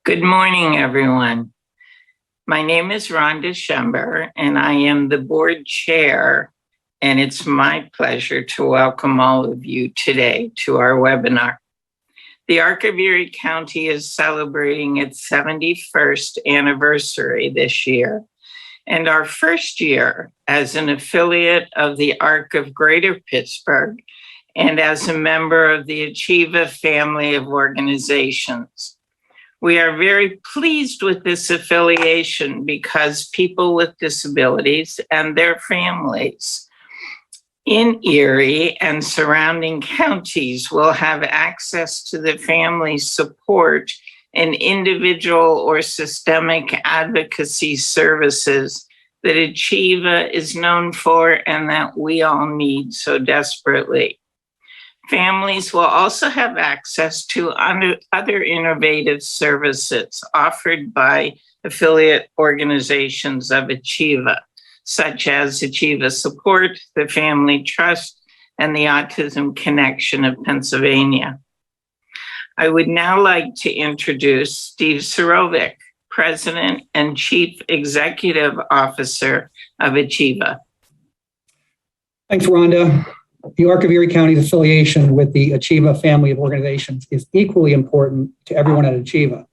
Good morning, everyone. My name is Rhonda Schember, and I am the board chair, and it's my pleasure to welcome all of you today to our webinar. The Arc of Erie County is celebrating its 71st anniversary this year, and our first year as an affiliate of the Arc of Greater Pittsburgh and as a member of the Achieva family of organizations. We are very pleased with this affiliation because people with disabilities and their families in Erie and surrounding counties will have access to the family support and individual or systemic advocacy services that Achieva is known for and that we all need so desperately. Families will also have access to other innovative services offered by affiliate organizations of Achieva, such as Achieva Support, the Family Trust, and the Autism Connection of Pennsylvania. I would now like to introduce Steve Surovic, President and Chief Executive Officer of Achieva. Thanks, Rhonda. The Arc of Erie County's affiliation with the Achieva family of organizations is equally important to everyone at Achieva.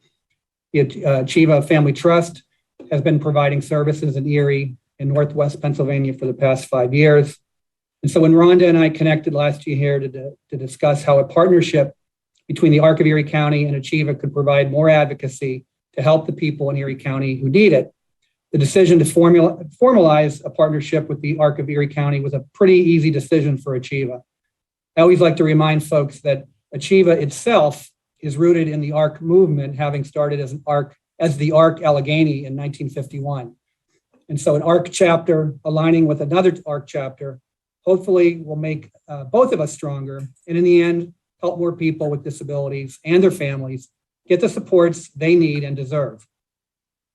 The Achieva Family Trust has been providing services in Erie and Northwest Pennsylvania for the past 5 years. And so when Rhonda and I connected last year here to discuss how a partnership between the Arc of Erie County and Achieva could provide more advocacy to help the people in Erie County who need it, the decision to formalize a partnership with the Arc of Erie County was a pretty easy decision for Achieva. I always like to remind folks that Achieva itself is rooted in the Arc movement, having started as the Arc Allegheny in 1951. And so an Arc chapter aligning with another Arc chapter hopefully will make both of us stronger, and in the end, help more people with disabilities and their families get the supports they need and deserve.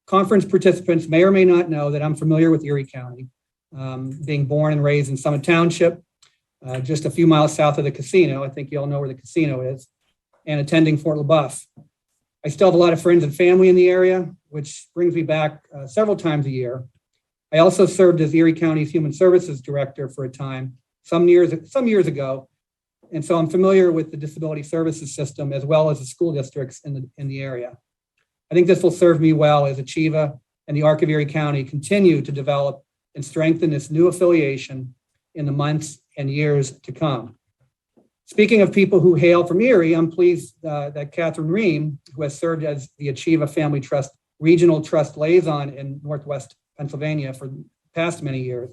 Conference participants may or may not know that I'm familiar with Erie County, being born and raised in Summit Township, just a few miles south of the casino. I think you all know where the casino is, and attending Fort LaBeouf. I still have a lot of friends and family in the area, which brings me back several times a year. I also served as Erie County's Human Services Director for a time, some years ago, and so I'm familiar with the disability services system as well as the school districts in the area. I think this will serve me well as Achieva and the Arc of Erie County continue to develop and strengthen this new affiliation in the months and years to come. Speaking of people who hail from Erie, I'm pleased that Catherine Ream, who has served as the Achieva Family Trust Regional Trust Liaison in Northwest Pennsylvania for the past many years,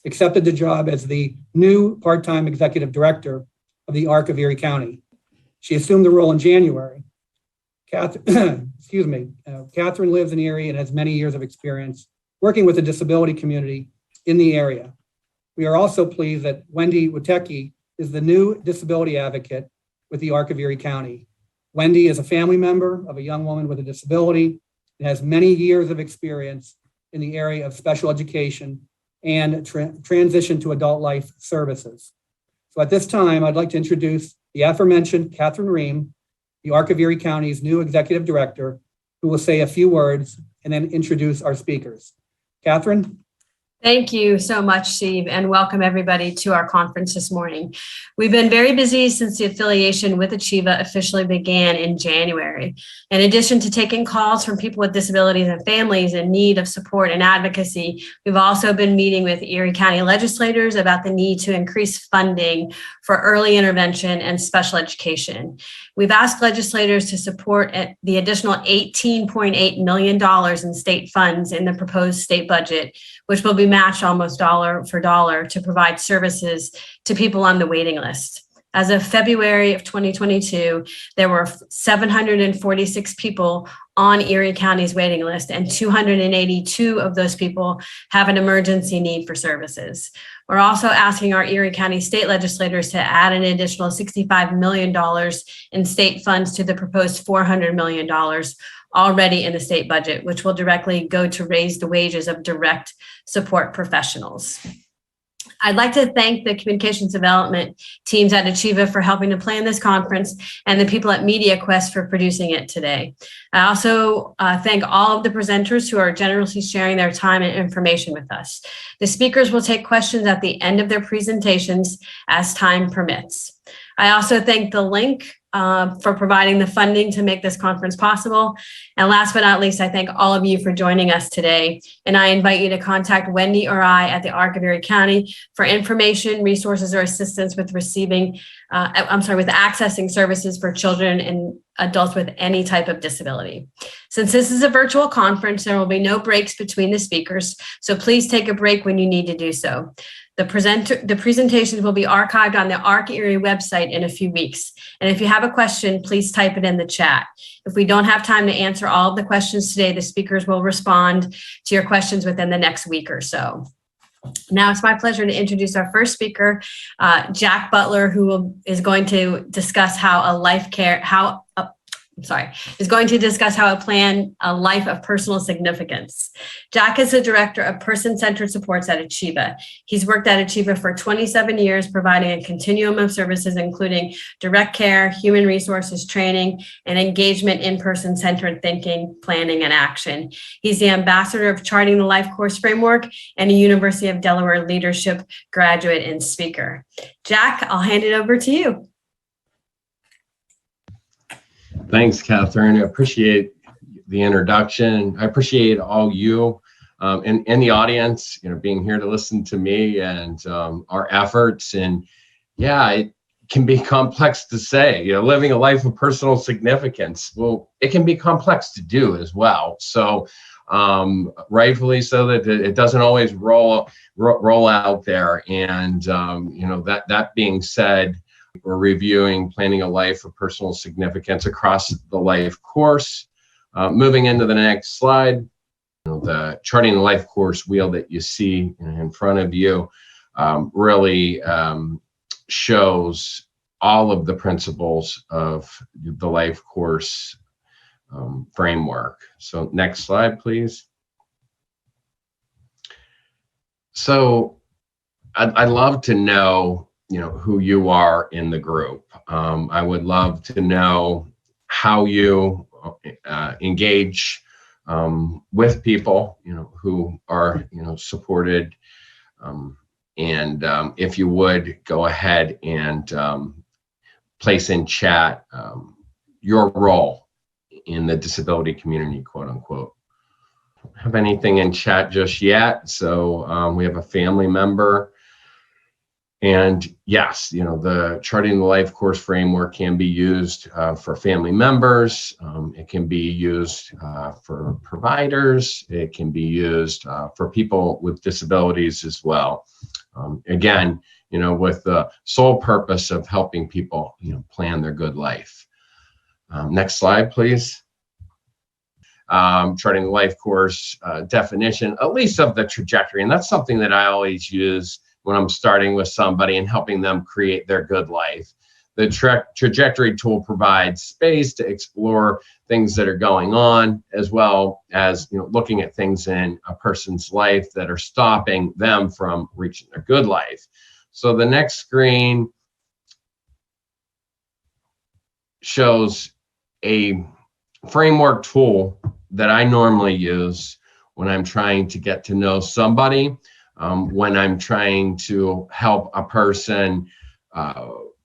accepted the job as the new part-time executive director of the Arc of Erie County. She assumed the role in January. Catherine lives in Erie and has many years of experience working with the disability community in the area. We are also pleased that Wendy Witecki is the new disability advocate with the Arc of Erie County. Wendy is a family member of a young woman with a disability and has many years of experience in the area of special education and transition to adult life services. So at this time, I'd like to introduce the aforementioned Catherine Ream, the Arc of Erie County's new executive director, who will say a few words and then introduce our speakers. Catherine? Thank you so much, Steve, and welcome everybody to our conference this morning. We've been very busy since the affiliation with Achieva officially began in January. In addition to taking calls from people with disabilities and families in need of support and advocacy, we've also been meeting with Erie County legislators about the need to increase funding for early intervention and special education. We've asked legislators to support the additional $18.8 million in state funds in the proposed state budget, which will be matched almost dollar for dollar to provide services to people on the waiting list. As of February of 2022, there were 746 people on Erie County's waiting list, and 282 of those people have an emergency need for services. We're also asking our Erie County state legislators to add an additional $65 million in state funds to the proposed $400 million already in the state budget, which will directly go to raise the wages of direct support professionals. I'd like to thank the communications development teams at Achieva for helping to plan this conference and the people at MediaQuest for producing it today. I also thank all of the presenters who are generously sharing their time and information with us. The speakers will take questions at the end of their presentations as time permits. I also thank the link for providing the funding to make this conference possible. And last but not least, I thank all of you for joining us today. And I invite you to contact Wendy or I at the ARC of Erie County for information, resources, or assistance with with accessing services for children and adults with any type of disability. Since this is a virtual conference, there will be no breaks between the speakers, so please take a break when you need to do so. The presentations will be archived on the ARC Erie website in a few weeks. And if you have a question, please type it in the chat. If we don't have time to answer all of the questions today, the speakers will respond to your questions within the next week or so. Now it's my pleasure to introduce our first speaker, Jack Butler, who is going to discuss how a life a life of personal significance. Jack is the director of person-centered supports at Achieva. He's worked at Achieva for 27 years, providing a continuum of services, including direct care, human resources training, and engagement in person-centered thinking, planning, and action. He's the ambassador of Charting the Life Course Framework and a University of Delaware leadership graduate and speaker. Jack, I'll hand it over to you. Thanks, Catherine. I appreciate the introduction. I appreciate all you in the audience, being here to listen to me and our efforts. And yeah, it can be complex to say, living a life of personal significance. Well, it can be complex to do as well. So rightfully so that it doesn't always roll out there. And that being said, we're reviewing planning a life of personal significance across the life course. Moving into the next slide, the Charting the Life Course wheel that you see in front of you really shows all of the principles of the life course framework. So next slide, please. So I'd love to know who you are in the group. I would love to know how you engage with people, who are, supported. And if you would go ahead and place in chat your role in the disability community, quote unquote. Don't have anything in chat just yet. So we have a family member. And yes, the Charting the Life Course framework can be used for family members. It can be used for providers. It can be used for people with disabilities as well. Again, with the sole purpose of helping people, plan their good life. Next slide, please. Charting the Life Course definition, at least of the trajectory. And that's something that I always use when I'm starting with somebody and helping them create their good life. The trajectory tool provides space to explore things that are going on, as well as looking at things in a person's life that are stopping them from reaching their good life. So the next screen shows a framework tool that I normally use when I'm trying to get to know somebody. When I'm trying to help a person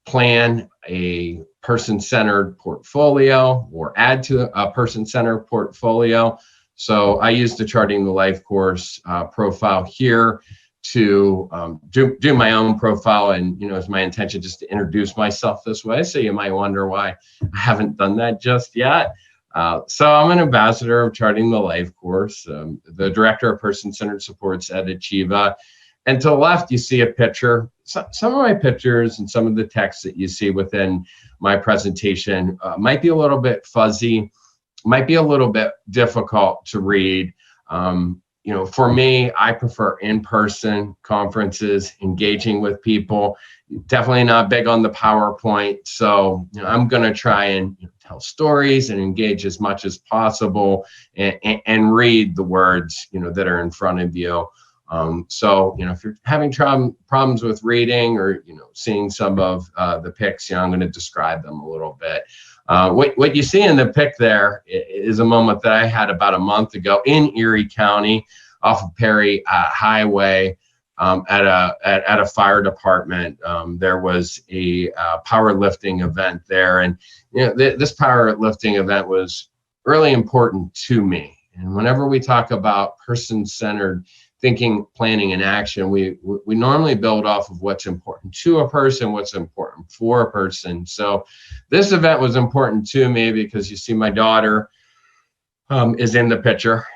plan a person-centered portfolio or add to a person-centered portfolio. So I use the Charting the Life Course profile here to do my own profile, and it's my intention just to introduce myself this way. So you might wonder why I haven't done that just yet. So I'm an ambassador of Charting the Life Course, the director of person-centered supports at Achieva. And to the left, you see a picture. Some of my pictures and some of the text that you see within my presentation might be a little bit fuzzy, might be a little bit difficult to read. For me, I prefer in-person conferences, engaging with people. Definitely not big on the PowerPoint. So I'm going to try and tell stories and engage as much as possible and read the words, that are in front of you So, if you're having problems with reading or, seeing some of the pics, I'm going to describe them a little bit. What you see in the pic there is a moment that I had about a month ago in Erie County off of Perry Highway at a fire department. There was a powerlifting event there. And, this powerlifting event was really important to me. And whenever we talk about person-centered thinking, planning, and action, we normally build off of what's important to a person, what's important for a person. So this event was important to me because you see my daughter is in the picture.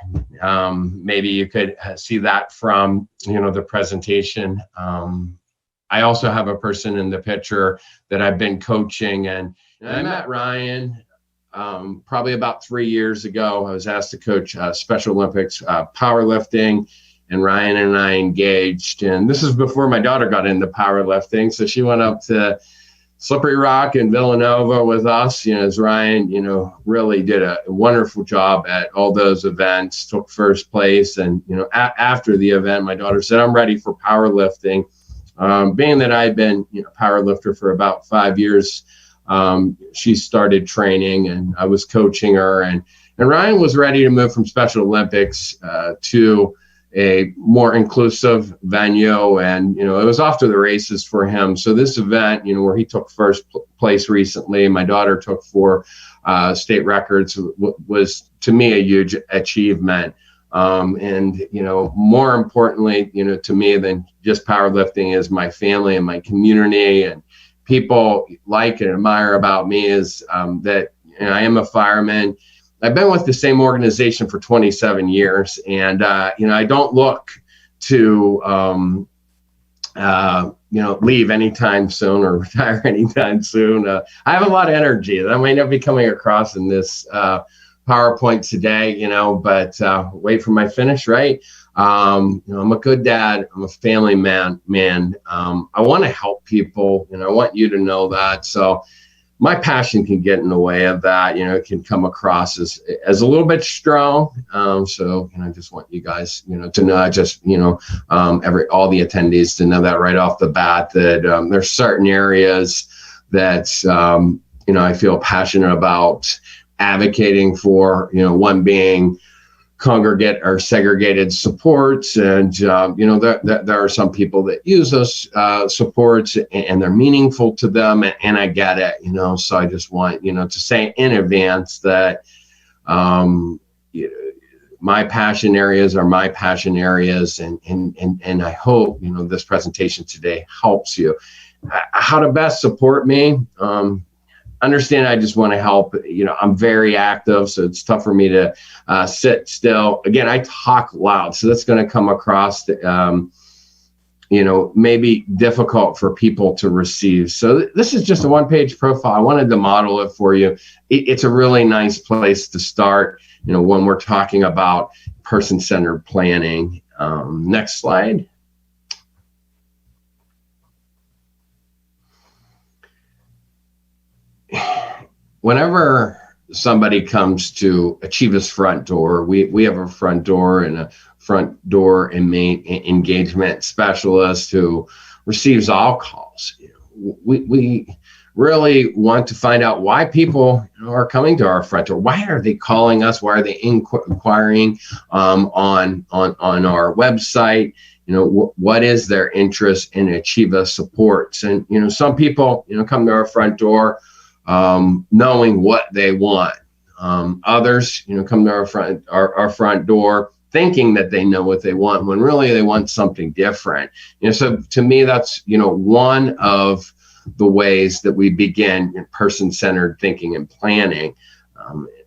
Maybe you could see that from, the presentation. I also have a person in the picture that I've been coaching, and I met Ryan probably about 3 years ago. I was asked to coach Special Olympics powerlifting, and Ryan and I engaged. And this is before my daughter got into powerlifting. So she went up to Slippery Rock in Villanova with us, as Ryan, really did a wonderful job at all those events, took first place. And, after the event, my daughter said, I'm ready for powerlifting. Being that I've been, powerlifter for about 5 years, she started training and I was coaching her, and Ryan was ready to move from Special Olympics to a more inclusive venue, and it was off to the races for him. So this event, where he took first place recently, my daughter took 4 state records, was to me a huge achievement. And more importantly, to me than just powerlifting is my family and my community, and people like and admire about me is that I am a fireman. I've been with the same organization for 27 years, and I don't look to leave anytime soon or retire anytime soon. I have a lot of energy that might not be coming across in this PowerPoint today, but wait for my finish, right? I'm a good dad. I'm a family man. I want to help people, and I want you to know that. So my passion can get in the way of that. It can come across as a little bit strong. So, I just want you guys, to know, just, all the attendees to know that right off the bat, that there's certain areas that, I feel passionate about advocating for, one being congregate or segregated supports. And, there are some people that use those supports and they're meaningful to them. And I get it, so I just want, to say in advance that my passion areas are my passion areas. And I hope, this presentation today helps you. How to best support me. Understand, I just want to help. I'm very active, so it's tough for me to sit still. Again, I talk loud, so that's going to come across, maybe difficult for people to receive. So this is just a one-page profile. I wanted to model it for you. It's a really nice place to start, when we're talking about person-centered planning. Next slide. Whenever somebody comes to Achieva's front door, we have a front door and a front door and main engagement specialist who receives all calls. We really want to find out why people are coming to our front door. Why are they calling us? Why are they inquiring on our website? What is their interest in Achieva supports? And some people come to our front door knowing what they want. Others, come to our front door thinking that they know what they want when really they want something different. So to me, that's, one of the ways that we begin person-centered thinking and planning.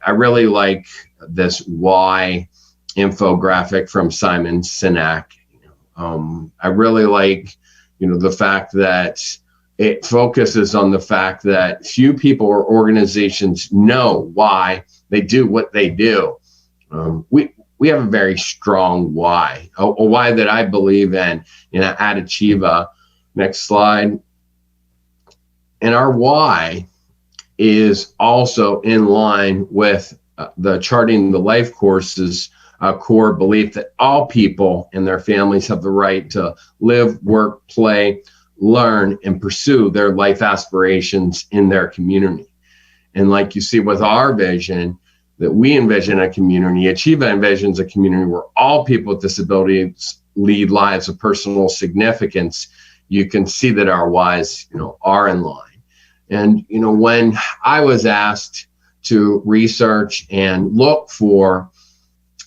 I really like this why infographic from Simon Sinek. I really like, the fact that it focuses on the fact that few people or organizations know why they do what they do. We have a very strong why, a why that I believe in, at Achieva. Next slide. And our why is also in line with the Charting the Life courses core belief that all people and their families have the right to live, work, play, learn, and pursue their life aspirations in their community. And like you see with our vision, that we envision a community, Achieva envisions a community where all people with disabilities lead lives of personal significance. You can see that our whys, are in line. And, when I was asked to research and look for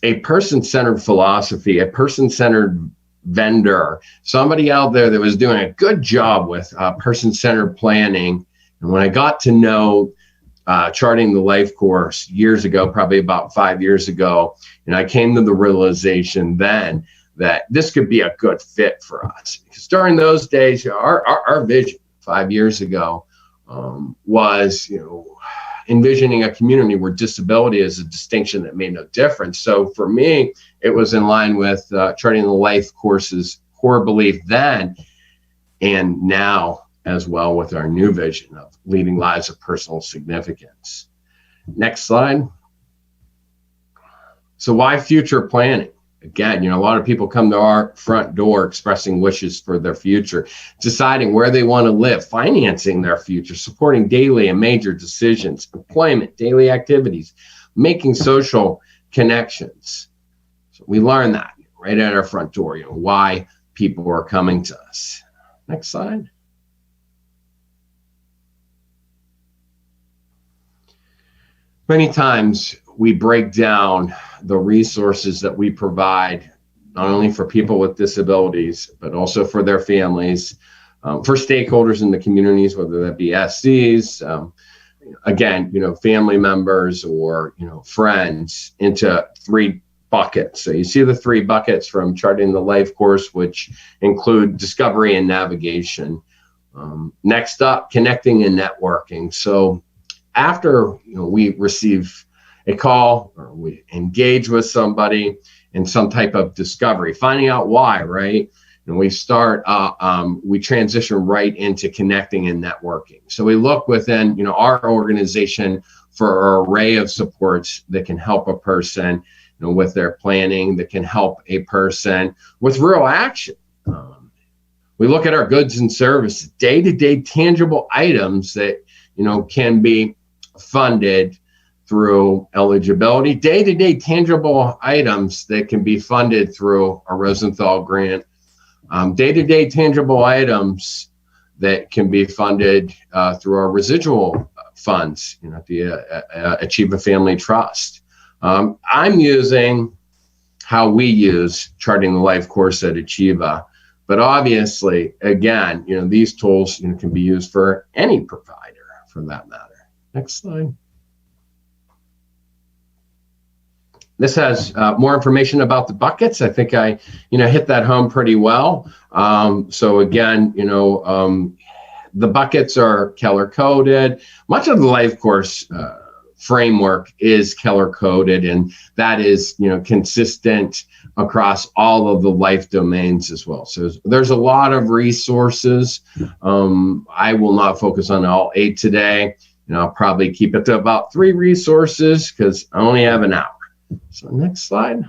a person-centered philosophy, a person-centered vendor, somebody out there that was doing a good job with person-centered planning. And when I got to know Charting the Life course years ago, probably about 5 years ago, and I came to the realization then that this could be a good fit for us. Because during those days, our vision 5 years ago was, envisioning a community where disability is a distinction that made no difference. So for me, it was in line with Charting the Life course's core belief then and now as well with our new vision of leading lives of personal significance. Next slide. So why future planning? Again, a lot of people come to our front door expressing wishes for their future, deciding where they want to live, financing their future, supporting daily and major decisions, employment, daily activities, making social connections. So we learn that right at our front door, why people are coming to us. Next slide. Many times we break down the resources that we provide, not only for people with disabilities, but also for their families, for stakeholders in the communities, whether that be SCs, again, family members or, friends, into 3 buckets. So you see the 3 buckets from Charting the Life course, which include discovery and navigation. Next up, connecting and networking. So after we receive a call or we engage with somebody in some type of discovery, finding out why, right? And we start, we transition right into connecting and networking. So we look within, our organization for an array of supports that can help a person, with their planning, that can help a person with real action. We look at our goods and services, day-to-day tangible items that, can be funded through eligibility, day-to-day tangible items that can be funded through a Rosenthal grant, day-to-day tangible items that can be funded through our residual funds, the Achieva Family Trust. I'm using how we use Charting the Life course at Achieva, but obviously, again, these tools can be used for any provider for that matter. Next slide. This has more information about the buckets. I think I, hit that home pretty well. So again, the buckets are color coded. Much of the life course framework is color coded, and that is, consistent across all of the life domains as well. So there's a lot of resources. I will not focus on all 8 today. I'll probably keep it to about 3 resources because I only have an hour. So next slide.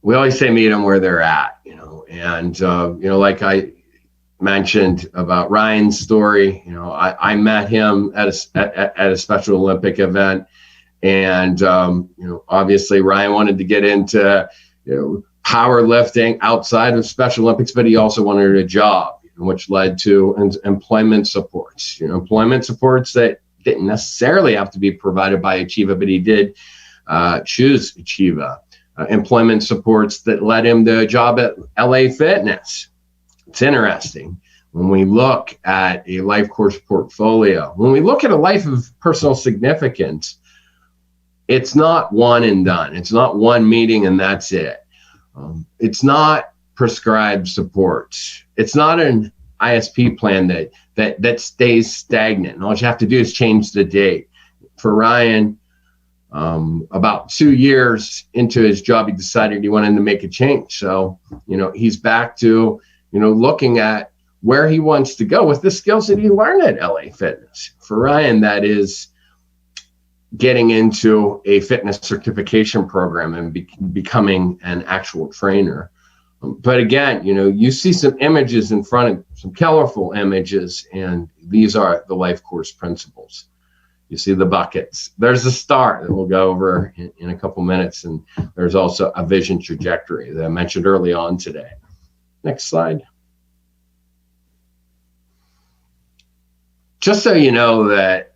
We always say meet them where they're at, and, like I mentioned about Ryan's story, I met him at a Special Olympic event, and, obviously Ryan wanted to get into, powerlifting outside of Special Olympics, but he also wanted a job, which led to employment supports, employment supports that didn't necessarily have to be provided by Achieva, but he did choose Achieva. Employment supports that led him to a job at LA Fitness. It's interesting. When we look at a life course portfolio, when we look at a life of personal significance, it's not one and done. It's not one meeting and that's it. It's not prescribed supports. It's not an ISP plan that stays stagnant. And all you have to do is change the date. For Ryan, about 2 years into his job, he decided he wanted to make a change. So, he's back to, looking at where he wants to go with the skills that he learned at LA Fitness. For Ryan, that is getting into a fitness certification program and becoming an actual trainer. But again, you see some images in front of some colorful images, and these are the life course principles. You see the buckets. There's a star that we'll go over in a couple minutes, and there's also a vision trajectory that I mentioned early on today. Next slide. Just so you know that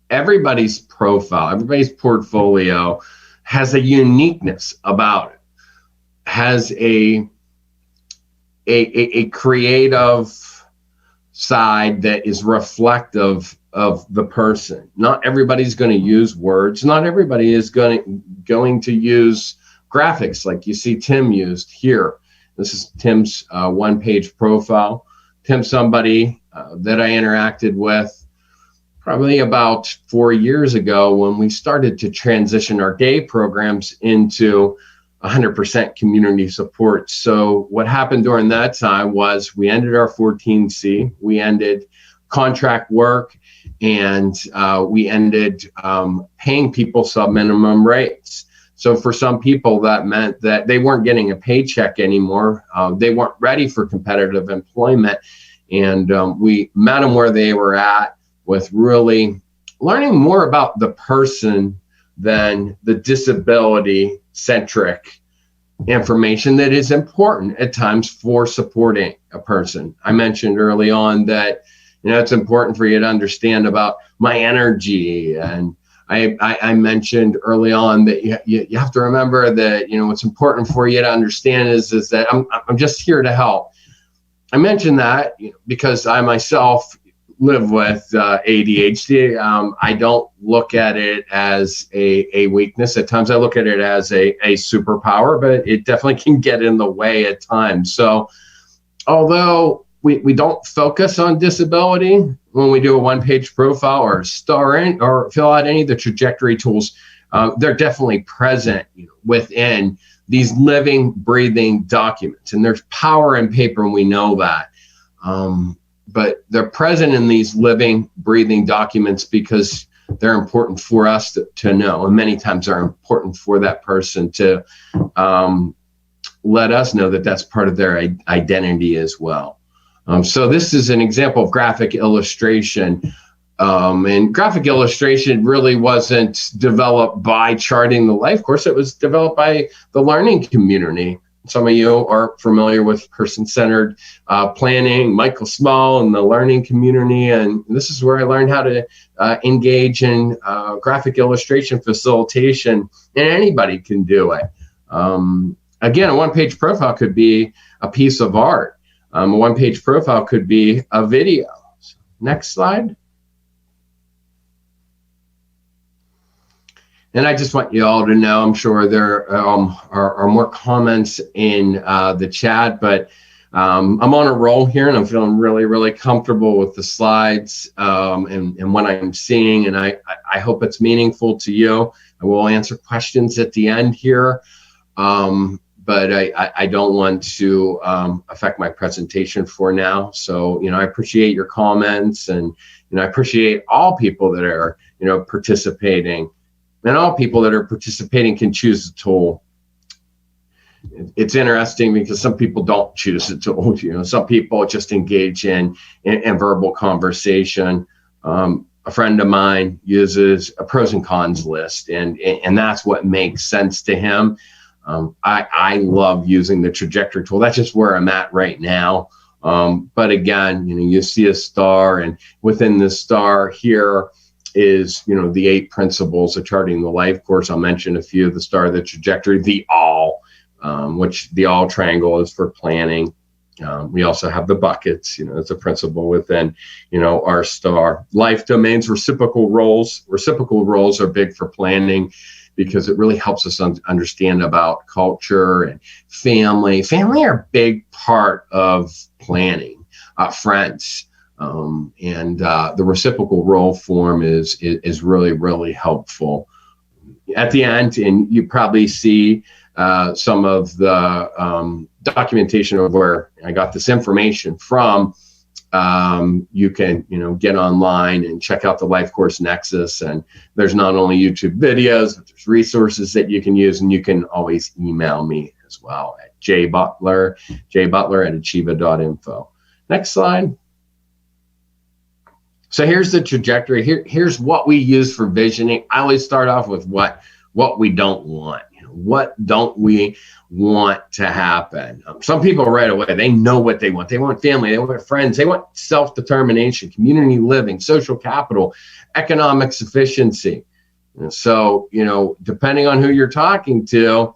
everybody's profile, everybody's portfolio has a uniqueness about it, has a creative side that is reflective of the person. Not everybody's going to use words. Not everybody is going to use graphics like you see Tim used here. This is Tim's one-page profile. Tim's somebody that I interacted with probably about 4 years ago when we started to transition our day programs into 100% community support. So what happened during that time was we ended our 14C, we ended contract work, and we ended paying people sub-minimum rates. So for some people, that meant that they weren't getting a paycheck anymore. They weren't ready for competitive employment. And we met them where they were at, with really learning more about the person than the disability-centric information that is important at times for supporting a person. I mentioned early on that it's important for you to understand about my energy, and I mentioned early on that you have to remember that what's important for you to understand is that I'm just here to help. I mentioned that because I myself live with ADHD. I don't look at it as a weakness. At times I look at it as a superpower, but it definitely can get in the way at times. So although we don't focus on disability when we do a one-page profile or star in or fill out any of the trajectory tools, they're definitely present within these living, breathing documents. And there's power in paper, and we know that. But they're present in these living, breathing documents because they're important for us to know. And many times they're important for that person to let us know that that's part of their identity as well. So this is an example of graphic illustration. And graphic illustration really wasn't developed by charting the life course. It was developed by the learning community. Some of you are familiar with person-centered planning, Michael Small and the learning community. And this is where I learned how to engage in graphic illustration facilitation, and anybody can do it. Again, a one-page profile could be a piece of art. A one-page profile could be a video. Next slide. And I just want you all to know, I'm sure there are more comments in the chat, but I'm on a roll here, and I'm feeling really, really comfortable with the slides and what I'm seeing. And I hope it's meaningful to you. I will answer questions at the end here, but I don't want to affect my presentation for now. So, I appreciate your comments, and, I appreciate all people that are, participating. And all people that are participating can choose a tool. It's interesting because some people don't choose a tool. Some people just engage in verbal conversation. A friend of mine uses a pros and cons list, and that's what makes sense to him. I love using the trajectory tool. That's just where I'm at right now. But again, you see a star, and within the star here is, the 8 principles of charting the life course. I'll mention a few: the star, the trajectory, the all, which the all triangle is for planning. We also have the buckets, it's a principle within, our star. Life domains, reciprocal roles. Reciprocal roles are big for planning because it really helps us understand about culture and family. Family are a big part of planning. Friends. And the reciprocal role form is really, really helpful. At the end, and you probably see some of the documentation of where I got this information from. you can, get online and check out the Life Course Nexus. And there's not only YouTube videos, but there's resources that you can use, and you can always email me as well at jbutler@achieva.info. Next slide. So here's the trajectory. Here's what we use for visioning. I always start off with what we don't want. What don't we want to happen? Some people right away, they know what they want. They want family, they want friends, they want self-determination, community living, social capital, economic sufficiency. And so, depending on who you're talking to,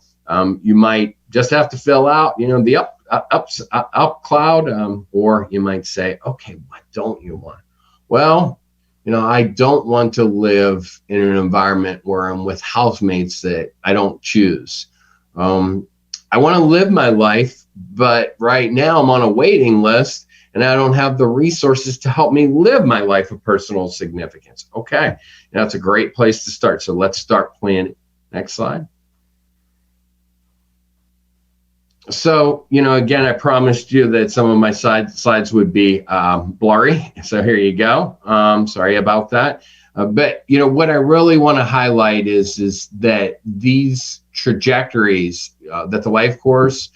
you might just have to fill out, the up cloud, or you might say, okay, what don't you want? Well, I don't want to live in an environment where I'm with housemates that I don't choose. I want to live my life, but right now I'm on a waiting list and I don't have the resources to help me live my life of personal significance. Okay, that's a great place to start. So let's start planning. Next slide. So, again, I promised you that some of my slides would be blurry. So here you go. Sorry about that. But, what I really want to highlight is that these trajectories that the Life Course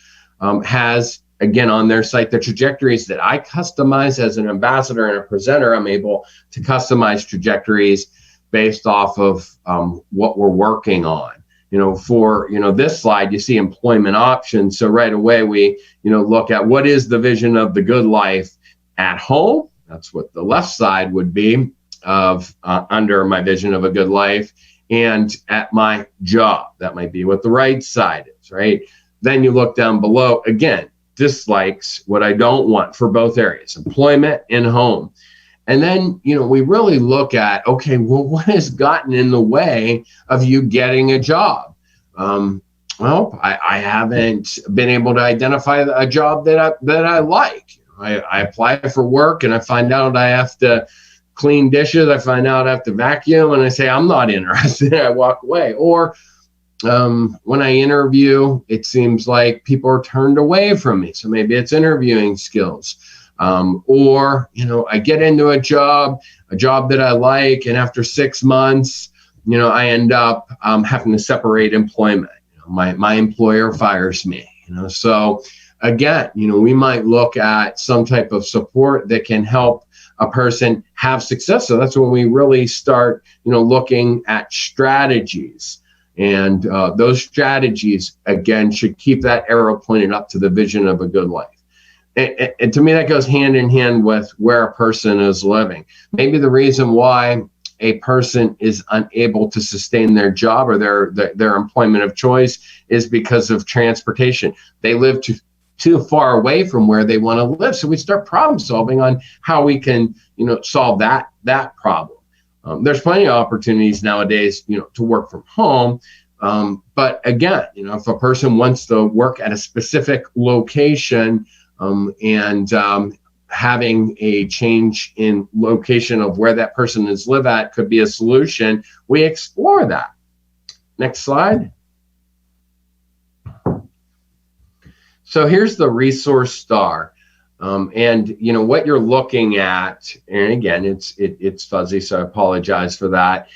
has, again, on their site, the trajectories that I customize as an ambassador and a presenter. I'm able to customize trajectories based off of what we're working on. For, this slide, you see employment options. So right away, we, look at what is the vision of the good life at home. That's what the left side would be of under my vision of a good life, and at my job. That might be what the right side is, right? Then you look down below, again, dislikes, what I don't want for both areas, employment and home. And then, we really look at, okay, well, what has gotten in the way of you getting a job? Well, I haven't been able to identify a job that I like. I apply for work and I find out I have to clean dishes. I find out I have to vacuum and I say, I'm not interested. I walk away. Or when I interview, it seems like people are turned away from me. So maybe it's interviewing skills. Or, I get into a job that I like, and after 6 months, I end up having to separate employment. My employer fires me. So again, we might look at some type of support that can help a person have success. So that's when we really start, looking at strategies. And those strategies, again, should keep that arrow pointed up to the vision of a good life. And to me, that goes hand in hand with where a person is living. Maybe the reason why a person is unable to sustain their job or their employment of choice is because of transportation. They live too far away from where they want to live. So we start problem solving on how we can, solve that problem. There's plenty of opportunities nowadays, to work from home. But again, if a person wants to work at a specific location, and having a change in location of where that person is live at could be a solution, we explore that. Next slide. So here's the resource star. And what you're looking at, and again, it's fuzzy, so I apologize for that,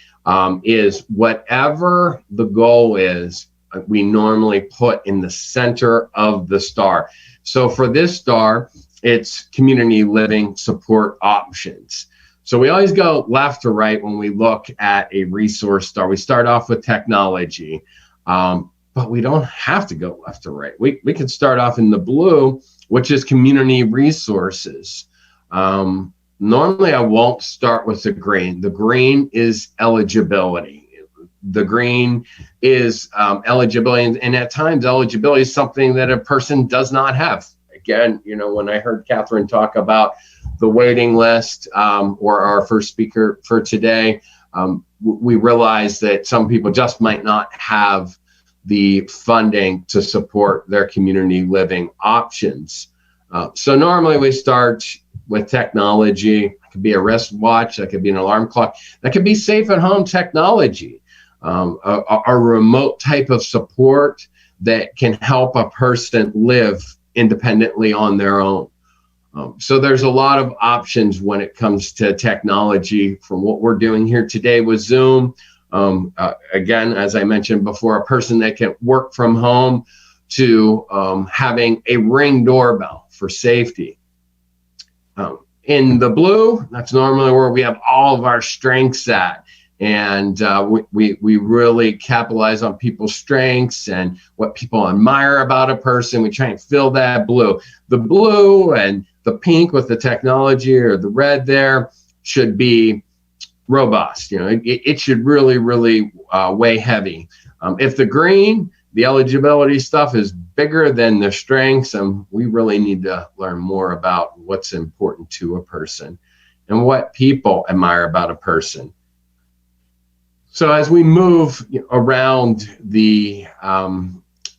is whatever the goal is, we normally put in the center of the star. So for this star, it's community living support options. So we always go left to right when we look at a resource star. We start off with technology, but we don't have to go left to right. We can start off in the blue, which is community resources. Normally, I won't start with the green. The green is eligibility. The green is eligibility, and at times eligibility is something that a person does not have. Again, when I heard Catherine talk about the waiting list, or our first speaker for today, we realized that some people just might not have the funding to support their community living options. So normally we start with technology. It could be a wristwatch, that could be an alarm clock, that could be safe at home technology. A remote type of support that can help a person live independently on their own. So there's a lot of options when it comes to technology from what we're doing here today with Zoom. Again, as I mentioned before, a person that can work from home to having a Ring doorbell for safety. In the blue, that's normally where we have all of our strengths at. And we really capitalize on people's strengths and what people admire about a person. We try and fill that blue. The blue and the pink with the technology, or the red there, should be robust. It should really, really weigh heavy. If the green, the eligibility stuff, is bigger than the strengths, we really need to learn more about what's important to a person and what people admire about a person. So as we move around the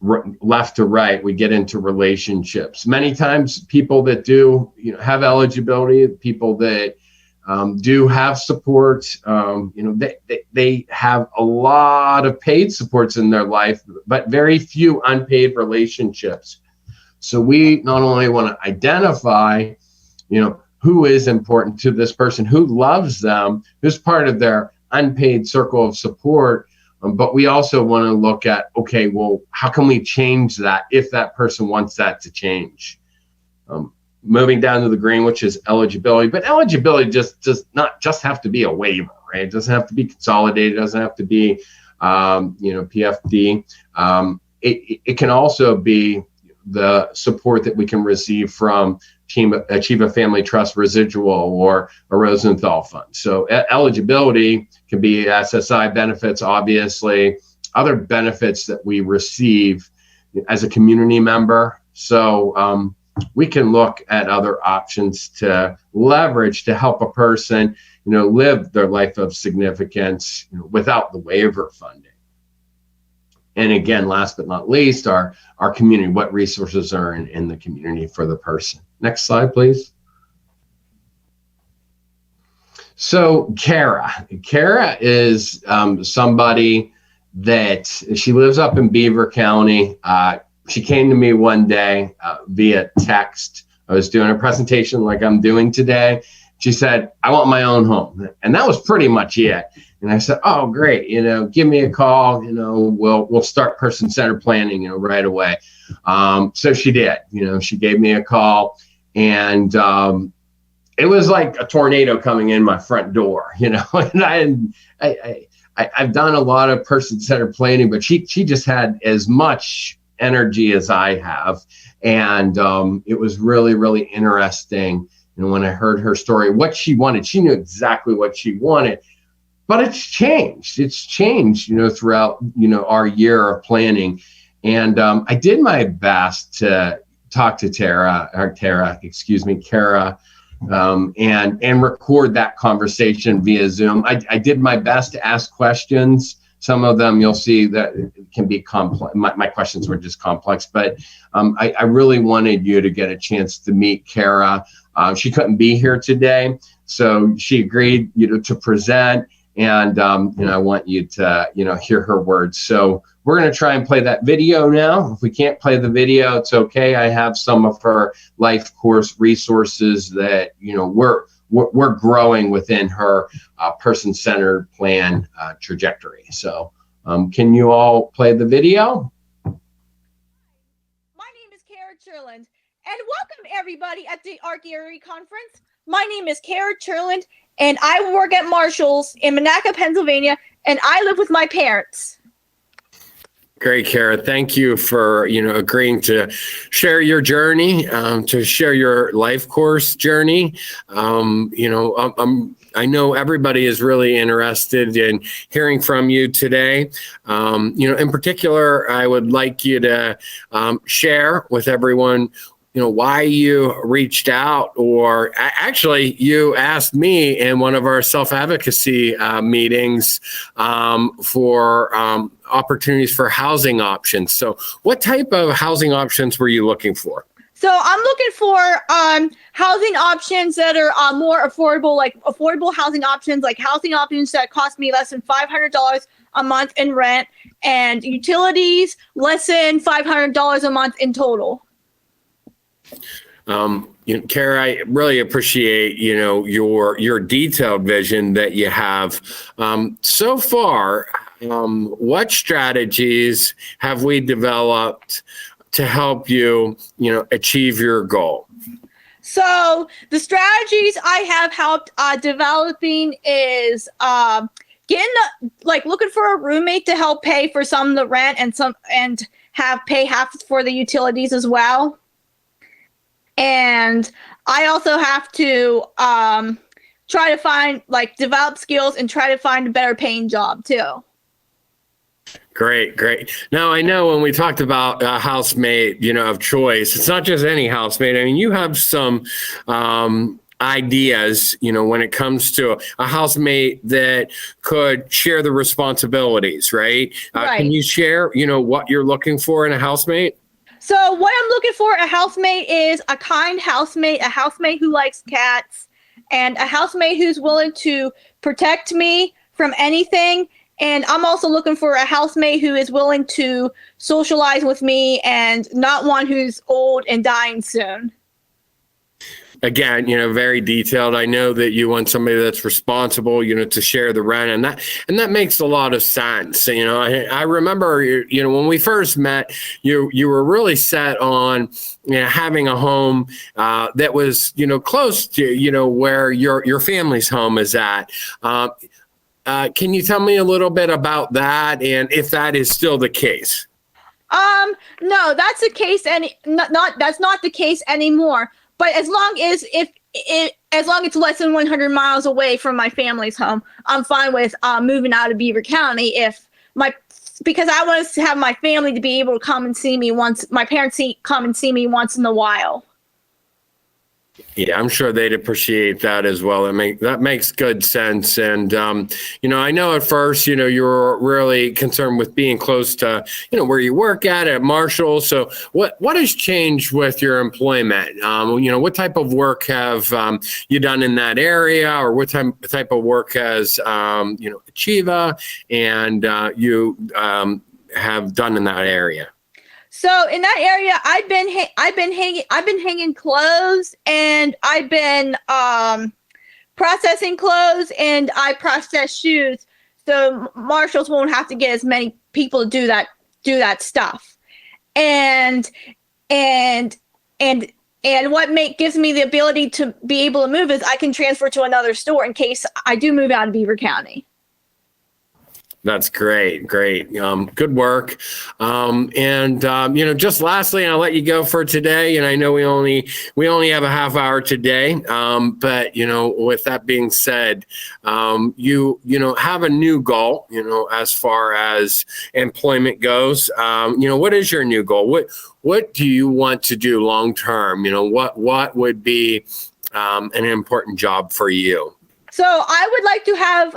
left to right, we get into relationships. Many times people that do have eligibility, people that do have support, they have a lot of paid supports in their life, but very few unpaid relationships. So we not only want to identify, who is important to this person, who loves them, who's part of their unpaid circle of support, but we also want to look at, okay, well, how can we change that if that person wants that to change? Moving down to the green, which is eligibility, but eligibility just does not just have to be a waiver, right? It doesn't have to be consolidated. It doesn't have to be, PFD. It can also be the support that we can receive from Achieva Family Trust Residual or a Rosenthal Fund. So eligibility can be SSI benefits, obviously, other benefits that we receive as a community member. So we can look at other options to leverage to help a person, live their life of significance without the waiver funding. And again, last but not least, our community, what resources are in the community for the person. Next slide, please. So Kara is somebody that she lives up in Beaver County. She came to me one day via text. I was doing a presentation like I'm doing today. She said, I want my own home. And that was pretty much it. And I said, oh, great. Give me a call. We'll start person-centered planning, right away. So she did. She gave me a call, and it was like a tornado coming in my front door. And I've done a lot of person-centered planning, but she just had as much energy as I have, and it was really, really interesting. When I heard her story, what she wanted, she knew exactly what she wanted. But it's changed. It's changed, throughout, our year of planning. And I did my best to talk to Kara, and record that conversation via Zoom. I did my best to ask questions. Some of them you'll see that it can be complex. My questions were just complex, but I really wanted you to get a chance to meet Kara. She couldn't be here today, so she agreed, to present. And, I want you to, hear her words. So we're going to try and play that video now. If we can't play the video, it's okay. I have some of her life course resources that, we're growing within her person-centered plan trajectory. So can you all play the video? My name is Kara Churland, and welcome everybody at the Erie conference. My name is Kara Churland, and I work at Marshall's in Monaca, Pennsylvania, and I live with my parents. Great, Kara. Thank you for, agreeing to share your journey, to share your life course journey. I know everybody is really interested in hearing from you today. In particular, I would like you to share with everyone why you reached out, or actually you asked me in one of our self-advocacy meetings for opportunities for housing options. So what type of housing options were you looking for? So I'm looking for housing options that are more affordable, like affordable housing options, like housing options that cost me less than $500 a month in rent, and utilities less than $500 a month in total. Kara, I really appreciate, your detailed vision that you have. So far, what strategies have we developed to help you, achieve your goal? So the strategies I have helped developing is looking for a roommate to help pay for some of the rent and pay half for the utilities as well. And I also have to try to develop skills and try to find a better paying job too. Great. Now, I know when we talked about a housemate, of choice, it's not just any housemate. I mean, you have some ideas, when it comes to a housemate that could share the responsibilities, right? Right. Can you share, what you're looking for in a housemate? So what I'm looking for in a housemate is a kind housemate, a housemate who likes cats, and a housemate who's willing to protect me from anything. And I'm also looking for a housemate who is willing to socialize with me and not one who's old and dying soon. Again, very detailed. I know that you want somebody that's responsible, to share the rent, and that makes a lot of sense. I remember, when we first met, you were really set on, having a home that was, close to, where your family's home is at. Can you tell me a little bit about that, and if that is still the case? No, that's the case, and that's not the case anymore. But as long as it's less than 100 miles away from my family's home, I'm fine with moving out of Beaver County because I want to have my family to be able to come and see me my parents come and see me once in a while. Yeah, I'm sure they'd appreciate that as well. That makes good sense. And, I know at first, you were really concerned with being close to, where you work at Marshall. So what has changed with your employment? What type of work have you done in that area, or what type of work has, Achieva and you have done in that area? So in that area, I've been hanging clothes, and I've been processing clothes, and I process shoes. So marshals won't have to get as many people to do that stuff. And what gives me the ability to be able to move is I can transfer to another store in case I do move out of Beaver County. That's great. Good work. Just lastly, and I'll let you go for today. And I know we only have a half hour today. But with that being said, you have a new goal, as far as employment goes. What is your new goal? What do you want to do long term? What would be an important job for you? So I would like to have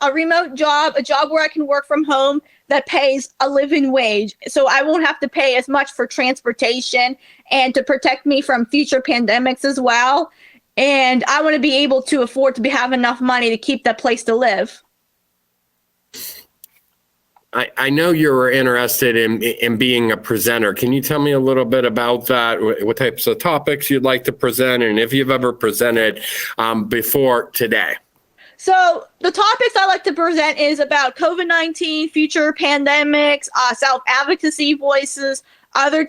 a remote job, a job where I can work from home that pays a living wage. So I won't have to pay as much for transportation, and to protect me from future pandemics as well. And I want to be able to afford to have enough money to keep that place to live. I know you were interested in being a presenter. Can you tell me a little bit about that? What types of topics you'd like to present, and if you've ever presented before today? So the topics I like to present is about COVID-19, future pandemics, self-advocacy voices, other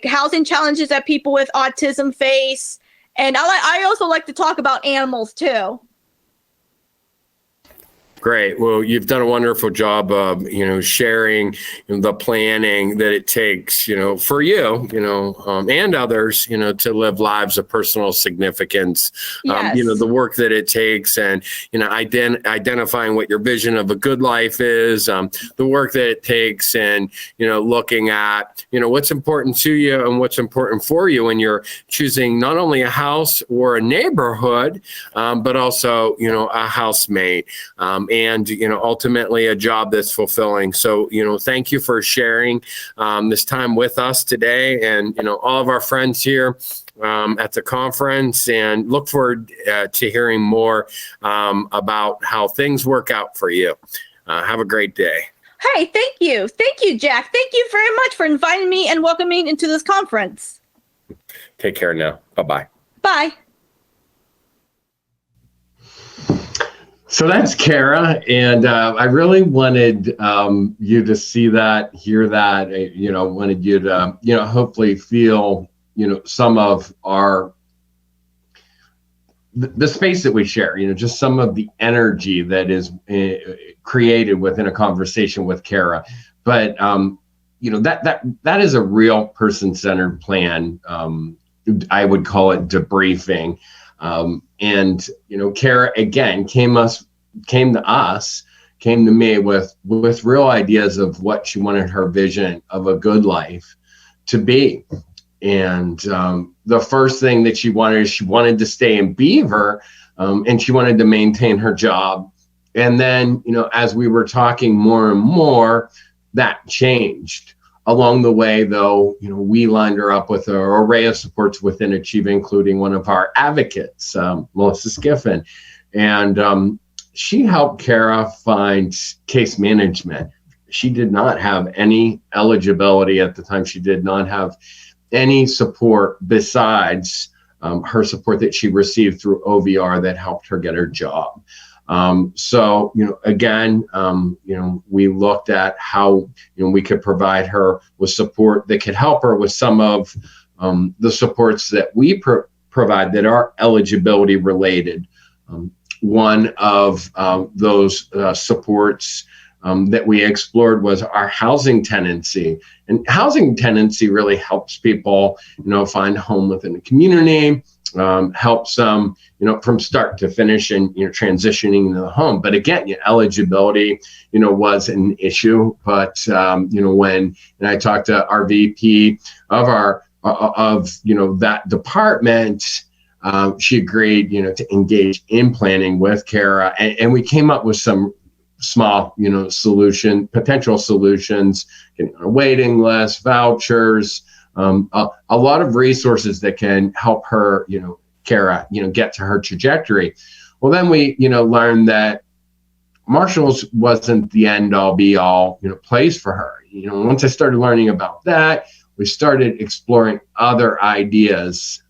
housing challenges that people with autism face. And I also like to talk about animals too. Great. Well, you've done a wonderful job of, sharing the planning that it takes, for you, and others, to live lives of personal significance. Yes. The work that it takes, and, identifying what your vision of a good life is, the work that it takes, and, looking at, what's important to you and what's important for you when you're choosing not only a house or a neighborhood, but also, a housemate. And, ultimately a job that's fulfilling. So, thank you for sharing this time with us today, and, all of our friends here at the conference, and look forward to hearing more about how things work out for you. Have a great day. Hey, thank you. Thank you, Jack. Thank you very much for inviting me and welcoming me into this conference. Take care now. Bye-bye. Bye. So that's Kara, and I really wanted you to see that, hear that. Wanted you to, hopefully feel, some of the space that we share. Just some of the energy that is created within a conversation with Kara. But that is a real person-centered plan. I would call it debriefing. Kara again came to me with real ideas of what she wanted her vision of a good life to be. And the first thing that she wanted to stay in Beaver, and she wanted to maintain her job. And then, as we were talking more and more, that changed. Along the way, though, we lined her up with an array of supports within Achieva, including one of our advocates, Melissa Skiffin. And she helped Kara find case management. She did not have any eligibility at the time. She did not have any support besides her support that she received through OVR that helped her get her job. We looked at how we could provide her with support that could help her with some of the supports that we provide that are eligibility related. One of those supports that we explored was our housing tenancy. And housing tenancy really helps people, find a home within the community, helps them, from start to finish and, transitioning into the home. But again, eligibility, was an issue. But, when I talked to our VP of that department, she agreed, to engage in planning with Kara. And we came up with some small, potential solutions, getting on a waiting list, vouchers, a lot of resources that can help her, Kara, get to her trajectory. Well, then we, learned that Marshall's wasn't the end all be all, place for her. Once I started learning about that, we started exploring other ideas.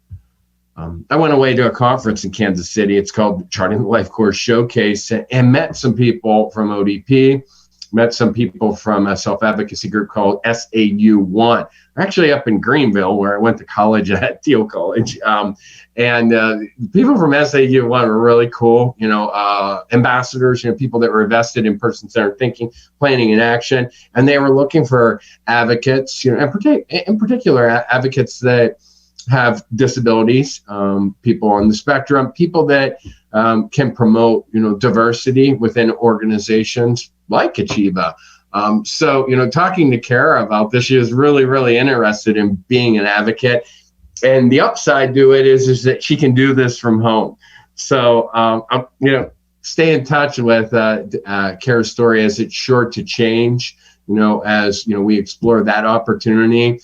I went away to a conference in Kansas City. It's called Charting the Life Course Showcase, and met some people from ODP, met some people from a self-advocacy group called SAU1. They're actually up in Greenville, where I went to college at Thiel College. People from SAU1 were really cool, ambassadors, people that were invested in person-centered thinking, planning, and action. And they were looking for advocates, in particular advocates that have disabilities, people on the spectrum, people that can promote, diversity within organizations like Achieva. Talking to Kara about this, she was really, really interested in being an advocate. And the upside to it is that she can do this from home. So, stay in touch with Kara's story, as it's sure to change, as, we explore that opportunity.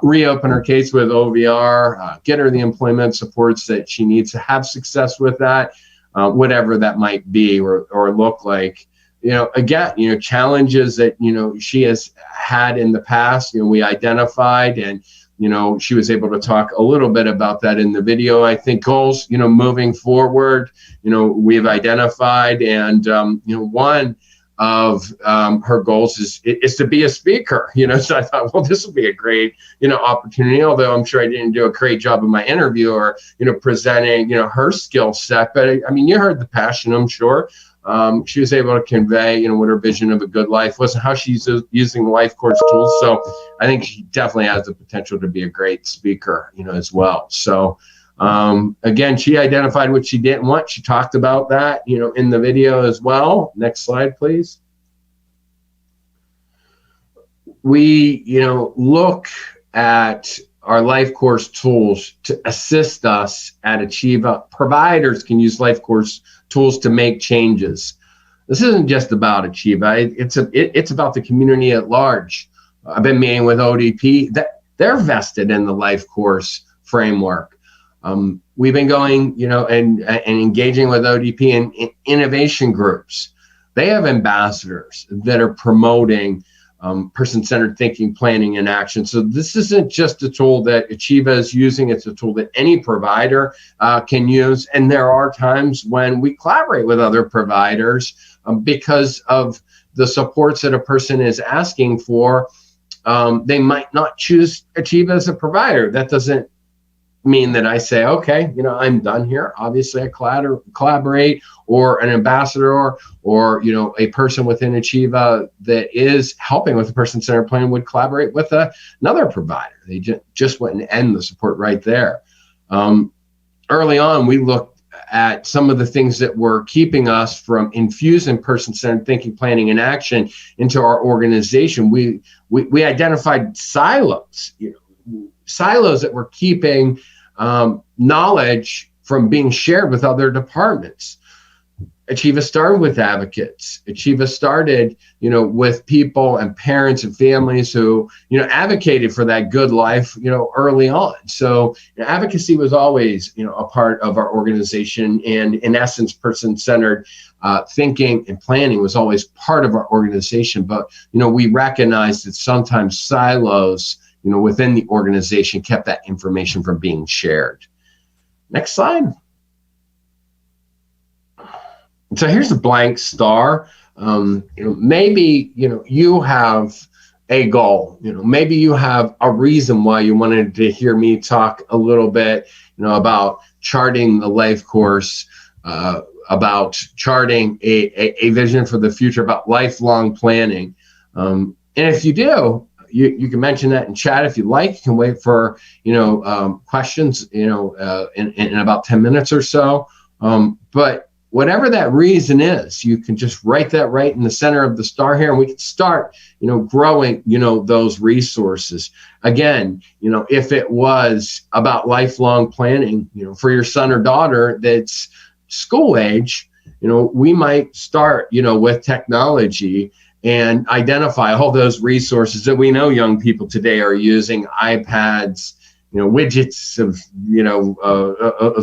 Reopen her case with OVR, get her the employment supports that she needs to have success with that, whatever that might be or look like. Challenges that, she has had in the past, we identified, and, she was able to talk a little bit about that in the video. I think goals, moving forward, we've identified, and, one of her goals is to be a speaker, so I thought, well, this will be a great, opportunity, although I'm sure I didn't do a great job in my interview or, presenting, her skill set. But you heard the passion, I'm sure. She was able to convey, what her vision of a good life was, and how she's using the life course tools. So I think she definitely has the potential to be a great speaker, as well. So again, she identified what she didn't want. She talked about that, in the video as well. Next slide, please. We, look at our life course tools to assist us at Achieva. Providers can use life course tools to make changes. This isn't just about Achieva. It's about the community at large. I've been meeting with ODP. That they're vested in the life course framework. We've been going, and engaging with ODP in innovation groups. They have ambassadors that are promoting person-centered thinking, planning, and action. So this isn't just a tool that Achieva is using, it's a tool that any provider can use. And there are times when we collaborate with other providers because of the supports that a person is asking for. They might not choose Achieva as a provider. That doesn't mean that I say, okay, I'm done here. Obviously I collaborate, or an ambassador, or a person within Achieva that is helping with the person-centered plan would collaborate with another provider. They just wouldn't end the support right there. Early on, we looked at some of the things that were keeping us from infusing person-centered thinking, planning, and action into our organization. We identified silos, silos that were keeping knowledge from being shared with other departments. Achieva started with advocates. Achieva started, with people and parents and families who, advocated for that good life, early on. So advocacy was always, a part of our organization. And in essence, person-centered thinking and planning was always part of our organization. But, we recognized that sometimes silos, within the organization kept that information from being shared. Next slide. So here's a blank star. Maybe, you have a goal, maybe you have a reason why you wanted to hear me talk a little bit, about charting the life course, about charting a vision for the future, about lifelong planning. And if you do, you can mention that in chat if you like. You can wait for, questions, in about 10 minutes or so. But whatever that reason is, you can just write that right in the center of the star here, and we can start, growing, those resources. Again, if it was about lifelong planning, for your son or daughter that's school age, we might start, with technology and identify all those resources that we know young people today are using, iPads, widgets of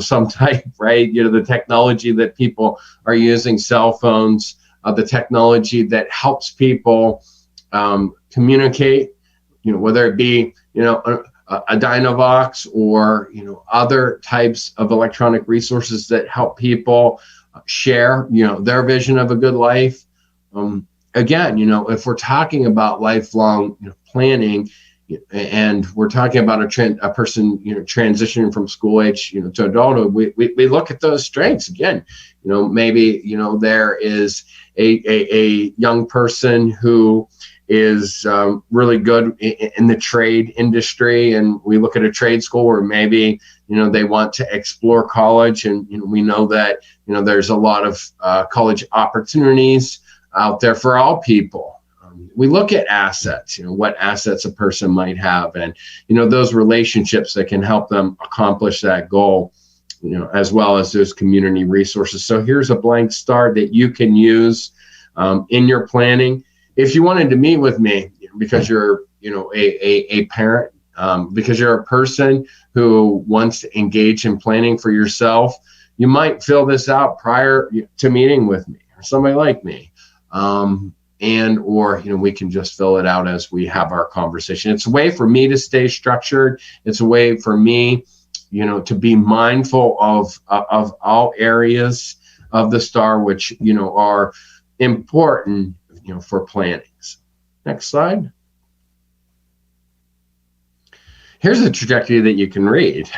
some type, right? The technology that people are using, cell phones, the technology that helps people communicate, whether it be, a Dynavox or, other types of electronic resources that help people share, their vision of a good life. Again, if we're talking about lifelong planning, and we're talking about a person, transitioning from school age, to adulthood, we look at those strengths again. Maybe, there is a young person who is really good in the trade industry, and we look at a trade school where maybe, they want to explore college, and we know that, there's a lot of college opportunities out there for all people. We look at assets, what assets a person might have, and, those relationships that can help them accomplish that goal, as well as those community resources. So here's a blank star that you can use in your planning. If you wanted to meet with me because you're, a parent, because you're a person who wants to engage in planning for yourself, you might fill this out prior to meeting with me or somebody like me. Or we can just fill it out as we have our conversation. It's a way for me to stay structured. It's a way for me, to be mindful of all areas of the star, which, are important, for planning. Next slide. Here's a trajectory that you can read.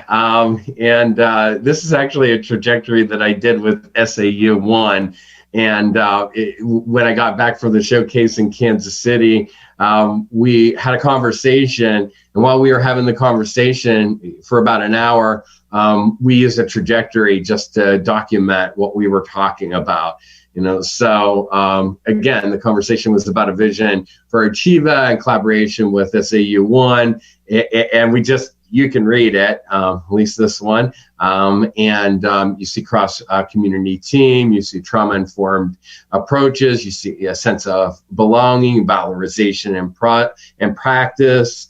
This is actually a trajectory that I did with SAU 1. And when I got back from the showcase in Kansas City, we had a conversation. And while we were having the conversation for about an hour, we used a trajectory just to document what we were talking about. So again, the conversation was about a vision for Achieva in collaboration with SAU 1. And you can read it, at least this one. You see cross community team, you see trauma-informed approaches, you see a sense of belonging, valorization, and practice.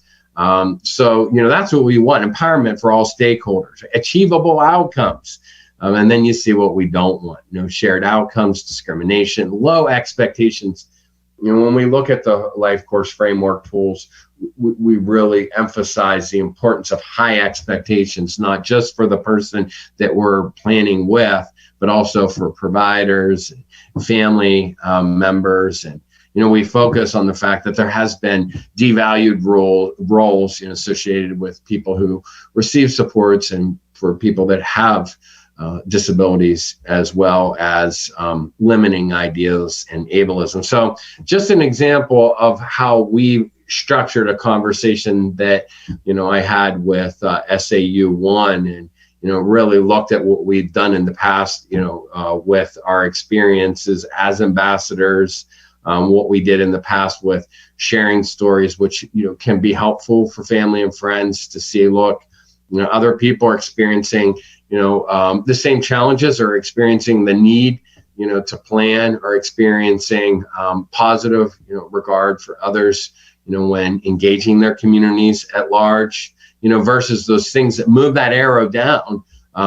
So, that's what we want, empowerment for all stakeholders, achievable outcomes. And then you see what we don't want, shared outcomes, discrimination, low expectations, when we look at the life course framework tools, we really emphasize the importance of high expectations, not just for the person that we're planning with, but also for providers, family members. And, we focus on the fact that there has been devalued roles associated with people who receive supports and for people that have disabilities, as well as limiting ideas and ableism. So just an example of how we structured a conversation that, I had with SAU1 and, really looked at what we've done in the past, with our experiences as ambassadors, what we did in the past with sharing stories, which, can be helpful for family and friends to see, look, other people are experiencing, the same challenges or experiencing the need, to plan or experiencing positive, regard for others, when engaging their communities at large, versus those things that move that arrow down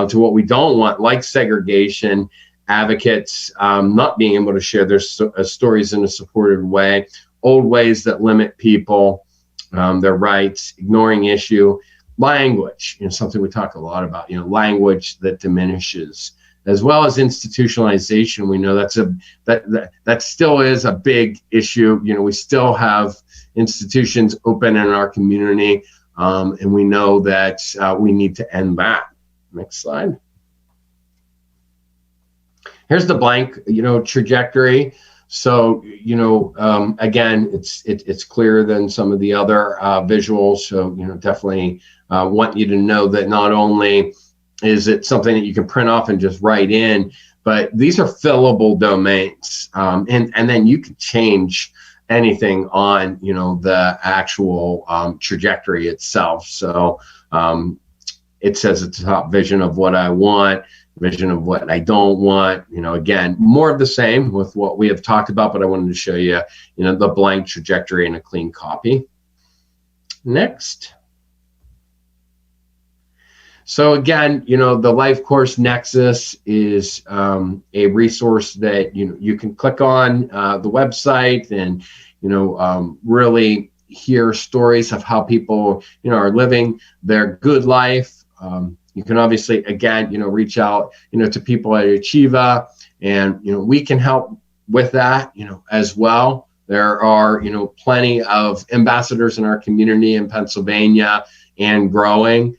to what we don't want, like segregation, advocates not being able to share their stories in a supported way, old ways that limit people, their rights, ignoring issue, language, something we talk a lot about, language that diminishes, as well as institutionalization. We know that still is a big issue. We still have institutions open in our community, and we know that we need to end that. Next slide. Here's the blank, trajectory. So, again, it's clearer than some of the other visuals. So, definitely want you to know that not only is it something that you can print off and just write in, but these are fillable domains. And then you can change anything on, the actual trajectory itself. So it says at the top, vision of what I want, vision of what I don't want, again, more of the same with what we have talked about, but I wanted to show you, the blank trajectory in a clean copy. Next. So again, the Life Course Nexus is a resource that, you can click on the website and, really hear stories of how people, are living their good life. You can obviously, again, reach out, to people at Achieva, and, we can help with that, as well. There are, plenty of ambassadors in our community in Pennsylvania and growing.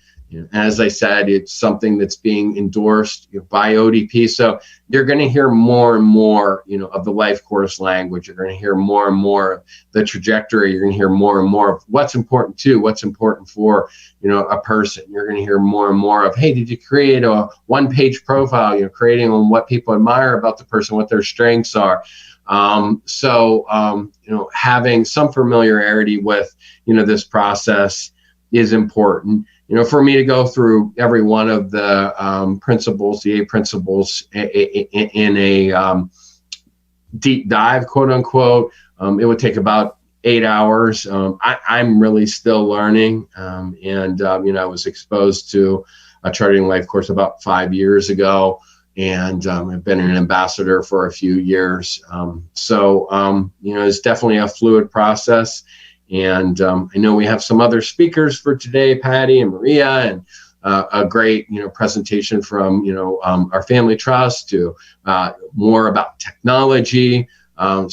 As I said, it's something that's being endorsed by ODP. So you're going to hear more and more, of the life course language. You're going to hear more and more of the trajectory. You're going to hear more and more of what's important to, what's important for, a person. You're going to hear more and more of, hey, did you create a one-page profile? Creating on what people admire about the person, what their strengths are. Having some familiarity with, this process is important. For me to go through every one of the principles, the 8 principles in a deep dive, quote unquote, it would take about 8 hours. I'm really still learning. I was exposed to a charting life course about 5 years ago, and I've been an ambassador for a few years. It's definitely a fluid process. And I know we have some other speakers for today, Patty and Maria, and a great, presentation from, our family trust to more about technology. I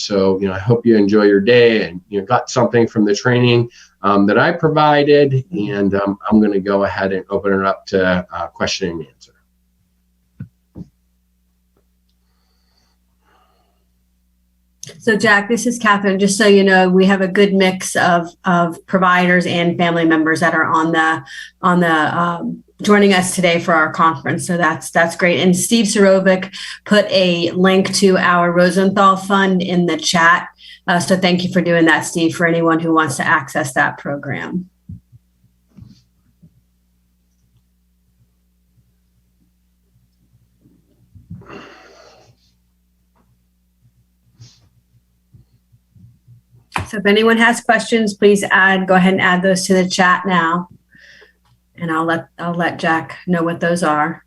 hope you enjoy your day and got something from the training that I provided. And I'm going to go ahead and open it up to question and answer. So Jack, this is Catherine. Just so you know, we have a good mix of providers and family members that are on the joining us today for our conference. So that's great. And Steve Sorovic put a link to our Rosenthal Fund in the chat. So thank you for doing that, Steve, for anyone who wants to access that program. So if anyone has questions, please go ahead and add those to the chat now. And I'll let Jack know what those are.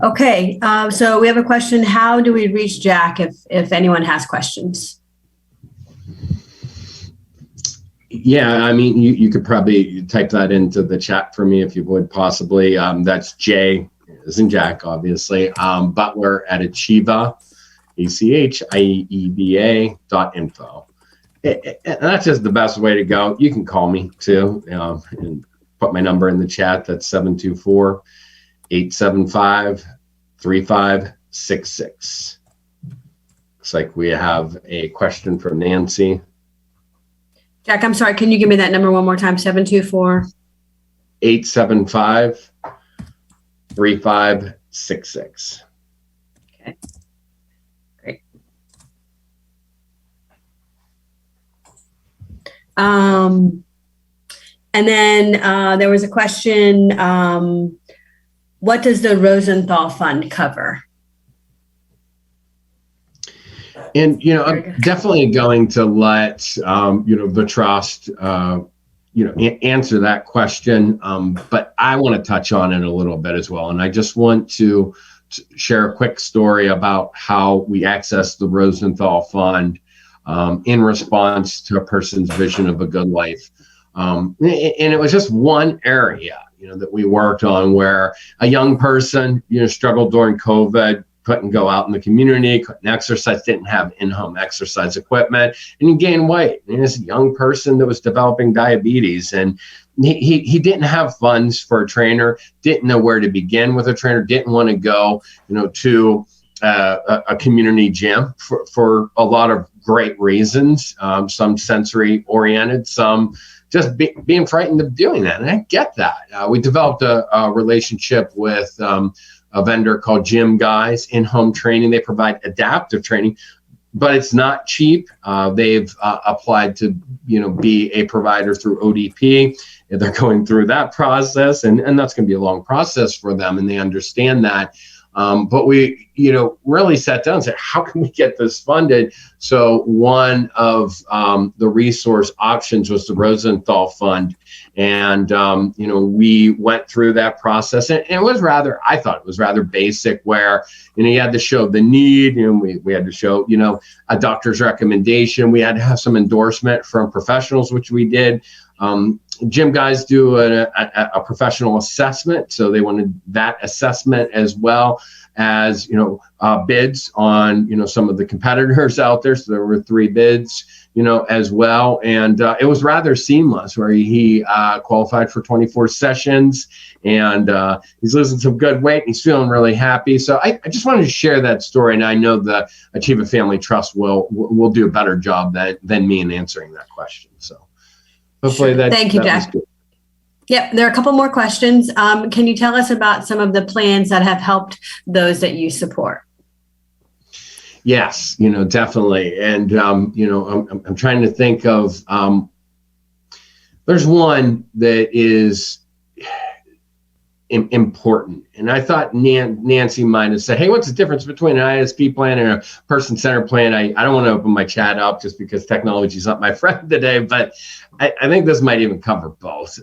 Okay, so we have a question. How do we reach Jack if anyone has questions? Yeah, I mean, you could probably type that into the chat for me if you would possibly. That's Jay, as in Jack, obviously. Butler at Achieva, ACHIEVA.info. And that's just the best way to go. You can call me too, and put my number in the chat. That's 724-875-3566. Looks like we have a question from Nancy. Jack, I'm sorry. Can you give me that number one more time? 724-875-3566. Okay, great. And then there was a question, what does the Rosenthal Fund cover? And, I'm definitely going to let, the trust, answer that question. But I want to touch on it a little bit as well. And I just want to share a quick story about how we access the Rosenthal Fund in response to a person's vision of a good life. And it was just one area, that we worked on where a young person, struggled during COVID, couldn't go out in the community, couldn't exercise, didn't have in-home exercise equipment, and he gained weight. And this young person that was developing diabetes, and he didn't have funds for a trainer, didn't know where to begin with a trainer, didn't want to go, to a community gym for a lot of great reasons, some sensory oriented, some just being frightened of doing that. And I get that. We developed a relationship with a vendor called Gym Guys in-home training. They provide adaptive training, but it's not cheap. They've applied to, be a provider through ODP. They're going through that process, and that's going to be a long process for them, and they understand that. But we, really sat down and said, how can we get this funded? So one of the resource options was the Rosenthal Fund. And, we went through that process, and it was I thought it was rather basic, where, you had to show the need, and we had to show, a doctor's recommendation. We had to have some endorsement from professionals, which we did. Gym Guys do a professional assessment. So they wanted that assessment, as well as, bids on, some of the competitors out there. So there were 3 bids, as well. And it was rather seamless, where he qualified for 24 sessions, and he's losing some good weight, and he's feeling really happy. So I just wanted to share that story. And I know the Achieva Family Trust will do a better job than me in answering that question. So hopefully that. Thank you, Jack. Yep, there are a couple more questions. Can you tell us about some of the plans that have helped those that you support? Yes, definitely. And, I'm trying to think of, there's one that is important. And I thought Nancy might have said, hey, what's the difference between an ISP plan and a person-centered plan? I don't want to open my chat up just because technology is not my friend today, but I think this might even cover both.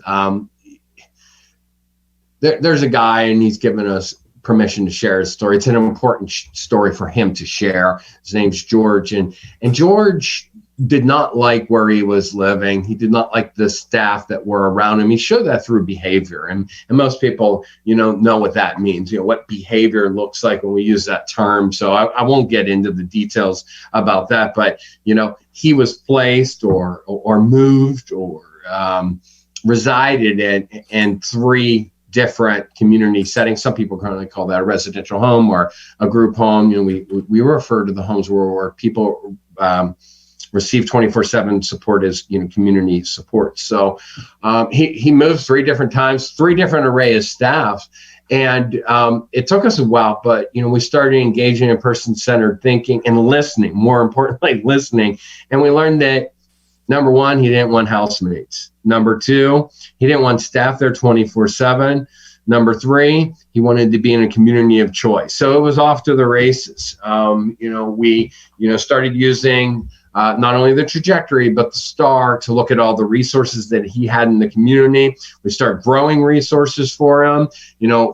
There's a guy, and he's given us permission to share his story. It's an important story for him to share. His name's George, and George did not like where he was living. He did not like the staff that were around him. He showed that through behavior, and most people, know what that means. What behavior looks like when we use that term. So I won't get into the details about that, but he was placed or moved or resided in 3 different community settings. Some people currently call that a residential home or a group home. We refer to the homes where people receive 24/7 support as community support. So he moved 3 different times, 3 different array of staff, and it took us a while. But we started engaging in person-centered thinking and listening. More importantly, listening, and we learned that. Number 1, he didn't want housemates. Number 2, he didn't want staff there 24/7. Number 3, he wanted to be in a community of choice. So it was off to the races. We, started using not only the trajectory, but the STAR to look at all the resources that he had in the community. We start growing resources for him,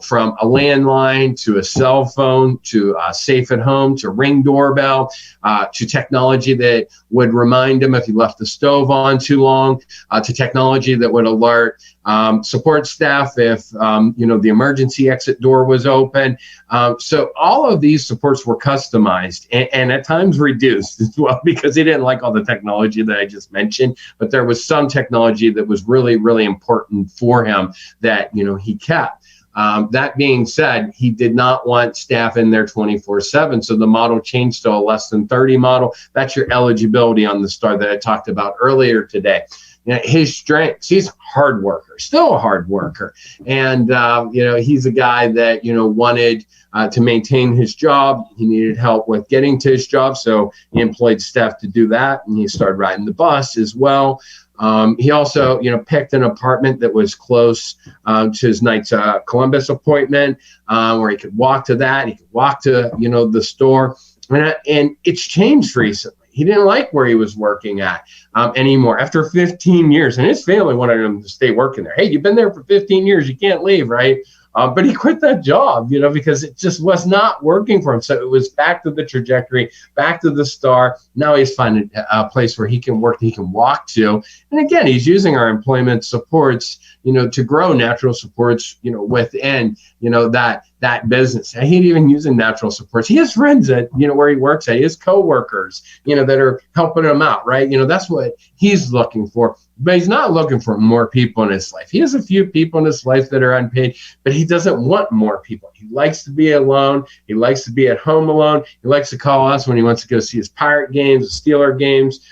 from a landline to a cell phone to a safe at home to Ring doorbell to technology that would remind him if he left the stove on too long, to technology that would alert support staff if the emergency exit door was open. So all of these supports were customized and at times reduced as well, because he didn't like all the technology that I just mentioned, but there was some technology that was really, really important for him that he kept. That being said, he did not want staff in there 24/7. So the model changed to a less than 30 model. That's your eligibility on the STAR that I talked about earlier today. His strengths, he's a hard worker, still a hard worker. And, he's a guy that, wanted to maintain his job. He needed help with getting to his job. So he employed staff to do that. And he started riding the bus as well. He also, picked an apartment that was close to his Knights Columbus appointment, where he could walk to that. He could walk to, the store. And it's changed recently. He didn't like where he was working at anymore after 15 years. And his family wanted him to stay working there. Hey, you've been there for 15 years. You can't leave, right? But he quit that job, because it just was not working for him. So it was back to the trajectory, back to the STAR. Now he's finding a place where he can work, he can walk to. And again, he's using our employment supports, to grow natural supports, within, that business. And he's even using natural supports. He has friends at, where he works at, his coworkers, that are helping him out, right? That's what he's looking for. But he's not looking for more people in his life. He has a few people in his life that are unpaid, but he doesn't want more people. He likes to be alone. He likes to be at home alone. He likes to call us when he wants to go see his Pirate games, his Steeler games.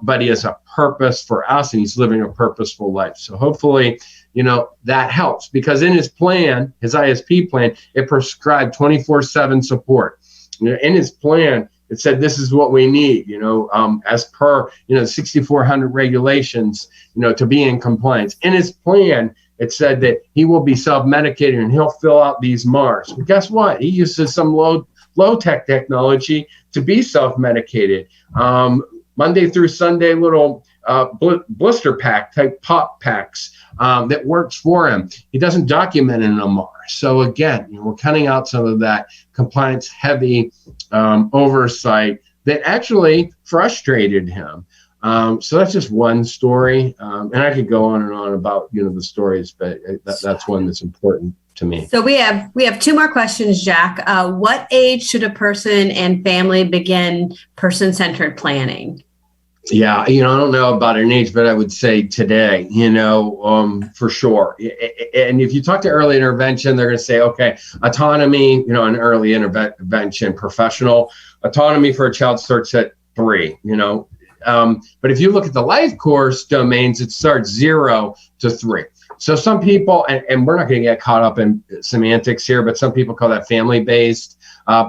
But he has a purpose for us, and he's living a purposeful life. So hopefully, that helps, because in his plan, his ISP plan, it prescribed 24/7 support. In his plan, it said, this is what we need, as per, 6,400 regulations, to be in compliance. In his plan, it said that he will be self-medicated and he'll fill out these MARs. But guess what? He uses some low-tech technology to be self-medicated. Monday through Sunday, little blister pack type pop packs that works for him. He doesn't document in a MAR. So again, we're cutting out some of that compliance heavy oversight that actually frustrated him. So that's just one story. And I could go on and on about, the stories, but that's one that's important to me. So we have two more questions, Jack. What age should a person and family begin person-centered planning? Yeah, I don't know about an age, but I would say today, for sure. And if you talk to early intervention, they're going to say, okay, autonomy, an early intervention, professional autonomy for a child starts at 3, But if you look at the life course domains, it starts 0 to 3. So some people, and we're not going to get caught up in semantics here, but some people call that family-based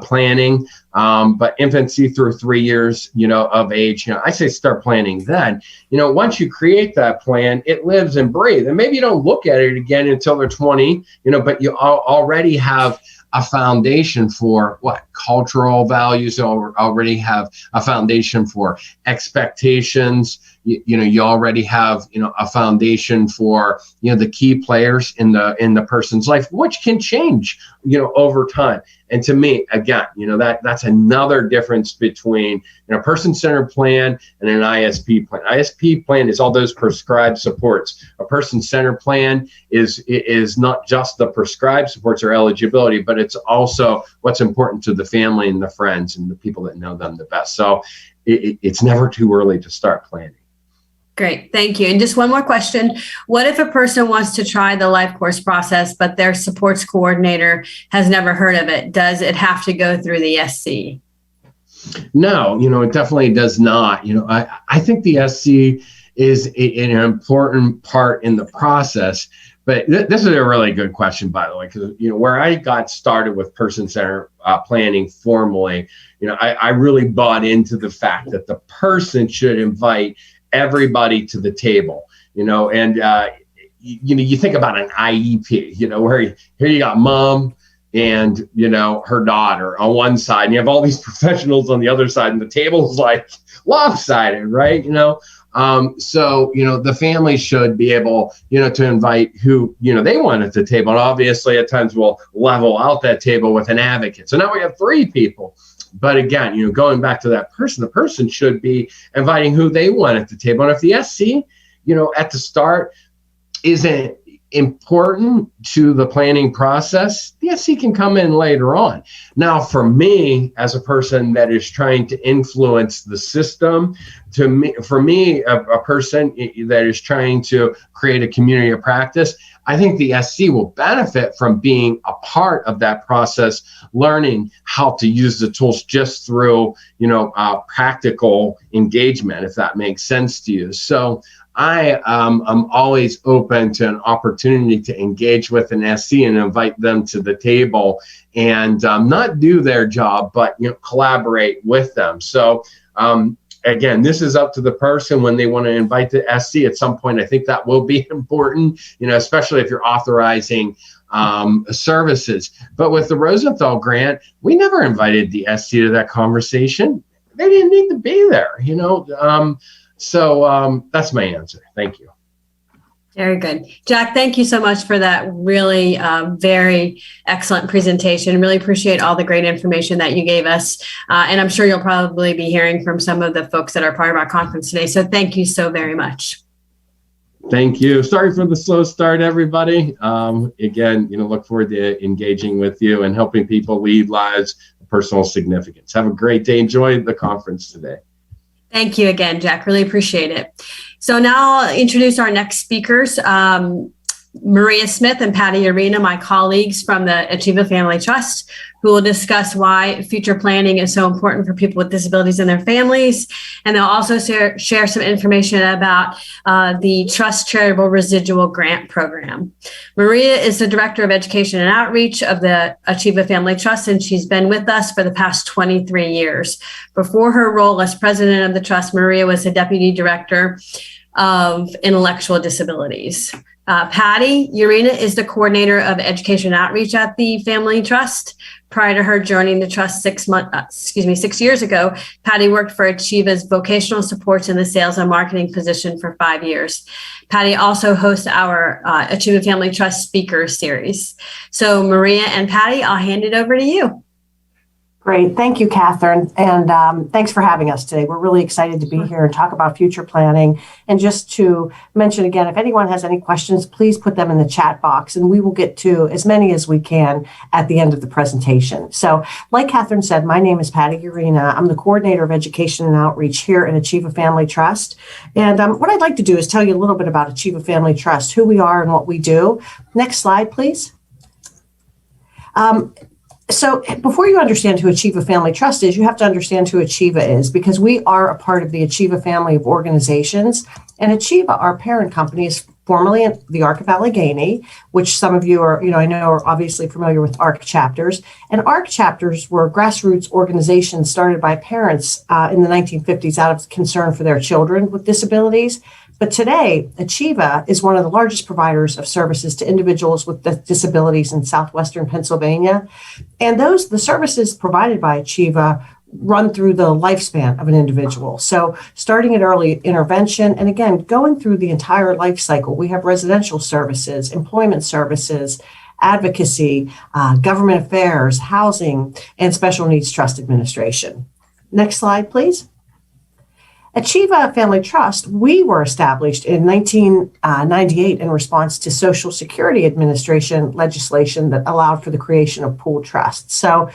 planning. But infancy through 3 years, of age, I say start planning then. Once you create that plan, it lives and breathes. And maybe you don't look at it again until they're 20, but you already have a foundation for what cultural values, or already have a foundation for expectations. You already have, a foundation for, the key players in the person's life, which can change, over time. And to me, again, that's another difference between a person-centered plan and an ISP plan. ISP plan is all those prescribed supports. A person-centered plan is not just the prescribed supports or eligibility, but it's also what's important to the family and the friends and the people that know them the best. So it's never too early to start planning. Great, thank you. And just one more question. What if a person wants to try the life course process, but their supports coordinator has never heard of it? Does it have to go through the SC? No, it definitely does not. I think the SC is an important part in the process. But this is a really good question, by the way, because, where I got started with person-centered planning formally, I really bought into the fact that the person should invite everybody to the table, and you think about an IEP, where here you got mom and her daughter on one side, and you have all these professionals on the other side, and the table's like lopsided, right? So, the family should be able, to invite who, they want at the table. And obviously at times we'll level out that table with an advocate. So now we have 3 people. But again, going back to that person, the person should be inviting who they want at the table. And if the SC, at the start isn't important to the planning process, the SC can come in later on. Now, for me, as a person that is trying to influence the system, for me, a person that is trying to create a community of practice, I think the SC will benefit from being a part of that process, learning how to use the tools just through, practical engagement, if that makes sense to you. So I am always open to an opportunity to engage with an SC and invite them to the table and not do their job, but collaborate with them. So again, this is up to the person when they want to invite the SC at some point. I think that will be important, especially if you're authorizing services. But with the Rosenthal grant, we never invited the SC to that conversation. They didn't need to be there, So that's my answer. Thank you. Very good. Jack, thank you so much for that really very excellent presentation. Really appreciate all the great information that you gave us. And I'm sure you'll probably be hearing from some of the folks that are part of our conference today. So thank you so very much. Thank you. Sorry for the slow start, everybody. Again, look forward to engaging with you and helping people lead lives of personal significance. Have a great day. Enjoy the conference today. Thank you again, Jack. Really appreciate it. So now I'll introduce our next speakers, Maria Smith and Patty Arena, my colleagues from the Achieva Family Trust, who will discuss why future planning is so important for people with disabilities and their families. And they'll also share some information about the Trust Charitable Residual Grant Program. Maria is the Director of Education and Outreach of the Achieva Family Trust, and she's been with us for the past 23 years. Before her role as president of the trust, Maria was the Deputy Director of Intellectual Disabilities. Patty Urena is the coordinator of education outreach at the Family Trust. Prior to her joining the trust 6 years ago, Patty worked for Achieva's vocational supports in the sales and marketing position for 5 years. Patty also hosts our Achieva Family Trust Speaker Series. So Maria and Patty, I'll hand it over to you. Great. Thank you, Catherine. And thanks for having us today. We're really excited to be here and talk about future planning. And just to mention again, if anyone has any questions, please put them in the chat box and we will get to as many as we can at the end of the presentation. So like Catherine said, my name is Patty Urena. I'm the coordinator of education and outreach here at Achieva Family Trust. And what I'd like to do is tell you a little bit about Achieva Family Trust, who we are and what we do. Next slide, please. So before you understand who Achieva Family Trust is, you have to understand who Achieva is, because we are a part of the Achieva family of organizations. And Achieva, our parent company, is formerly the ARC of Allegheny, which some of you are, I know are obviously familiar with ARC chapters. And ARC chapters were grassroots organizations started by parents in the 1950s out of concern for their children with disabilities. But today, Achieva is one of the largest providers of services to individuals with disabilities in southwestern Pennsylvania. And the services provided by Achieva run through the lifespan of an individual. So starting at early intervention, and again, going through the entire life cycle, we have residential services, employment services, advocacy, government affairs, housing, and special needs trust administration. Next slide, please. Achieva Family Trust, we were established in 1998 in response to Social Security Administration legislation that allowed for the creation of pooled trusts. So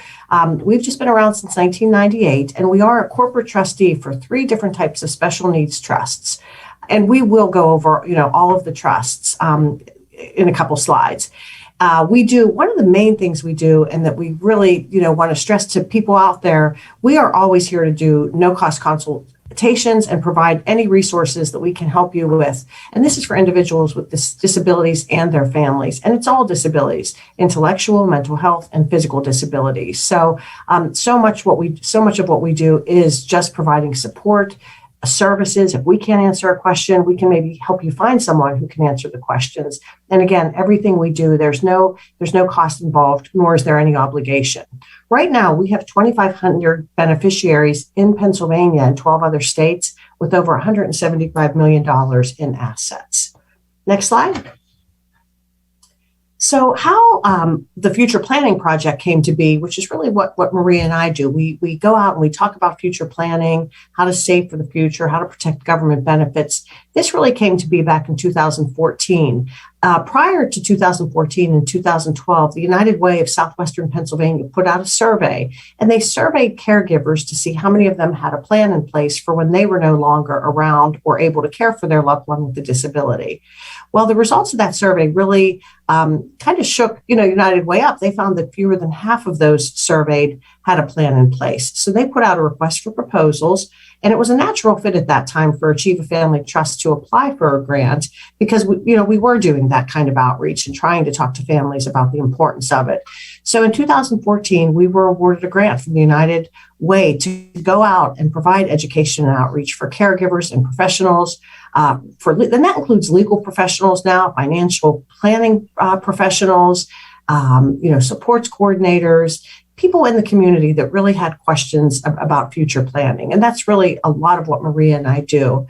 we've just been around since 1998, and we are a corporate trustee for 3 different types of special needs trusts. And we will go over, all of the trusts in a couple slides. One of the main things we do, and that we really, want to stress to people out there, we are always here to do no-cost consultations and provide any resources that we can help you with. And this is for individuals with disabilities and their families. And it's all disabilities, intellectual, mental health, and physical disabilities. So, so much of what we do is just providing support, services. If we can't answer a question, we can maybe help you find someone who can answer the questions. And again, everything we do, there's no cost involved, nor is there any obligation. Right now, we have 2,500 beneficiaries in Pennsylvania and 12 other states with over $175 million in assets. Next slide. So how the future planning project came to be, which is really what Maria and I do. We go out and we talk about future planning, how to save for the future, how to protect government benefits. This really came to be back in 2014. Prior to 2014 and 2012, the United Way of Southwestern Pennsylvania put out a survey, and they surveyed caregivers to see how many of them had a plan in place for when they were no longer around or able to care for their loved one with a disability. Well, the results of that survey really kind of shook, United Way up. They found that fewer than half of those surveyed had a plan in place. So they put out a request for proposals, and it was a natural fit at that time for Achieva Family Trust to apply for a grant because we were doing that kind of outreach and trying to talk to families about the importance of it. So in 2014, we were awarded a grant from the United Way to go out and provide education and outreach for caregivers and professionals. And that includes legal professionals now, financial planning professionals, supports coordinators, people in the community that really had questions about future planning. And that's really a lot of what Maria and I do.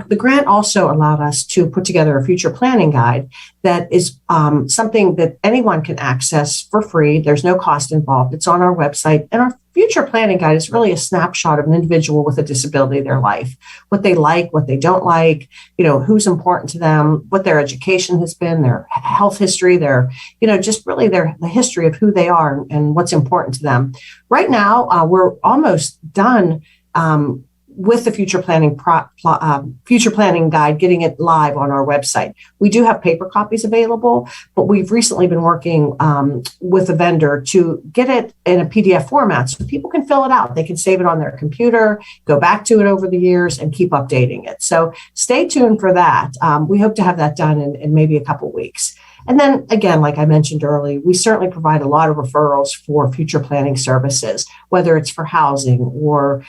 The grant also allowed us to put together a future planning guide that is something that anyone can access for free. There's no cost involved. It's on our website. And our future planning guide is really a snapshot of an individual with a disability, their life, what they like, what they don't like, who's important to them, what their education has been, their health history, just really the history of who they are and what's important to them. Right now, we're almost done with the future planning guide, getting it live on our website. We do have paper copies available, but we've recently been working with a vendor to get it in a PDF format so people can fill it out. They can save it on their computer, go back to it over the years, and keep updating it. So stay tuned for that. We hope to have that done in maybe a couple weeks. And then again, like I mentioned earlier, we certainly provide a lot of referrals for future planning services, whether it's for housing or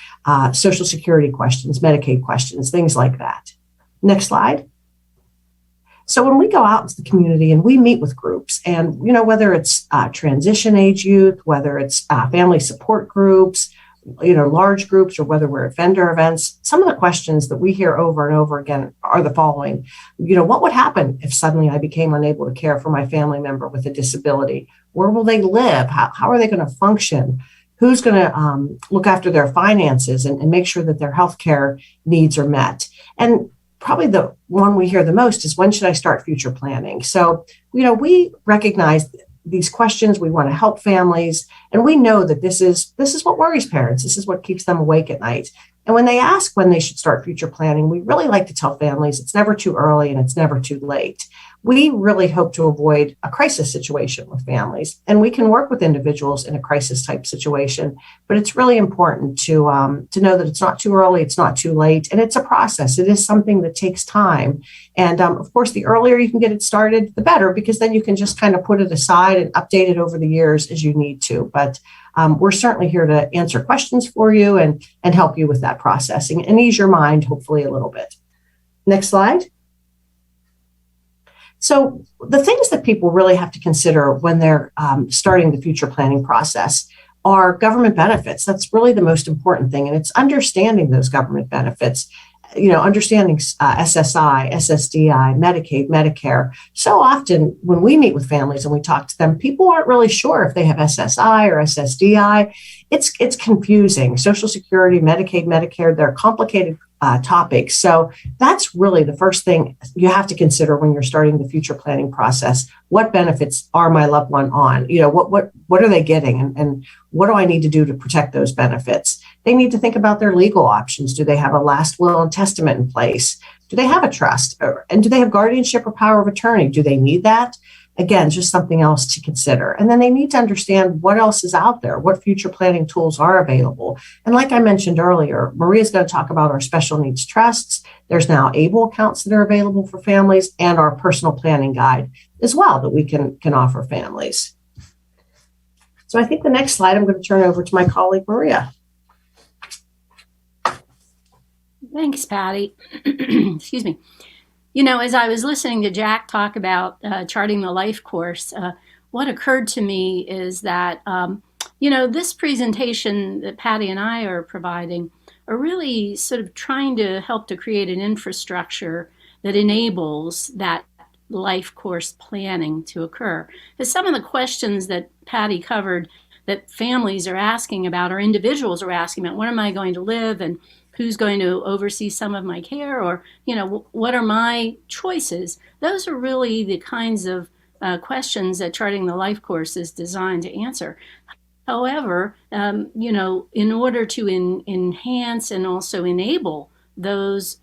Social Security questions, Medicaid questions, things like that. Next slide. So when we go out into the community and we meet with groups, and whether it's transition age youth, whether it's family support groups, large groups, or whether we're at vendor events, some of the questions that we hear over and over again are the following. What would happen if suddenly I became unable to care for my family member with a disability? Where will they live? How are they going to function? Who's going to look after their finances and make sure that their healthcare needs are met? And probably the one we hear the most is, when should I start future planning? So, we recognize these questions. We want to help families, and we know that this is what worries parents. This is what keeps them awake at night. And when they ask when they should start future planning, we really like to tell families it's never too early and it's never too late. We really hope to avoid a crisis situation with families, and we can work with individuals in a crisis type situation, but it's really important to know that it's not too early, it's not too late, and it's a process. It is something that takes time. And of course, the earlier you can get it started, the better, because then you can just kind of put it aside and update it over the years as you need to. But we're certainly here to answer questions for you and help you with that processing and ease your mind, hopefully, a little bit. Next slide. So the things that people really have to consider when they're starting the future planning process are government benefits. That's really the most important thing. And it's understanding those government benefits, understanding SSI, SSDI, Medicaid, Medicare. So often when we meet with families and we talk to them, people aren't really sure if they have SSI or SSDI. It's confusing. Social Security, Medicaid, Medicare, they're complicated topics. So that's really the first thing you have to consider when you're starting the future planning process. What benefits are my loved one on? What are they getting? And what do I need to do to protect those benefits? They need to think about their legal options. Do they have a last will and testament in place? Do they have a trust? And do they have guardianship or power of attorney? Do they need that? Again, just something else to consider. And then they need to understand what else is out there, what future planning tools are available. And like I mentioned earlier, Maria's going to talk about our special needs trusts. There's now ABLE accounts that are available for families, and our personal planning guide as well that we can offer families. So I think the next slide, I'm going to turn over to my colleague, Maria. Thanks, Patty. Excuse me. You know, as I was listening to Jack talk about charting the life course, what occurred to me is that, this presentation that Patty and I are providing are really sort of trying to help to create an infrastructure that enables that life course planning to occur. Because some of the questions that Patty covered that families are asking about or individuals are asking about, when am I going to live and who's going to oversee some of my care, or what are my choices? Those are really the kinds of questions that charting the life course is designed to answer. However, in order to enhance and also enable those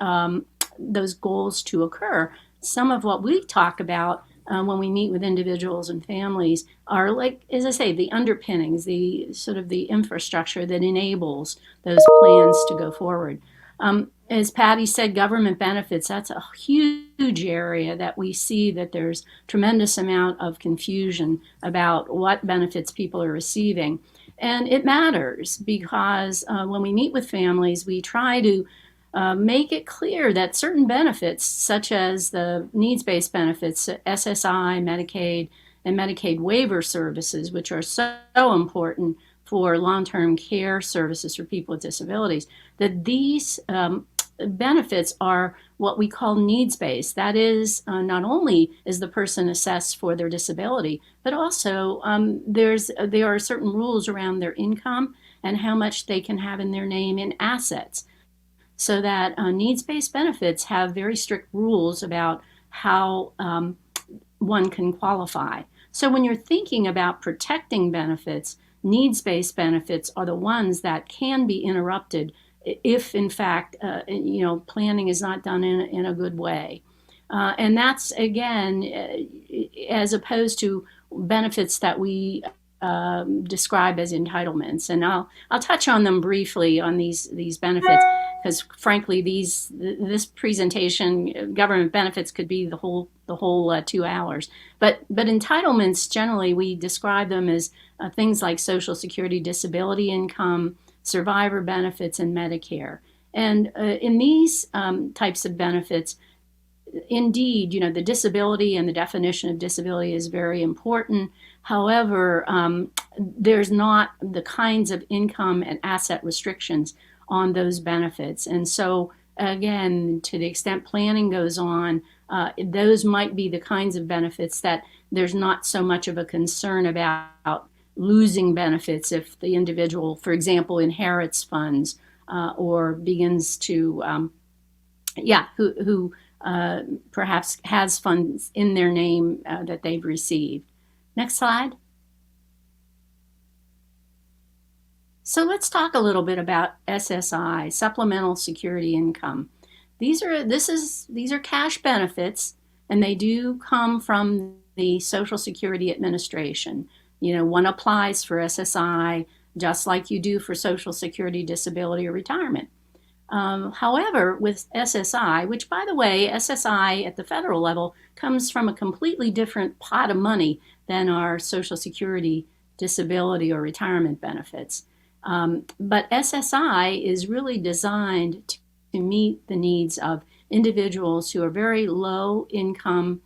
goals to occur, some of what we talk about when we meet with individuals and families are, like, as I say, the underpinnings, the sort of the infrastructure that enables those plans to go forward. As Patty said, government benefits, that's a huge area that we see that there's tremendous amount of confusion about what benefits people are receiving. And it matters because when we meet with families, we try to make it clear that certain benefits, such as the needs-based benefits, SSI, Medicaid, and Medicaid waiver services, which are so important for long-term care services for people with disabilities, that these benefits are what we call needs-based. That is, not only is the person assessed for their disability, but also there are certain rules around their income and how much they can have in their name in assets. So that needs-based benefits have very strict rules about how one can qualify. So when you're thinking about protecting benefits, needs-based benefits are the ones that can be interrupted if, in fact, planning is not done in a good way. And that's, again, as opposed to benefits that we describe as entitlements. And I'll touch on them briefly on these benefits, because frankly, this presentation, government benefits, could be the whole 2 hours. But entitlements, generally, we describe them as things like Social Security, disability income, survivor benefits, and Medicare. And in these types of benefits, indeed, the disability and the definition of disability is very important. However, there's not the kinds of income and asset restrictions on those benefits. And so, again, to the extent planning goes on, those might be the kinds of benefits that there's not so much of a concern about losing benefits if the individual, for example, inherits funds or begins to, who perhaps has funds in their name that they've received. Next slide. So let's talk a little bit about SSI, Supplemental Security Income. These are cash benefits, and they do come from the Social Security Administration. One applies for SSI just like you do for Social Security, disability, or retirement. However, with SSI, which, by the way, SSI at the federal level comes from a completely different pot of money than our Social Security, disability, or retirement benefits. But SSI is really designed to meet the needs of individuals who are very low income,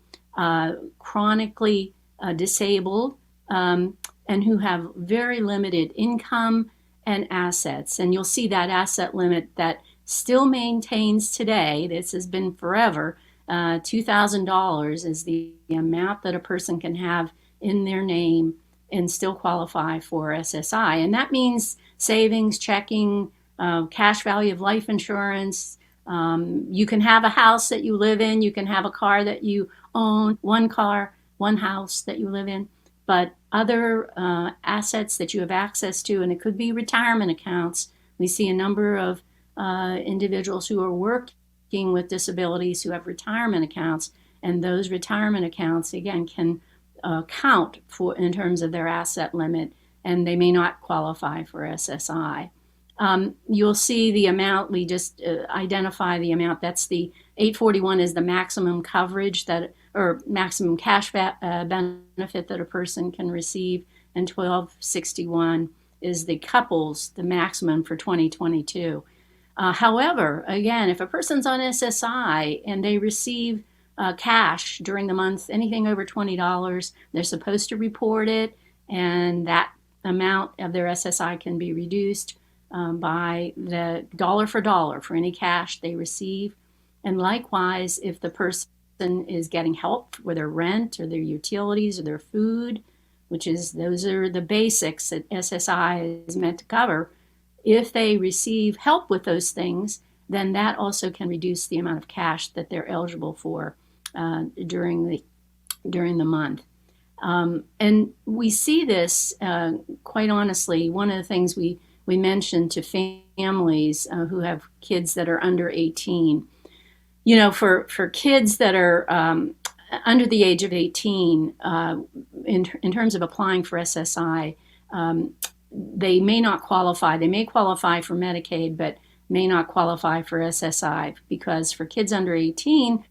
chronically disabled, and who have very limited income and assets. And you'll see that asset limit that still maintains today, this has been forever, $2,000 is the amount that a person can have in their name and still qualify for SSI. And that means savings, checking, cash value of life insurance. You can have a house that you live in. You can have a car that you own, one car, one house that you live in. But other assets that you have access to, and it could be retirement accounts. We see a number of individuals who are working with disabilities who have retirement accounts, and those retirement accounts, again, can count for in terms of their asset limit, and they may not qualify for SSI. You'll see the amount, we just identify the amount. That's the 841 is the maximum coverage that, or maximum cash benefit that a person can receive, and 1261 is the couples, the maximum for 2022. However, again, if a person's on SSI and they receive cash during the month, anything over $20, they're supposed to report it, and that amount of their SSI can be reduced by the dollar for any cash they receive. And likewise, if the person is getting help with their rent or their utilities or their food, those are the basics that SSI is meant to cover. If they receive help with those things, then that also can reduce the amount of cash that they're eligible for during the month. And we see this, quite honestly, one of the things we mentioned to families who have kids that are under 18. For kids that are under the age of 18, in terms of applying for SSI, they may not qualify. They may qualify for Medicaid, but may not qualify for SSI, because for kids under 18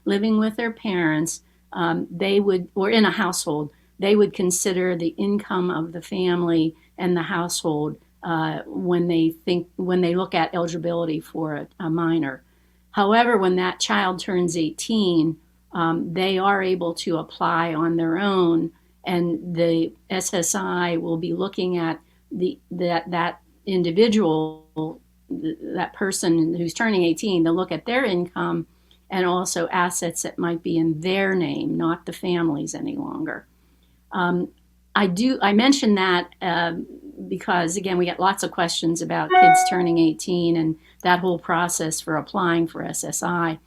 living with their parents, they would, or in a household, they would consider the income of the family and the household when they look at eligibility for a minor. However, when that child turns 18, they are able to apply on their own, and the SSI will be looking at that individual, that person who's turning 18. They'll look at their income and also assets that might be in their name, not the family's any longer. I mention that because, again, we get lots of questions about kids turning 18 and that whole process for applying for SSI.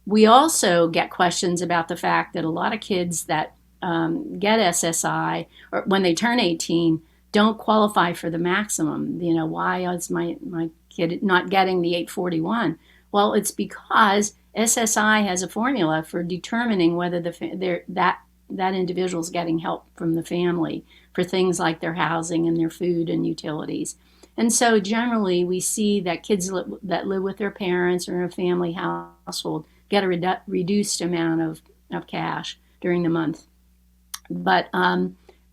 We also get questions about the fact that a lot of kids that get SSI, or when they turn 18, don't qualify for the maximum. Why is my kid not getting the 841? Well, it's because SSI has a formula for determining whether that individual's getting help from the family for things like their housing and their food and utilities. And so generally we see that kids that live with their parents or in a family household get a reduced amount of cash during the month. But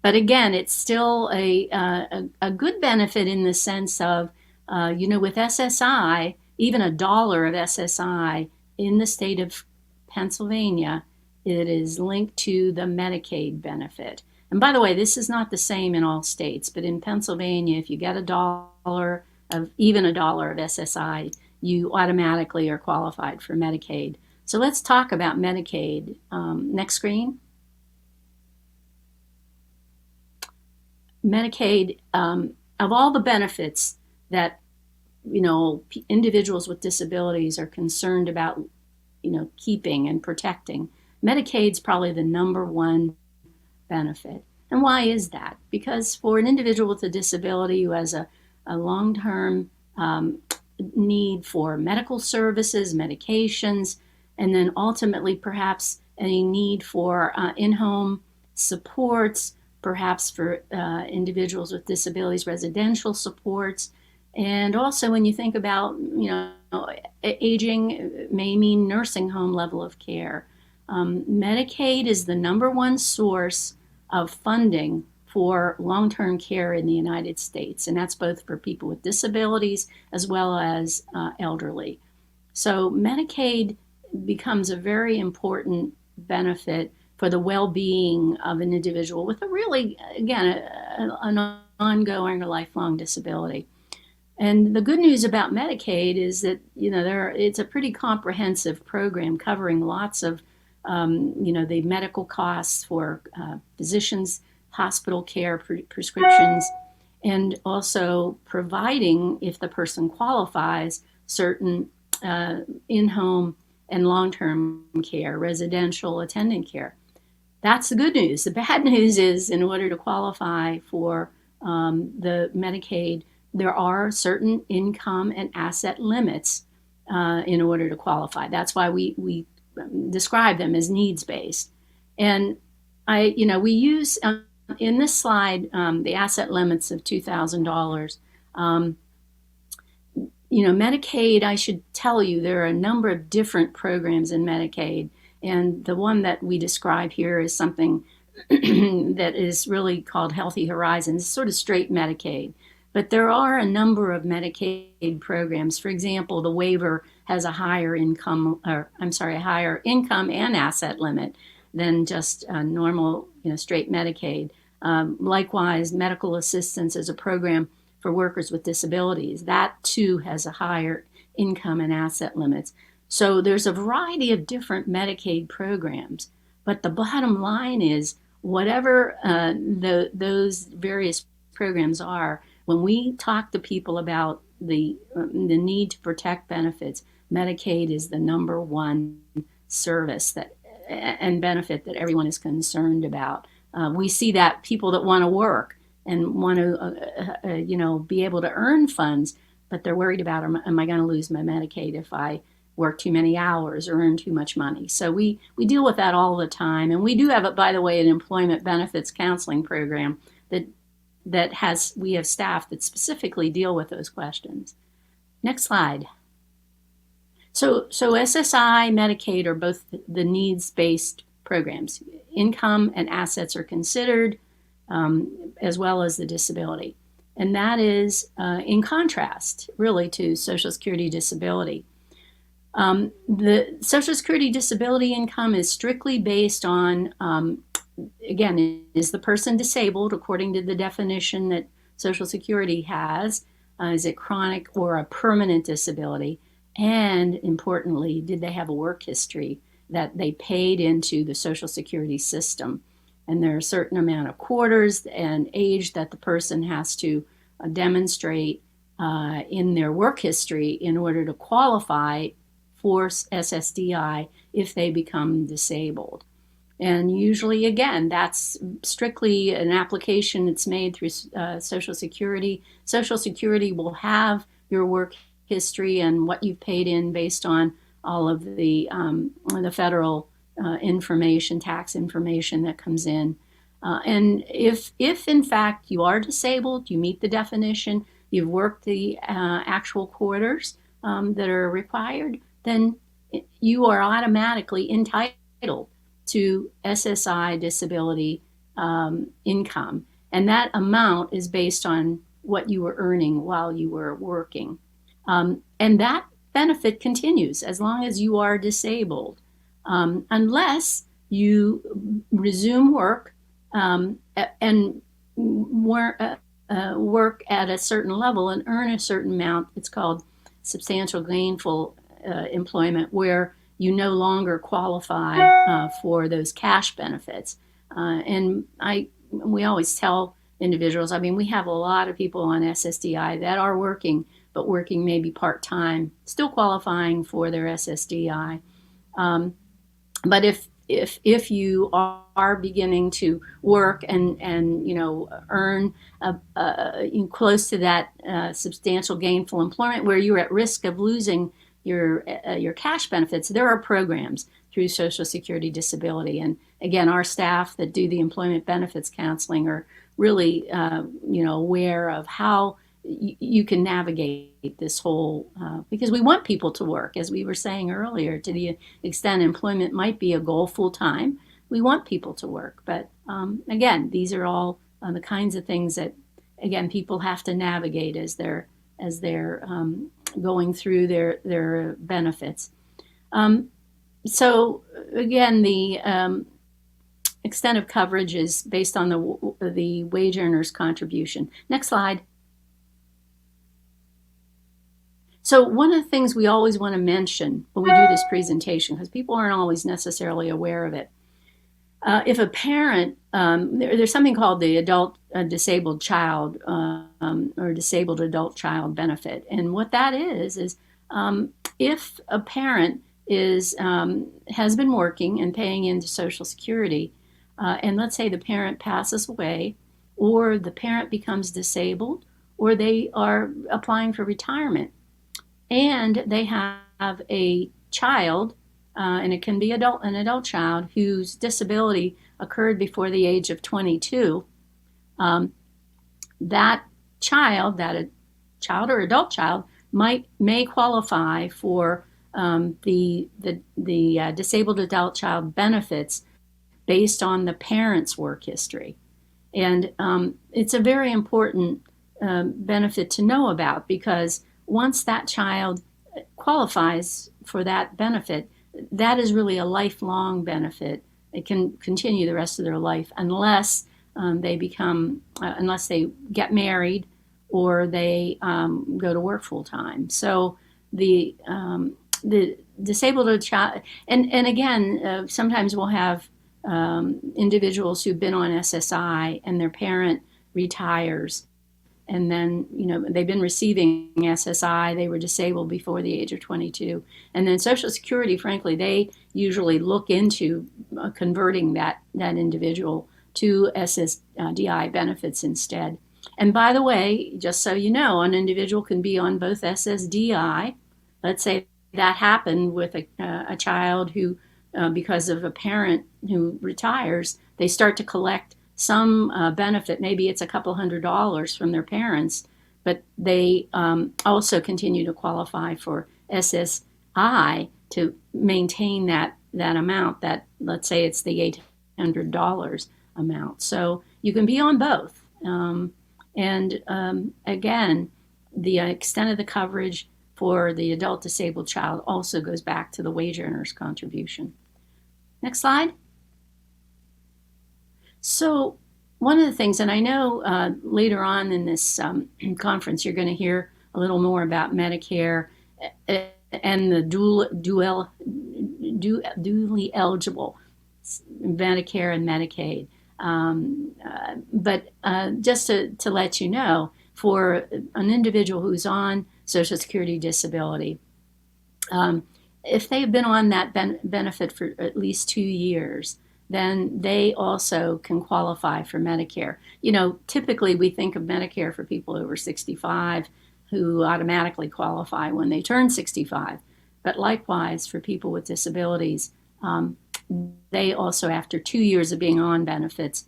again, it's still a good benefit in the sense of, with SSI, even $1 of SSI in the state of Pennsylvania, it is linked to the Medicaid benefit. And by the way, this is not the same in all states, but in Pennsylvania, if you get even $1 of SSI, you automatically are qualified for Medicaid. So let's talk about Medicaid. Next screen. Medicaid, of all the benefits that individuals with disabilities are concerned about, keeping and protecting, Medicaid's probably the number one benefit. And why is that? Because for an individual with a disability who has a long-term need for medical services, medications, and then ultimately perhaps any need for in-home supports, perhaps for individuals with disabilities, residential supports. And also when you think about, aging may mean nursing home level of care. Medicaid is the number one source of funding for long-term care in the United States, and that's both for people with disabilities as well as elderly. So Medicaid becomes a very important benefit for the well-being of an individual with a really, again, an ongoing or lifelong disability. And the good news about Medicaid is that, it's a pretty comprehensive program covering lots of, the medical costs for physicians, hospital care, prescriptions, and also providing, if the person qualifies, certain in-home and long-term care, residential attendant care. That's the good news. The bad news is, in order to qualify for the Medicaid, there are certain income and asset limits in order to qualify. That's why we describe them as needs-based. And we use in this slide the asset limits of $2,000. Medicaid, I should tell you, there are a number of different programs in Medicaid. And the one that we describe here is something that is really called Healthy Horizons, sort of straight Medicaid. But there are a number of Medicaid programs. For example, the waiver has a higher income, a higher income and asset limit than just normal, straight Medicaid. Likewise, medical assistance is a program for workers with disabilities. That too has a higher income and asset limits. So there's a variety of different Medicaid programs, but the bottom line is whatever those various programs are, when we talk to people about the need to protect benefits, Medicaid is the number one service and benefit that everyone is concerned about. We see that people that want to work and want to, be able to earn funds, but they're worried about, am I going to lose my Medicaid if I work too many hours or earn too much money? So we deal with that all the time. And we do have, by the way, an employment benefits counseling program we have staff that specifically deal with those questions. Next slide. So SSI, Medicaid are both the needs-based programs. Income and assets are considered, as well as the disability. And that is in contrast, really, to Social Security disability. The Social Security disability income is strictly based on, again, is the person disabled according to the definition that Social Security has? Is it chronic or a permanent disability? And importantly, did they have a work history that they paid into the Social Security system? And there are a certain amount of quarters and age that the person has to demonstrate in their work history in order to qualify for SSDI if they become disabled. And usually, again, that's strictly an application that's made through Social Security. Social Security will have your work history and what you've paid in based on all of the federal information, tax information that comes in. And if in fact you are disabled, you meet the definition, you've worked the actual quarters that are required, then you are automatically entitled to SSI disability income. And that amount is based on what you were earning while you were working. And that benefit continues as long as you are disabled, unless you resume work and work at a certain level and earn a certain amount. It's called substantial gainful employment, where you no longer qualify for those cash benefits. And we always tell individuals, we have a lot of people on SSDI that are working, but working maybe part-time, still qualifying for their SSDI. But if you are beginning to work and earn close to that substantial gainful employment where you're at risk of losing your cash benefits, there are programs through Social Security disability. And again, our staff that do the employment benefits counseling are really aware of how you can navigate this whole, because we want people to work, as we were saying earlier, to the extent employment might be a goal full time. We want people to work. But again, these are all the kinds of things that, again, people have to navigate as they're going through their benefits. So again, the extent of coverage is based on the wage earner's contribution. Next slide. So one of the things we always want to mention when we do this presentation, because people aren't always necessarily aware of it, if a parent, there's something called the adult disabled child or disabled adult child benefit. And what that is if a parent has been working and paying into Social Security, and let's say the parent passes away, or the parent becomes disabled, or they are applying for retirement, and they have a child, and it can be an adult child whose disability occurred before the age of 22, that child or adult child may qualify for the disabled adult child benefits based on the parent's work history. And it's a very important benefit to know about, because once that child qualifies for that benefit, that is really a lifelong benefit. It can continue the rest of their life unless unless they get married or they go to work full time. So the disabled child, and again, sometimes we'll have individuals who've been on SSI and their parent retires, and then they've been receiving SSI, they were disabled before the age of 22, and then Social Security, frankly, they usually look into converting that individual to SSDI benefits instead. And by the way, just so you know, an individual can be on both SSDI. Let's say that happened with a child who, because of a parent who retires, they start to collect some benefit. Maybe it's a couple $100s from their parents, but they also continue to qualify for SSI to maintain that amount. That, let's say it's the $800 amount. So you can be on both. Again, the extent of the coverage for the adult disabled child also goes back to the wage earner's contribution. Next slide. So one of the things, and I know later on in this conference, you're going to hear a little more about Medicare and the dually eligible Medicare and Medicaid. But just to let you know, for an individual who's on Social Security disability, if they've been on that benefit for at least 2 years, then they also can qualify for Medicare. Typically we think of Medicare for people over 65 who automatically qualify when they turn 65. But likewise, for people with disabilities, they also, after 2 years of being on benefits,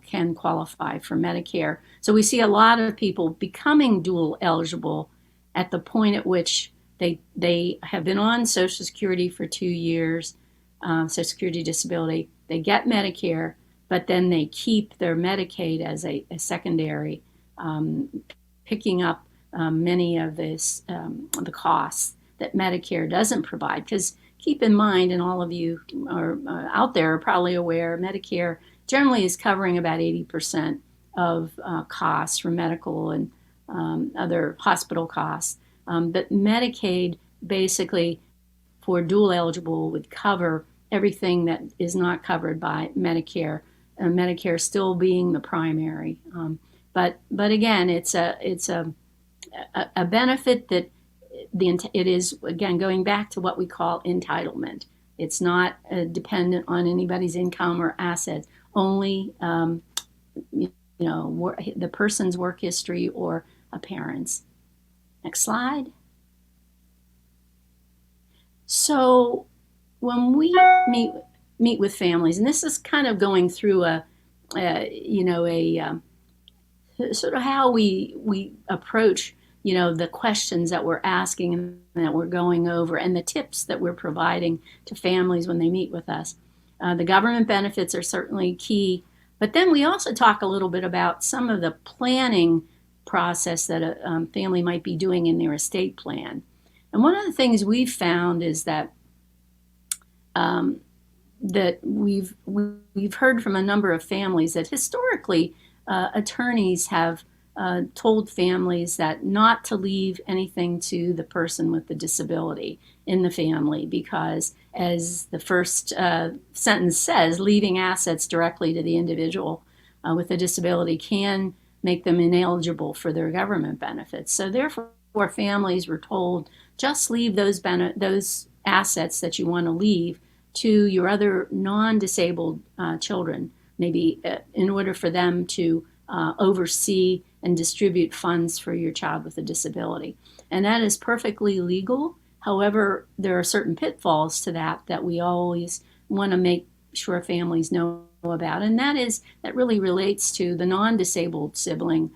can qualify for Medicare. So we see a lot of people becoming dual eligible at the point at which they have been on Social Security for 2 years, Social Security disability, they get Medicare, but then they keep their Medicaid as a secondary, picking up many of the costs that Medicare doesn't provide. Because keep in mind, and all of you are out there are probably aware, Medicare generally is covering about 80% of costs for medical and other hospital costs. But Medicaid basically for dual eligible would cover everything that is not covered by Medicare, Medicare still being the primary. But again, it's a benefit that it is, again, going back to what we call entitlement. It's not dependent on anybody's income or assets, only the person's work history or a parent's. Next slide. So when we meet with families, and this is kind of going through a sort of how we approach the questions that we're asking and that we're going over, and the tips that we're providing to families when they meet with us. The government benefits are certainly key, but then we also talk a little bit about some of the planning process that a family might be doing in their estate plan. And one of the things we've found is that that we've heard from a number of families that historically attorneys have told families that not to leave anything to the person with the disability in the family, because as the first sentence says, leaving assets directly to the individual with a disability can make them ineligible for their government benefits. So therefore, families were told, just leave those assets that you want to leave to your other non-disabled children, maybe in order for them to oversee and distribute funds for your child with a disability. And that is perfectly legal. However, there are certain pitfalls to that we always want to make sure families know about. And that really relates to the non-disabled sibling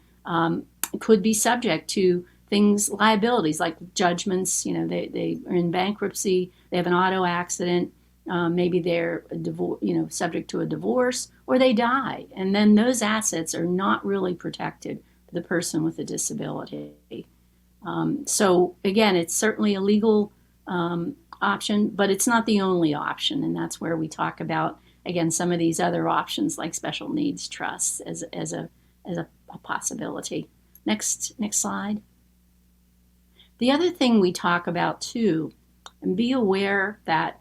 could be subject to things, liabilities like judgments. They are in bankruptcy, they have an auto accident, maybe they're subject to a divorce, or they die. And then those assets are not really protected. the person with a disability. So again, it's certainly a legal option, but it's not the only option. And that's where we talk about, again, some of these other options like special needs trusts as a possibility. Next slide. The other thing we talk about too, and be aware that,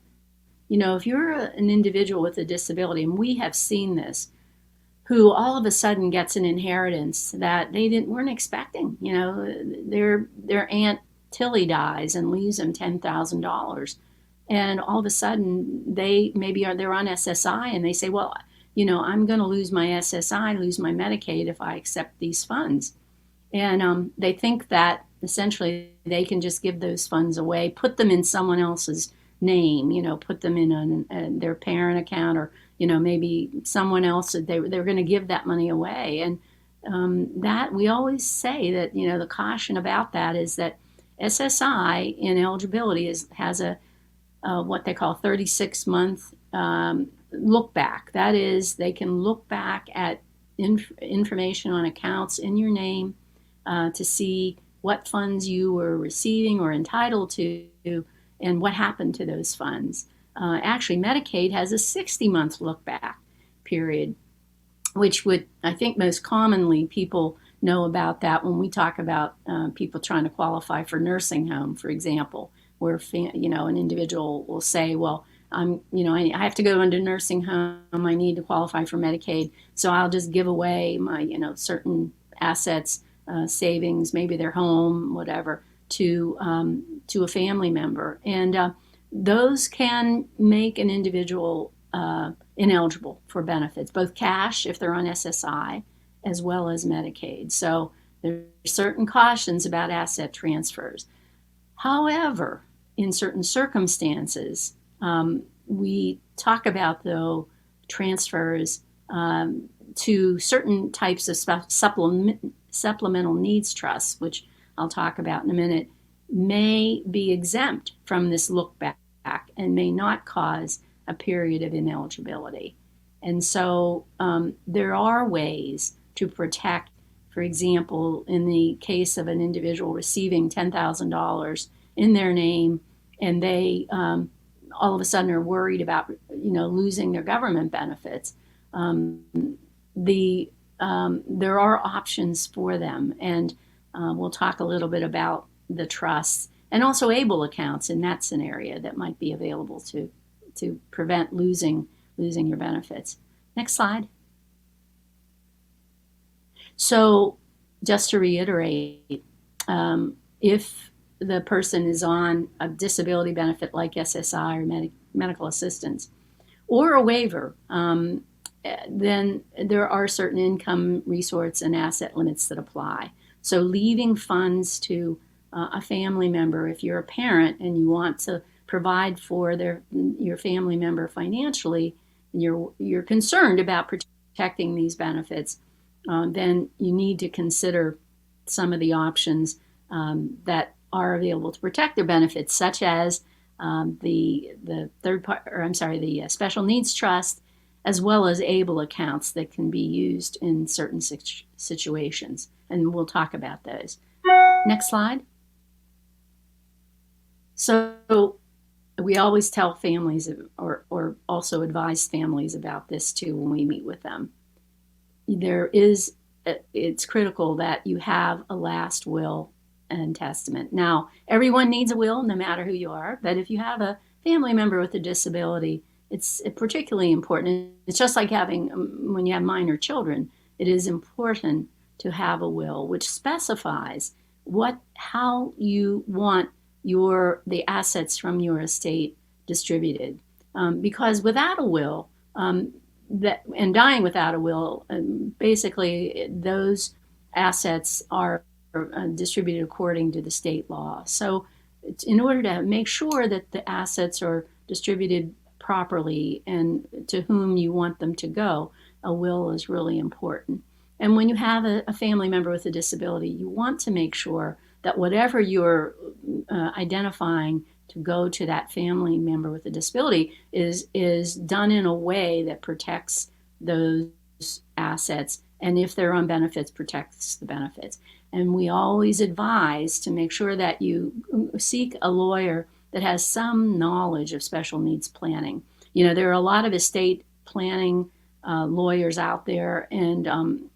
if you're an individual with a disability, and we have seen this, who all of a sudden gets an inheritance that they weren't expecting. Their Aunt Tilly dies and leaves them $10,000. And all of a sudden they're on SSI and they say, well, I'm going to lose my SSI, lose my Medicaid if I accept these funds. And they think that essentially they can just give those funds away, put them in someone else's name, put them in their parent account, or, maybe someone else, they're going to give that money away. And that we always say that, the caution about that is that SSI ineligibility has a what they call 36-month look back. That is, they can look back at information on accounts in your name to see what funds you were receiving or entitled to and what happened to those funds. Actually, Medicaid has a 60-month look back period, which I think most commonly people know about that when we talk about people trying to qualify for nursing home, for example, where an individual will say, well, I have to go into nursing home, I need to qualify for Medicaid, so I'll just give away my certain assets, savings, maybe their home, whatever, to a family member. And those can make an individual ineligible for benefits, both cash if they're on SSI, as well as Medicaid. So there's certain cautions about asset transfers. However, in certain circumstances, we talk about, though, transfers to certain types of supplemental needs trusts, which I'll talk about in a minute, may be exempt from this look back and may not cause a period of ineligibility. And so there are ways to protect, for example, in the case of an individual receiving $10,000 in their name, and they all of a sudden are worried about losing their government benefits. There are options for them, and we'll talk a little bit about the trusts and also ABLE accounts in that scenario that might be available to prevent losing your benefits. Next slide. So just to reiterate, if the person is on a disability benefit like SSI or medical assistance or a waiver, then there are certain income, resource, and asset limits that apply. So leaving funds to a family member, if you're a parent and you want to provide for your family member financially, and you're concerned about protecting these benefits, then you need to consider some of the options that are available to protect their benefits, such as the special needs trust, as well as ABLE accounts that can be used in certain situations. And we'll talk about those. Next slide. So we always tell families or also advise families about this too when we meet with them. It's critical that you have a last will and testament. Now, everyone needs a will, no matter who you are, but if you have a family member with a disability, it's particularly important. It's just like when you have minor children, it is important to have a will which specifies how you want the assets from your estate distributed. Because without a will, and dying without a will, basically those assets are distributed according to the state law. So in order to make sure that the assets are distributed properly and to whom you want them to go, a will is really important. And when you have a family member with a disability, you want to make sure that whatever you're identifying to go to that family member with a disability is done in a way that protects those assets And if they're on benefits, protects the benefits. And we always advise to make sure that you seek a lawyer that has some knowledge of special needs planning. You know, there are a lot of estate planning lawyers out there, and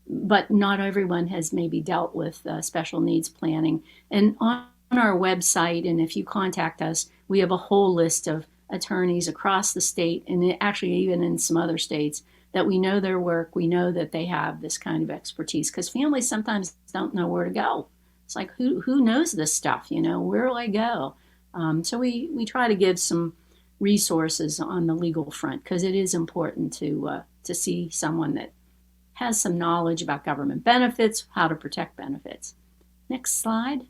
but not everyone has maybe dealt with special needs planning. And on our website, and if you contact us, we have a whole list of attorneys across the state, and actually even in some other states, that we know their work, we know that they have this kind of expertise, because families sometimes don't know where to go. It's like, who knows this stuff? You know, where do I go? So we try to give some resources on the legal front, because it is important to see someone that has some knowledge about government benefits, how to protect benefits. Next slide.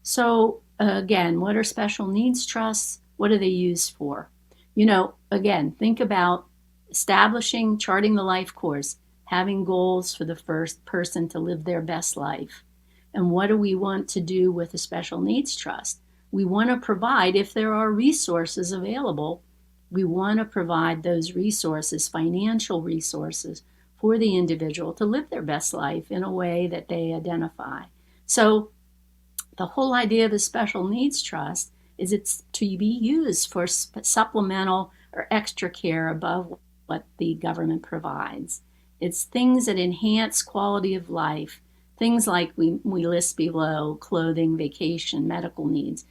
So again, what are special needs trusts? What are they used for? You know, again, think about establishing, charting the life course, having goals for the first person to live their best life. And what do we want to do with a special needs trust? We want to provide, if there are resources available, we want to provide those resources, financial resources, for the individual to live their best life in a way that they identify. So the whole idea of a special needs trust is it's to be used for supplemental or extra care above what the government provides. It's things that enhance quality of life, things like we list below: clothing, vacation, medical needs,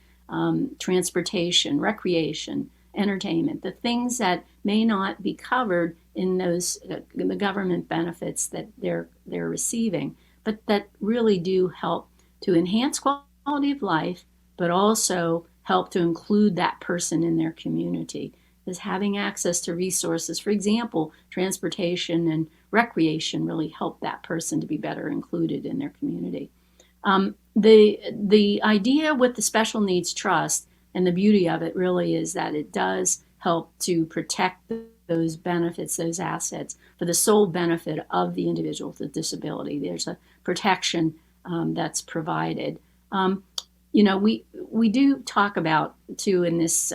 transportation, recreation, entertainment, the things that may not be covered in those the government benefits that they're receiving, but that really do help to enhance quality of life, but also help to include that person in their community. Is having access to resources, for example, transportation and recreation, really help that person to be better included in their community. The idea with the Special Needs Trust, and the beauty of it really, is that it does help to protect those benefits, those assets, for the sole benefit of the individual with a disability. There's a protection that's provided. You know, we do talk about, too, in this,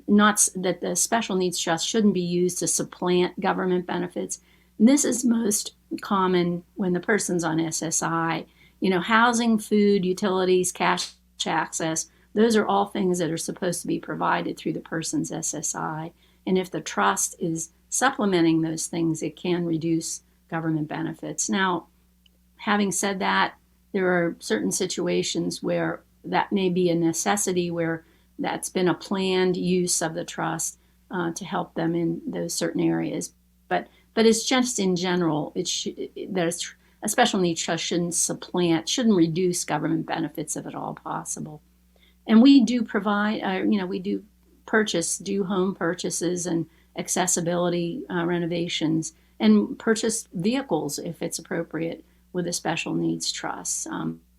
not that the Special Needs Trust shouldn't be used to supplant government benefits. And this is most common when the person's on SSI. You know, housing, food, utilities, cash access, those are all things that are supposed to be provided through the person's SSI. And if the trust is supplementing those things, it can reduce government benefits. Now, having said that, there are certain situations where that may be a necessity, where that's been a planned use of the trust to help them in those certain areas. But it's just in general, there's a special needs trust shouldn't reduce government benefits if at all possible. And we do provide, we do home purchases and accessibility renovations, and purchase vehicles if it's appropriate with a special needs trust.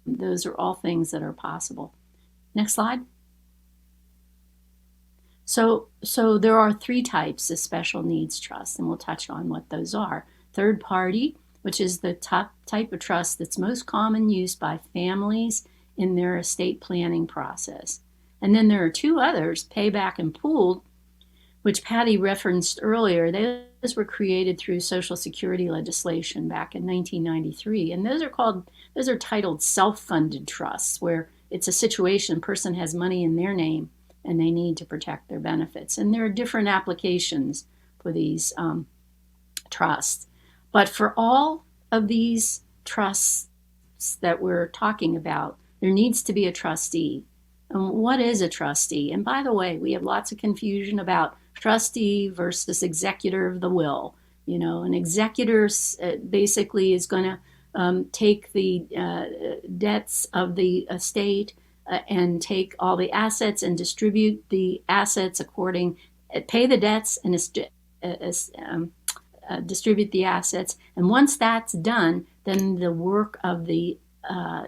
Those are all things that are possible. Next slide. So there are three types of special needs trusts, and we'll touch on what those are. Third party, which is the type of trust that's most common used by families in their estate planning process. And then there are two others, payback and pooled, which Patty referenced earlier. Those were created through Social Security legislation back in 1993. And those are titled self-funded trusts, where it's a situation, a person has money in their name and they need to protect their benefits. And there are different applications for these trusts. But for all of these trusts that we're talking about, there needs to be a trustee. And what is a trustee? And by the way, we have lots of confusion about trustee versus executor of the will. You know, an executor basically is going to take the debts of the estate and take all the assets and distribute the assets pay the debts and distribute the assets. And once that's done, then the work of the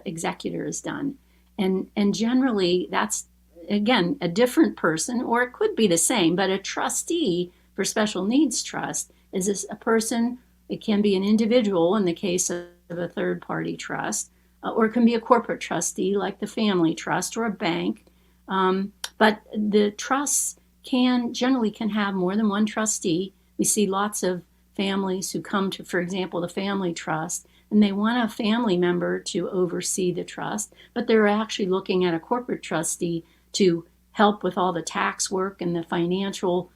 executor is done. And generally, that's, again, a different person, or it could be the same, but a trustee for special needs trust is a person. It can be an individual in the case of a third-party trust, or it can be a corporate trustee like the family trust or a bank. But the trusts generally can have more than one trustee. We see lots of families who come to, for example, the family trust, and they want a family member to oversee the trust, but they're actually looking at a corporate trustee to help with all the tax work and the financial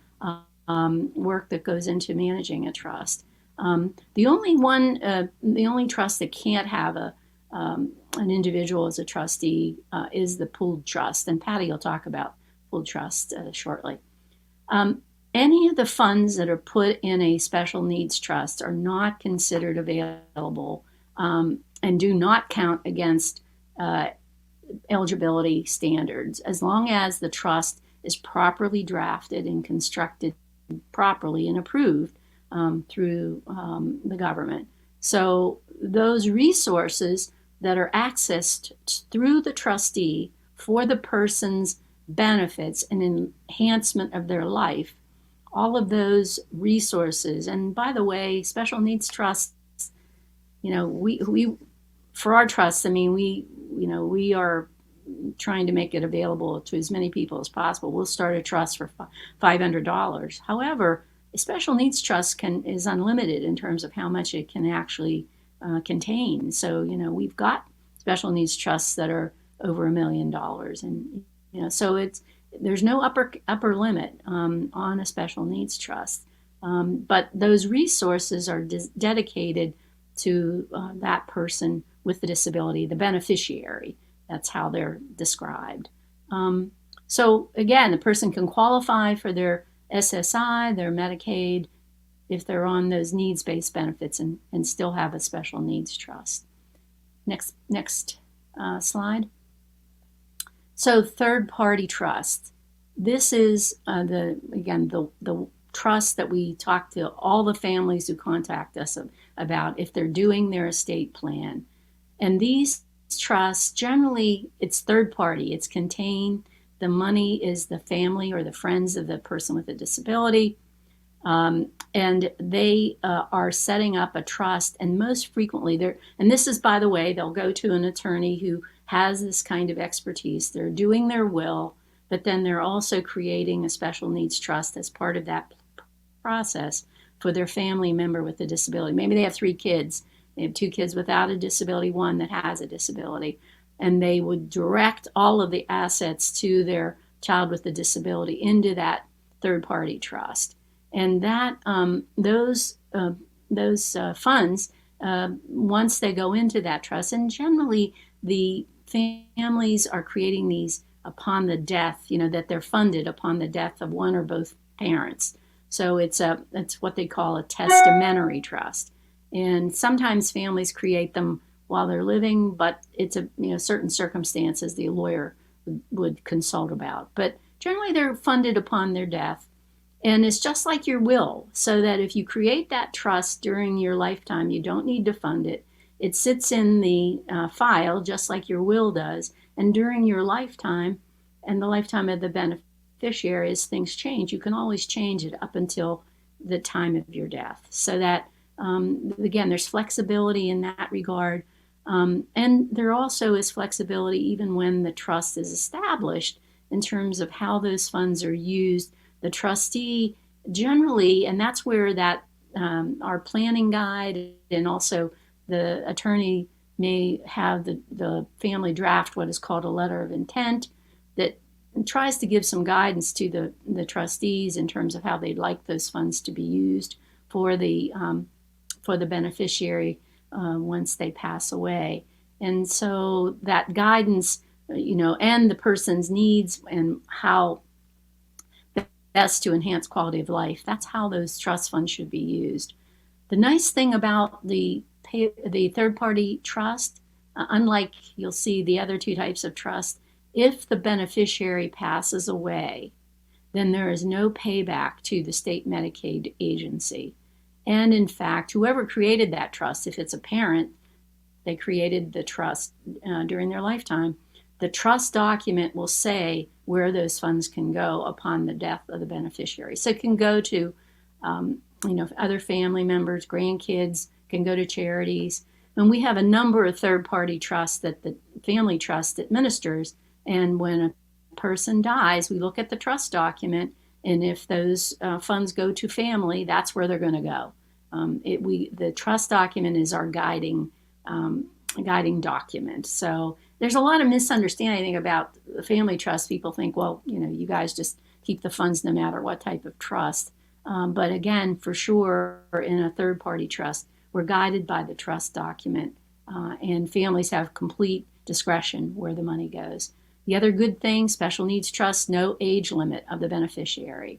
work that goes into managing a trust. The only trust that can't have an individual as a trustee is the pooled trust, and Patty will talk about pooled trust shortly. Any of the funds that are put in a special needs trust are not considered available and do not count against eligibility standards as long as the trust is properly drafted and constructed properly and approved through the government. So those resources that are accessed through the trustee for the person's benefits and enhancement of their life, all of those resources. And by the way, special needs trusts, we for our trusts, we are trying to make it available to as many people as possible. We'll start a trust for $500. However, a special needs trust is unlimited in terms of how much it can actually contain. So, we've got special needs trusts that are over $1 million, and so there's no upper limit on a special needs trust. But those resources are dedicated to that person with the disability, the beneficiary. That's how they're described. So again, the person can qualify for their SSI, their Medicaid, if they're on those needs-based benefits and still have a special needs trust. Next slide. So third-party trust. This is the trust that we talk to all the families who contact us about if they're doing their estate plan. And these trusts, generally, it's third party. It's contained. The money is the family or the friends of the person with a disability. And they are setting up a trust, and most frequently and this is, by the way, they'll go to an attorney who has this kind of expertise. They're doing their will, but then they're also creating a special needs trust as part of that process for their family member with a disability. Maybe they have 3 kids. They have 2 kids without a disability, 1 that has a disability, and they would direct all of the assets to their child with a disability into that third-party trust. And that those funds, once they go into that trust, and generally the families are creating these upon the death, that they're funded upon the death of one or both parents. So it's what they call a testamentary trust. And sometimes families create them while they're living, but it's certain circumstances the lawyer would consult about. But generally they're funded upon their death. And it's just like your will, so that if you create that trust during your lifetime, you don't need to fund it. It sits in the file just like your will does. And during your lifetime and the lifetime of the beneficiary, as things change, you can always change it up until the time of your death. So that, again, there's flexibility in that regard. And there also is flexibility even when the trust is established in terms of how those funds are used. The trustee generally, and that's where that our planning guide and also the attorney may have the family draft what is called a letter of intent that tries to give some guidance to the trustees in terms of how they'd like those funds to be used for the beneficiary once they pass away. And so that guidance, and the person's needs and how best to enhance quality of life, that's how those trust funds should be used. The nice thing about the third-party trust, unlike you'll see the other 2 types of trust, if the beneficiary passes away, then there is no payback to the state Medicaid agency. And in fact, whoever created that trust, if it's a parent, they created the trust during their lifetime, the trust document will say where those funds can go upon the death of the beneficiary. So it can go to, other family members, grandkids, can go to charities. And we have a number of third-party trusts that the family trust administers. And when a person dies, we look at the trust document, and if those funds go to family, that's where they're going to go. The trust document is our guiding document. So there's a lot of misunderstanding, I think, about the family trust. People think, well, you guys just keep the funds no matter what type of trust. But again, for sure, in a third-party trust, we're guided by the trust document, and families have complete discretion where the money goes. The other good thing, special needs trust, no age limit of the beneficiary.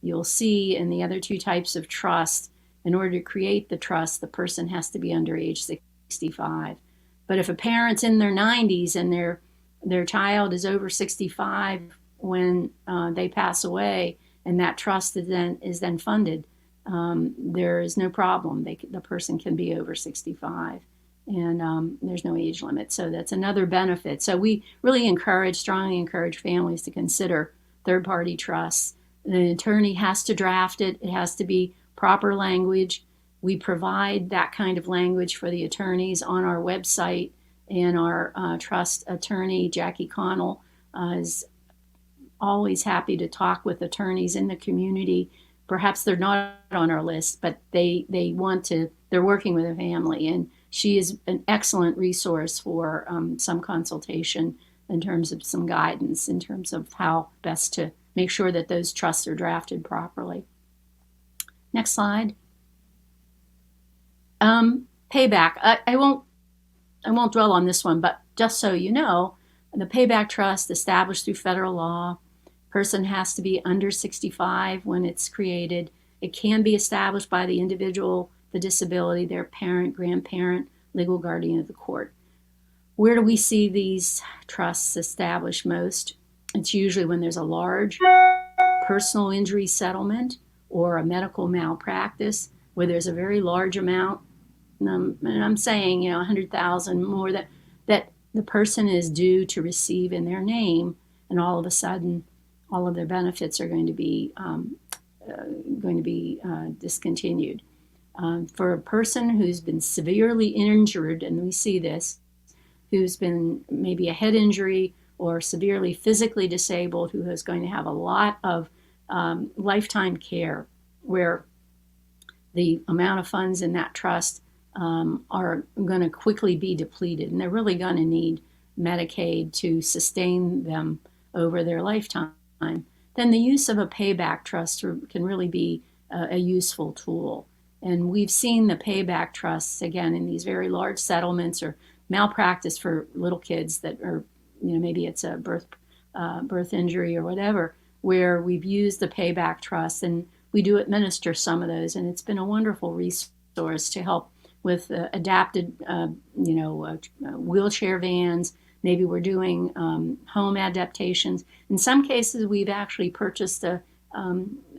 You'll see in the other two types of trust, in order to create the trust, the person has to be under age 65. But if a parent's in their 90s and their child is over 65 when they pass away, and that trust is then funded, there is no problem. The person can be over 65, and there's no age limit. So that's another benefit. So we really strongly encourage families to consider third-party trusts. The attorney has to draft it. It has to be proper language. We provide that kind of language for the attorneys on our website, and our trust attorney, Jackie Connell, is always happy to talk with attorneys in the community. Perhaps they're not on our list, but they're working with a family, and she is an excellent resource for some consultation in terms of some guidance in terms of how best to make sure that those trusts are drafted properly. Next slide. Payback. I won't dwell on this one, but just so you know, the payback trust established through federal law, person has to be under 65 when it's created. It can be established by the individual, the disability, their parent, grandparent, legal guardian of the court. Where do we see these trusts established most? It's usually when there's a large personal injury settlement or a medical malpractice where there's a very large amount, and I'm saying, $100,000 more that the person is due to receive in their name, and all of a sudden, all of their benefits are going to be discontinued. For a person who's been severely injured, and we see this, who's been maybe a head injury or severely physically disabled, who is going to have a lot of lifetime care, where the amount of funds in that trust are going to quickly be depleted, and they're really going to need Medicaid to sustain them over their lifetime, then the use of a payback trust can really be a useful tool. And we've seen the payback trusts, again, in these very large settlements or malpractice for little kids that are, maybe it's a birth injury or whatever, where we've used the payback trust, and we do administer some of those, and it's been a wonderful resource to help with adapted, wheelchair vans. Maybe we're doing home adaptations. In some cases, we've actually purchased an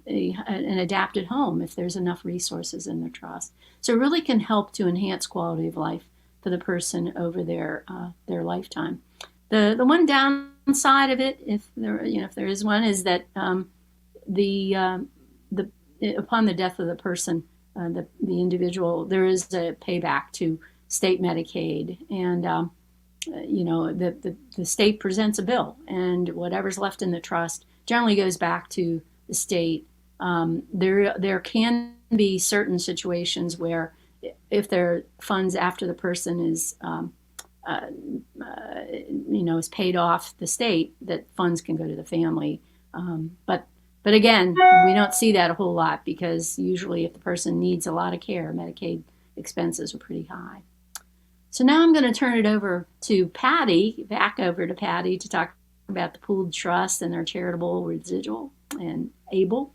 adapted home if there's enough resources in the trust. So it really can help to enhance quality of life for the person over their lifetime. The one downside of it, if there is one, is that upon the death of the person, the individual, there is a payback to state Medicaid, and the state presents a bill, and whatever's left in the trust generally goes back to the state. There can be certain situations where, if there are funds after the person is is paid off the state, that funds can go to the family. But again, we don't see that a whole lot, because usually if the person needs a lot of care, Medicaid expenses are pretty high. So now I'm going to turn it over to Patty, to talk about the pooled trust and their charitable residual and able.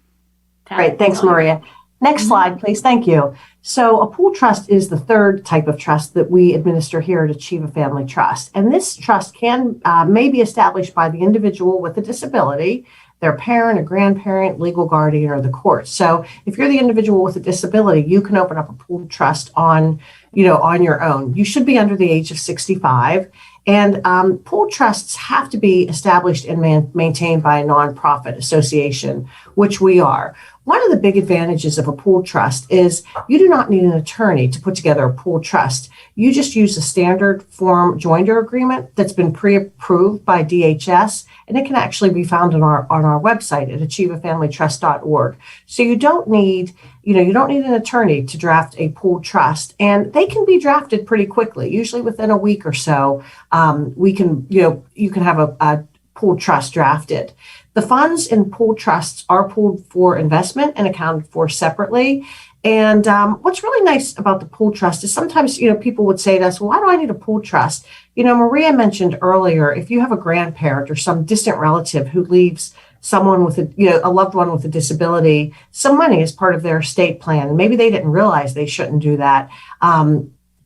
Patty, Great, thanks, Maria. Next slide, please. Thank you. So a pooled trust is the third type of trust that we administer here at Achieva Family Trust. And this trust may be established by the individual with a disability, their parent, a grandparent, legal guardian, or the court. So if you're the individual with a disability, you can open up a pooled trust on your own. You should be under the age of 65. And pooled trusts have to be established and maintained by a nonprofit association, which we are. One of the big advantages of a pooled trust is you do not need an attorney to put together a pooled trust. You just use a standard form joinder agreement that's been pre-approved by DHS, and it can actually be found on our website at achievafamilytrust.org. So you don't need an attorney to draft a pooled trust, and they can be drafted pretty quickly. Usually within a week or so, you can have a pooled trust drafted. The funds in pooled trusts are pooled for investment and accounted for separately. And what's really nice about the pooled trust is sometimes, people would say to us, well, why do I need a pooled trust? Maria mentioned earlier, if you have a grandparent or some distant relative who leaves someone with a loved one with a disability, some money as part of their estate plan, and maybe they didn't realize they shouldn't do that.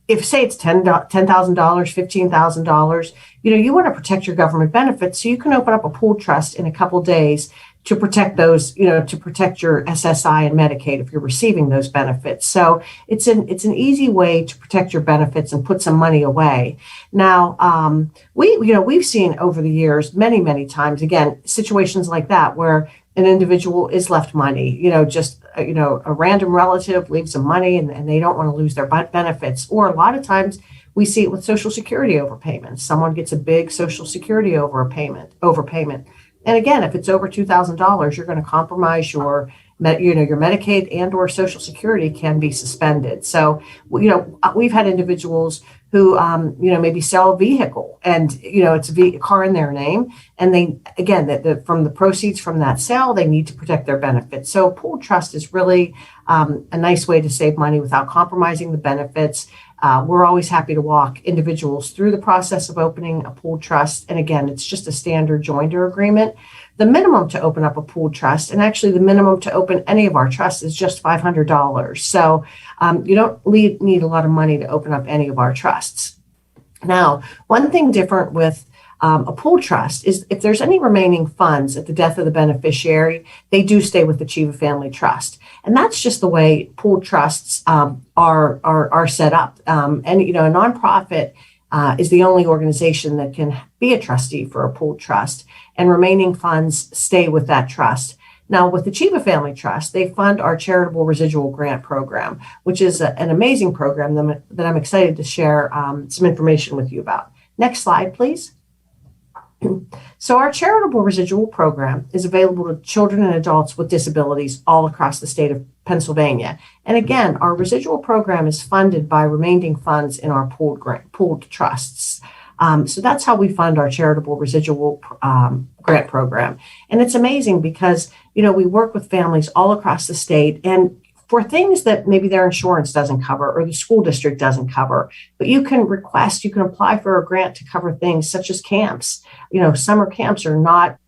If say it's $10,000, $15,000, you want to protect your government benefits. So you can open up a pooled trust in a couple days to protect those, to protect your SSI and Medicaid if you're receiving those benefits. So it's an easy way to protect your benefits and put some money away. Now, we've seen over the years many, many times, again, situations like that where an individual is left money, a random relative leaves them money and they don't want to lose their benefits. Or a lot of times we see it with Social Security overpayments. Someone gets a big Social Security overpayment. And again, if it's over $2,000, you're going to compromise your Medicaid and or Social Security can be suspended. So, we've had individuals who, maybe sell a vehicle and, it's a car in their name. And they, again, from the proceeds from that sale, they need to protect their benefits. So pooled trust is really a nice way to save money without compromising the benefits. We're always happy to walk individuals through the process of opening a pooled trust. And again, it's just a standard joinder agreement. The minimum to open up a pooled trust, and actually the minimum to open any of our trusts, is just $500. So you don't need a lot of money to open up any of our trusts. Now, one thing different with a pooled trust is if there's any remaining funds at the death of the beneficiary, they do stay with the Achieva Family Trust. And that's just the way pooled trusts are set up. And a nonprofit is the only organization that can be a trustee for a pooled trust, and remaining funds stay with that trust. Now, with the Achieva Family Trust, they fund our charitable residual grant program, which is an amazing program that I'm excited to share some information with you about. Next slide, please. So our charitable residual program is available to children and adults with disabilities all across the state of Pennsylvania. And again, our residual program is funded by remaining funds in our pooled trusts. So that's how we fund our charitable residual grant program. And it's amazing because, we work with families all across the state, and for things that maybe their insurance doesn't cover or the school district doesn't cover, but you can apply for a grant to cover things such as camps. Summer camps are not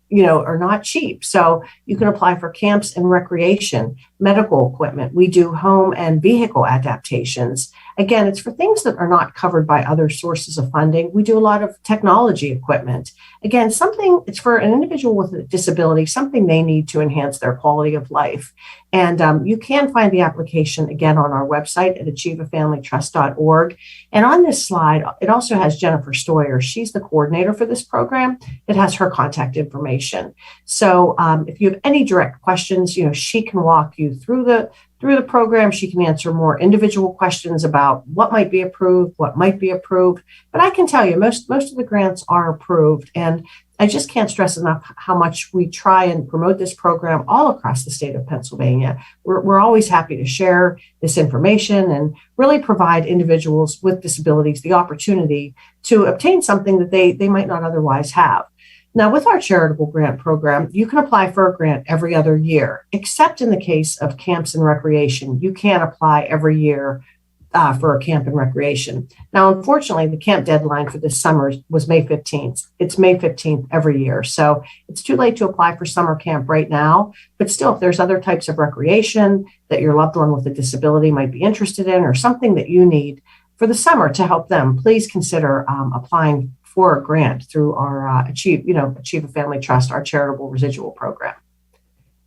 cheap. So you can apply for camps and recreation, medical equipment. We do home and vehicle adaptations. Again, it's for things that are not covered by other sources of funding. We do a lot of technology equipment. Again, it's for an individual with a disability, something they need to enhance their quality of life. And you can find the application again on our website at achievafamilytrust.org. And on this slide, it also has Jennifer Stoyer. She's the coordinator for this program. It has her contact information. So if you have any direct questions, she can walk you through the program. She can answer more individual questions about what might be approved, what might be approved. But I can tell you, most of the grants are approved. And I just can't stress enough how much we try and promote this program all across the state of Pennsylvania. We're always happy to share this information and really provide individuals with disabilities the opportunity to obtain something that they might not otherwise have. Now, with our charitable grant program, you can apply for a grant every other year, except in the case of camps and recreation. You can't apply every year for a camp and recreation. Now, unfortunately, the camp deadline for this summer was May 15th. It's May 15th every year. So it's too late to apply for summer camp right now. But still, if there's other types of recreation that your loved one with a disability might be interested in, or something that you need for the summer to help them, please consider applying for a grant through our Achieva Family Trust, our charitable residual program.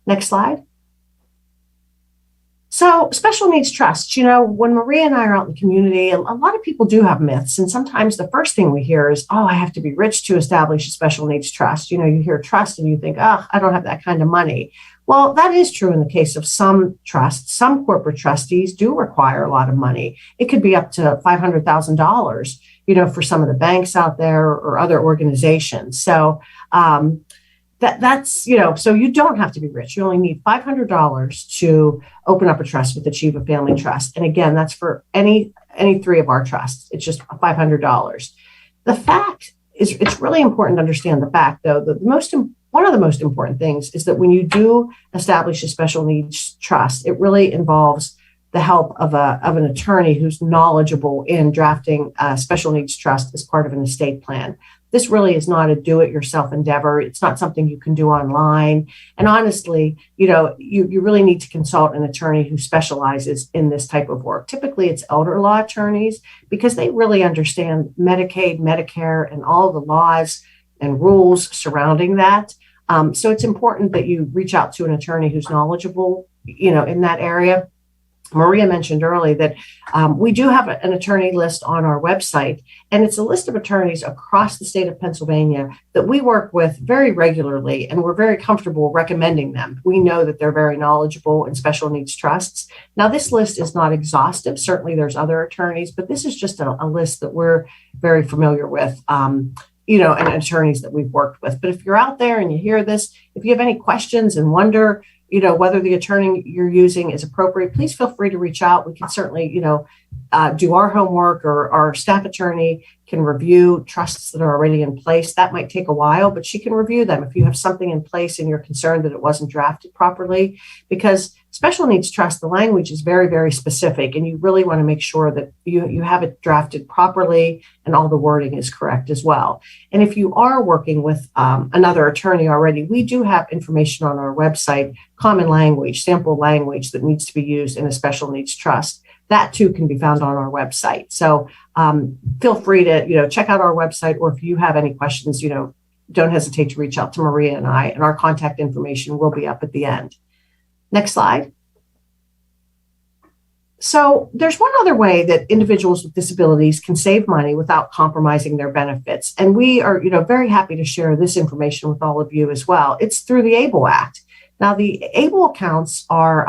Next slide. So special needs trusts, when Maria and I are out in the community, a lot of people do have myths. And sometimes the first thing we hear is, I have to be rich to establish a special needs trust. You hear trust and you think, I don't have that kind of money. Well, that is true in the case of some trusts. Some corporate trustees do require a lot of money. It could be up to $500,000, for some of the banks out there or other organizations. So that's, so you don't have to be rich. You only need $500 to open up a trust with Achieva Family Trust. And again, that's for any three of our trusts. It's just $500. The fact is, it's really important to understand the fact, though, that one of the most important things is that when you do establish a special needs trust, it really involves the help of an attorney who's knowledgeable in drafting a special needs trust as part of an estate plan. This really is not a do-it-yourself endeavor. It's not something you can do online. And honestly, you really need to consult an attorney who specializes in this type of work. Typically, it's elder law attorneys because they really understand Medicaid, Medicare, and all the laws and rules surrounding that. So it's important that you reach out to an attorney who's knowledgeable, in that area. Maria mentioned earlier that we do have an attorney list on our website, and it's a list of attorneys across the state of Pennsylvania that we work with very regularly, and we're very comfortable recommending them. We know that they're very knowledgeable in special needs trusts. Now, this list is not exhaustive. Certainly, there's other attorneys, but this is just a list that we're very familiar with. And attorneys that we've worked with. But if you're out there and you hear this, if you have any questions and wonder, whether the attorney you're using is appropriate, please feel free to reach out. We can certainly, do our homework, or our staff attorney can review trusts that are already in place. That might take a while, but she can review them if you have something in place and you're concerned that it wasn't drafted properly, because special needs trust, the language is very, very specific, and you really want to make sure that you have it drafted properly and all the wording is correct as well. And if you are working with another attorney already, we do have information on our website, common language, sample language that needs to be used in a special needs trust. That too can be found on our website. So feel free to, check out our website, or if you have any questions, don't hesitate to reach out to Maria and I, and our contact information will be up at the end. Next slide. So there's one other way that individuals with disabilities can save money without compromising their benefits. And we are, very happy to share this information with all of you as well. It's through the ABLE Act. Now, the ABLE accounts are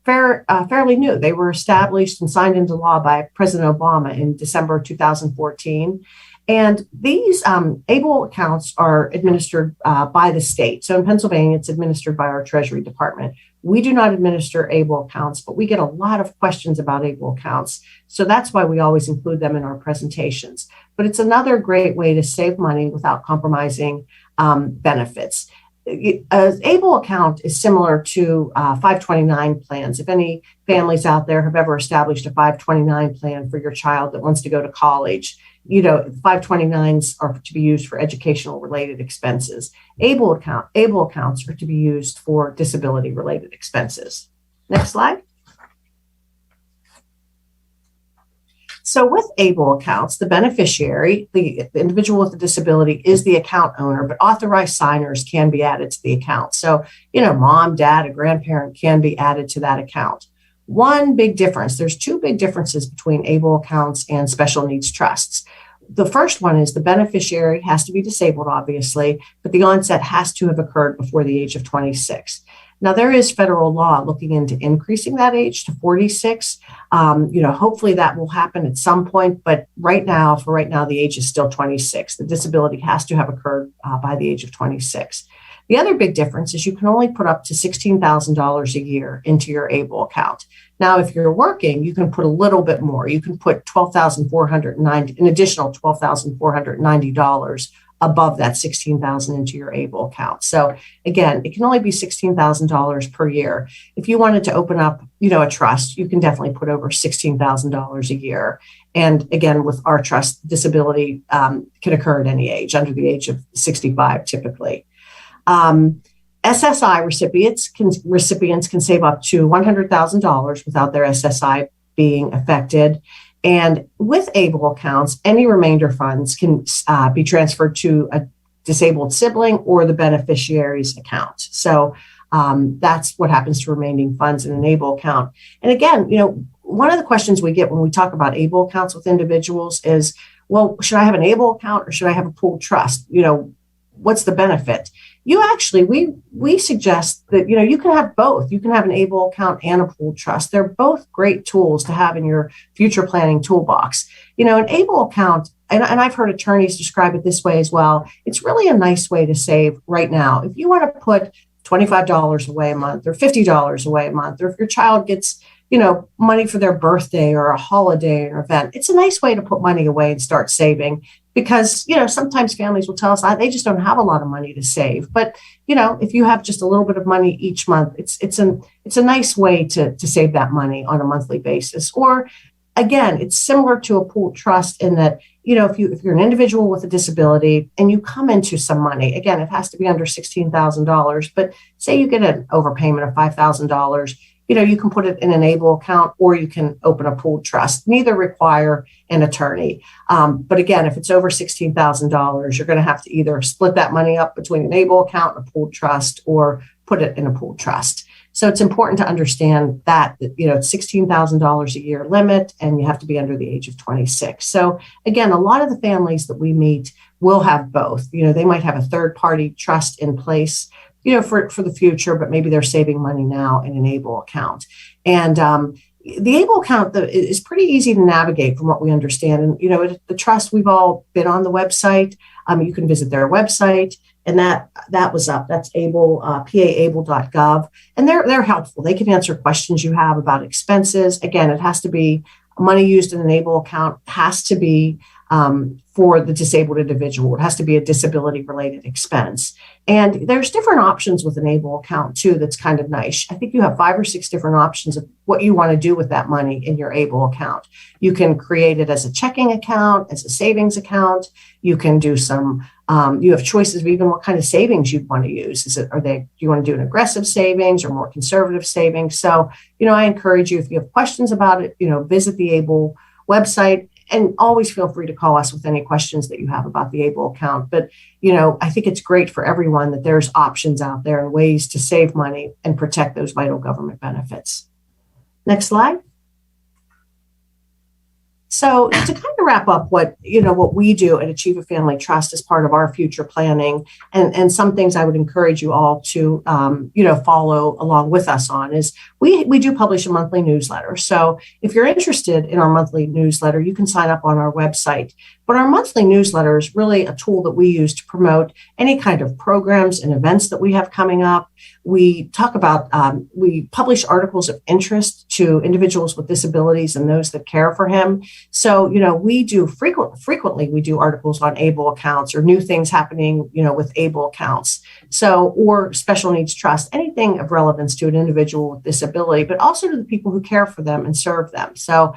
fairly new. They were established and signed into law by President Obama in December 2014. And these ABLE accounts are administered by the state. So in Pennsylvania, it's administered by our Treasury Department. We do not administer ABLE accounts, but we get a lot of questions about ABLE accounts. So that's why we always include them in our presentations. But it's another great way to save money without compromising benefits. An ABLE account is similar to 529 plans. If any families out there have ever established a 529 plan for your child that wants to go to college, 529s are to be used for educational related expenses. ABLE accounts are to be used for disability related expenses. Next slide. So with ABLE accounts, the beneficiary, the individual with a disability, is the account owner, but authorized signers can be added to the account. So, mom, dad, a grandparent can be added to that account. One big difference, there's two big differences between ABLE accounts and special needs trusts. The first one is the beneficiary has to be disabled, obviously, but the onset has to have occurred before the age of 26. Now, there is federal law looking into increasing that age to 46. Hopefully that will happen at some point, but right now, the age is still 26. The disability has to have occurred by the age of 26. The other big difference is you can only put up to $16,000 a year into your ABLE account. Now, if you're working, you can put a little bit more. You can put an additional $12,490 above that $16,000 into your ABLE account. So again, it can only be $16,000 per year. If you wanted to open up, a trust, you can definitely put over $16,000 a year. And again, with our trust, disability can occur at any age, under the age of 65 typically. SSI recipients can save up to $100,000 without their SSI being affected. And with ABLE accounts, any remainder funds can be transferred to a disabled sibling or the beneficiary's account. So that's what happens to remaining funds in an ABLE account. And again, one of the questions we get when we talk about ABLE accounts with individuals is, well, should I have an ABLE account or should I have a pooled trust? What's the benefit? we suggest that, you can have both. You can have an ABLE account and a pooled trust. They're both great tools to have in your future planning toolbox. An ABLE account, and I've heard attorneys describe it this way as well. It's really a nice way to save right now. If you want to put $25 away a month or $50 away a month, or if your child gets, money for their birthday or a holiday or event, it's a nice way to put money away and start saving. Because, sometimes families will tell us they just don't have a lot of money to save. But, if you have just a little bit of money each month, it's a nice way to save that money on a monthly basis. Or again, it's similar to a pooled trust in that, if you're an individual with a disability and you come into some money, again, it has to be under $16,000, but say you get an overpayment of $5,000, you can put it in an ABLE account or you can open a pooled trust. Neither require an attorney. But again, if it's over $16,000, you're going to have to either split that money up between an ABLE account and a pooled trust or put it in a pooled trust. So it's important to understand that, it's $16,000 a year limit and you have to be under the age of 26. So again, a lot of the families that we meet will have both. They might have a third party trust in place, for the future, but maybe they're saving money now in an ABLE account. And the ABLE account is pretty easy to navigate from what we understand. And, the trust, we've all been on the website. You can visit their website. And that was up. That's able, paable.gov. And they're helpful. They can answer questions you have about expenses. Again, it has to be money used in an ABLE account, has to be for the disabled individual. It has to be a disability related expense. And there's different options with an ABLE account too. That's kind of nice. I think you have 5 or 6 different options of what you want to do with that money in your ABLE account. You can create it as a checking account, as a savings account. You can do some, you have choices of even what kind of savings you'd want to use. Do you want to do an aggressive savings or more conservative savings? So, I encourage you, if you have questions about it, visit the ABLE website. And always feel free to call us with any questions that you have about the ABLE account. But, I think it's great for everyone that there's options out there and ways to save money and protect those vital government benefits. Next slide. So to kind of wrap up what we do at Achieva Family Trust as part of our future planning, and some things I would encourage you all to, follow along with us on is we do publish a monthly newsletter. So if you're interested in our monthly newsletter, you can sign up on our website. But our monthly newsletter is really a tool that we use to promote any kind of programs and events that we have coming up. We talk about, we publish articles of interest to individuals with disabilities and those that care for him. So, we do frequently, we do articles on ABLE accounts or new things happening, with ABLE accounts. So, or special needs trust, anything of relevance to an individual with disability, but also to the people who care for them and serve them. So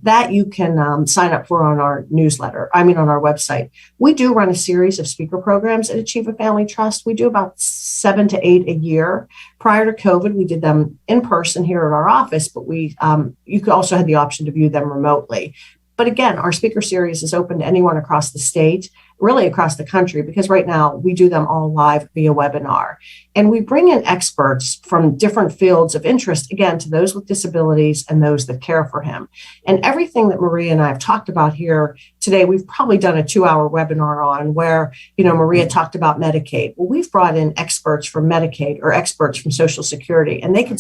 that you can sign up for on our newsletter, on our website. We do run a series of speaker programs at Achieva Family Trust. We do about 7 to 8 a year. Prior to COVID, we did them in person here at our office, but you could also have the option to view them remotely. But again, our speaker series is open to anyone across the state, really across the country, because right now we do them all live via webinar. And we bring in experts from different fields of interest, again, to those with disabilities and those that care for him. And everything that Maria and I have talked about here today, we've probably done a 2-hour webinar on where, Maria talked about Medicaid. Well, we've brought in experts from Medicaid or experts from Social Security, and they'll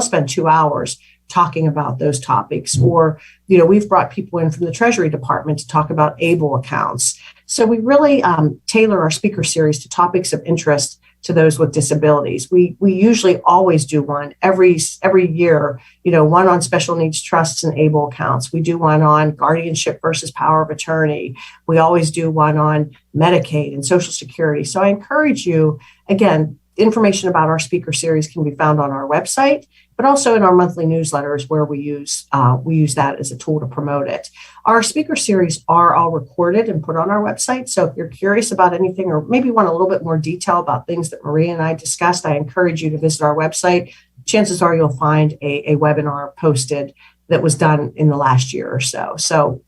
spend 2 hours talking about those topics. Or, we've brought people in from the Treasury Department to talk about ABLE accounts. So we really tailor our speaker series to topics of interest to those with disabilities. We usually always do one every year, one on special needs trusts and ABLE accounts. We do one on guardianship versus power of attorney. We always do one on Medicaid and Social Security. So I encourage you, again, information about our speaker series can be found on our website, but also in our monthly newsletters where we use that as a tool to promote it. Our speaker series are all recorded and put on our website. So if you're curious about anything or maybe want a little bit more detail about things that Maria and I discussed, I encourage you to visit our website. Chances are you'll find a webinar posted that was done in the last year or so. So,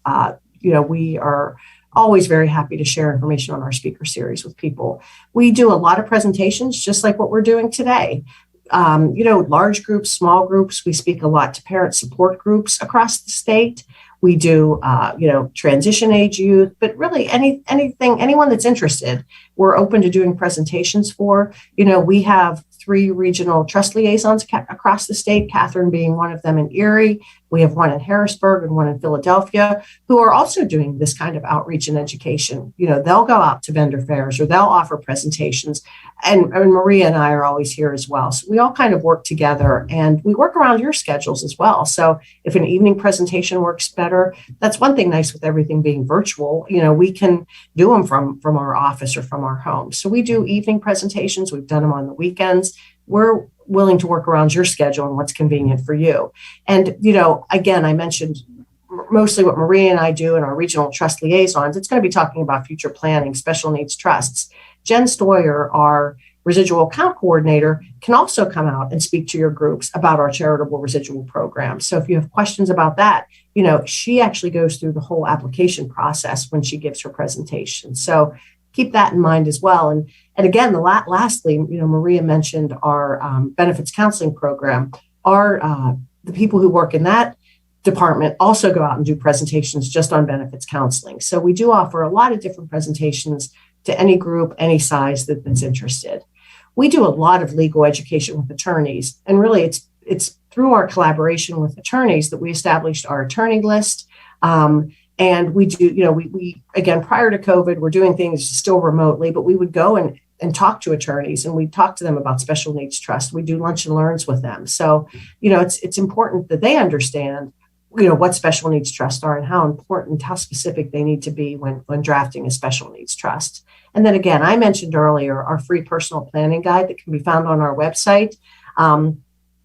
we are always very happy to share information on our speaker series with people. We do a lot of presentations, just like what we're doing today. Large groups, small groups. We speak a lot to parent support groups across the state. We do, transition age youth, but really anyone that's interested, we're open to doing presentations for. We have 3 regional trust liaisons across the state, Catherine being one of them in Erie. We have one in Harrisburg and one in Philadelphia who are also doing this kind of outreach and education. They'll go out to vendor fairs or they'll offer presentations. And Maria and I are always here as well. So we all kind of work together and we work around your schedules as well. So if an evening presentation works better, that's one thing nice with everything being virtual. We can do them from our office or from our home. So we do evening presentations. We've done them on the weekends. We're willing to work around your schedule and what's convenient for you. And, again, I mentioned mostly what Maria and I do in our regional trust liaisons. It's going to be talking about future planning, special needs trusts. Jen Stoyer, our residual account coordinator, can also come out and speak to your groups about our charitable residual program. So if you have questions about that, she actually goes through the whole application process when she gives her presentation. So keep that in mind as well. And again, lastly, Maria mentioned our benefits counseling program. The people who work in that department also go out and do presentations just on benefits counseling. So we do offer a lot of different presentations to any group, any size that's interested. We do a lot of legal education with attorneys, and really it's through our collaboration with attorneys that we established our attorney list. And we do, we again, prior to COVID, we're doing things still remotely, but we would go and talk to attorneys and we talk to them about special needs trust. We do lunch and learns with them. So, it's important that they understand, what special needs trusts are and how important, how specific they need to be when drafting a special needs trust. And then again, I mentioned earlier our free personal planning guide that can be found on our website.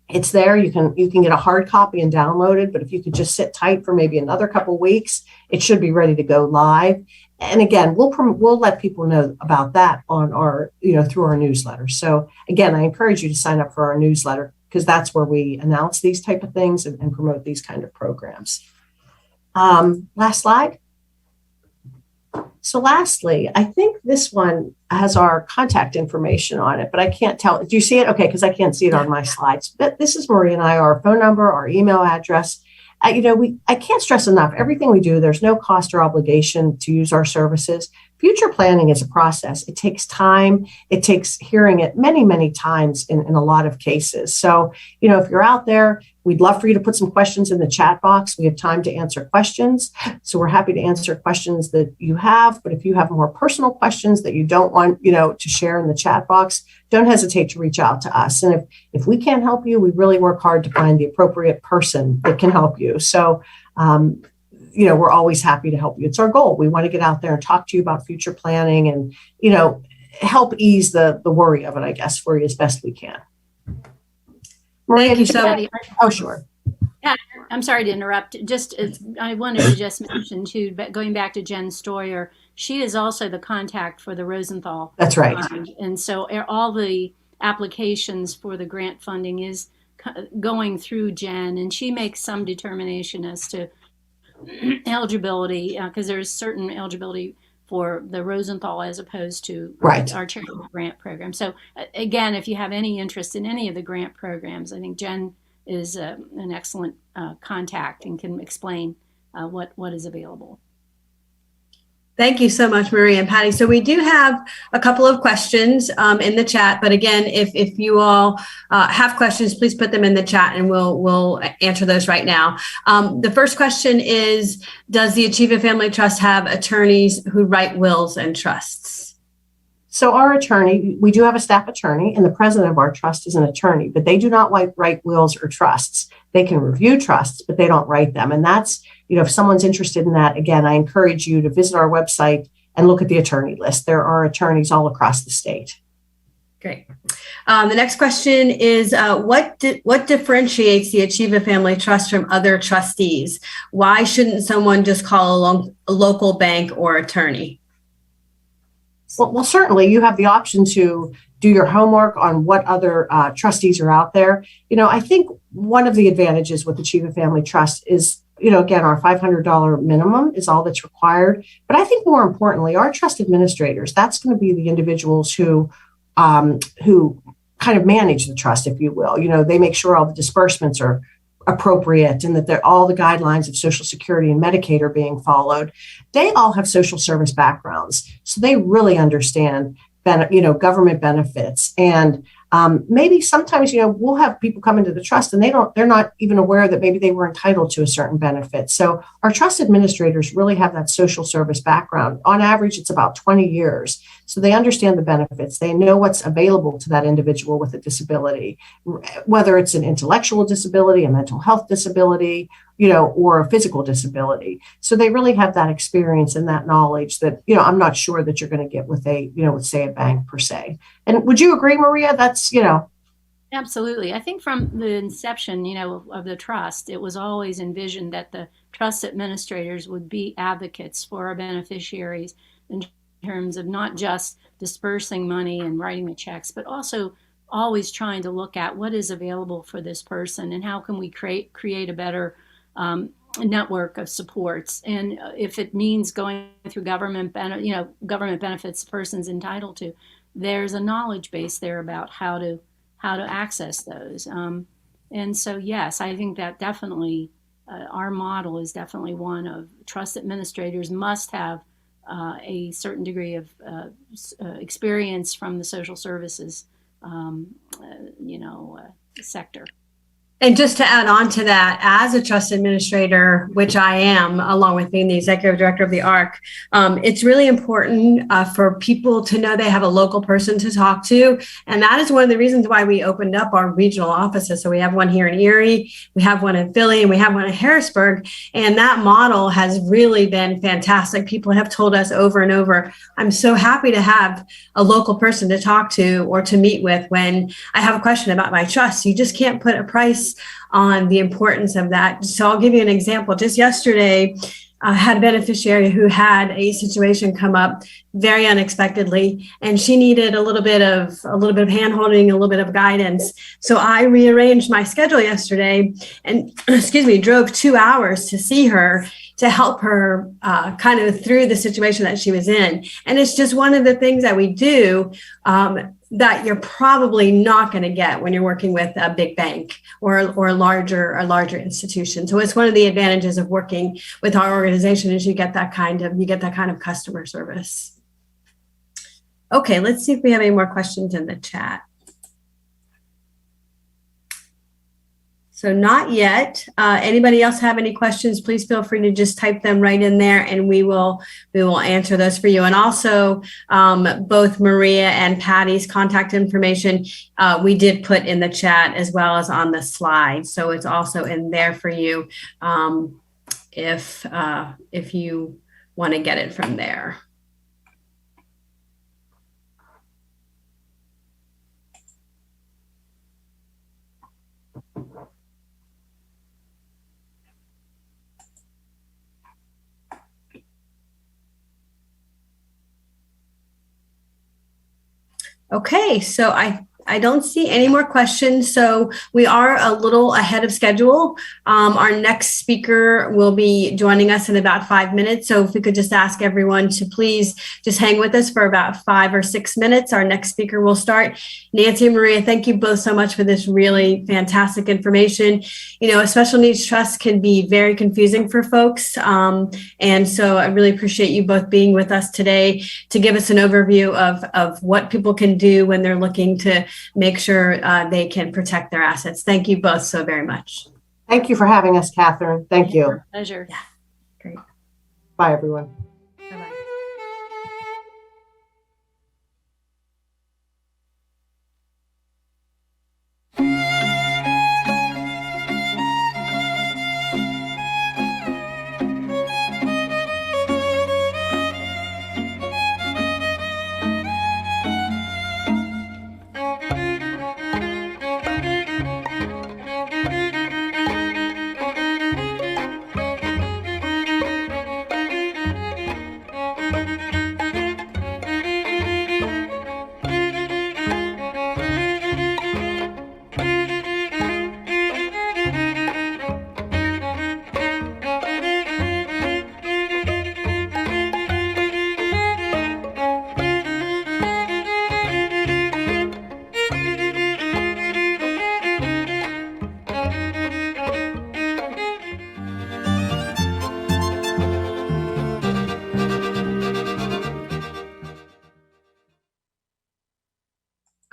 It's there. You can get a hard copy and download it, but if you could just sit tight for maybe another couple of weeks, it should be ready to go live. And again, we'll let people know about that on our, through our newsletter. So again, I encourage you to sign up for our newsletter because that's where we announce these type of things and promote these kind of programs. Last slide. So lastly, I think this one has our contact information on it, but I can't tell. Do you see it? Okay, because I can't see it on my slides. But this is Maria and I, our phone number, our email address. I can't stress enough, everything we do, there's no cost or obligation to use our services. Future planning is a process. It takes time. It takes hearing it many, many times in a lot of cases. So, if you're out there, we'd love for you to put some questions in the chat box. We have time to answer questions. So we're happy to answer questions that you have. But if you have more personal questions that you don't want, to share in the chat box, don't hesitate to reach out to us. And if we can't help you, we really work hard to find the appropriate person that can help you. So, we're always happy to help you. It's our goal. We want to get out there and talk to you about future planning and, help ease the worry of it, I guess, for you as best we can. Maria, Thank you so much. Oh, sure. Yeah, I'm sorry to interrupt. I wanted to just mention too, but going back to Jen Stoyer, she is also the contact for the Rosenthal. That's right. And so all the applications for the grant funding is going through Jen, and she makes some determination as to eligibility, because there's certain eligibility for the Rosenthal as opposed to our charitable grant program. So again, if you have any interest in any of the grant programs, I think Jen is an excellent contact and can explain what is available. Thank you so much, Maria and Patty. So we do have a couple of questions in the chat, but again, if you all have questions, please put them in the chat and we'll answer those right now. The first question is, does the Achieva Family Trust have attorneys who write wills and trusts? So our attorney, we do have a staff attorney, and the president of our trust is an attorney, but they do not write wills or trusts. They can review trusts, but they don't write them. And that's, if someone's interested in that, again, I encourage you to visit our website and look at the attorney list. There are attorneys all across the state. Great. The next question is, what differentiates the Achieva Family Trust from other trustees? Why shouldn't someone just call a local bank or attorney? Well, certainly you have the option to do your homework on what other trustees are out there. I think one of the advantages with Achieva Family Trust is, again, our $500 minimum is all that's required. But I think more importantly, our trust administrators, that's going to be the individuals who kind of manage the trust, if you will. They make sure all the disbursements are appropriate and that all the guidelines of Social Security and Medicaid are being followed. They all have social service backgrounds, so they really understand government benefits. And maybe sometimes, we'll have people come into the trust and they're not even aware that maybe they were entitled to a certain benefit. So our trust administrators really have that social service background. On average, it's about 20 years. So they understand the benefits. They know what's available to that individual with a disability, whether it's an intellectual disability, a mental health disability, or a physical disability. So they really have that experience and that knowledge that, I'm not sure that you're going to get with with say a bank per se. And would you agree, Maria? That's, Absolutely. I think from the inception, of the trust, it was always envisioned that the trust administrators would be advocates for our beneficiaries in terms of not just dispersing money and writing the checks, but also always trying to look at what is available for this person and how can we create a better network of supports. And if it means going through government benefits the person's entitled to, there's a knowledge base there about how to access those. And so, yes, I think that definitely our model is definitely one of trust administrators must have a certain degree of experience from the social services, sector. And just to add on to that, as a trust administrator, which I am, along with being the executive director of the ARC, it's really important for people to know they have a local person to talk to. And that is one of the reasons why we opened up our regional offices. So we have one here in Erie, we have one in Philly, and we have one in Harrisburg. And that model has really been fantastic. People have told us over and over, I'm so happy to have a local person to talk to or to meet with when I have a question about my trust. You just can't put a price on the importance of that. So I'll give you an example. Just yesterday, I had a beneficiary who had a situation come up very unexpectedly, and she needed a little bit of hand-holding, a little bit of guidance. So I rearranged my schedule yesterday and, drove 2 hours to see her to help her kind of through the situation that she was in. And it's just one of the things that we do that you're probably not going to get when you're working with a big bank or a larger institution. So it's one of the advantages of working with our organization is you get that kind of customer service. Okay, let's see if we have any more questions in the chat. So not yet. Anybody else have any questions? Please feel free to just type them right in there and we will answer those for you. And also both Maria and Patty's contact information we did put in the chat as well as on the slide. So it's also in there for you if you want to get it from there. Okay, so I don't see any more questions. So we are a little ahead of schedule. Our next speaker will be joining us in about 5 minutes. So if we could just ask everyone to please just hang with us for about 5 or 6 minutes. Our next speaker will start. Nancy and Maria, thank you both so much for this really fantastic information. A special needs trust can be very confusing for folks. And so I really appreciate you both being with us today to give us an overview of what people can do when they're looking to make sure they can protect their assets. Thank you both so very much. Thank you for having us, Catherine. Thank you. Pleasure. Yeah, great. Bye, everyone. Bye-bye.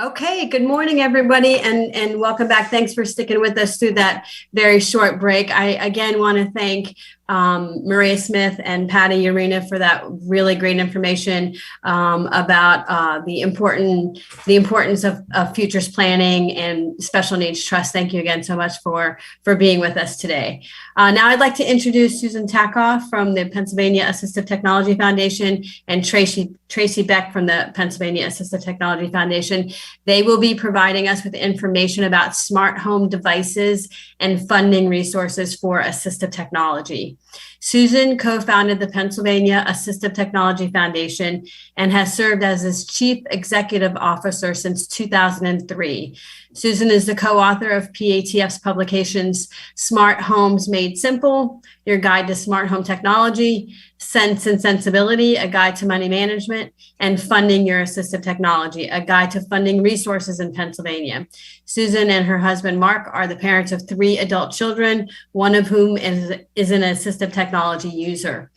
Okay, good morning, everybody, and welcome back. Thanks for sticking with us through that very short break. I again want to thank Maria Smith and Patty Arena for that really great information about the importance of futures planning and special needs trust. Thank you again so much for being with us today. Now I'd like to introduce Susan Takoff from the Pennsylvania Assistive Technology Foundation and Tracy Beck from the Pennsylvania Assistive Technology Foundation. They will be providing us with information about smart home devices and funding resources for assistive technology. Susan co-founded the Pennsylvania Assistive Technology Foundation and has served as its Chief Executive Officer since 2003. Susan is the co-author of PATF's publications, Smart Homes Made Simple, Your Guide to Smart Home Technology, Sense and Sensibility, A Guide to Money Management, and Funding Your Assistive Technology, A Guide to Funding Resources in Pennsylvania. Susan and her husband, Mark, are the parents of 3 adult children, one of whom is an assistive technology user.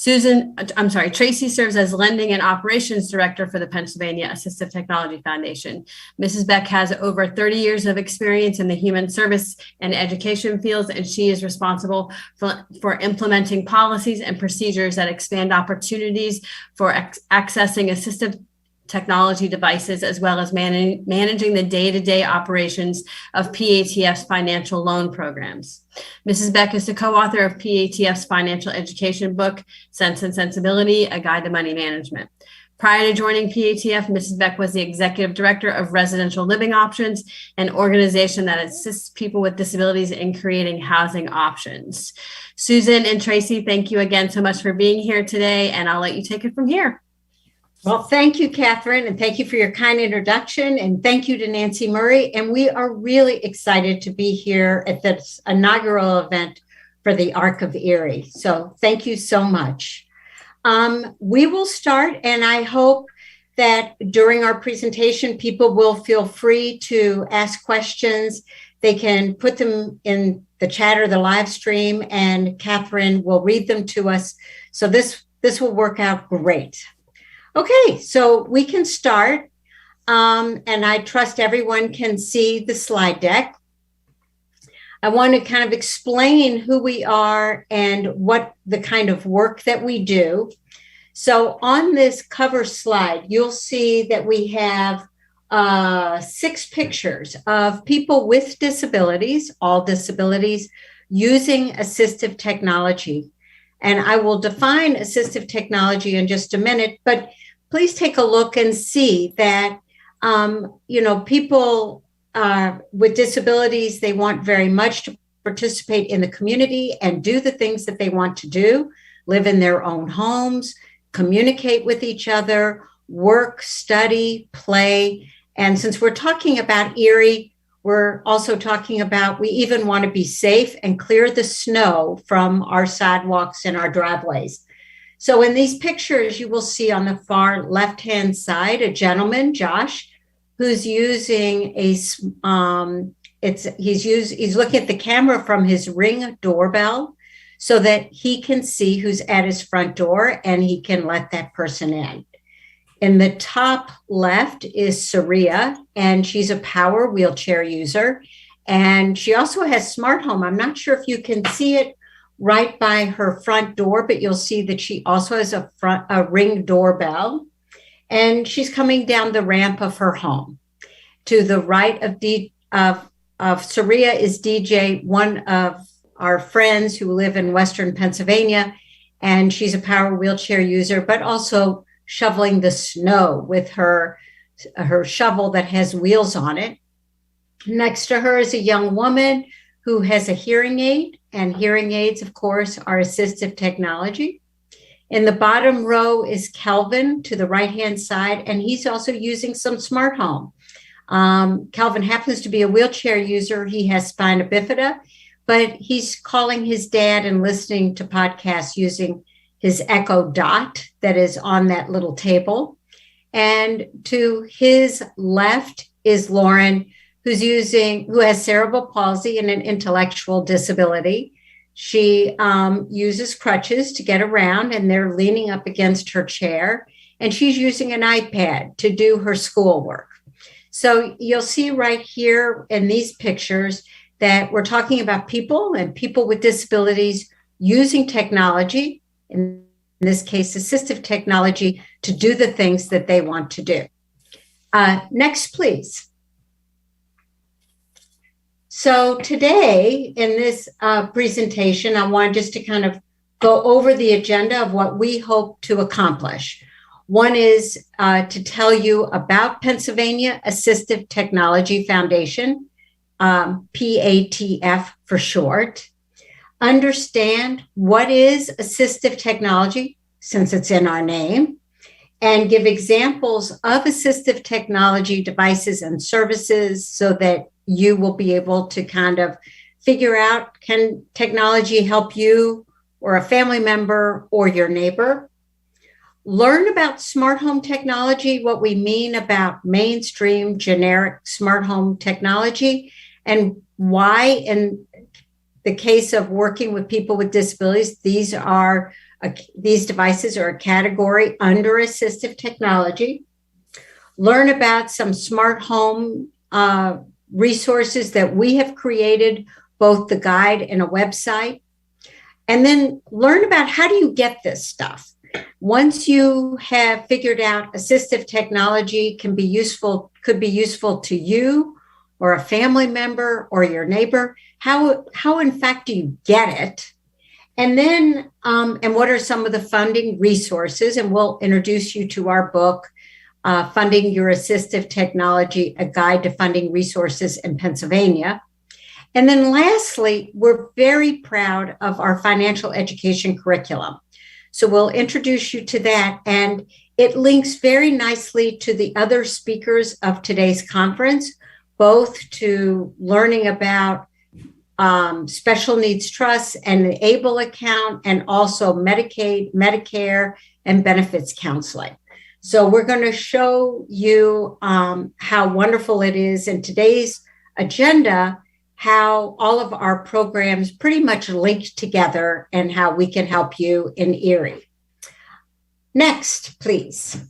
Tracy serves as Lending and Operations Director for the Pennsylvania Assistive Technology Foundation. Mrs. Beck has over 30 years of experience in the human service and education fields, and she is responsible for implementing policies and procedures that expand opportunities for accessing assistive technology devices, as well as managing the day-to-day operations of PATF's financial loan programs. Mrs. Beck is the co-author of PATF's financial education book, Sense and Sensibility, A Guide to Money Management. Prior to joining PATF, Mrs. Beck was the executive director of Residential Living Options, an organization that assists people with disabilities in creating housing options. Susan and Tracy, thank you again so much for being here today, and I'll let you take it from here. Well, thank you, Catherine, and thank you for your kind introduction, and thank you to Nancy Murray. And we are really excited to be here at this inaugural event for the Arc of Erie. So thank you so much. We will start, and I hope that during our presentation, people will feel free to ask questions. They can put them in the chat or the live stream, and Catherine will read them to us. So this will work out great. Okay, so we can start, and I trust everyone can see the slide deck. I want to kind of explain who we are and what the kind of work that we do. So on this cover slide, you'll see that we have 6 pictures of people with disabilities, all disabilities, using assistive technology. And I will define assistive technology in just a minute, but please take a look and see that, people with disabilities, they want very much to participate in the community and do the things that they want to do, live in their own homes, communicate with each other, work, study, play. And since we're talking about Erie, we're also talking about, we even want to be safe and clear the snow from our sidewalks and our driveways. So in these pictures, you will see on the far left-hand side, a gentleman, Josh, who's using he's looking at the camera from his Ring doorbell so that he can see who's at his front door and he can let that person in. In the top left is Saria, and she's a power wheelchair user. And she also has smart home. I'm not sure if you can see it right by her front door, but you'll see that she also has a Ring doorbell, and she's coming down the ramp of her home. To the right of Saria is DJ, one of our friends who live in Western Pennsylvania, and she's a power wheelchair user, but also shoveling the snow with her shovel that has wheels on it. Next to her is a young woman who has a hearing aid, and hearing aids, of course, are assistive technology. In the bottom row is Kelvin to the right-hand side, and he's also using some smart home. Kelvin happens to be a wheelchair user. He has spina bifida, but he's calling his dad and listening to podcasts using his Echo Dot that is on that little table. And to his left is Lauren, who has cerebral palsy and an intellectual disability. She uses crutches to get around, and they're leaning up against her chair, and she's using an iPad to do her schoolwork. So you'll see right here in these pictures that we're talking about people and people with disabilities using technology, in this case, assistive technology, to do the things that they want to do. Next, please. So today in this presentation, I want just to kind of go over the agenda of what we hope to accomplish. One is to tell you about Pennsylvania Assistive Technology Foundation, PATF for short. Understand what is assistive technology, since it's in our name, and give examples of assistive technology devices and services so that you will be able to kind of figure out, can technology help you or a family member or your neighbor? Learn about smart home technology, what we mean about mainstream generic smart home technology, and why in the case of working with people with disabilities, these devices are a category under assistive technology. Learn about some smart home resources that we have created, both the guide and a website. And then learn about how do you get this stuff. Once you have figured out assistive technology could be useful to you or a family member or your neighbor, how in fact do you get it? And then, and what are some of the funding resources? And we'll introduce you to our book, Funding Your Assistive Technology, A Guide to Funding Resources in Pennsylvania. And then lastly, we're very proud of our financial education curriculum. So we'll introduce you to that, and it links very nicely to the other speakers of today's conference, both to learning about special needs trusts and the ABLE account, and also Medicaid, Medicare, and benefits counseling. So we're going to show you how wonderful it is in today's agenda, how all of our programs pretty much linked together and how we can help you in Erie. Next, please.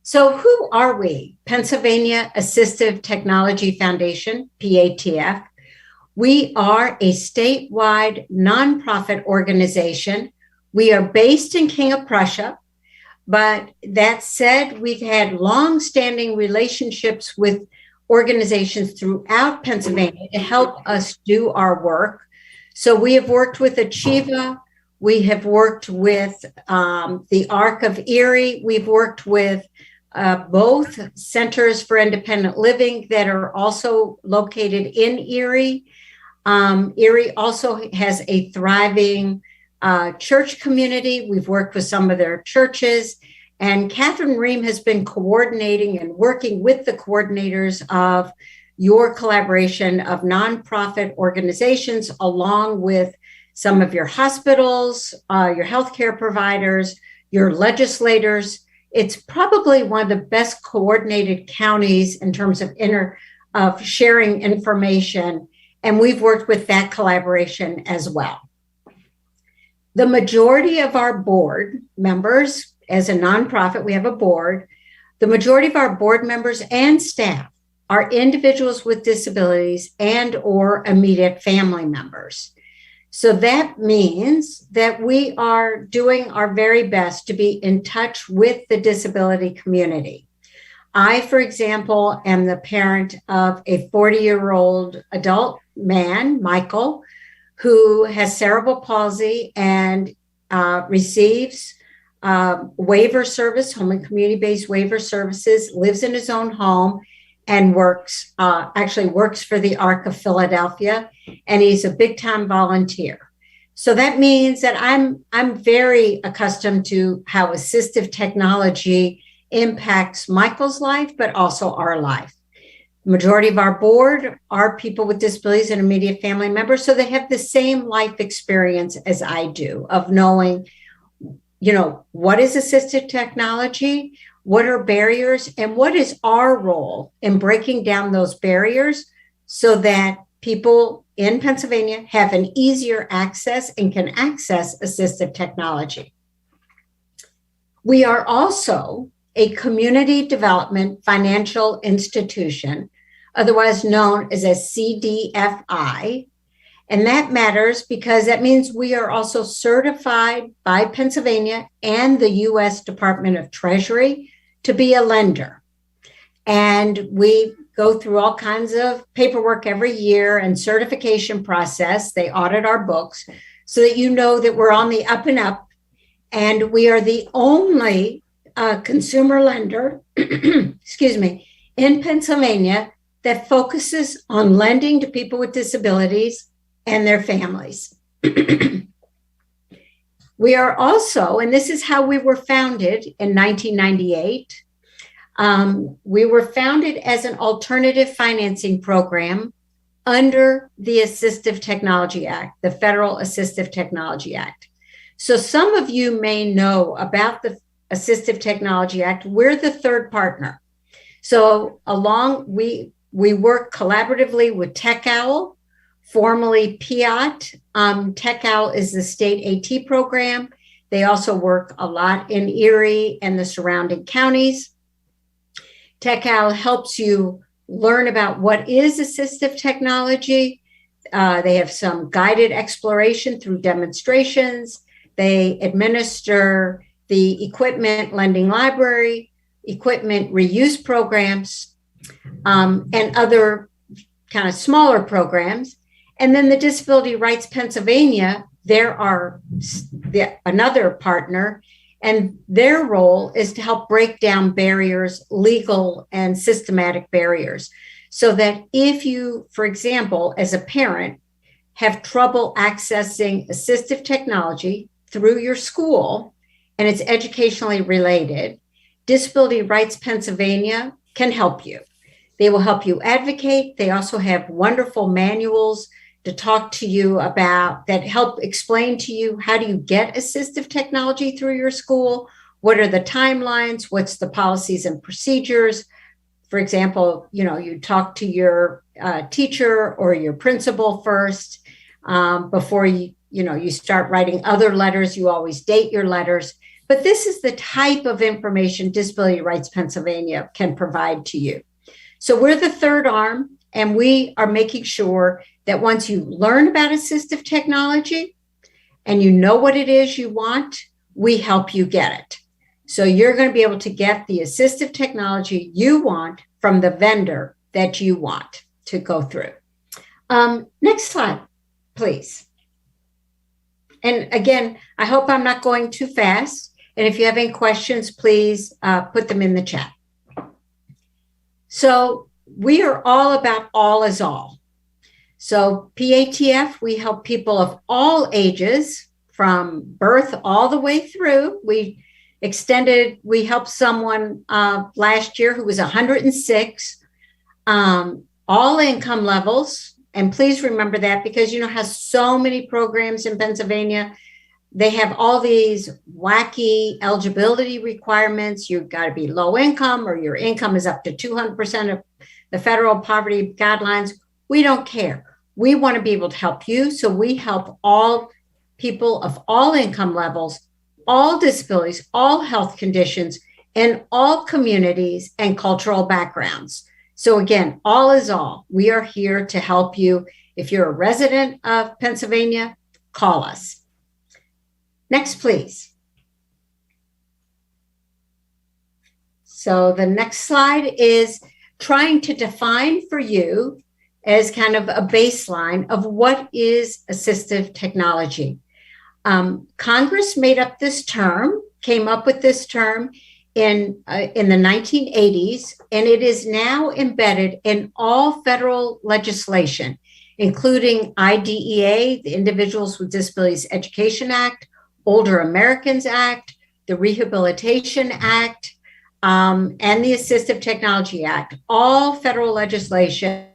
So who are we? Pennsylvania Assistive Technology Foundation, PATF. We are a statewide nonprofit organization. We are based in King of Prussia, but that said, we've had long-standing relationships with organizations throughout Pennsylvania to help us do our work. So we have worked with Achieva, we have worked with the ARC of Erie, we've worked with both Centers for Independent Living that are also located in Erie. Erie also has a thriving church community. We've worked with some of their churches. And Catherine Ream has been coordinating and working with the coordinators of your collaboration of nonprofit organizations, along with some of your hospitals, your healthcare providers, your legislators. It's probably one of the best coordinated counties in terms of sharing information. And we've worked with that collaboration as well. The majority of our board members, as a nonprofit, we have a board. The majority of our board members and staff are individuals with disabilities and or immediate family members. So that means that we are doing our very best to be in touch with the disability community. I, for example, am the parent of a 40-year-old adult man, Michael, who has cerebral palsy and receives waiver service, home and community-based waiver services, lives in his own home, and actually works for the ARC of Philadelphia, and he's a big-time volunteer. So that means that I'm very accustomed to how assistive technology impacts Michael's life, but also our life. The majority of our board are people with disabilities and immediate family members, so they have the same life experience as I do of knowing, what is assistive technology, what are barriers, and what is our role in breaking down those barriers so that people in Pennsylvania have an easier access and can access assistive technology. We are also a community development financial institution, otherwise known as a CDFI. And that matters because that means we are also certified by Pennsylvania and the U.S. Department of Treasury to be a lender. And we go through all kinds of paperwork every year and certification process. They audit our books so that you know that we're on the up and up. And we are the only consumer lender, excuse me, in Pennsylvania that focuses on lending to people with disabilities and their families. We are also, and this is how we were founded in 1998, we were founded as an alternative financing program under the Assistive Technology Act, the Federal Assistive Technology Act. So some of you may know about the Assistive Technology Act. We're the third partner. So we work collaboratively with TechOwl, formerly PIAT. TechOwl is the state AT program. They also work a lot in Erie and the surrounding counties. TechOwl helps you learn about what is assistive technology. They have some guided exploration through demonstrations. They administer the equipment lending library, equipment reuse programs, and other kind of smaller programs. And then the Disability Rights Pennsylvania, there are another partner, and their role is to help break down barriers, legal and systematic barriers, so that if you, for example, as a parent, have trouble accessing assistive technology through your school and it's educationally related, Disability Rights Pennsylvania can help you. They will help you advocate. They also have wonderful manuals to talk to you about that help explain to you how do you get assistive technology through your school? What are the timelines? What's the policies and procedures? For example, you talk to your teacher or your principal first before you start writing other letters. You always date your letters. But this is the type of information Disability Rights Pennsylvania can provide to you. So we're the third arm, and we are making sure that once you learn about assistive technology and you know what it is you want, we help you get it. So you're going to be able to get the assistive technology you want from the vendor that you want to go through. Next slide, please. And again, I hope I'm not going too fast. And if you have any questions, please put them in the chat. So we are all about all is all. So PATF, we help people of all ages from birth all the way through. We helped someone last year who was 106, all income levels. And please remember that because has so many programs in Pennsylvania. They have all these wacky eligibility requirements. You've got to be low income or your income is up to 200% of the federal poverty guidelines. We don't care. We want to be able to help you. So we help all people of all income levels, all disabilities, all health conditions, and all communities and cultural backgrounds. So again, all is all. We are here to help you. If you're a resident of Pennsylvania, call us. Next, please. So the next slide is trying to define for you as kind of a baseline of what is assistive technology. Congress came up with this term in the 1980s, and it is now embedded in all federal legislation, including IDEA, the Individuals with Disabilities Education Act, Older Americans Act, the Rehabilitation Act, and the Assistive Technology Act. All federal legislation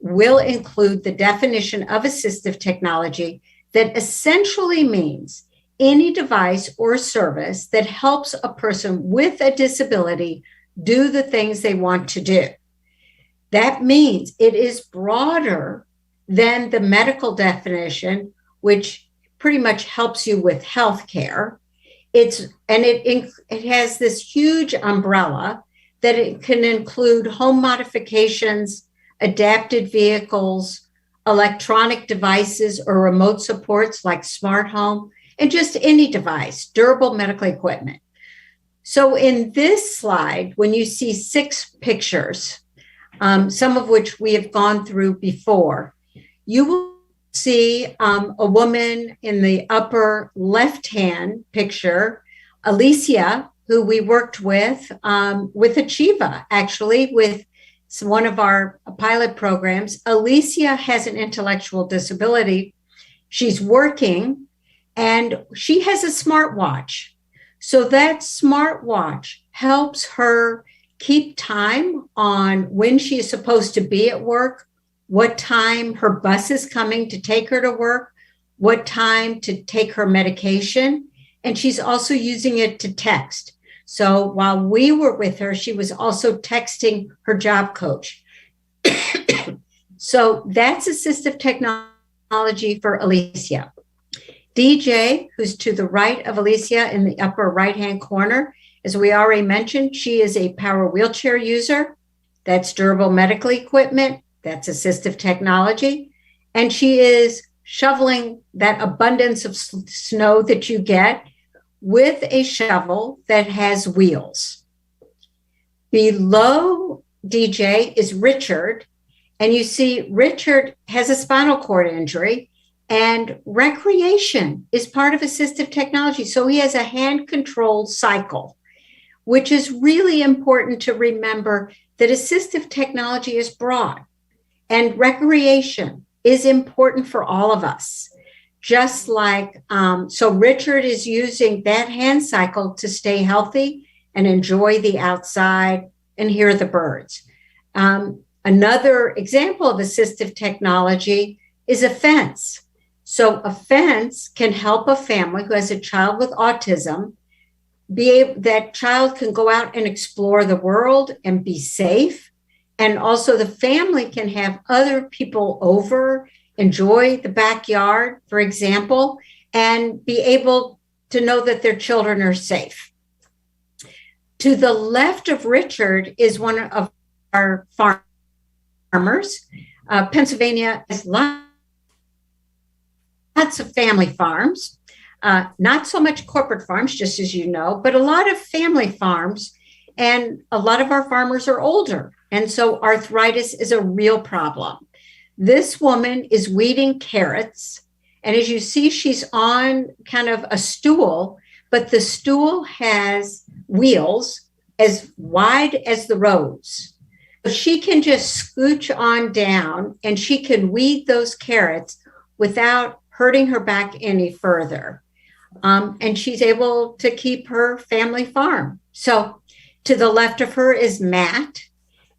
will include the definition of assistive technology that essentially means any device or service that helps a person with a disability do the things they want to do. That means it is broader than the medical definition, which pretty much helps you with healthcare. It has this huge umbrella that it can include home modifications, adapted vehicles, electronic devices or remote supports like smart home, and just any device, durable medical equipment. So in this slide, when you see 6 pictures, some of which we have gone through before, you will see a woman in the upper left-hand picture, Alicia, who we worked with Achieva, actually, with one of our pilot programs. Alicia has an intellectual disability. She's working and she has a smartwatch. So that smartwatch helps her keep time on when she is supposed to be at work, what time her bus is coming to take her to work, what time to take her medication. And she's also using it to text. So while we were with her, she was also texting her job coach. So that's assistive technology for Alicia. DJ, who's to the right of Alicia in the upper right-hand corner, as we already mentioned, she is a power wheelchair user. That's durable medical equipment. That's assistive technology. And she is shoveling that abundance of snow that you get with a shovel that has wheels. Below DJ is Richard. And you see Richard has a spinal cord injury, and recreation is part of assistive technology. So he has a hand-controlled cycle, which is really important to remember that assistive technology is broad and recreation is important for all of us. Just like, so Richard is using that hand cycle to stay healthy and enjoy the outside and hear the birds. Another example of assistive technology is a fence. So a fence can help a family who has a child with autism that child can go out and explore the world and be safe. And also the family can have other people over, enjoy the backyard, for example, and be able to know that their children are safe. To the left of Richard is one of our farmers. Pennsylvania has lots of family farms, not so much corporate farms, just as you know, but a lot of family farms. And a lot of our farmers are older. And so arthritis is a real problem. This woman is weeding carrots. And as you see, she's on kind of a stool, but the stool has wheels as wide as the roads. So she can just scooch on down and she can weed those carrots without hurting her back any further. And she's able to keep her family farm. So to the left of her is Matt.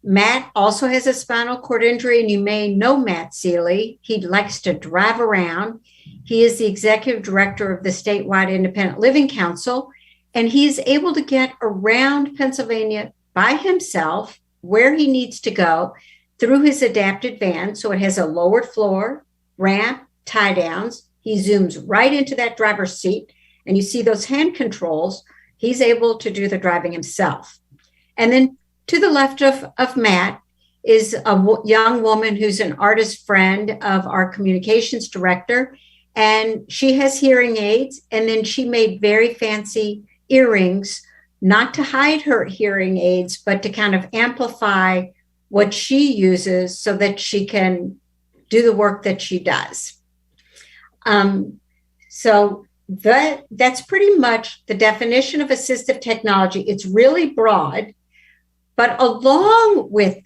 Matt also has a spinal cord injury, and you may know Matt Seeley. He likes to drive around. He is the executive director of the statewide Independent Living Council, and he's able to get around Pennsylvania by himself where he needs to go through his adapted van. So it has a lowered floor, ramp, tie downs. He zooms right into that driver's seat, and you see those hand controls. He's able to do the driving himself. And then to the left of Matt is a young woman who's an artist friend of our communications director, and she has hearing aids, and then she made very fancy earrings, not to hide her hearing aids, but to kind of amplify what she uses so that she can do the work that she does. So that's pretty much the definition of assistive technology. It's really broad, but along with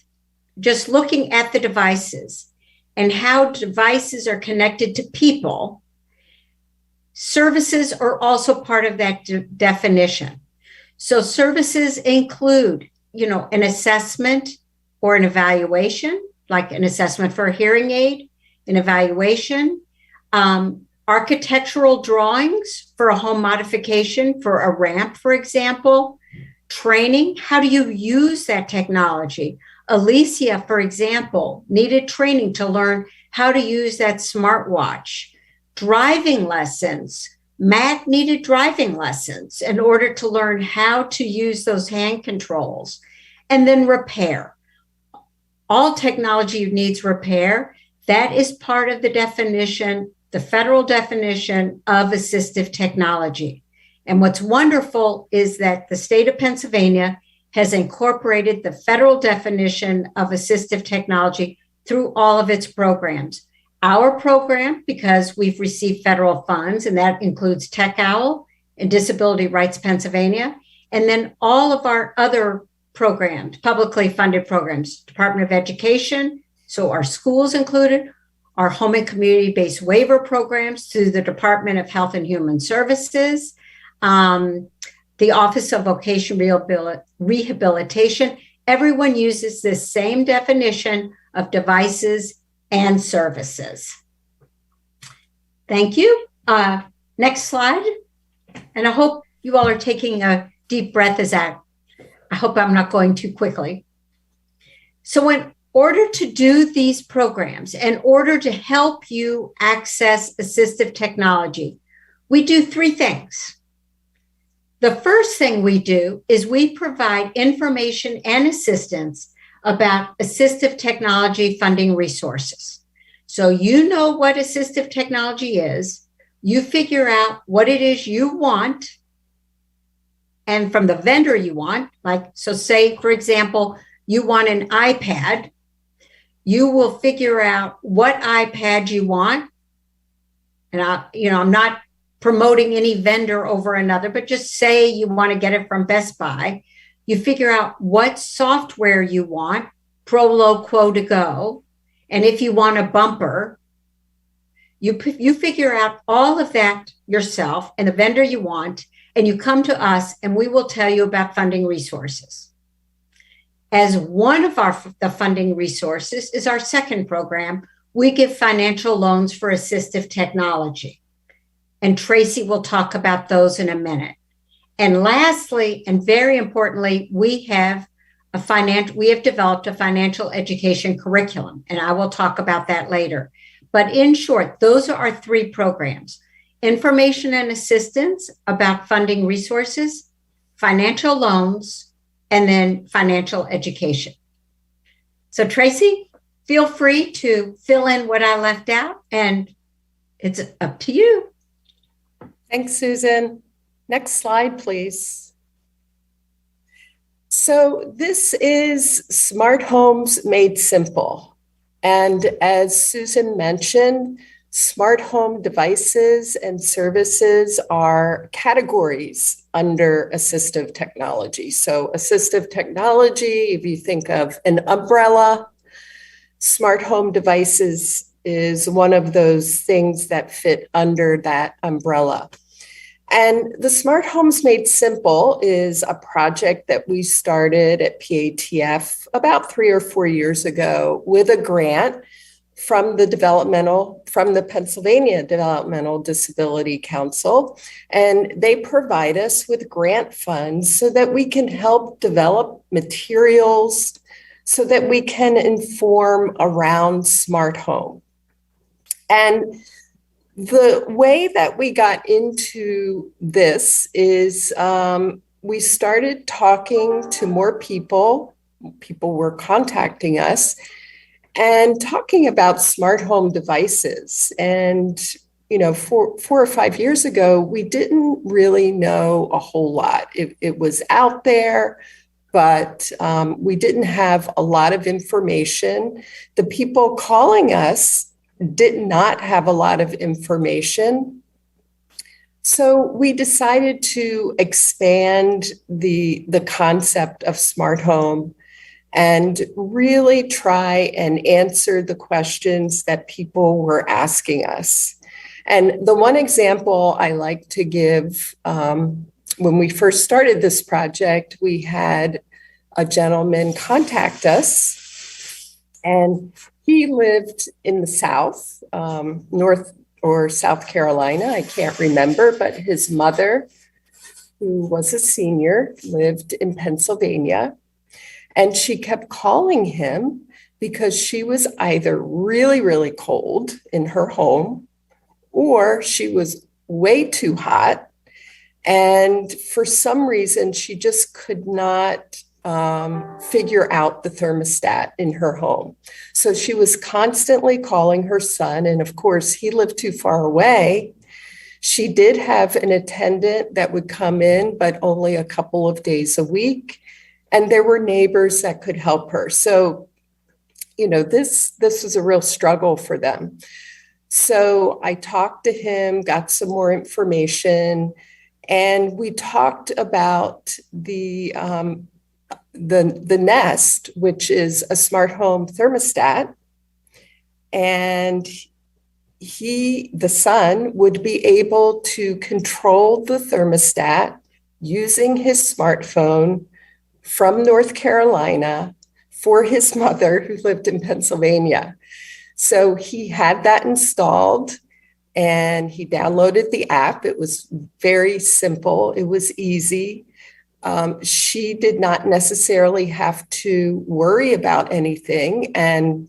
just looking at the devices and how devices are connected to people, services are also part of that definition. So services include, an assessment or an evaluation, like an assessment for a hearing aid, an evaluation, architectural drawings for a home modification, for a ramp, for example, training. How do you use that technology? Alicia, for example, needed training to learn how to use that smartwatch. Driving lessons, Matt needed driving lessons in order to learn how to use those hand controls. And then repair. All technology needs repair. That is part of the definition, the federal definition of assistive technology. And what's wonderful is that the state of Pennsylvania has incorporated the federal definition of assistive technology through all of its programs. Our program, because we've received federal funds, and that includes Tech Owl and Disability Rights Pennsylvania, and then all of our other programs, publicly funded programs, Department of Education, so our schools included, our home and community-based waiver programs through the Department of Health and Human Services, the Office of Vocational Rehabilitation. Everyone uses this same definition of devices and services. Thank you. Next slide. And I hope you all are taking a deep breath as I hope I'm not going too quickly. So in order to do these programs, in order to help you access assistive technology, we do three things. The first thing we do is we provide information and assistance about assistive technology funding resources. So you know what assistive technology is, you figure out what it is you want, and from the vendor you want, like, so say, for example, you want an iPad, you will figure out what iPad you want. And I'm not promoting any vendor over another, but just say you want to get it from Best Buy. You figure out what software you want, pro, low, quo to go. And if you want a bumper, you figure out all of that yourself and the vendor you want, and you come to us and we will tell you about funding resources. As one of the funding resources is our second program, we give financial loans for assistive technology. And Tracy will talk about those in a minute. And lastly, and very importantly, we have developed a financial education curriculum, and I will talk about that later. But in short, those are our three programs: information and assistance about funding resources, financial loans, and then financial education. So Tracy, feel free to fill in what I left out, and it's up to you. Thanks, Susan. Next slide, please. So this is Smart Homes Made Simple. And as Susan mentioned, smart home devices and services are categories under assistive technology. So assistive technology, if you think of an umbrella, smart home devices is one of those things that fit under that umbrella. And the Smart Homes Made Simple is a project that we started at PATF about 3 or 4 years ago with a grant from the Pennsylvania Developmental Disability Council. And they provide us with grant funds so that we can help develop materials so that we can inform around smart home. And the way that we got into this is we started talking to more people. People were contacting us and talking about smart home devices. And, 4 or 5 years ago, we didn't really know a whole lot. It was out there, but we didn't have a lot of information. The people calling us did not have a lot of information. So we decided to expand the concept of smart home and really try and answer the questions that people were asking us. And the one example I like to give, when we first started this project, we had a gentleman contact us, and he lived in the South, North or South Carolina, I can't remember, but his mother, who was a senior, lived in Pennsylvania. And she kept calling him because she was either really, really cold in her home, or she was way too hot. And for some reason, she just could not figure out the thermostat in her home. So she was constantly calling her son. And of course, he lived too far away. She did have an attendant that would come in, but only a couple of days a week. And there were neighbors that could help her. So, this was a real struggle for them. So I talked to him, got some more information, and we talked about the Nest, which is a smart home thermostat. And the son would be able to control the thermostat using his smartphone from North Carolina for his mother who lived in Pennsylvania. So he had that installed and he downloaded the app. It was very simple. It was easy. She did not necessarily have to worry about anything. And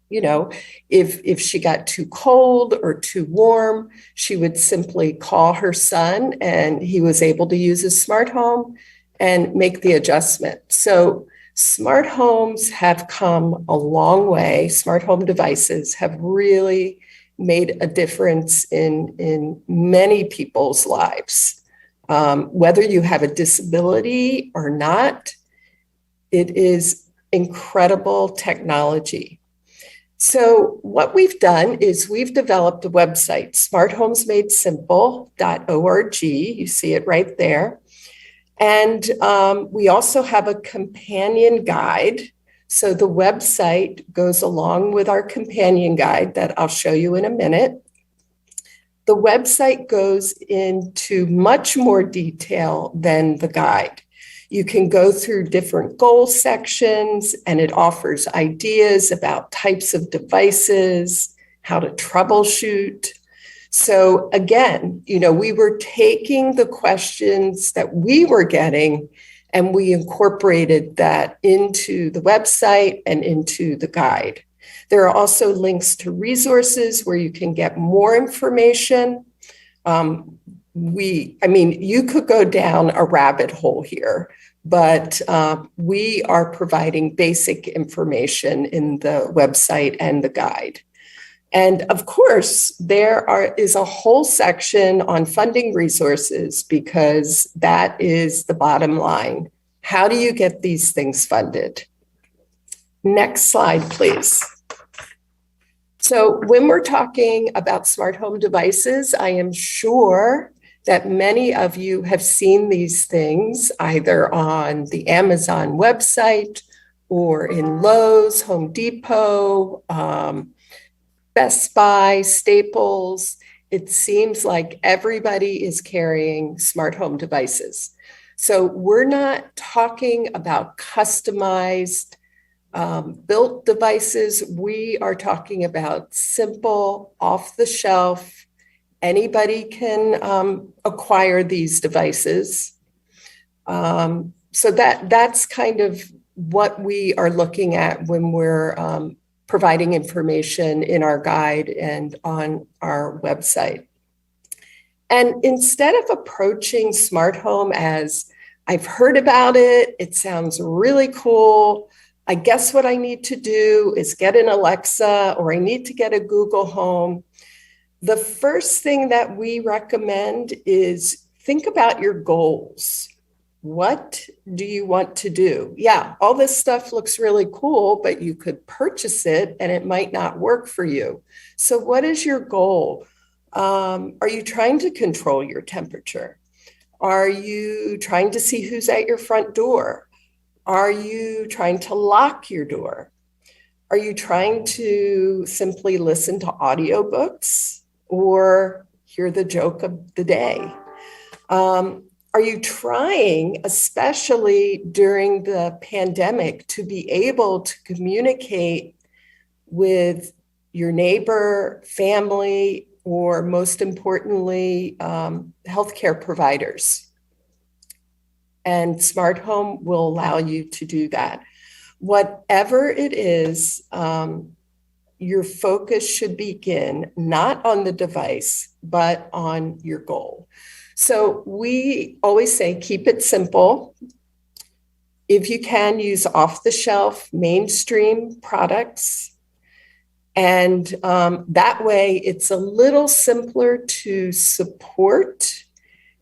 if she got too cold or too warm, she would simply call her son and he was able to use his smart home and make the adjustment. So smart homes have come a long way. Smart home devices have really made a difference in many people's lives. Whether you have a disability or not, it is incredible technology. So what we've done is we've developed a website, smarthomesmadesimple.org. You see it right there. And we also have a companion guide. So the website goes along with our companion guide that I'll show you in a minute. The website goes into much more detail than the guide. You can go through different goal sections and it offers ideas about types of devices, how to troubleshoot. So again, we were taking the questions that we were getting and we incorporated that into the website and into the guide. There are also links to resources where you can get more information. You could go down a rabbit hole here, but we are providing basic information in the website and the guide. And of course, there is a whole section on funding resources because that is the bottom line. How do you get these things funded? Next slide, please. So when we're talking about smart home devices, I am sure that many of you have seen these things either on the Amazon website or in Lowe's, Home Depot, Best Buy, Staples. It seems like everybody is carrying smart home devices. So we're not talking about customized built devices. We are talking about simple, off the shelf. Anybody can acquire these devices. So that's kind of what we are looking at when we're providing information in our guide and on our website. And instead of approaching smart home as I've heard about it, it sounds really cool, I guess what I need to do is get an Alexa or I need to get a Google Home. The first thing that we recommend is think about your goals. What do you want to do? Yeah, all this stuff looks really cool, but you could purchase it and it might not work for you. So what is your goal? Are you trying to control your temperature? Are you trying to see who's at your front door? Are you trying to lock your door? Are you trying to simply listen to audiobooks or hear the joke of the day? Are you trying, especially during the pandemic, to be able to communicate with your neighbor, family, or most importantly, healthcare providers? And Smart Home will allow you to do that. Whatever it is, your focus should begin not on the device, but on your goal. So we always say, keep it simple. If you can, use off-the-shelf mainstream products. And that way it's a little simpler to support.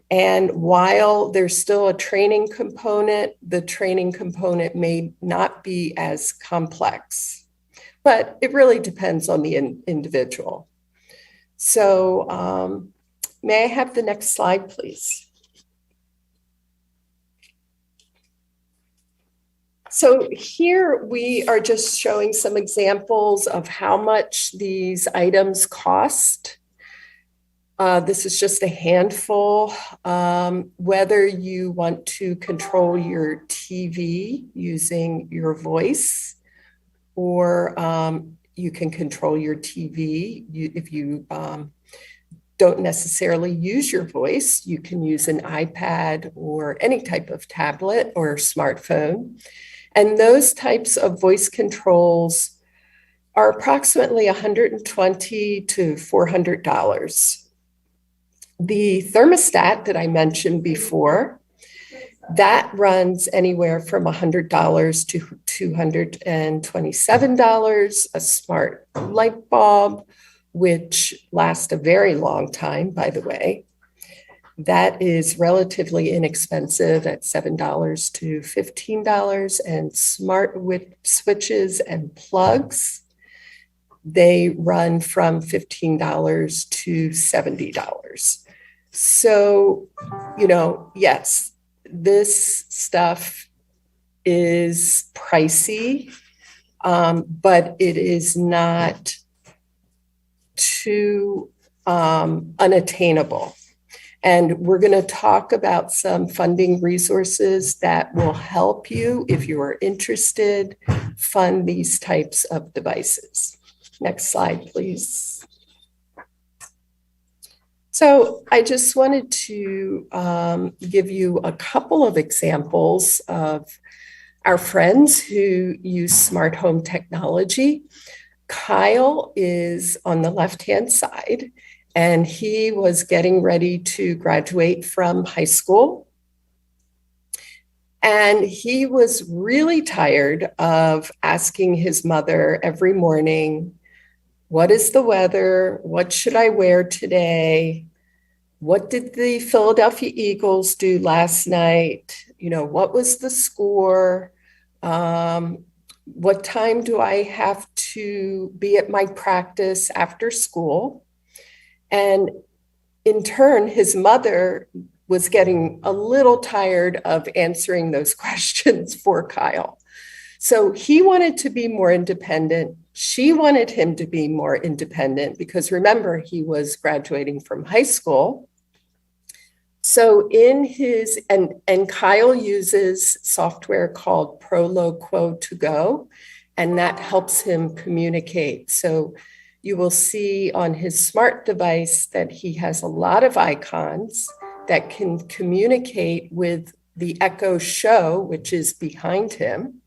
And while there's still a training component, the training component may not be as complex, but it really depends on the individual. So may I have the next slide, please? So here we are just showing some examples of how much these items cost. This is just a handful. Whether you want to control your TV using your voice, or you can control your TV if you don't necessarily use your voice. You can use an iPad or any type of tablet or smartphone. And those types of voice controls are approximately $120 to $400. The thermostat that I mentioned before, that runs anywhere from $100 to $227. A smart light bulb, which lasts a very long time, by the way, that is relatively inexpensive at $7 to $15. And smart switches and plugs, they run from $15 to $70. So, yes, this stuff is pricey, but it is not too unattainable. And we're going to talk about some funding resources that will help you, if you are interested, fund these types of devices. Next slide, please. So I just wanted to give you a couple of examples of our friends who use smart home technology. Kyle is on the left-hand side, and he was getting ready to graduate from high school. And he was really tired of asking his mother every morning, what is the weather? What should I wear today? What did the Philadelphia Eagles do last night? What was the score? What time do I have to be at my practice after school? And in turn, his mother was getting a little tired of answering those questions for Kyle. So he wanted to be more independent. She wanted him to be more independent because remember, he was graduating from high school. So and Kyle uses software called Proloquo to Go, and that helps him communicate. So you will see on his smart device that he has a lot of icons that can communicate with the Echo Show, which is behind him.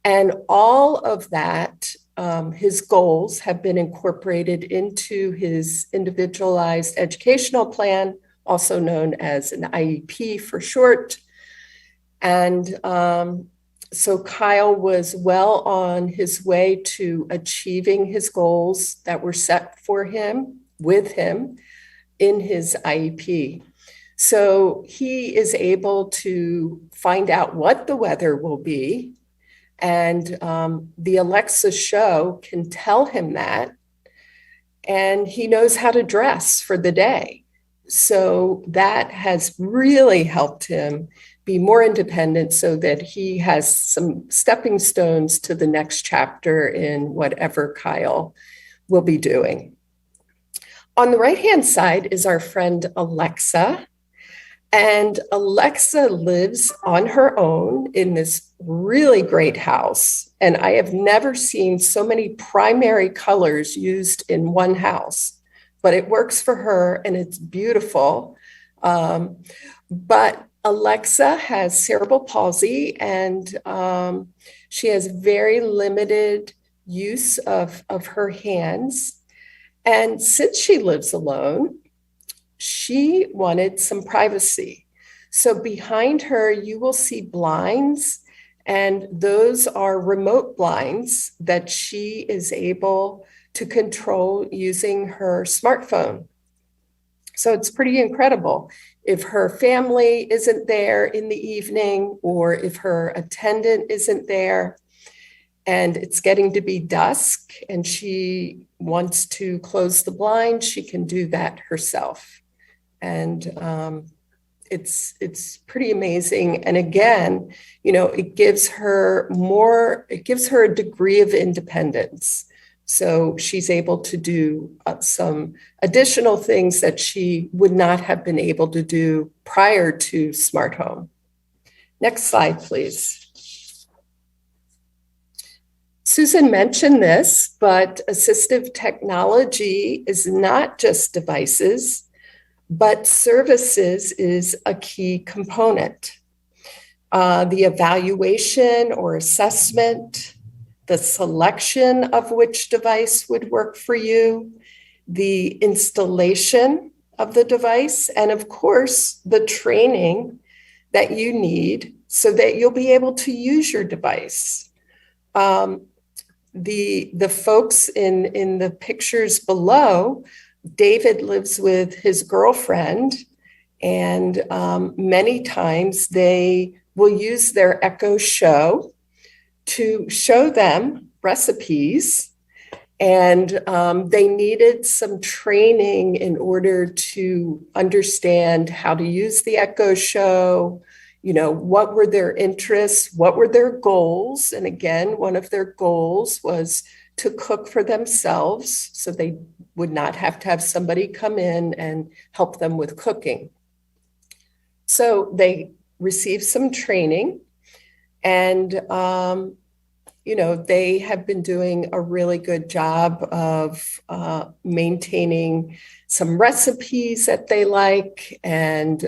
And all of that, his goals have been incorporated into his individualized educational plan, also known as an IEP for short. And so Kyle was well on his way to achieving his goals that were set for him, with him, in his IEP. So he is able to find out what the weather will be. And the Alexa Show can tell him that. And he knows how to dress for the day. So that has really helped him be more independent so that he has some stepping stones to the next chapter in whatever Kyle will be doing. On the right-hand side is our friend Alexa. And Alexa lives on her own in this really great house. And I have never seen so many primary colors used in one house, but it works for her and it's beautiful. But Alexa has cerebral palsy and she has very limited use of her hands. And since she lives alone, she wanted some privacy. So behind her, you will see blinds, and those are remote blinds that she is able to control using her smartphone. So it's pretty incredible. If her family isn't there in the evening, or if her attendant isn't there, and it's getting to be dusk and she wants to close the blind, she can do that herself. And it's pretty amazing. And again, it gives her a degree of independence. So she's able to do some additional things that she would not have been able to do prior to smart home. Next slide, please. Susan mentioned this, but assistive technology is not just devices, but services is a key component. The evaluation or assessment, the selection of which device would work for you, the installation of the device, and of course, the training that you need so that you'll be able to use your device. The folks in the pictures below, David lives with his girlfriend, and many times they will use their Echo Show to show them recipes, and they needed some training in order to understand how to use the Echo Show. What were their interests? What were their goals? And again, one of their goals was to cook for themselves, so they would not have to have somebody come in and help them with cooking. So they received some training, and they have been doing a really good job of maintaining some recipes that they like, and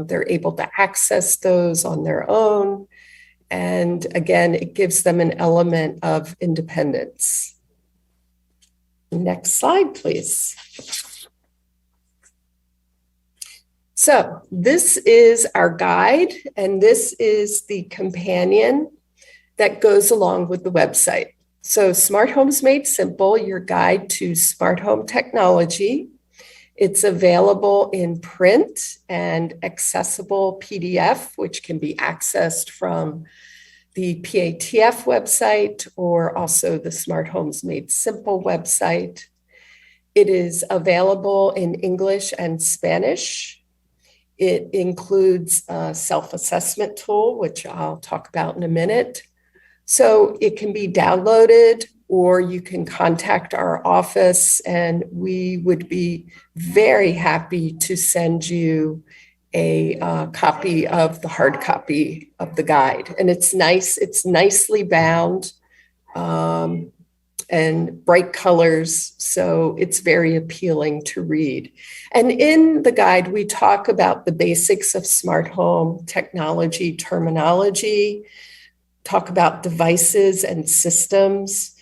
they're able to access those on their own. And again, it gives them an element of independence. Next slide, please. So this is our guide, and this is the companion that goes along with the website. So Smart Homes Made Simple, your guide to smart home technology. It's available in print and accessible PDF, which can be accessed from the PATF website or also the Smart Homes Made Simple website. It is available in English and Spanish. It includes a self-assessment tool, which I'll talk about in a minute. So it can be downloaded, or you can contact our office, and we would be very happy to send you a copy of the hard copy of the guide. And it's nice, it's nicely bound and bright colors, so it's very appealing to read. And in the guide, we talk about the basics of smart home technology terminology, talk about devices and systems.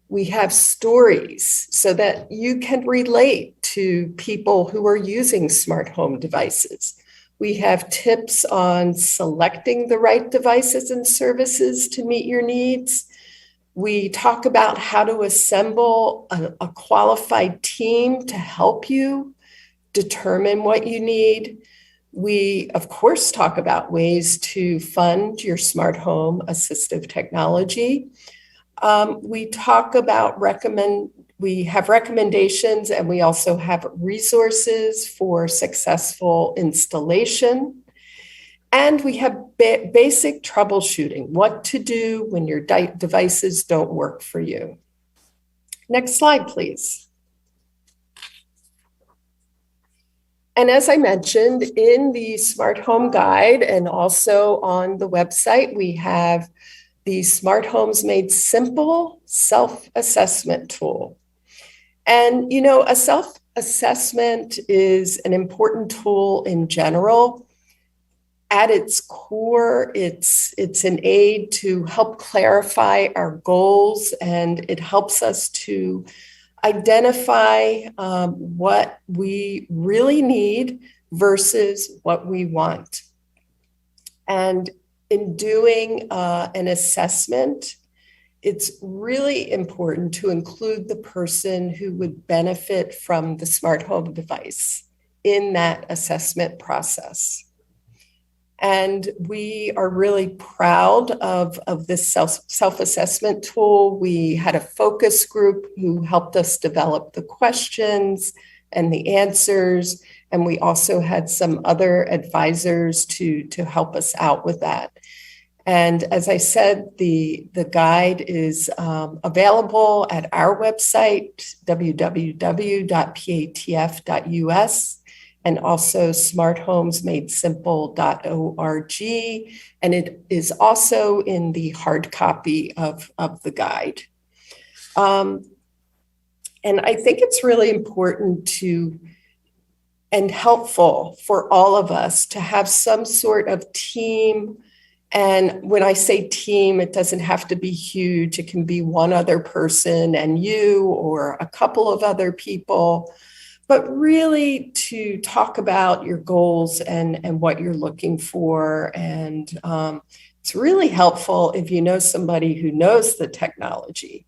We have stories so that you can relate to people who are using smart home devices. We have tips on selecting the right devices and services to meet your needs. We talk about how to assemble a qualified team to help you determine what you need. We, of course, talk about ways to fund your smart home assistive technology. We talk about we have recommendations, and we also have resources for successful installation. And we have basic troubleshooting, what to do when your devices don't work for you. Next slide, please. And as I mentioned, in the Smart Home Guide and also on the website, we have the Smart Homes Made Simple self-assessment tool. And, a self-assessment is an important tool in general. at its core, it's an aid to help clarify our goals, and it helps us to identify what we really need versus what we want. And in doing an assessment, it's really important to include the person who would benefit from the smart home device in that assessment process. And we are really proud of this self-assessment tool. We had a focus group who helped us develop the questions and the answers. And we also had some other advisors to help us out with that. And as I said, the guide is available at our website, www.patf.us, and also smarthomesmadesimple.org. And it is also in the hard copy of the guide. And I think it's really important and helpful for all of us to have some sort of team. And when I say team, it doesn't have to be huge. It can be one other person and you, or a couple of other people, but really to talk about your goals and what you're looking for. And it's really helpful if you know somebody who knows the technology.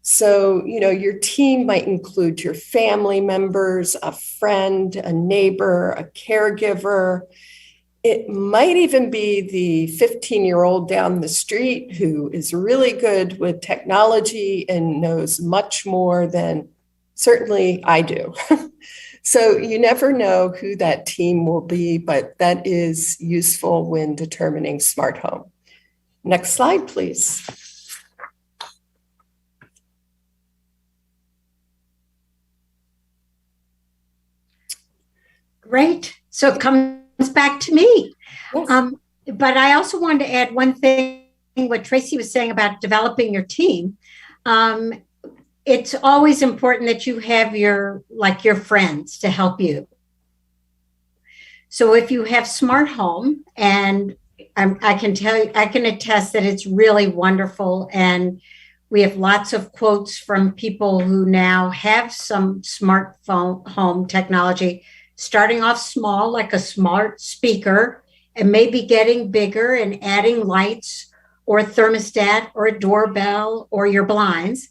So, your team might include your family members, a friend, a neighbor, a caregiver. It might even be the 15-year-old down the street who is really good with technology and knows much more than certainly I do. So you never know who that team will be, but that is useful when determining smart home. Next slide, please. Great. So it comes back to me. Yes. But I also wanted to add one thing, what Tracy was saying about developing your team. It's always important that you have your friends to help you. So if you have smart home, and I can attest that it's really wonderful. And we have lots of quotes from people who now have some smartphone home technology, starting off small, like a smart speaker, and maybe getting bigger and adding lights or a thermostat or a doorbell or your blinds.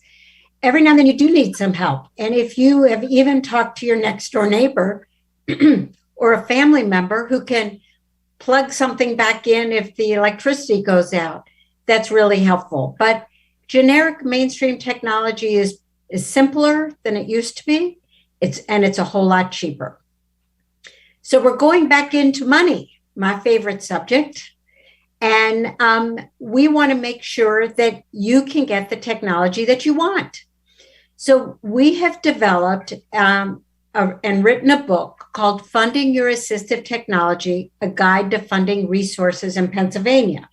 Every now and then you do need some help. And if you have even talked to your next door neighbor or a family member who can plug something back in if the electricity goes out, that's really helpful. But generic mainstream technology is simpler than it used to be. It's a whole lot cheaper. So we're going back into money, my favorite subject. And we want to make sure that you can get the technology that you want. So we have developed and written a book called Funding Your Assistive Technology, A Guide to Funding Resources in Pennsylvania.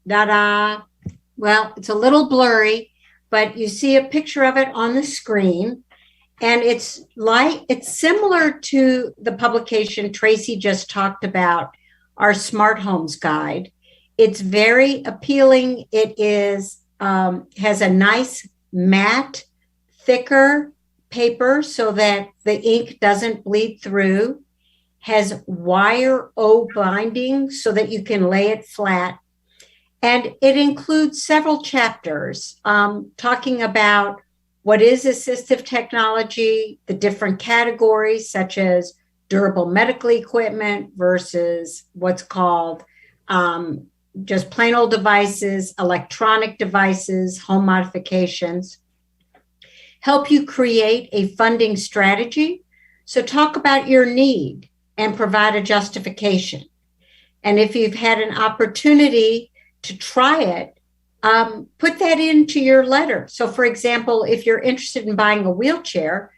Ta-da! Well, it's a little blurry, but you see a picture of it on the screen. And it's similar to the publication Tracy just talked about, our Smart Homes Guide. It's very appealing. It has a nice matte, thicker paper so that the ink doesn't bleed through, has wire O binding so that you can lay it flat. And it includes several chapters talking about what is assistive technology, the different categories such as durable medical equipment versus what's called just plain old devices, electronic devices, home modifications. Help you create a funding strategy. So talk about your need and provide a justification. And if you've had an opportunity to try it, put that into your letter. So for example, if you're interested in buying a wheelchair,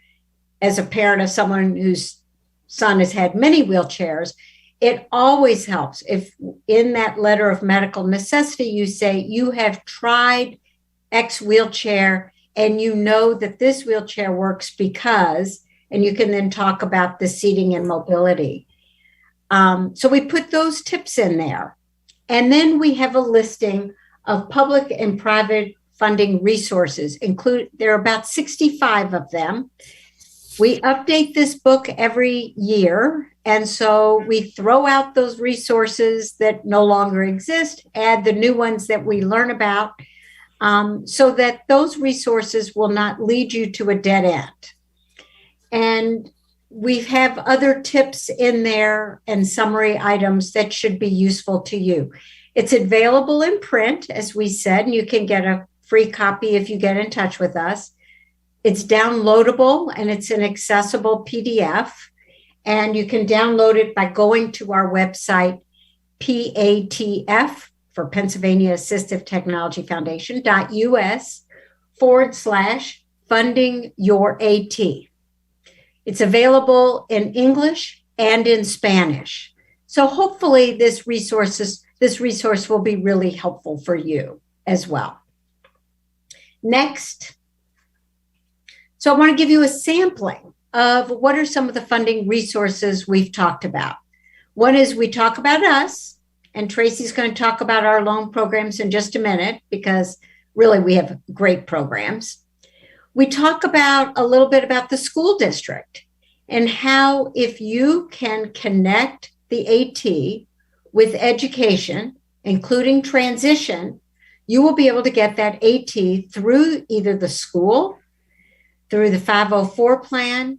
as a parent of someone whose son has had many wheelchairs, it always helps if in that letter of medical necessity, you say you have tried X wheelchair and you know that this wheelchair works because, and you can then talk about the seating and mobility. So we put those tips in there. And then we have a listing of public and private funding resources. There are about 65 of them. We update this book every year. And so we throw out those resources that no longer exist, add the new ones that we learn about, so that those resources will not lead you to a dead end. And we have other tips in there and summary items that should be useful to you. It's available in print, as we said, and you can get a free copy if you get in touch with us. It's downloadable and it's an accessible PDF. And you can download it by going to our website, PATF, for Pennsylvania Assistive Technology Foundation.us/funding your AT. It's available in English and in Spanish. So hopefully this resource will be really helpful for you as well. Next. So I want to give you a sampling of what are some of the funding resources we've talked about. One is we talk about us, and Tracy's going to talk about our loan programs in just a minute, because really we have great programs. We talk about a little bit about the school district and how if you can connect the AT with education, including transition, you will be able to get that AT through either the school, through the 504 plan,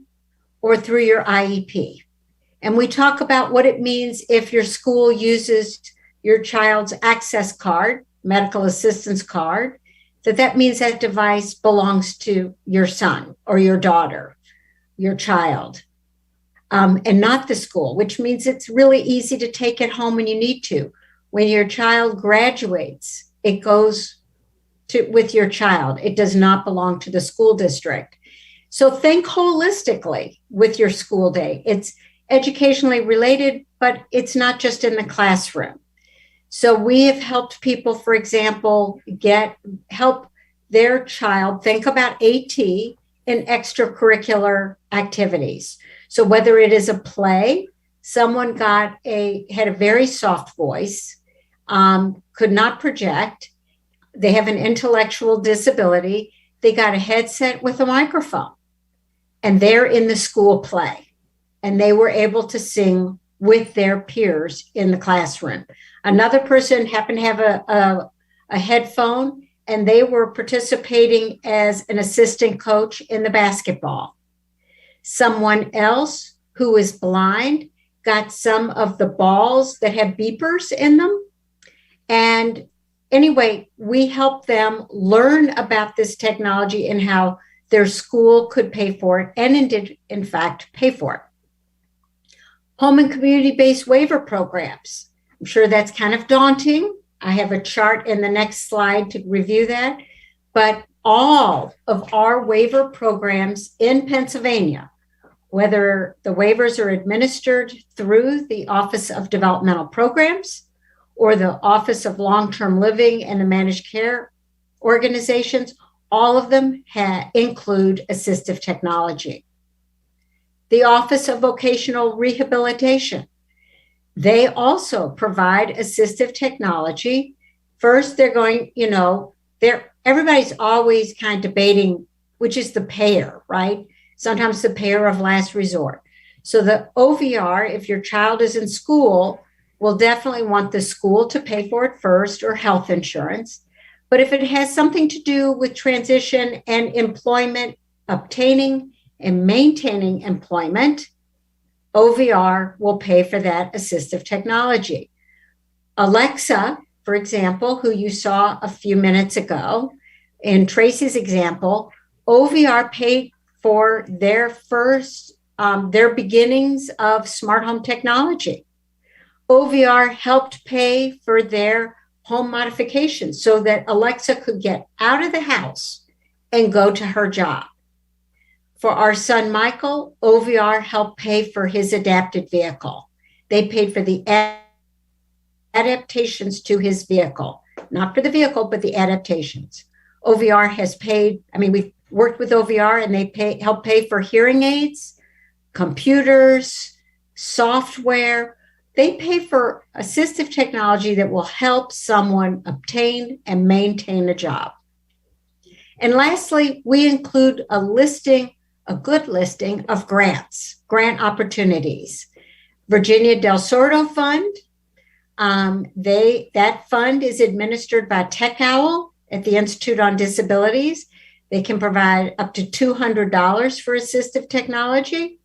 or through your IEP. And we talk about what it means if your school uses your child's access card, medical assistance card, that means that device belongs to your son or your daughter, your child, and not the school, which means it's really easy to take it home when you need to. When your child graduates, it goes with your child. It does not belong to the school district. So think holistically with your school day. It's educationally related, but it's not just in the classroom. So we have helped people, for example, help their child think about AT in extracurricular activities. So whether it is a play, someone had a very soft voice, could not project, they have an intellectual disability, they got a headset with a microphone, and they're in the school play, and they were able to sing with their peers in the classroom. Another person happened to have a headphone, and they were participating as an assistant coach in the basketball. Someone else who is blind got some of the balls that have beepers in them. And anyway, we helped them learn about this technology and how their school could pay for it, and did, in fact, pay for it. Home and community-based waiver programs. I'm sure that's kind of daunting. I have a chart in the next slide to review that. But all of our waiver programs in Pennsylvania, whether the waivers are administered through the Office of Developmental Programs or the Office of Long-Term Living and the Managed Care organizations, all of them include assistive technology. The Office of Vocational Rehabilitation, they also provide assistive technology. First, they're going, everybody's always kind of debating which is the payer, right? Sometimes the payer of last resort. So the OVR, if your child is in school, will definitely want the school to pay for it first, or health insurance. But if it has something to do with transition and employment, obtaining and maintaining employment, OVR will pay for that assistive technology. Alexa, for example, who you saw a few minutes ago, in Tracy's example, OVR paid for their beginnings of smart home technology. OVR helped pay for their home modifications so that Alexa could get out of the house and go to her job. For our son, Michael, OVR helped pay for his adapted vehicle. They paid for the adaptations to his vehicle, not for the vehicle, but the adaptations. OVR has paid, we've worked with OVR and they help pay for hearing aids, computers, software, they pay for assistive technology that will help someone obtain and maintain a job. And lastly, we include a good listing of grants, grant opportunities. Virginia Del Sordo Fund, that fund is administered by Tech Owl at the Institute on Disabilities. They can provide up to $200 for assistive technology.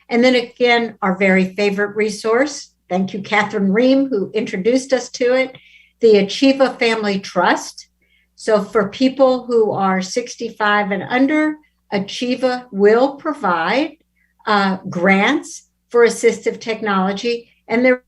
And then again, our very favorite resource, thank you, Catherine Ream, who introduced us to it, the Achieva Family Trust. So for people who are 65 and under, Achieva will provide grants for assistive technology, and they're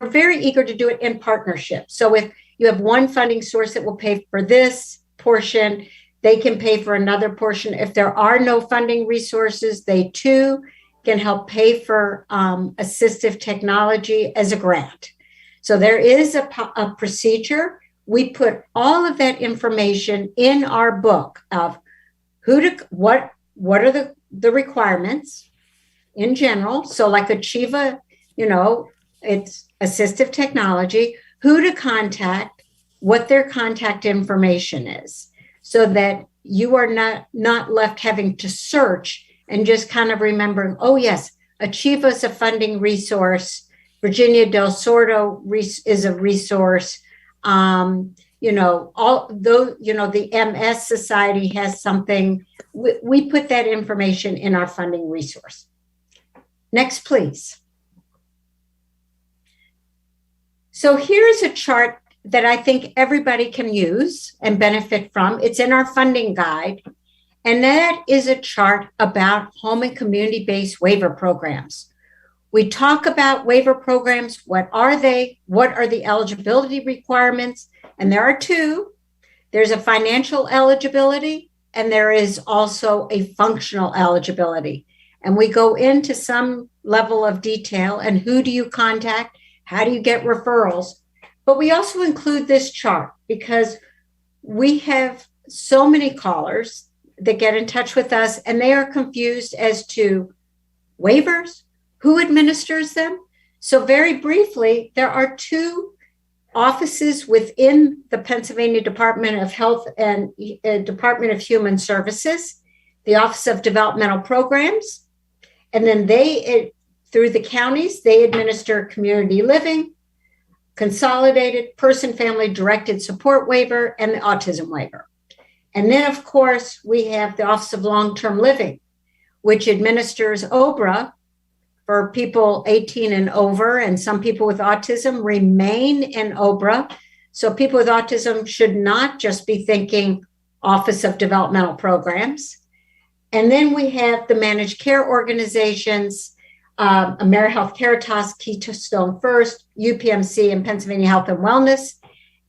very eager to do it in partnership. So if you have one funding source that will pay for this portion, they can pay for another portion. If there are no funding resources, they too can help pay for assistive technology as a grant. So there is a procedure. We put all of that information in our book of what are the requirements in general. So like Achieva, it's assistive technology, who to contact, what their contact information is, so that you are not left having to search and just kind of remembering, oh yes, Achieva is a funding resource, Virginia Del Sordo is a resource, the MS Society has something. We put that information in our funding resource. Next, please. So here's a chart that I think everybody can use and benefit from. It's in our funding guide. And that is a chart about home and community-based waiver programs. We talk about waiver programs. What are they? What are the eligibility requirements? And there are two. There's a financial eligibility, and there is also a functional eligibility. And we go into some level of detail and who do you contact? How do you get referrals? But we also include this chart because we have so many callers that get in touch with us and they are confused as to waivers, who administers them. So very briefly, there are two offices within the Pennsylvania Department of Health and Department of Human Services, the Office of Developmental Programs, and then through the counties, they administer community living, consolidated person family directed support waiver, and the autism waiver. And then, of course, we have the Office of Long-Term Living, which administers OBRA for people 18 and over, and some people with autism remain in OBRA. So people with autism should not just be thinking Office of Developmental Programs. And then we have the managed care organizations, AmeriHealth Caritas, Keystone First, UPMC, and Pennsylvania Health and Wellness.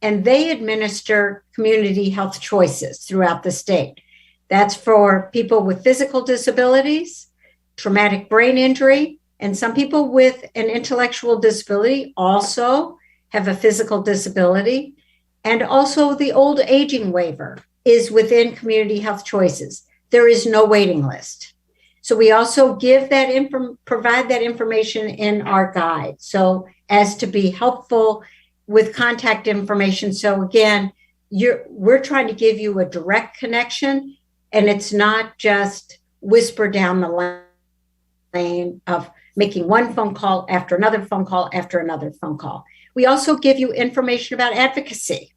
And they administer community health choices throughout the state. That's for people with physical disabilities, traumatic brain injury, and some people with an intellectual disability also have a physical disability. And also the old aging waiver is within community health choices. There is no waiting list. So we also give provide that information in our guide, so as to be helpful with contact information. So again, we're trying to give you a direct connection, and it's not just whisper down the lane of making one phone call after another phone call after another phone call. We also give you information about advocacy,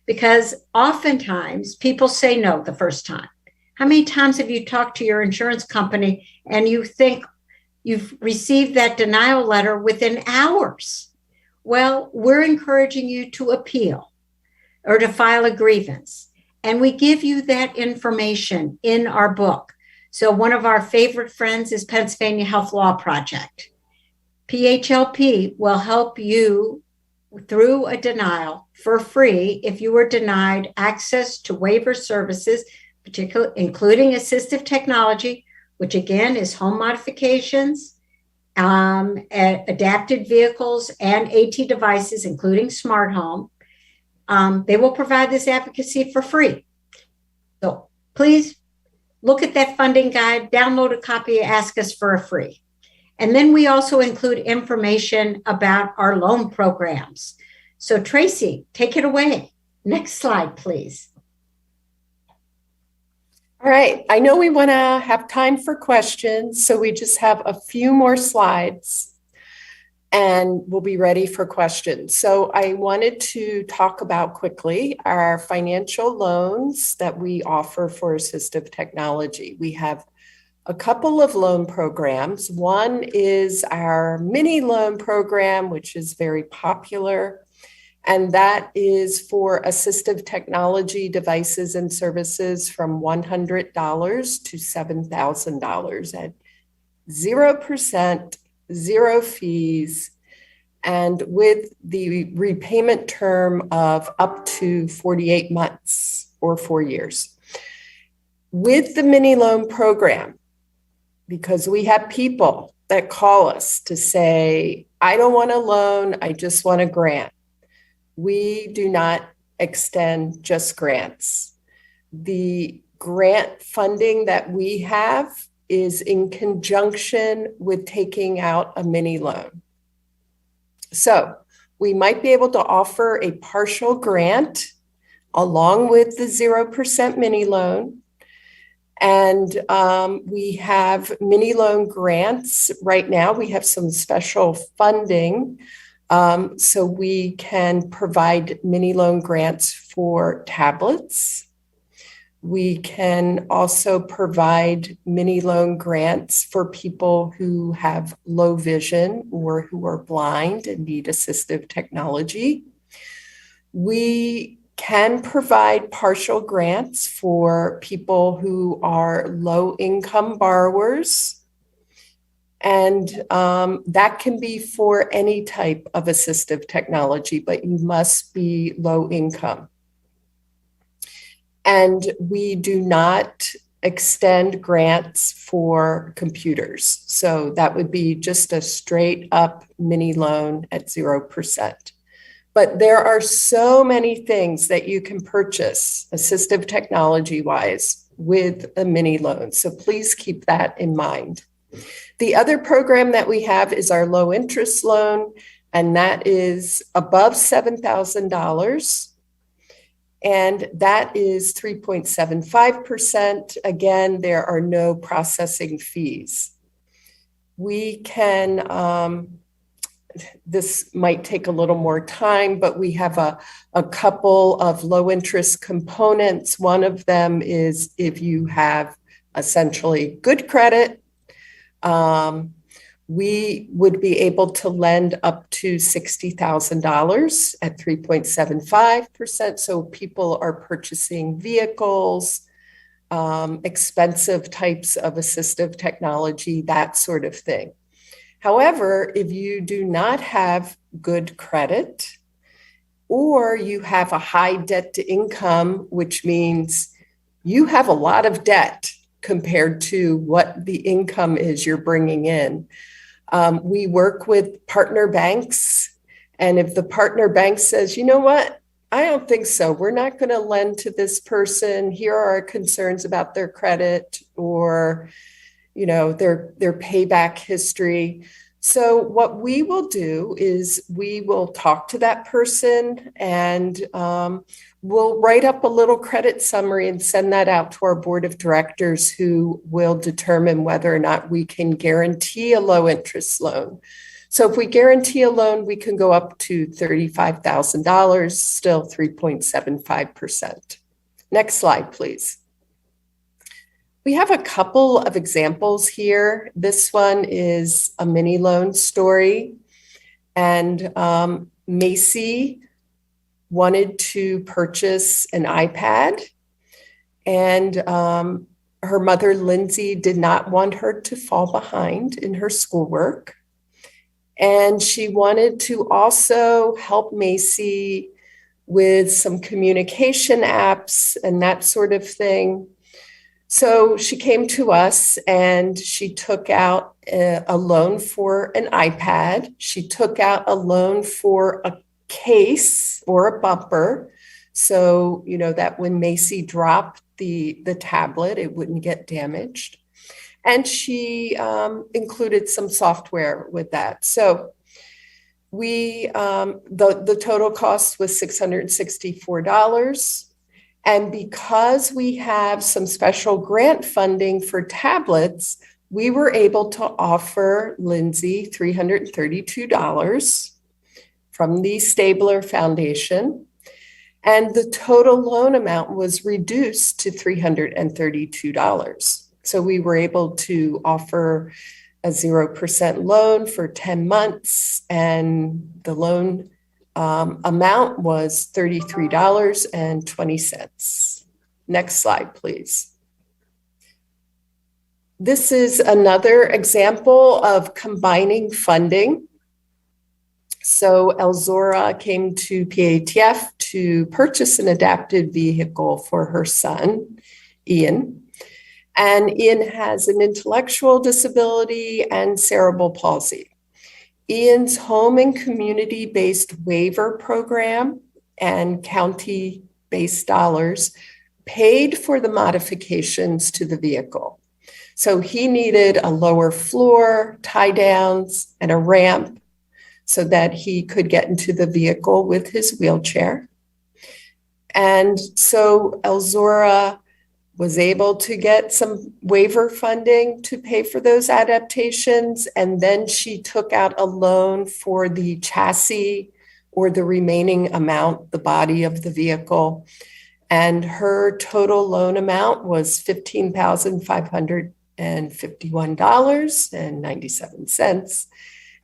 because oftentimes people say no the first time. How many times have you talked to your insurance company and you think you've received that denial letter within hours? Well, we're encouraging you to appeal or to file a grievance. And we give you that information in our book. So one of our favorite friends is Pennsylvania Health Law Project. PHLP will help you through a denial for free if you were denied access to waiver services, particularly including assistive technology, which again is home modifications, adapted vehicles, and AT devices, including smart home. They will provide this advocacy for free. So please look at that funding guide, download a copy, ask us for a free. And then we also include information about our loan programs. So Tracy, take it away. Next slide, please. All right, I know we want to have time for questions, so we just have a few more slides and we'll be ready for questions. So I wanted to talk about quickly our financial loans that we offer for assistive technology. We have a couple of loan programs. One is our mini loan program, which is very popular. And that is for assistive technology devices and services from $100 to $7,000 at 0%, zero fees, and with the repayment term of up to 48 months or 4 years. With the mini loan program, because we have people that call us to say, I don't want a loan, I just want a grant. We do not extend just grants. The grant funding that we have is in conjunction with taking out a mini loan. So we might be able to offer a partial grant along with the 0% mini loan. And we have mini loan grants right now. We have some special funding. So we can provide mini loan grants for tablets. We can also provide mini loan grants for people who have low vision or who are blind and need assistive technology. We can provide partial grants for people who are low income borrowers. And that can be for any type of assistive technology, but you must be low income. And we do not extend grants for computers. So that would be just a straight up mini loan at 0%. But there are so many things that you can purchase assistive technology wise with a mini loan. So please keep that in mind. The other program that we have is our low interest loan, and that is above $7,000. And that is 3.75%. Again, there are no processing fees. We can, this might take a little more time, but we have a couple of low interest components. One of them is if you have essentially good credit, we would be able to lend up to $60,000 at 3.75%. So people are purchasing vehicles, expensive types of assistive technology, that sort of thing. However, if you do not have good credit, or you have a high debt to income, which means you have a lot of debt compared to what the income is you're bringing in. We work with partner banks. And if the partner bank says, you know what, I don't think so, we're not going to lend to this person. Here are our concerns about their credit or, you know, their payback history. So what we will do is we will talk to that person and we'll write up a little credit summary and send that out to our board of directors, who will determine whether or not we can guarantee a low interest loan. So if we guarantee a loan, we can go up to $35,000, still 3.75%. Next slide, please. We have a couple of examples here. This one is a mini loan story, and Macy wanted to purchase an iPad, and her mother, Lindsay, did not want her to fall behind in her schoolwork. And she wanted to also help Macy with some communication apps and that sort of thing. So she came to us and she took out a loan for an iPad. She took out a loan for a case or a bumper, so you know that when Macy dropped the tablet, it wouldn't get damaged. And she included some software with that. So the total cost was $664. And because we have some special grant funding for tablets, we were able to offer Lindsay $332 from the Stabler Foundation. And the total loan amount was reduced to $332. So we were able to offer a 0% loan for 10 months, and the loan amount was $33.20. Next slide, please. This is another example of combining funding. So Elzora came to PATF to purchase an adapted vehicle for her son, Ian. And Ian has an intellectual disability and cerebral palsy. Ian's home and community-based waiver program and county-based dollars paid for the modifications to the vehicle. So he needed a lower floor, tie downs, and a ramp so that he could get into the vehicle with his wheelchair. And so Elzora was able to get some waiver funding to pay for those adaptations. And then she took out a loan for the chassis or the remaining amount, the body of the vehicle. And her total loan amount was $15,551.97.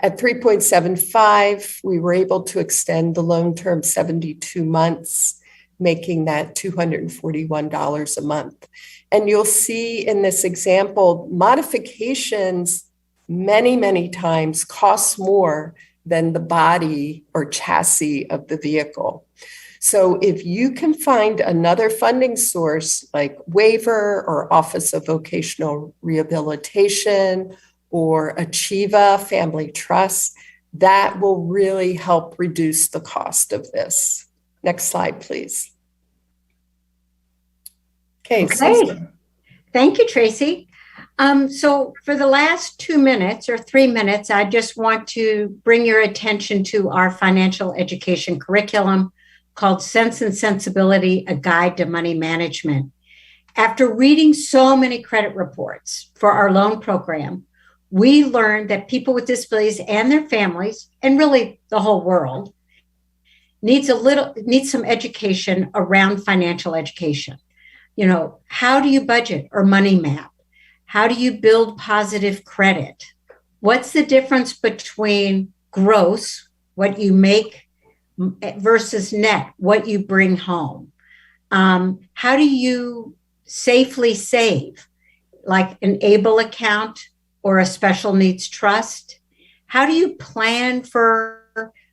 At 3.75, we were able to extend the loan term 72 months, making that $241 a month. And you'll see in this example, modifications many, many times cost more than the body or chassis of the vehicle. So if you can find another funding source like waiver or Office of Vocational Rehabilitation or Achieva Family Trust, that will really help reduce the cost of this. Next slide, please. Okay. Susan. Thank you, Tracy. So for the last 2 minutes or 3 minutes, I just want to bring your attention to our financial education curriculum called Sense and Sensibility, A Guide to Money Management. After reading so many credit reports for our loan program, we learned that people with disabilities and their families, and really the whole world, needs some education around financial education. You know, how do you budget or money map? How do you build positive credit? What's the difference between gross, what you make, versus net, what you bring home? How do you safely save, like an ABLE account or a special needs trust? How do you plan for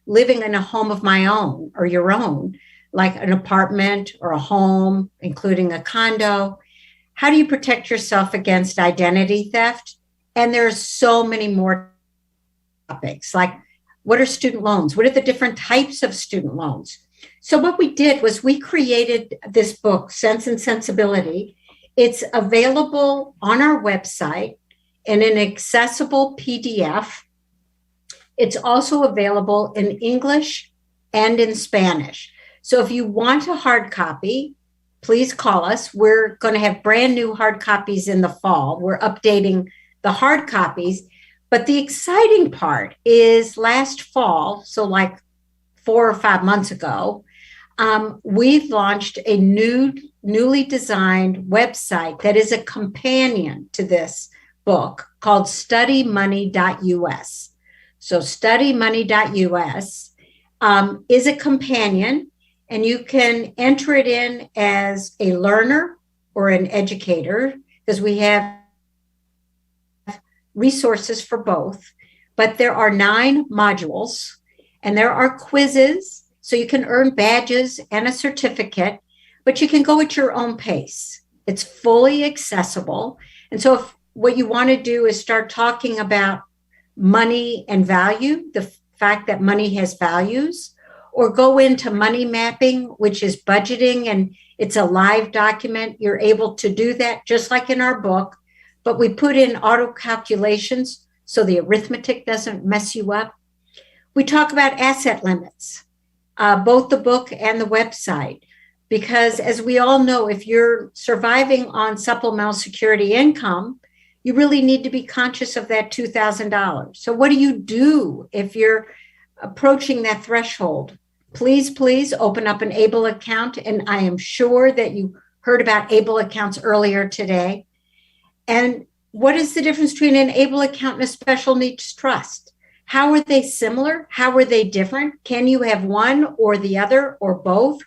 living in a home of my own or your own, like an apartment or a home, including a condo? How do you protect yourself against identity theft? And there's so many more topics, like what are student loans? What are the different types of student loans? So what we did was we created this book, Sense and Sensibility. It's available on our website in an accessible PDF. It's also available in English and in Spanish. So if you want a hard copy, please call us. We're going to have brand new hard copies in the fall. We're updating the hard copies. But the exciting part is last fall, so like 4 or 5 months ago, we've launched a newly designed website that is a companion to this book called studymoney.us. So studymoney.us is a companion, and you can enter it in as a learner or an educator, because we have resources for both. But there are 9 modules, and there are quizzes, so you can earn badges and a certificate, but you can go at your own pace. It's fully accessible. And so if what you want to do is start talking about money and value, the fact that money has values, or go into money mapping, which is budgeting, and it's a live document. You're able to do that just like in our book, but we put in auto calculations so the arithmetic doesn't mess you up. We talk about asset limits, both the book and the website, because as we all know, if you're surviving on supplemental security income, you really need to be conscious of that $2,000. So what do you do if you're approaching that threshold? Please open up an ABLE account. And I am sure that you heard about ABLE accounts earlier today. And what is the difference between an ABLE account and a special needs trust? How are they similar? How are they different? Can you have one or the other or both?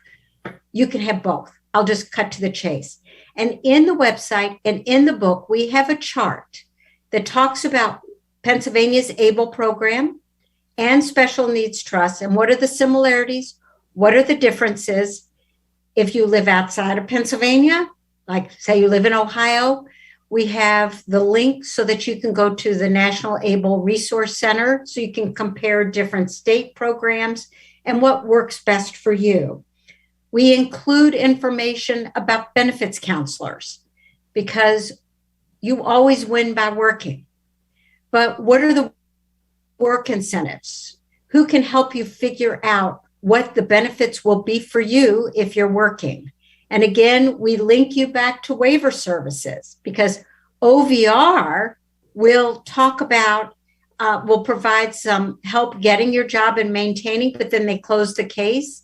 You can have both. I'll just cut to the chase. And in the website and in the book, we have a chart that talks about Pennsylvania's ABLE program and special needs trust, and what are the similarities, what are the differences. If you live outside of Pennsylvania, like say you live in Ohio, we have the link so that you can go to the National ABLE Resource Center so you can compare different state programs and what works best for you. We include information about benefits counselors because you always win by working. But what are the work incentives? Who can help you figure out what the benefits will be for you if you're working? And again, we link you back to waiver services because OVR will talk about, will provide some help getting your job and maintaining, but then they close the case.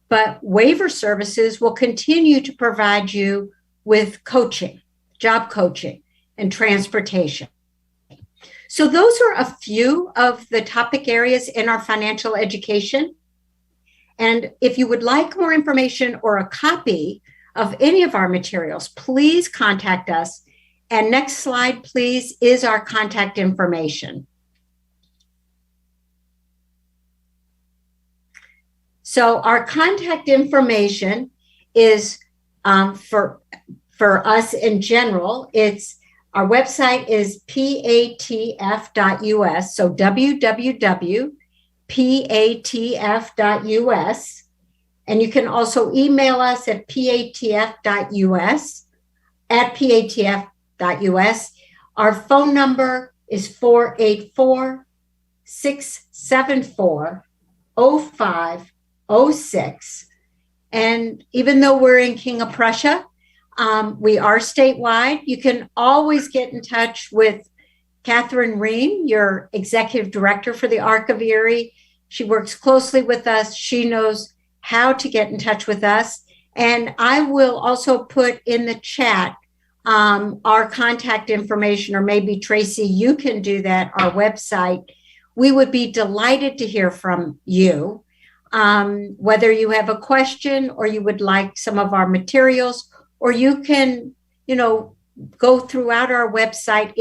But waiver services will continue to provide you with coaching, job coaching, and transportation. So those are a few of the topic areas in our financial education. And if you would like more information or a copy of any of our materials, please contact us. And next slide, please, is our contact information. So our contact information is for us in general. It's our website is patf.us. So www.patf.us. And you can also email us at patf.us at patf.us. Our phone number is 484-674-0506. And even though we're in King of Prussia, we are statewide. You can always get in touch with Catherine Ream, your executive director for the Arc of Erie. She works closely with us. She knows how to get in touch with us. And I will also put in the chat our contact information, or maybe Tracy, you can do that, our website. We would be delighted to hear from you, whether you have a question or you would like some of our materials, or you can, go throughout our website.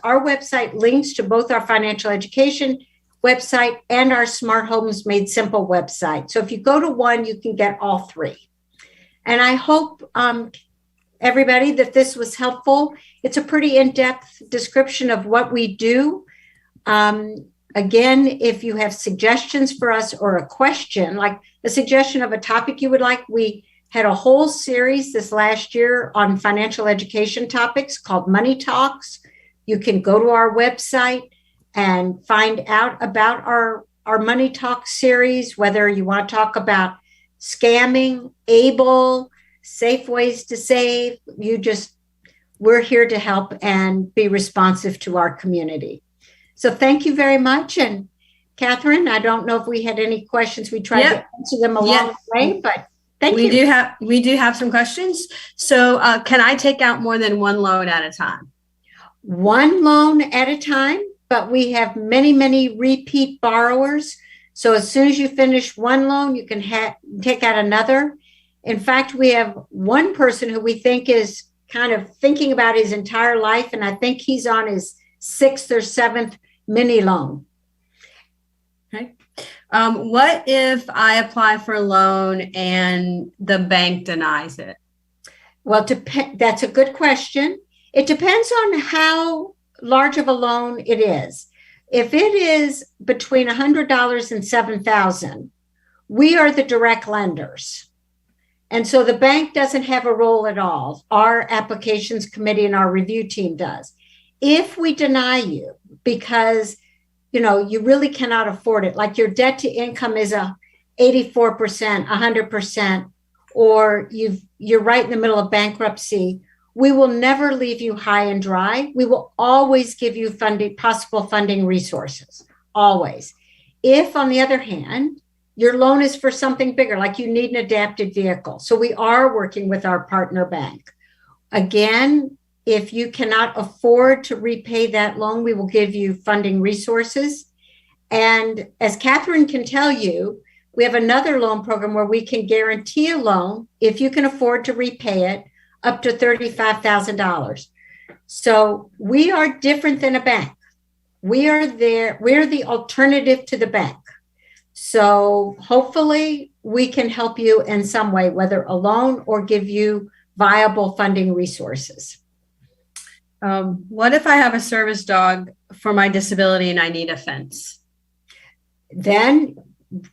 Our website links to both our financial education website and our Smart Homes Made Simple website. So if you go to one, you can get all three. And I hope everybody that this was helpful. It's a pretty in-depth description of what we do. Again, if you have suggestions for us or a question, like a suggestion of a topic you would like, we had a whole series this last year on financial education topics called Money Talks. You can go to our website and find out about our Money Talks series, whether you want to talk about scamming, ABLE, safe ways to save. We're here to help and be responsive to our community. So thank you very much. And Catherine, I don't know if we had any questions. We tried to answer them along the way, but thank you. We do have some questions. So can I take out more than one loan at a time? One loan at a time, but we have many, many repeat borrowers. So as soon as you finish one loan, you can take out another. In fact, we have one person who we think is kind of thinking about his entire life, and I think he's on his 6th or 7th mini loan. Okay. What if I apply for a loan and the bank denies it? Well, that's a good question. It depends on how large of a loan it is. If it is between $100 and $7,000, we are the direct lenders. And so the bank doesn't have a role at all. Our applications committee and our review team does. If we deny you because, you really cannot afford it, like your debt to income is 84%, 100%, or you're right in the middle of bankruptcy, we will never leave you high and dry. We will always give you possible funding resources, always. If, on the other hand, your loan is for something bigger, like you need an adapted vehicle. So we are working with our partner bank. Again, if you cannot afford to repay that loan, we will give you funding resources. And as Catherine can tell you, we have another loan program where we can guarantee a loan if you can afford to repay it up to $35,000. So we are different than a bank. We're the alternative to the bank. So hopefully we can help you in some way, whether a loan or give you viable funding resources. What if I have a service dog for my disability and I need a fence? Then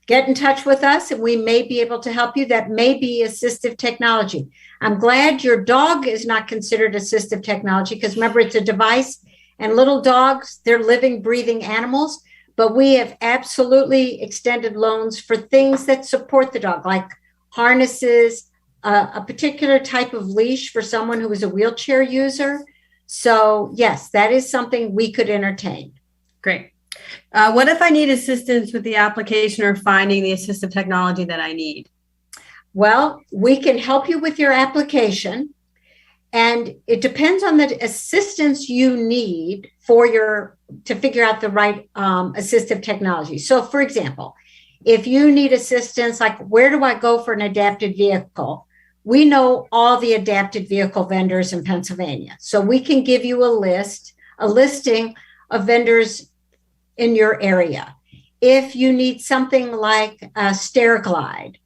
get in touch with us and we may be able to help you. That may be assistive technology. I'm glad your dog is not considered assistive technology because remember, it's a device and little dogs, they're living, breathing animals. But we have absolutely extended loans for things that support the dog, like harnesses, a particular type of leash for someone who is a wheelchair user. So yes, that is something we could entertain. Great. What if I need assistance with the application or finding the assistive technology that I need? Well, we can help you with your application. And it depends on the assistance you need to figure out the right assistive technology. So for example, if you need assistance, like where do I go for an adapted vehicle? We know all the adapted vehicle vendors in Pennsylvania. So we can give you a listing of vendors in your area. If you need something like a stair glide,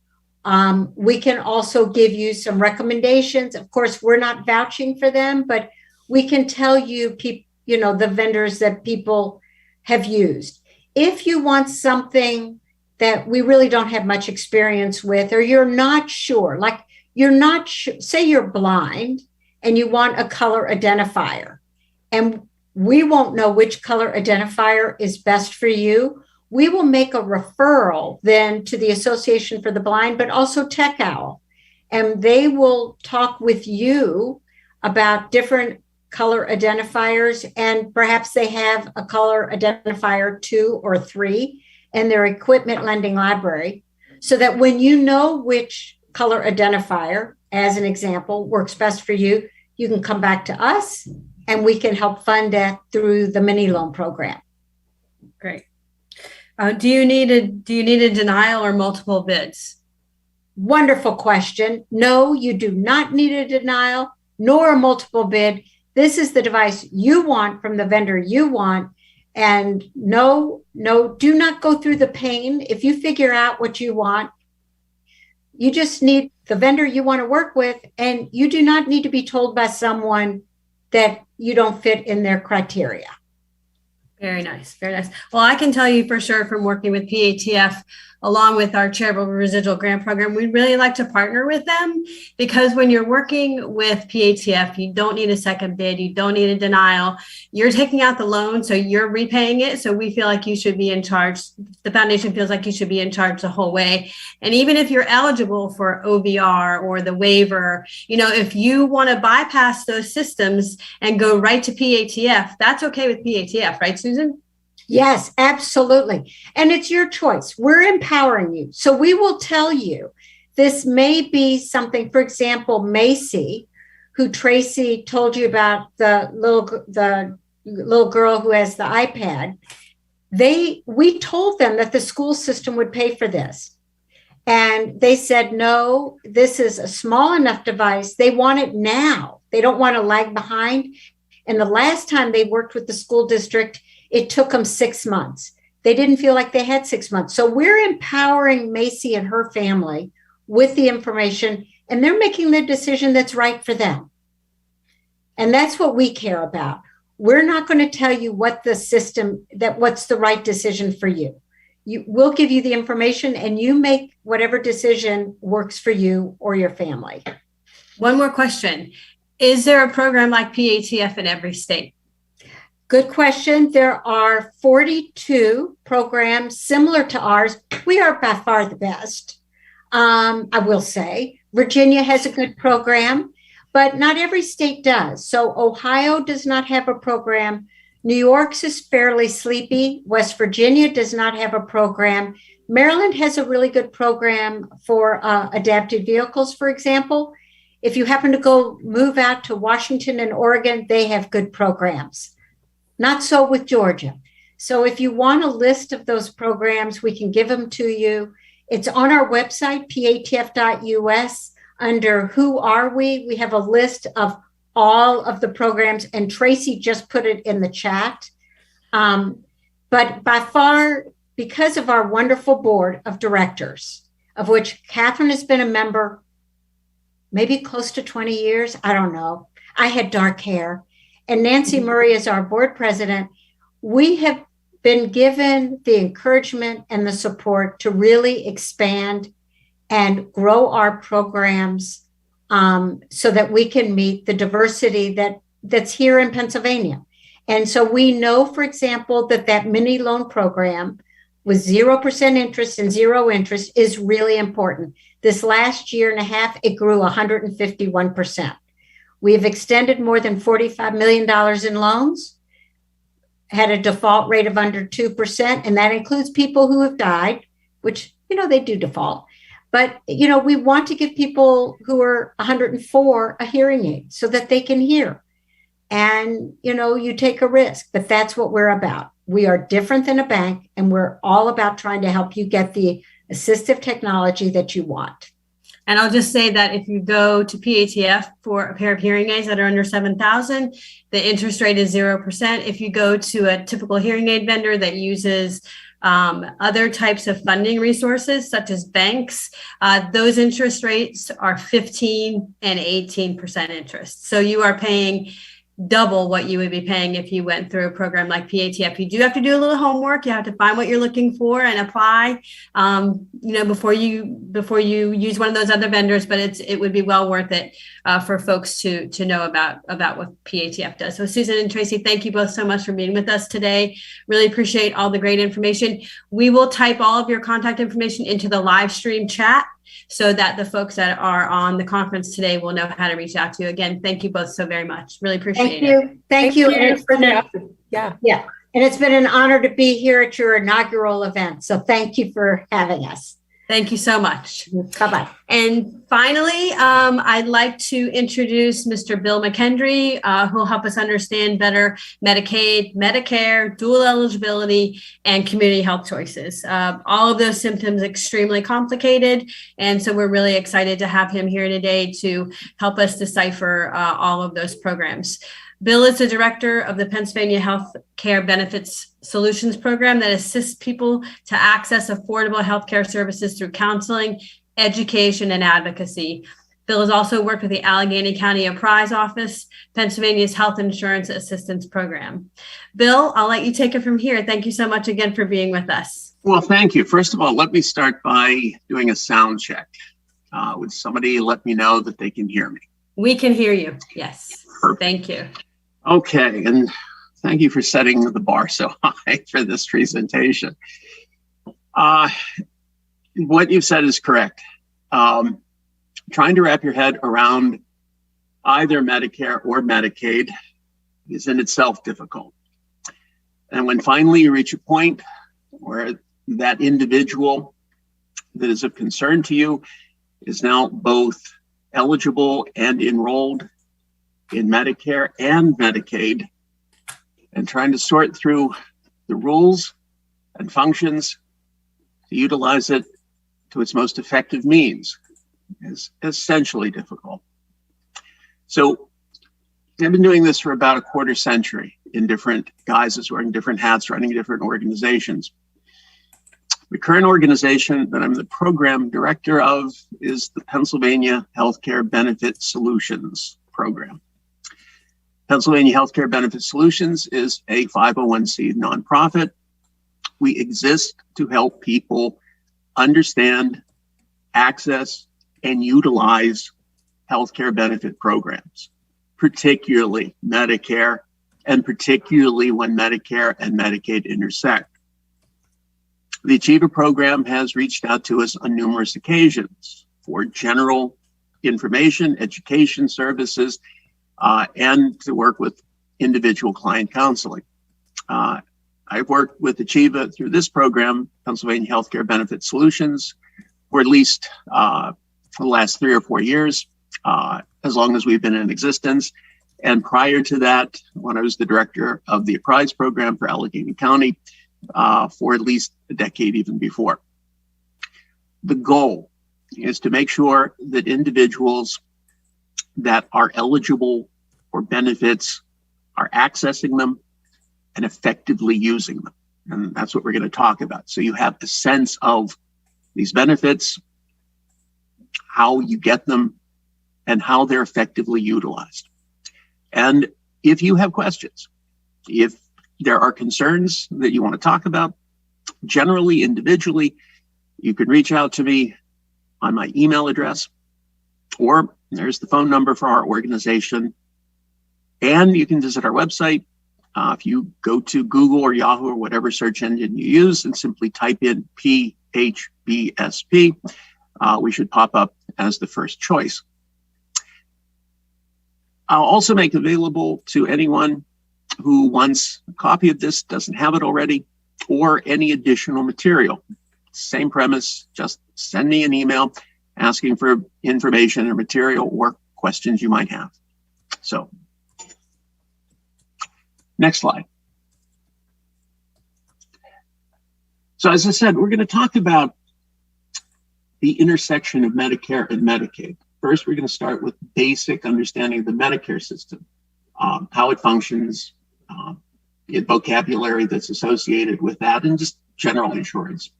we can also give you some recommendations. Of course, we're not vouching for them, but we can tell you, the vendors that people have used. If you want something that we really don't have much experience with, or you're not sure, say you're blind and you want a color identifier, and we won't know which color identifier is best for you, we will make a referral then to the Association for the Blind, but also Tech Owl. And they will talk with you about different color identifiers. And perhaps they have a color identifier 2 or 3 in their equipment lending library. So that when you know which color identifier, as an example, works best for you, you can come back to us and we can help fund that through the mini loan program. Great. Do you need a denial or multiple bids? Wonderful question. No, you do not need a denial nor a multiple bid. This is the device you want from the vendor you want. And no, do not go through the pain. If you figure out what you want, you just need the vendor you want to work with. And you do not need to be told by someone that you don't fit in their criteria. Very nice. Very nice. Well, I can tell you for sure from working with PATF, along with our charitable residual grant program, we'd really like to partner with them because when you're working with PATF, you don't need a second bid. You don't need a denial. You're taking out the loan, so you're repaying it. So we feel like you should be in charge. The foundation feels like you should be in charge the whole way. And even if you're eligible for OVR or the waiver, if you want to bypass those systems and go right to PATF, that's okay with PATF, right, Susan? Yes, absolutely. And it's your choice. We're empowering you. So we will tell you this may be something, for example, Macy, who Tracy told you about, the little girl who has the iPad. We told them that the school system would pay for this. And they said, no, this is a small enough device. They want it now. They don't want to lag behind. And the last time they worked with the school district, it took them 6 months. They didn't feel like they had 6 months. So we're empowering Macy and her family with the information, and they're making the decision that's right for them. And that's what we care about. We're not going to tell you what's the right decision for you. we'll give you the information and you make whatever decision works for you or your family. One more question. Is there a program like PATF in every state? Good question. There are 42 programs similar to ours. We are by far the best. I will say Virginia has a good program, but not every state does. So Ohio does not have a program. New York's is fairly sleepy. West Virginia does not have a program. Maryland has a really good program for adapted vehicles, for example. If you happen to go move out to Washington and Oregon, they have good programs. Not so with Georgia. So if you want a list of those programs, we can give them to you. It's on our website, patf.us. Under Who Are We? We have a list of all of the programs, and Tracy just put it in the chat. But by far, because of our wonderful board of directors, of which Catherine has been a member, maybe close to 20 years, I don't know. I had dark hair. And Nancy Murray is our board president. We have been given the encouragement and the support to really expand and grow our programs so that we can meet the diversity that's here in Pennsylvania. And so we know, for example, that mini loan program with 0% interest and zero interest is really important. This last year and a half, it grew 151%. We have extended more than $45 million in loans, had a default rate of under 2%, and that includes people who have died, which, they do default. But, we want to give people who are 104 a hearing aid so that they can hear. And, you take a risk, but that's what we're about. We are different than a bank, and we're all about trying to help you get the assistive technology that you want. And I'll just say that if you go to PATF for a pair of hearing aids that are under $7,000, the interest rate is 0%. If you go to a typical hearing aid vendor that uses other types of funding resources, such as banks, those interest rates are 15 and 18% interest. So you are paying double what you would be paying if you went through a program like PATF. You do have to do a little homework. You have to find what you're looking for and apply, before you use one of those other vendors. But it would be well worth it for folks to know about what PATF does. So Susan and Tracy, thank you both so much for being with us today. Really appreciate all the great information. We will type all of your contact information into the live stream chat so that the folks that are on the conference today will know how to reach out to you. Again, thank you both so very much. Really appreciate it. Thank you. And it's been an honor to be here at your inaugural event. So thank you for having us. Thank you so much. Bye-bye. And finally, I'd like to introduce Mr. Bill McKendry, who will help us understand better Medicaid, Medicare, dual eligibility, and community health choices. All of those symptoms extremely complicated. And so we're really excited to have him here today to help us decipher all of those programs. Bill is the director of the Pennsylvania Health Care Benefits Solutions Program that assists people to access affordable healthcare services through counseling, education, and advocacy. Bill has also worked with the Allegheny County Apprise Office, Pennsylvania's Health Insurance Assistance Program. Bill, I'll let you take it from here. Thank you so much again for being with us. Well, thank you. First of all, let me start by doing a sound check. Would somebody let me know that they can hear me? We can hear you. Yes. Perfect. Thank you. Okay, and thank you for setting the bar so high for this presentation. What you said is correct. Trying to wrap your head around either Medicare or Medicaid is in itself difficult. And when finally you reach a point where that individual that is of concern to you is now both eligible and enrolled in Medicare and Medicaid, and trying to sort through the rules and functions to utilize it to its most effective means is essentially difficult. So I've been doing this for about a quarter century in different guises, wearing different hats, running different organizations. The current organization that I'm the program director of is the Pennsylvania Healthcare Benefit Solutions Program. Pennsylvania Healthcare Benefit Solutions is a 501c nonprofit We exist to help people understand, access, and utilize healthcare benefit programs, particularly Medicare, and particularly when Medicare and Medicaid intersect. The Achieva program has reached out to us on numerous occasions for general information, education services, and to work with individual client counseling. I've worked with Achieva through this program, Pennsylvania Healthcare Benefit Solutions, for at least for the last 3 or 4 years, as long as we've been in existence. And prior to that, when I was the director of the Apprise program for Allegheny County, for at least a decade even before. The goal is to make sure that individuals that are eligible for benefits are accessing them and effectively using them. And that's what we're going to talk about. So you have a sense of these benefits, how you get them, and how they're effectively utilized. And if you have questions, if there are concerns that you want to talk about, generally, individually, you can reach out to me on my email address, or there's the phone number for our organization. And you can visit our website. If you go to Google or Yahoo or whatever search engine you use and simply type in PHBSP, we should pop up as the first choice. I'll also make available to anyone who wants a copy of this, doesn't have it already, or any additional material. Same premise, just send me an email asking for information or material or questions you might have. So, next slide. So as I said, we're going to talk about the intersection of Medicare and Medicaid. First, we're going to start with basic understanding of the Medicare system, how it functions, the vocabulary that's associated with that, and just general insurance.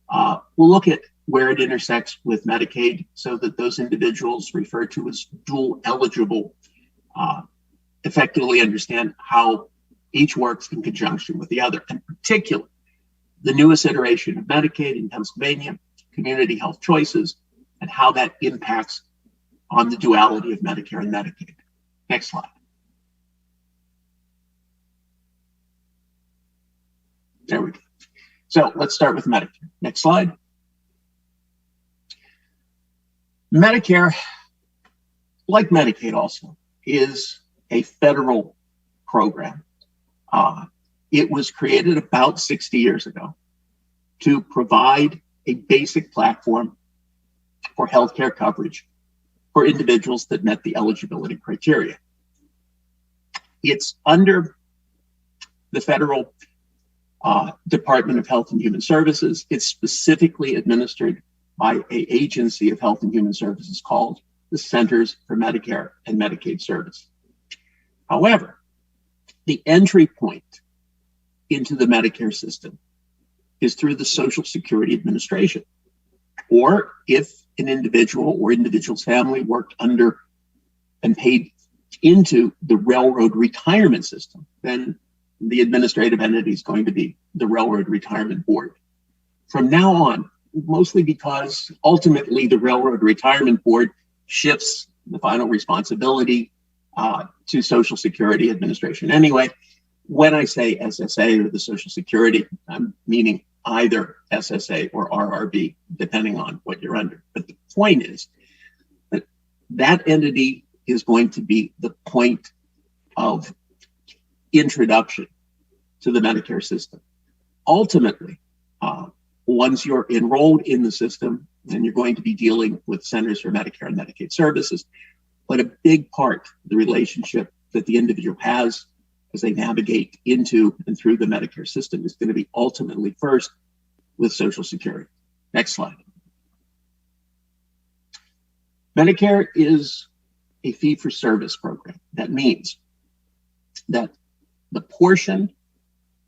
We'll look at where it intersects with Medicaid so that those individuals referred to as dual eligible effectively understand how each works in conjunction with the other. In particular, the newest iteration of Medicaid in Pennsylvania, community health choices, and how that impacts on the duality of Medicare and Medicaid. Next slide. There we go. So let's start with Medicare. Next slide. Medicare, like Medicaid also, is a federal program. It was created about 60 years ago to provide a basic platform for healthcare coverage for individuals that met the eligibility criteria. It's under the federal Department of Health and Human Services. It's specifically administered by an agency of Health and Human Services called the Centers for Medicare and Medicaid Service. However, the entry point into the Medicare system is through the Social Security Administration. Or if an individual or individual's family worked under and paid into the railroad retirement system, then the administrative entity is going to be the Railroad Retirement Board. From now on, mostly because ultimately the Railroad Retirement Board shifts the final responsibility to Social Security Administration. Anyway, when I say SSA or the Social Security, I'm meaning either SSA or RRB, depending on what you're under. But the point is that that entity is going to be the point of introduction to the Medicare system. Ultimately, once you're enrolled in the system, then you're going to be dealing with Centers for Medicare and Medicaid Services. But a big part of the relationship that the individual has as they navigate into and through the Medicare system is going to be ultimately first with Social Security. Next slide. Medicare is a fee-for-service program. That means that the portion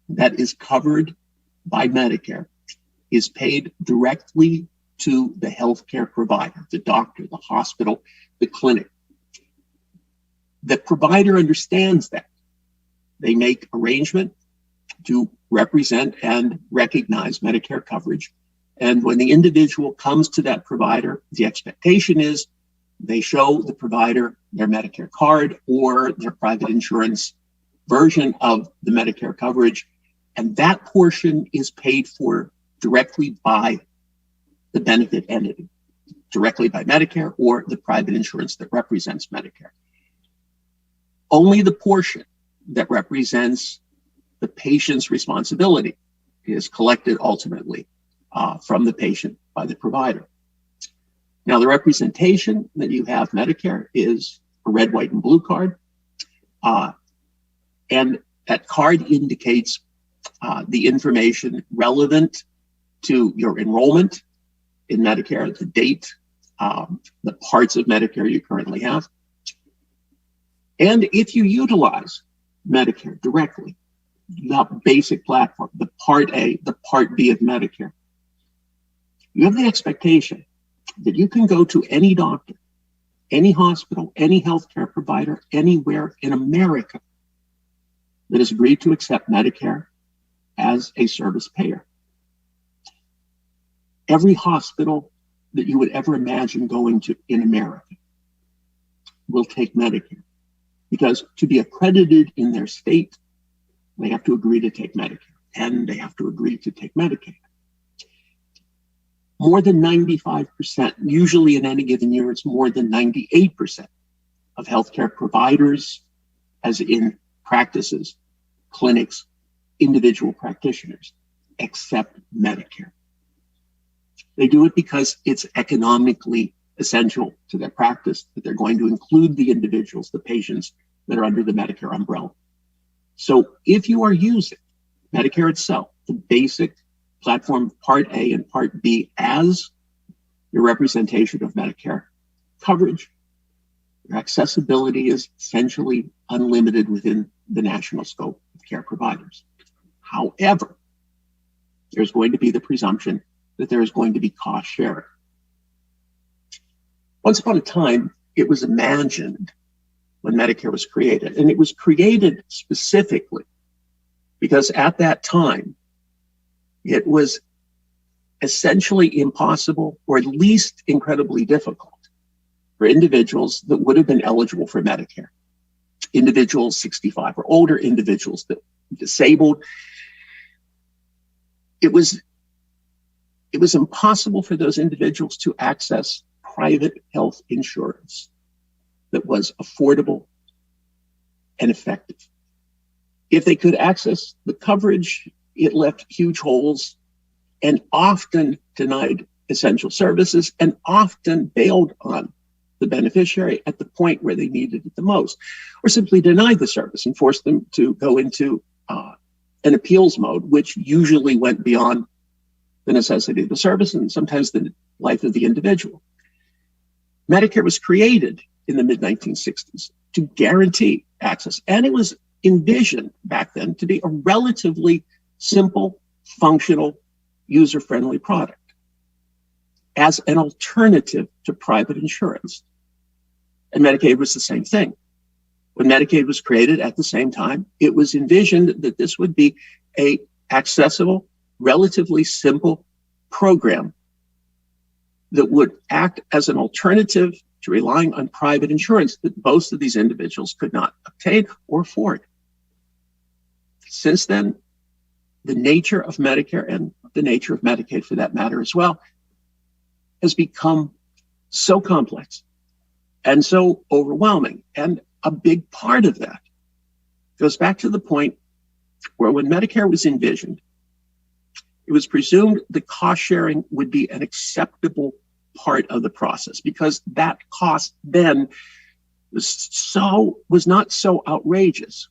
that is covered by Medicare is paid directly to the healthcare provider, the doctor, the hospital, the clinic. The provider understands that. They make arrangement to represent and recognize Medicare coverage. And when the individual comes to that provider, the expectation is they show the provider their Medicare card or their private insurance version of the Medicare coverage. And that portion is paid for directly by the benefit entity, directly by Medicare or the private insurance that represents Medicare. Only the portion that represents the patient's responsibility is collected ultimately from the patient by the provider. Now, the representation that you have Medicare is a red, white, and blue card. And that card indicates the information relevant to your enrollment in Medicare, the date, the parts of Medicare you currently have. And if you utilize Medicare directly, the basic platform, the Part A, the Part B of Medicare, you have the expectation that you can go to any doctor, any hospital, any healthcare provider, anywhere in America that has agreed to accept Medicare as a service payer. Every hospital that you would ever imagine going to in America will take Medicare, because to be accredited in their state, they have to agree to take Medicare, and they have to agree to take Medicaid. More than 95%, usually in any given year, it's more than 98% of healthcare providers, as in practices, clinics, individual practitioners, accept Medicare. They do it because it's economically essential to their practice that they're going to include the individuals, the patients that are under the Medicare umbrella. So if you are using Medicare itself, the basic platform Part A and Part B as your representation of Medicare coverage, your accessibility is essentially unlimited within the national scope of care providers. However, there's going to be the presumption that there is going to be cost sharing. Once upon a time, it was imagined when Medicare was created, and it was created specifically because at that time, it was essentially impossible, or at least incredibly difficult, for individuals that would have been eligible for Medicare. Individuals 65 or older, individuals that were disabled. It was impossible for those individuals to access private health insurance that was affordable and effective. If they could access the coverage, it left huge holes and often denied essential services and often bailed on the beneficiary at the point where they needed it the most, or simply denied the service and forced them to go into an appeals mode, which usually went beyond the necessity of the service and sometimes the life of the individual. Medicare was created in the mid-1960s to guarantee access, and it was envisioned back then to be a relatively simple, functional, user-friendly product as an alternative to private insurance. And Medicaid was the same thing. When Medicaid was created at the same time, it was envisioned that this would be a accessible, relatively simple program that would act as an alternative to relying on private insurance that most of these individuals could not obtain or afford. Since then, the nature of Medicare and the nature of Medicaid, for that matter as well, has become so complex and so overwhelming. And a big part of that goes back to the point where when Medicare was envisioned, it was presumed the cost sharing would be an acceptable part of the process because that cost then was not so outrageous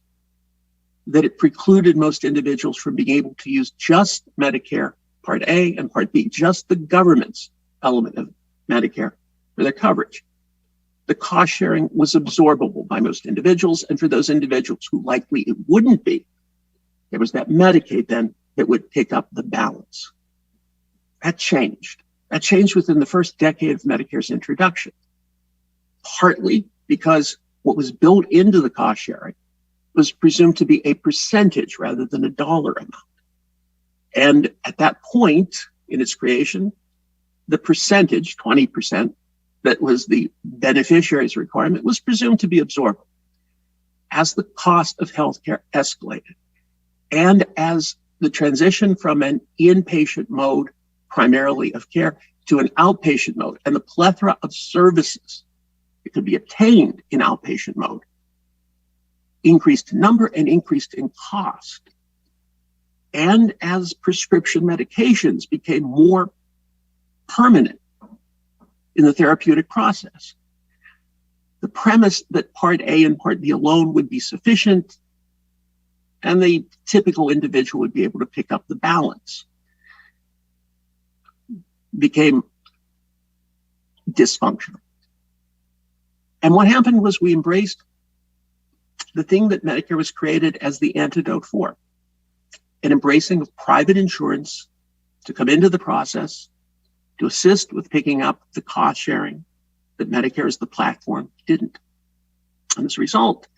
that it precluded most individuals from being able to use just Medicare Part A and Part B, just the government's element of Medicare for their coverage. The cost sharing was absorbable by most individuals, and for those individuals who likely it wouldn't be, there was that Medicaid then that would pick up the balance. That changed. That changed within the first decade of Medicare's introduction, partly because what was built into the cost sharing was presumed to be a percentage rather than a dollar amount. And at that point in its creation, the percentage, 20%, that was the beneficiary's requirement was presumed to be absorbed. As the cost of healthcare escalated, and as the transition from an inpatient mode, primarily of care, to an outpatient mode, and the plethora of services that could be obtained in outpatient mode increased in number and increased in cost. And as prescription medications became more permanent in the therapeutic process, the premise that Part A and Part B alone would be sufficient and the typical individual would be able to pick up the balance became dysfunctional. And what happened was we embraced the thing that Medicare was created as the antidote for, an embracing of private insurance to come into the process to assist with picking up the cost sharing that Medicare as the platform didn't. And as a result,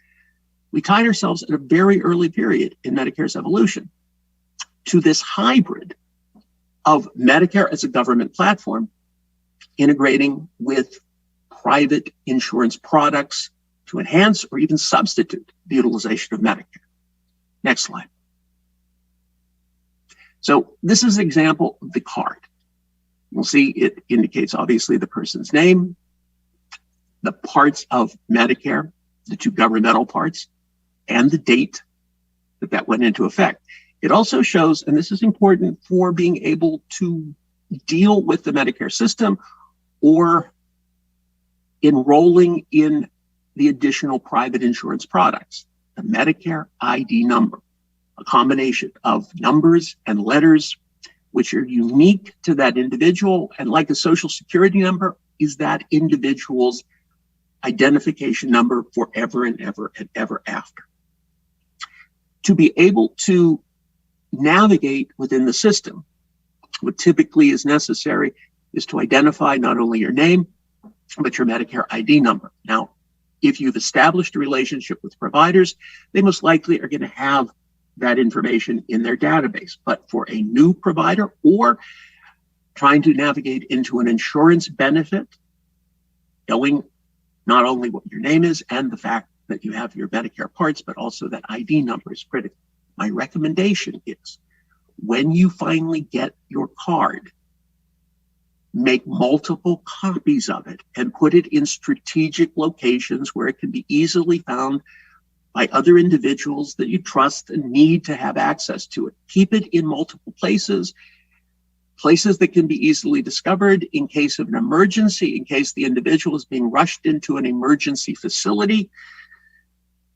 we tied ourselves at a very early period in Medicare's evolution to this hybrid of Medicare as a government platform integrating with private insurance products to enhance or even substitute the utilization of Medicare. Next slide. So this is an example of the card. You'll see it indicates obviously the person's name, the parts of Medicare, the two governmental parts, and the date that went into effect. It also shows, and this is important for being able to deal with the Medicare system or enrolling in the additional private insurance products, the Medicare ID number, a combination of numbers and letters which are unique to that individual, and like a social security number, is that individual's identification number forever and ever and ever after. To be able to navigate within the system, what typically is necessary is to identify not only your name, but your Medicare ID number. Now, if you've established a relationship with providers, they most likely are going to have that information in their database. But for a new provider or trying to navigate into an insurance benefit, knowing not only what your name is and the fact that you have your Medicare parts, but also that ID number is critical. My recommendation is when you finally get your card, make multiple copies of it and put it in strategic locations where it can be easily found by other individuals that you trust and need to have access to it. Keep it in multiple places, places that can be easily discovered in case of an emergency, in case the individual is being rushed into an emergency facility,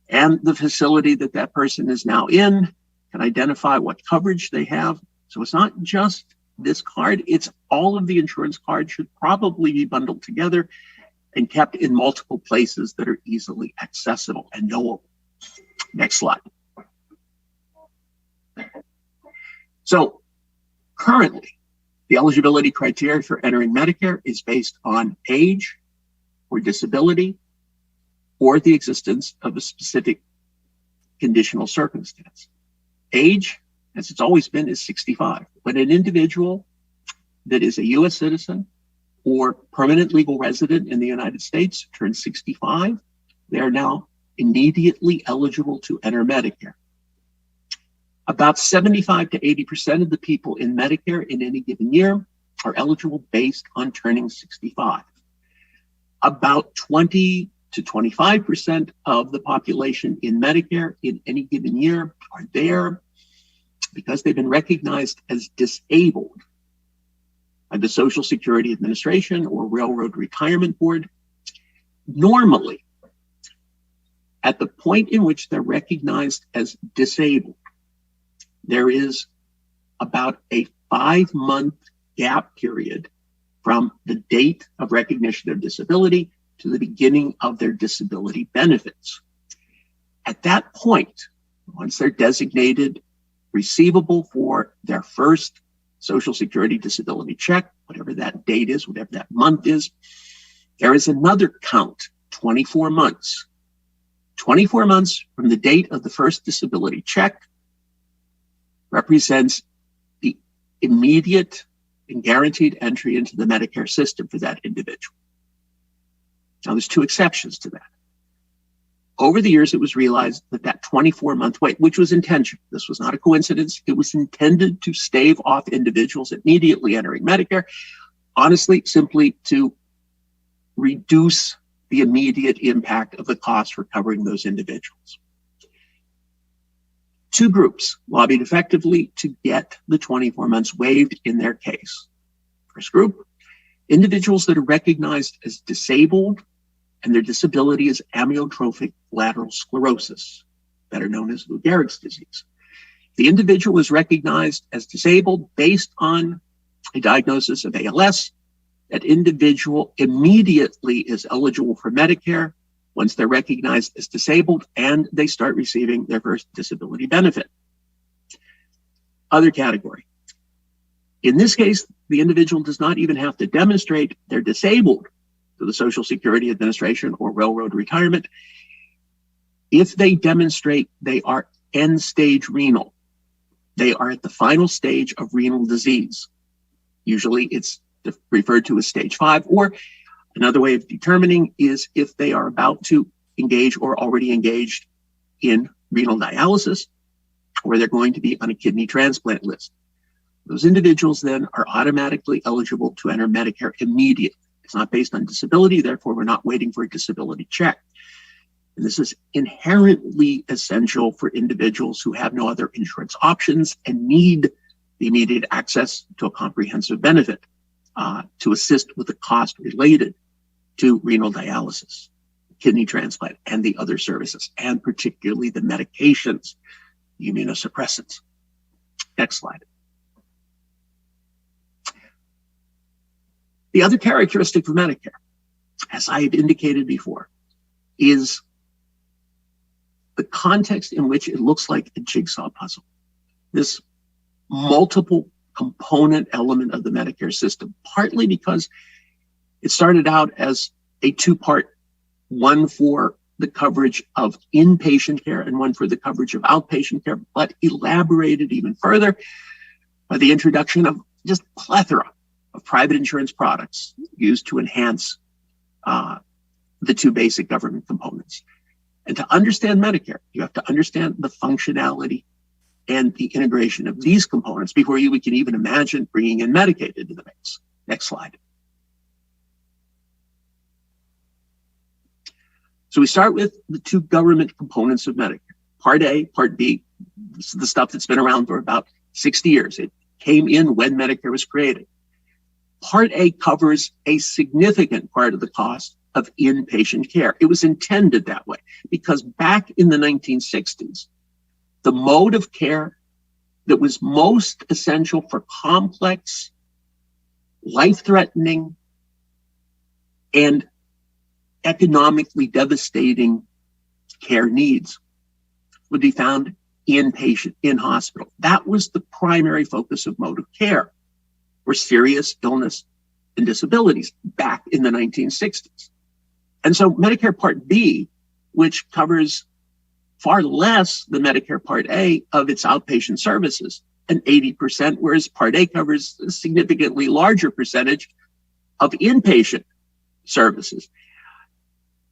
and the facility that that person is now in can identify what coverage they have. So it's not just this card, it's all of the insurance cards should probably be bundled together and kept in multiple places that are easily accessible and knowable. Next slide. So currently, the eligibility criteria for entering Medicare is based on age or disability or the existence of a specific conditional circumstance. Age, as it's always been, is 65. When an individual that is a U.S. citizen or permanent legal resident in the United States turns 65, they are now immediately eligible to enter Medicare. About 75 to 80% of the people in Medicare in any given year are eligible based on turning 65. About 20 to 25% of the population in Medicare in any given year are there because they've been recognized as disabled by the Social Security Administration or Railroad Retirement Board. Normally, at the point in which they're recognized as disabled, there is about a 5-month gap period from the date of recognition of disability to the beginning of their disability benefits. At that point, once they're designated receivable for their first Social Security disability check, whatever that date is, whatever that month is, there is another count, 24 months, 24 months from the date of the first disability check represents the immediate and guaranteed entry into the Medicare system for that individual. Now, there's two exceptions to that. Over the years, it was realized that that 24-month wait, which was intentional, this was not a coincidence, it was intended to stave off individuals immediately entering Medicare, honestly, simply to reduce the immediate impact of the cost for covering those individuals. Two groups lobbied effectively to get the 24 months waived in their case. First group, individuals that are recognized as disabled and their disability is amyotrophic lateral sclerosis, better known as Lou Gehrig's disease. The individual is recognized as disabled based on a diagnosis of ALS. That individual immediately is eligible for Medicare once they're recognized as disabled and they start receiving their first disability benefit. Other category. In this case, the individual does not even have to demonstrate they're disabled to the Social Security Administration or Railroad Retirement. If they demonstrate they are end-stage renal, they are at the final stage of renal disease. Usually it's referred to as stage 5, or another way of determining is if they are about to engage or already engaged in renal dialysis, or they're going to be on a kidney transplant list. Those individuals then are automatically eligible to enter Medicare immediately. It's not based on disability, therefore we're not waiting for a disability check. And this is inherently essential for individuals who have no other insurance options and need the immediate access to a comprehensive benefit to assist with the cost related to renal dialysis, kidney transplant, and the other services, and particularly the medications, the immunosuppressants. Next slide. The other characteristic of Medicare, as I have indicated before, is the context in which it looks like a jigsaw puzzle. This multiple component element of the Medicare system, partly because it started out as a two-part, one for the coverage of inpatient care and one for the coverage of outpatient care, but elaborated even further by the introduction of just plethora of private insurance products used to enhance the two basic government components. And to understand Medicare, you have to understand the functionality and the integration of these components before we can even imagine bringing in Medicaid into the mix. Next slide. So we start with the two government components of Medicare. Part A, Part B. This is the stuff that's been around for about 60 years. It came in when Medicare was created. Part A covers a significant part of the cost of inpatient care. It was intended that way because back in the 1960s, the mode of care that was most essential for complex, life-threatening, and economically devastating care needs would be found inpatient, in hospital. That was the primary focus of mode of care for serious illness and disabilities back in the 1960s. And so Medicare Part B, which covers far less than Medicare Part A of its outpatient services, an 80%, whereas Part A covers a significantly larger percentage of inpatient services.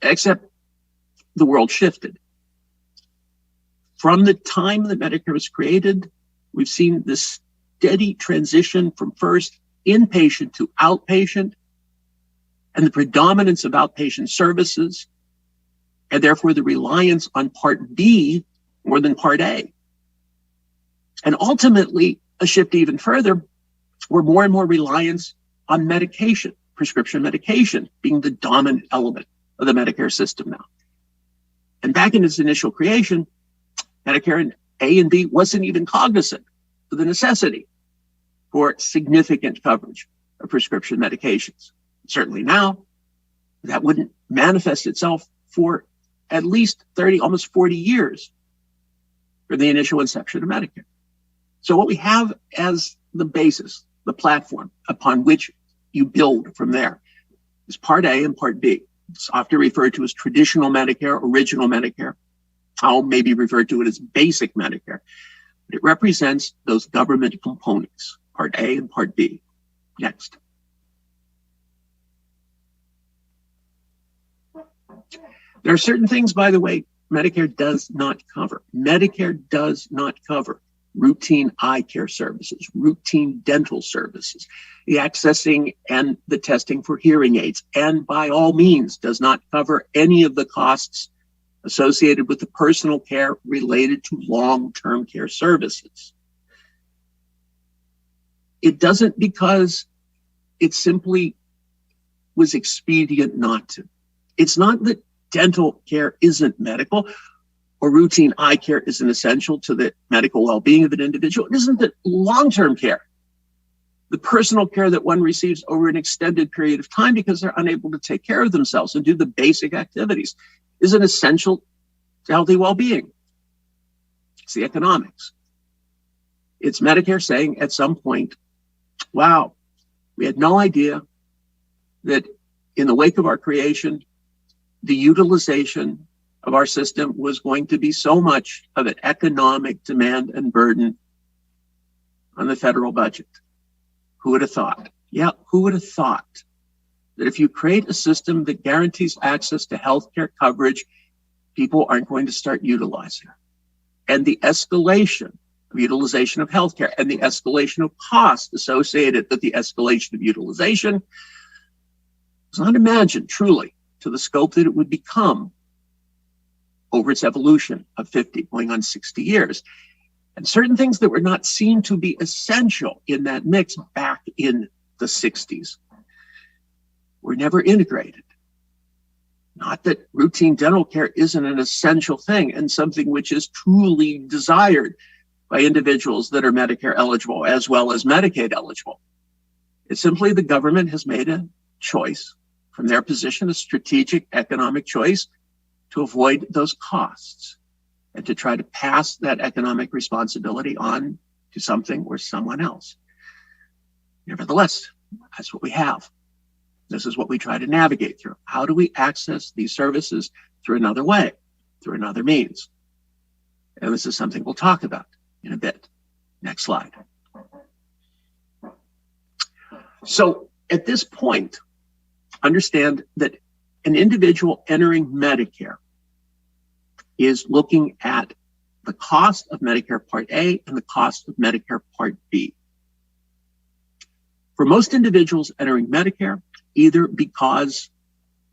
Except the world shifted. From the time that Medicare was created, we've seen this steady transition from first inpatient to outpatient, and the predominance of outpatient services, and therefore the reliance on Part B more than Part A. And ultimately, a shift even further, where more and more reliance on medication, prescription medication being the dominant element of the Medicare system now. And back in its initial creation, Medicare A and B wasn't even cognizant of the necessity for significant coverage of prescription medications. Certainly now, that wouldn't manifest itself for at least 30, almost 40 years for the initial inception of Medicare. So what we have as the basis, the platform upon which you build from there, is Part A and Part B. It's often referred to as traditional Medicare, original Medicare. I'll maybe refer to it as basic Medicare. But it represents those government components, Part A and Part B. Next. There are certain things, by the way, Medicare does not cover. Medicare does not cover routine eye care services, routine dental services, the accessing and the testing for hearing aids, and by all means does not cover any of the costs associated with the personal care related to long-term care services. It doesn't because it simply was expedient not to. It's not that dental care isn't medical or routine eye care isn't essential to the medical well-being of an individual. It isn't that long-term care, the personal care that one receives over an extended period of time because they're unable to take care of themselves and do the basic activities, isn't essential to healthy well-being. It's the economics. It's Medicare saying at some point, wow, we had no idea that in the wake of our creation, the utilization of our system was going to be so much of an economic demand and burden on the federal budget. Who would have thought? Yeah, who would have thought that if you create a system that guarantees access to healthcare coverage, people aren't going to start utilizing it? And the escalation of utilization of healthcare and the escalation of costs associated with the escalation of utilization was not imagined truly to the scope that it would become over its evolution of 50, going on 60 years. And certain things that were not seen to be essential in that mix back in the 60s were never integrated. Not that routine dental care isn't an essential thing and something which is truly desired by individuals that are Medicare eligible as well as Medicaid eligible. It's simply the government has made a choice from their position, a strategic economic choice to avoid those costs and to try to pass that economic responsibility on to something or someone else. Nevertheless, that's what we have. This is what we try to navigate through. How do we access these services through another way, through another means? And this is something we'll talk about in a bit. Next slide. So at this point, understand that an individual entering Medicare is looking at the cost of Medicare Part A and the cost of Medicare Part B. For most individuals entering Medicare, either because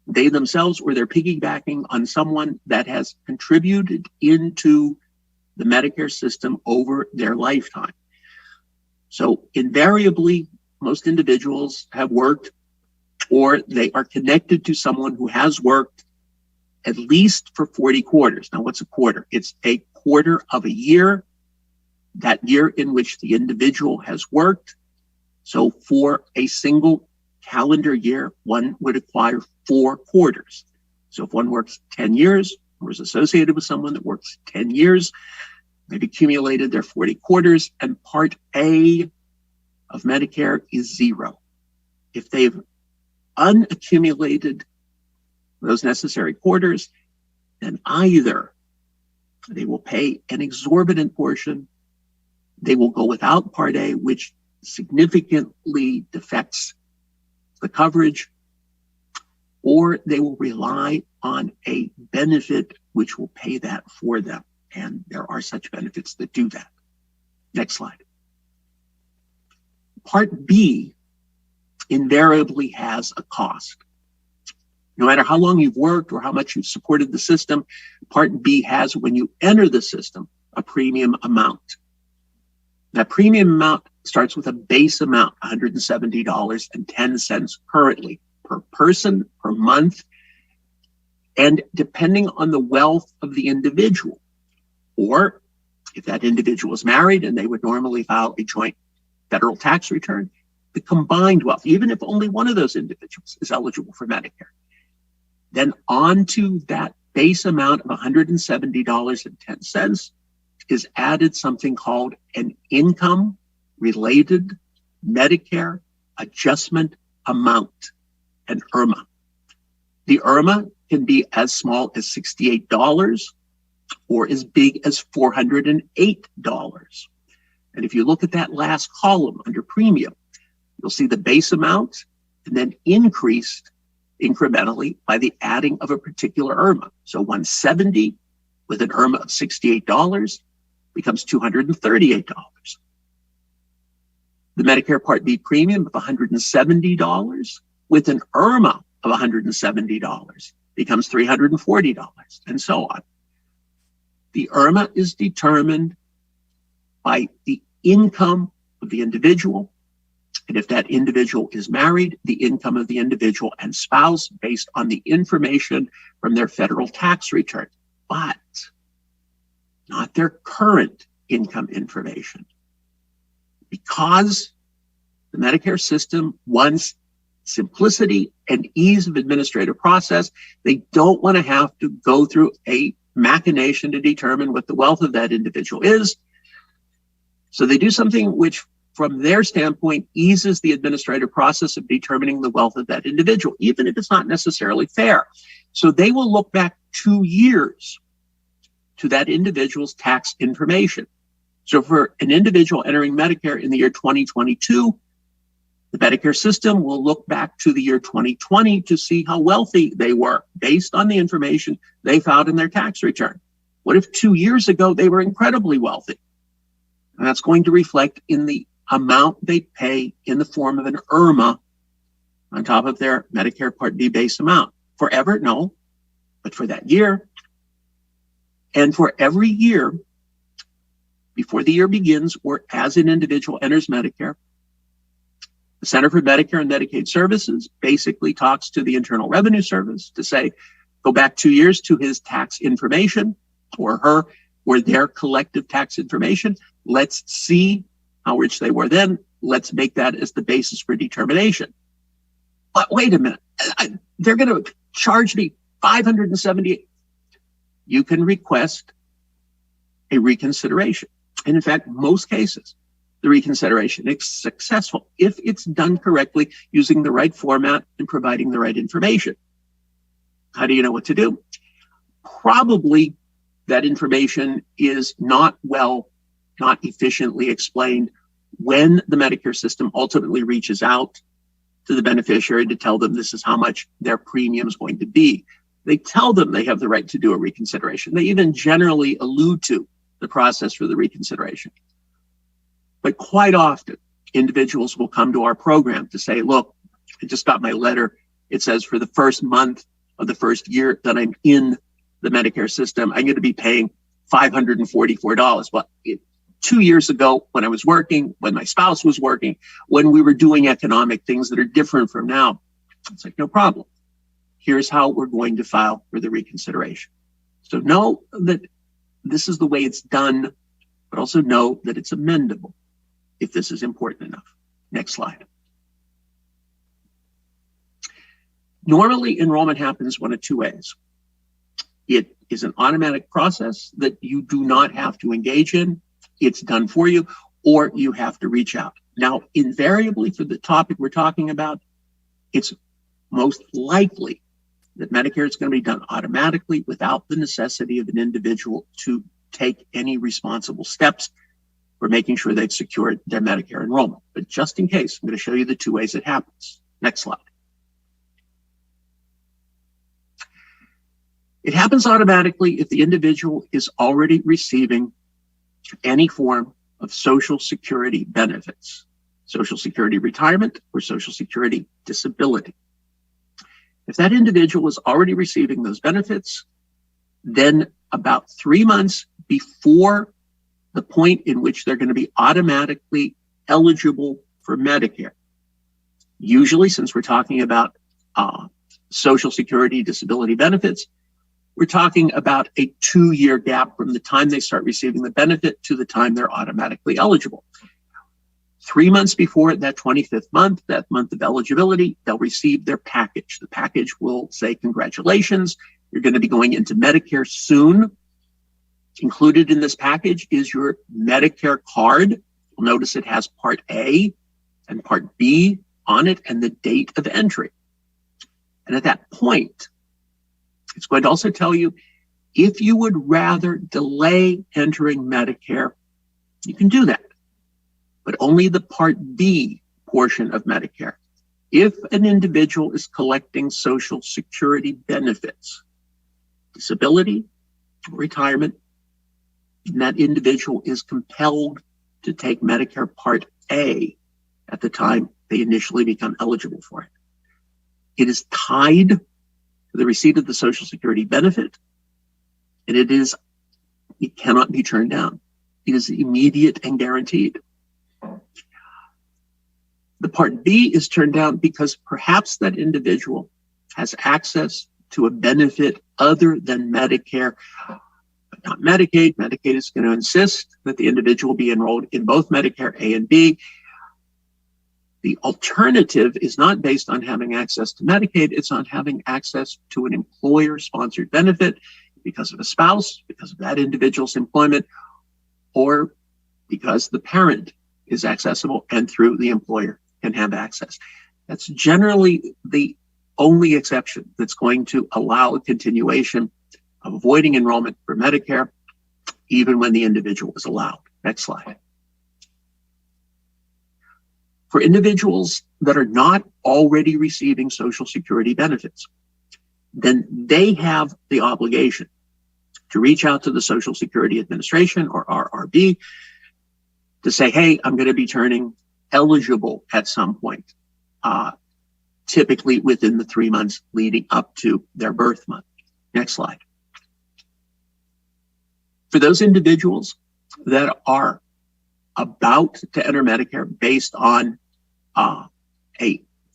they themselves or they're piggybacking on someone that has contributed into the Medicare system over their lifetime. So invariably, most individuals have worked or they are connected to someone who has worked at least for 40 quarters. Now, what's a quarter? It's a quarter of a year, that year in which the individual has worked. So for a single calendar year, one would acquire 4 quarters. So if one works 10 years or is associated with someone that works 10 years, they've accumulated their 40 quarters, and Part A of Medicare is 0. If they've unaccumulated those necessary quarters, then either they will pay an exorbitant portion, they will go without Part A, which significantly defects the coverage, or they will rely on a benefit which will pay that for them. And there are such benefits that do that. Next slide. Part B invariably has a cost. No matter how long you've worked or how much you've supported the system, Part B has, when you enter the system, a premium amount. That premium amount starts with a base amount, $170.10 currently per person, per month, and depending on the wealth of the individual, or if that individual is married and they would normally file a joint federal tax return, the combined wealth, even if only one of those individuals is eligible for Medicare, then onto that base amount of $170.10 is added something called an income-related Medicare adjustment amount, an IRMA. The IRMA can be as small as $68 or as big as $408. And if you look at that last column under premium, you'll see the base amount and then increased incrementally by the adding of a particular IRMA. So 170 with an IRMA of $68 becomes $238. The Medicare Part B premium of $170 with an IRMA of $170 becomes $340, and so on. The IRMA is determined by the income of the individual, and if that individual is married, the income of the individual and spouse based on the information from their federal tax return, but not their current income information. Because the Medicare system wants simplicity and ease of administrative process, they don't want to have to go through a machination to determine what the wealth of that individual is. So they do something which, from their standpoint, eases the administrative process of determining the wealth of that individual, even if it's not necessarily fair. So they will look back 2 years to that individual's tax information. So for an individual entering Medicare in the year 2022, the Medicare system will look back to the year 2020 to see how wealthy they were based on the information they found in their tax return. What if 2 years ago they were incredibly wealthy? And that's going to reflect in the amount they pay in the form of an IRMA on top of their Medicare Part B base amount. Forever? No, but for that year. And for every year, before the year begins or as an individual enters Medicare, the Center for Medicare and Medicaid Services basically talks to the Internal Revenue Service to say, go back 2 years to his tax information or her or their collective tax information. Let's see how rich they were then. Let's make that as the basis for determination. But wait a minute, they're going to charge me $578. You can request a reconsideration. And in fact, most cases, the reconsideration is successful if it's done correctly, using the right format and providing the right information. How do you know what to do? Probably that information is not efficiently explained when the Medicare system ultimately reaches out to the beneficiary to tell them this is how much their premium is going to be. They tell them they have the right to do a reconsideration. They even generally allude to the process for the reconsideration. But quite often, individuals will come to our program to say, look, I just got my letter. It says for the first month of the first year that I'm in the Medicare system, I'm going to be paying $544. Well, 2 years ago when I was working, when my spouse was working, when we were doing economic things that are different from now, it's like, no problem. Here's how we're going to file for the reconsideration. So know that this is the way it's done, but also know that it's amendable if this is important enough. Next slide. Normally, enrollment happens one of two ways. It is an automatic process that you do not have to engage in. It's done for you, or you have to reach out. Now, invariably for the topic we're talking about, it's most likely that Medicare is going to be done automatically without the necessity of an individual to take any responsible steps for making sure they've secured their Medicare enrollment. But just in case, I'm going to show you the two ways it happens. Next slide. It happens automatically if the individual is already receiving any form of Social Security benefits, Social Security retirement or Social Security disability. If that individual is already receiving those benefits, then about 3 months before the point in which they're going to be automatically eligible for Medicare, usually since we're talking about Social Security disability benefits, we're talking about a 2-year gap from the time they start receiving the benefit to the time they're automatically eligible. 3 months before that 25th month, that month of eligibility, they'll receive their package. The package will say, congratulations, you're going to be going into Medicare soon. Included in this package is your Medicare card. You'll notice it has Part A and Part B on it and the date of entry. And at that point, It's going to also tell you if you would rather delay entering Medicare, you can do that, but only the Part B portion of Medicare. If an individual is collecting Social Security benefits, disability, retirement, and that individual is compelled to take Medicare Part A at the time they initially become eligible for it. It is tied to the receipt of the Social Security benefit, and it cannot be turned down. It is immediate and guaranteed. The Part B is turned down because perhaps that individual has access to a benefit other than Medicare, but not Medicaid. Medicaid is going to insist that the individual be enrolled in both Medicare A and B. The alternative is not based on having access to Medicaid, it's on having access to an employer-sponsored benefit because of a spouse, because of that individual's employment, or because the parent is accessible and through the employer can have access. That's generally the only exception that's going to allow a continuation of avoiding enrollment for Medicare, even when the individual is allowed. Next slide. For individuals that are not already receiving Social Security benefits, then they have the obligation to reach out to the Social Security Administration or RRB to say, hey, I'm going to be turning eligible at some point, typically within the 3 months leading up to their birth month. Next slide. For those individuals that are about to enter Medicare based on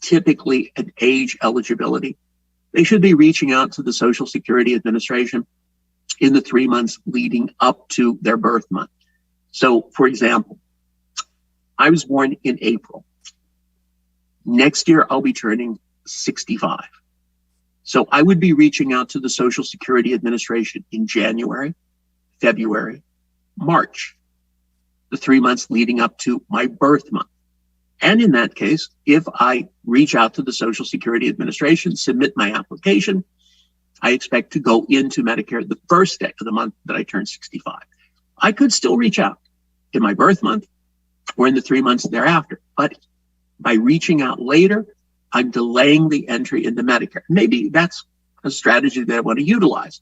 typically an age eligibility, they should be reaching out to the Social Security Administration in the 3 months leading up to their birth month. So, for example, I was born in April. Next year, I'll be turning 65. So I would be reaching out to the Social Security Administration in January, February, March, the 3 months leading up to my birth month. And in that case, if I reach out to the Social Security Administration, submit my application, I expect to go into Medicare the first day of the month that I turn 65. I could still reach out in my birth month or in the 3 months thereafter. But by reaching out later, I'm delaying the entry into Medicare. Maybe that's a strategy that I want to utilize.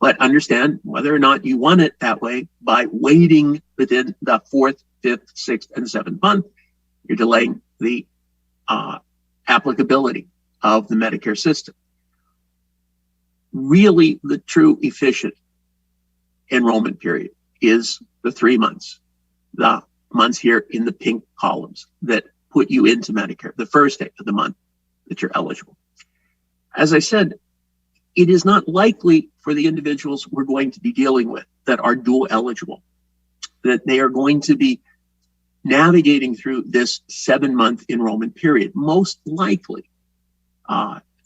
But understand whether or not you want it that way, by waiting within the 4th, 5th, 6th, and 7th month, you're delaying the applicability of the Medicare system. Really, the true efficient enrollment period is the 3 months, the months here in the pink columns that put you into Medicare, the first day of the month that you're eligible. As I said, it is not likely for the individuals we're going to be dealing with that are dual eligible, that they are going to be navigating through this 7-month enrollment period. Most likely,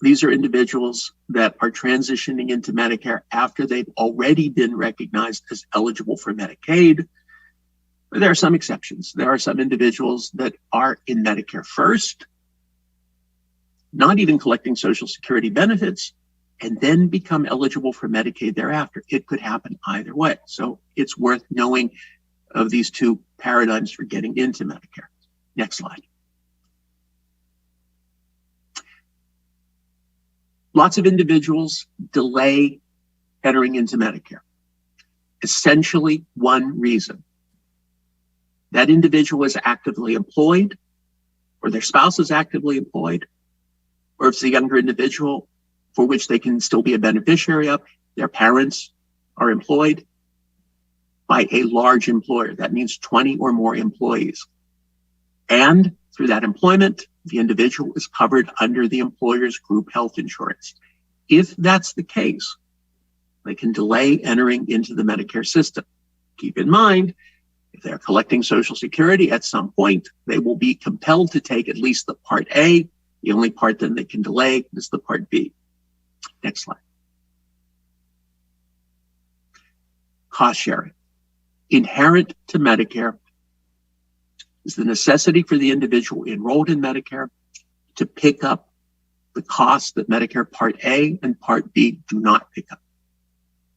these are individuals that are transitioning into Medicare after they've already been recognized as eligible for Medicaid. But there are some exceptions. There are some individuals that are in Medicare first, not even collecting Social Security benefits, and then become eligible for Medicaid thereafter. It could happen either way. So it's worth knowing of these two paradigms for getting into Medicare. Next slide. Lots of individuals delay entering into Medicare. Essentially, one reason. That individual is actively employed, or their spouse is actively employed, or if it's a younger individual for which they can still be a beneficiary of, their parents are employed by a large employer. That means 20 or more employees. And through that employment, the individual is covered under the employer's group health insurance. If that's the case, they can delay entering into the Medicare system. Keep in mind, if they're collecting Social Security at some point, they will be compelled to take at least the Part A. The only part that they can delay is the Part B. Next slide. Cost sharing. Inherent to Medicare is the necessity for the individual enrolled in Medicare to pick up the cost that Medicare Part A and Part B do not pick up.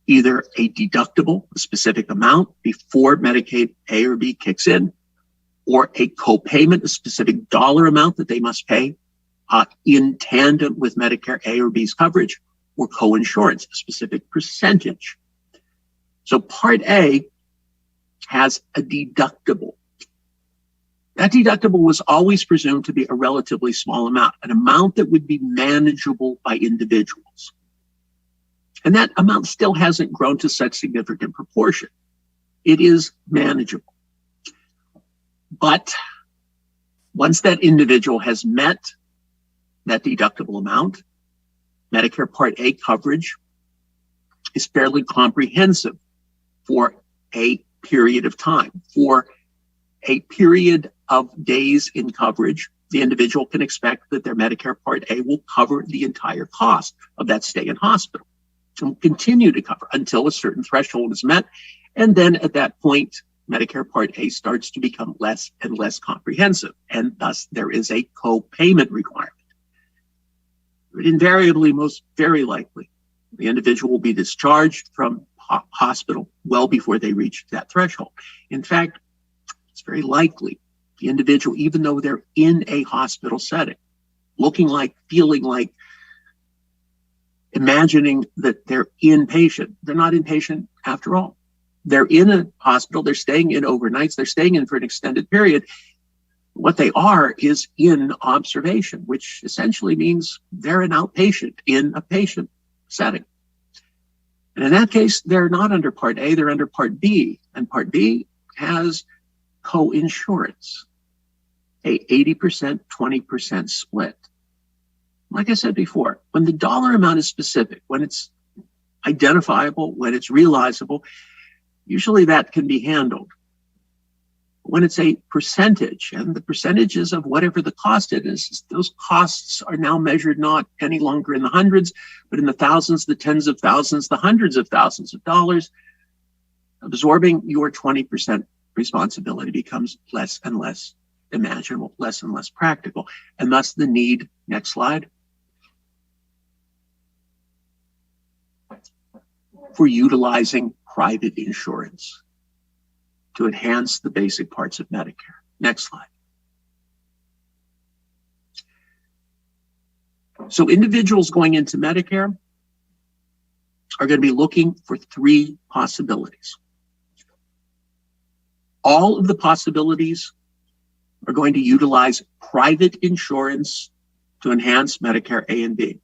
Either a deductible, a specific amount before Medicaid A or B kicks in, or a copayment, a specific dollar amount that they must pay in tandem with Medicare A or B's coverage, or coinsurance, a specific percentage. So Part A has a deductible. That deductible was always presumed to be a relatively small amount, an amount that would be manageable by individuals. And that amount still hasn't grown to such significant proportion. It is manageable. But once that individual has met that deductible amount, Medicare Part A coverage is fairly comprehensive for a period of time. For a period of days in coverage, the individual can expect that their Medicare Part A will cover the entire cost of that stay in hospital and will continue to cover until a certain threshold is met. And then at that point, Medicare Part A starts to become less and less comprehensive, and thus there is a co-payment requirement. But invariably, most very likely, the individual will be discharged from hospital well before they reach that threshold. In fact, it's very likely the individual, even though they're in a hospital setting, looking like, feeling like, imagining that they're inpatient, they're not inpatient after all. They're in a hospital, they're staying in overnights, they're staying in for an extended period. What they are is in observation, which essentially means they're an outpatient in a patient setting. And in that case, they're not under Part A, they're under Part B. And Part B has co-insurance, a 80%, 20% split. Like I said before, when the dollar amount is specific, when it's identifiable, when it's realizable, usually that can be handled. When it's a percentage, and the percentages of whatever the cost it is, those costs are now measured not any longer in the hundreds, but in the thousands, the tens of thousands, the hundreds of thousands of dollars. Absorbing your 20% responsibility becomes less and less imaginable, less and less practical, and thus the need, next slide, for utilizing private insurance to enhance the basic parts of Medicare. Next slide. So individuals going into Medicare are going to be looking for three possibilities. All of the possibilities are going to utilize private insurance to enhance Medicare A and B.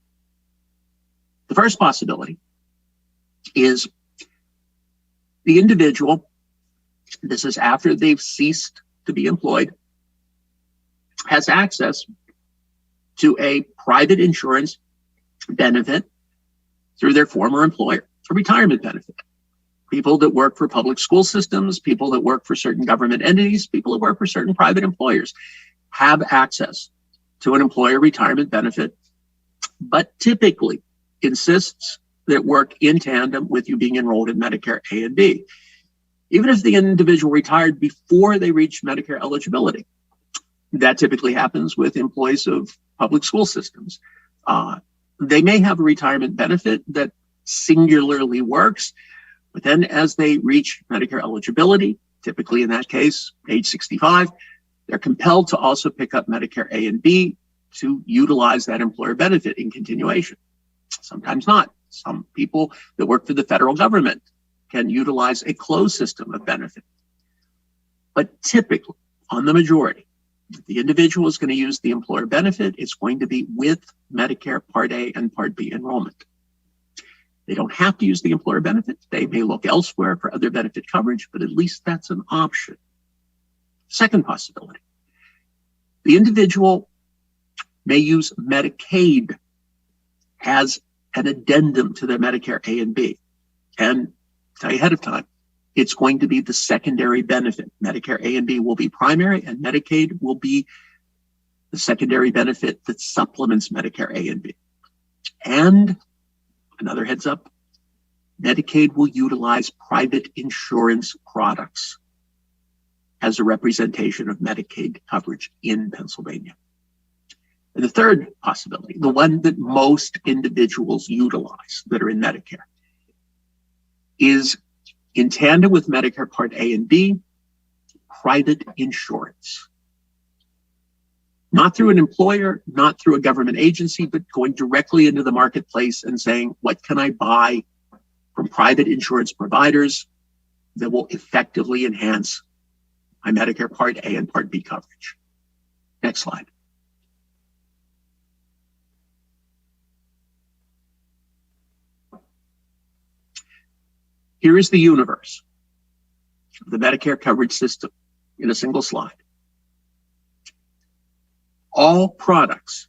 The first possibility is the individual, this is after they've ceased to be employed, has access to a private insurance benefit through their former employer, a retirement benefit. People that work for public school systems, people that work for certain government entities, people that work for certain private employers have access to an employer retirement benefit, but typically insists that work in tandem with you being enrolled in Medicare A and B. Even if the individual retired before they reach Medicare eligibility, that typically happens with employees of public school systems. They may have a retirement benefit that singularly works, but then as they reach Medicare eligibility, typically in that case, age 65, they're compelled to also pick up Medicare A and B to utilize that employer benefit in continuation. Sometimes not. Some people that work for the federal government can utilize a closed system of benefit. But typically, on the majority, if the individual is going to use the employer benefit, it's going to be with Medicare Part A and Part B enrollment. They don't have to use the employer benefit. They may look elsewhere for other benefit coverage, but at least that's an option. Second possibility, the individual may use Medicaid as an addendum to their Medicare A and B. And tell you ahead of time, it's going to be the secondary benefit. Medicare A and B will be primary, and Medicaid will be the secondary benefit that supplements Medicare A and B. And another heads up, Medicaid will utilize private insurance products as a representation of Medicaid coverage in Pennsylvania. And the third possibility, the one that most individuals utilize that are in Medicare, is in tandem with Medicare Part A and B, private insurance. Not through an employer, not through a government agency, but going directly into the marketplace and saying, what can I buy from private insurance providers that will effectively enhance my Medicare Part A and Part B coverage? Next slide. Here is the universe of the Medicare coverage system in a single slide. All products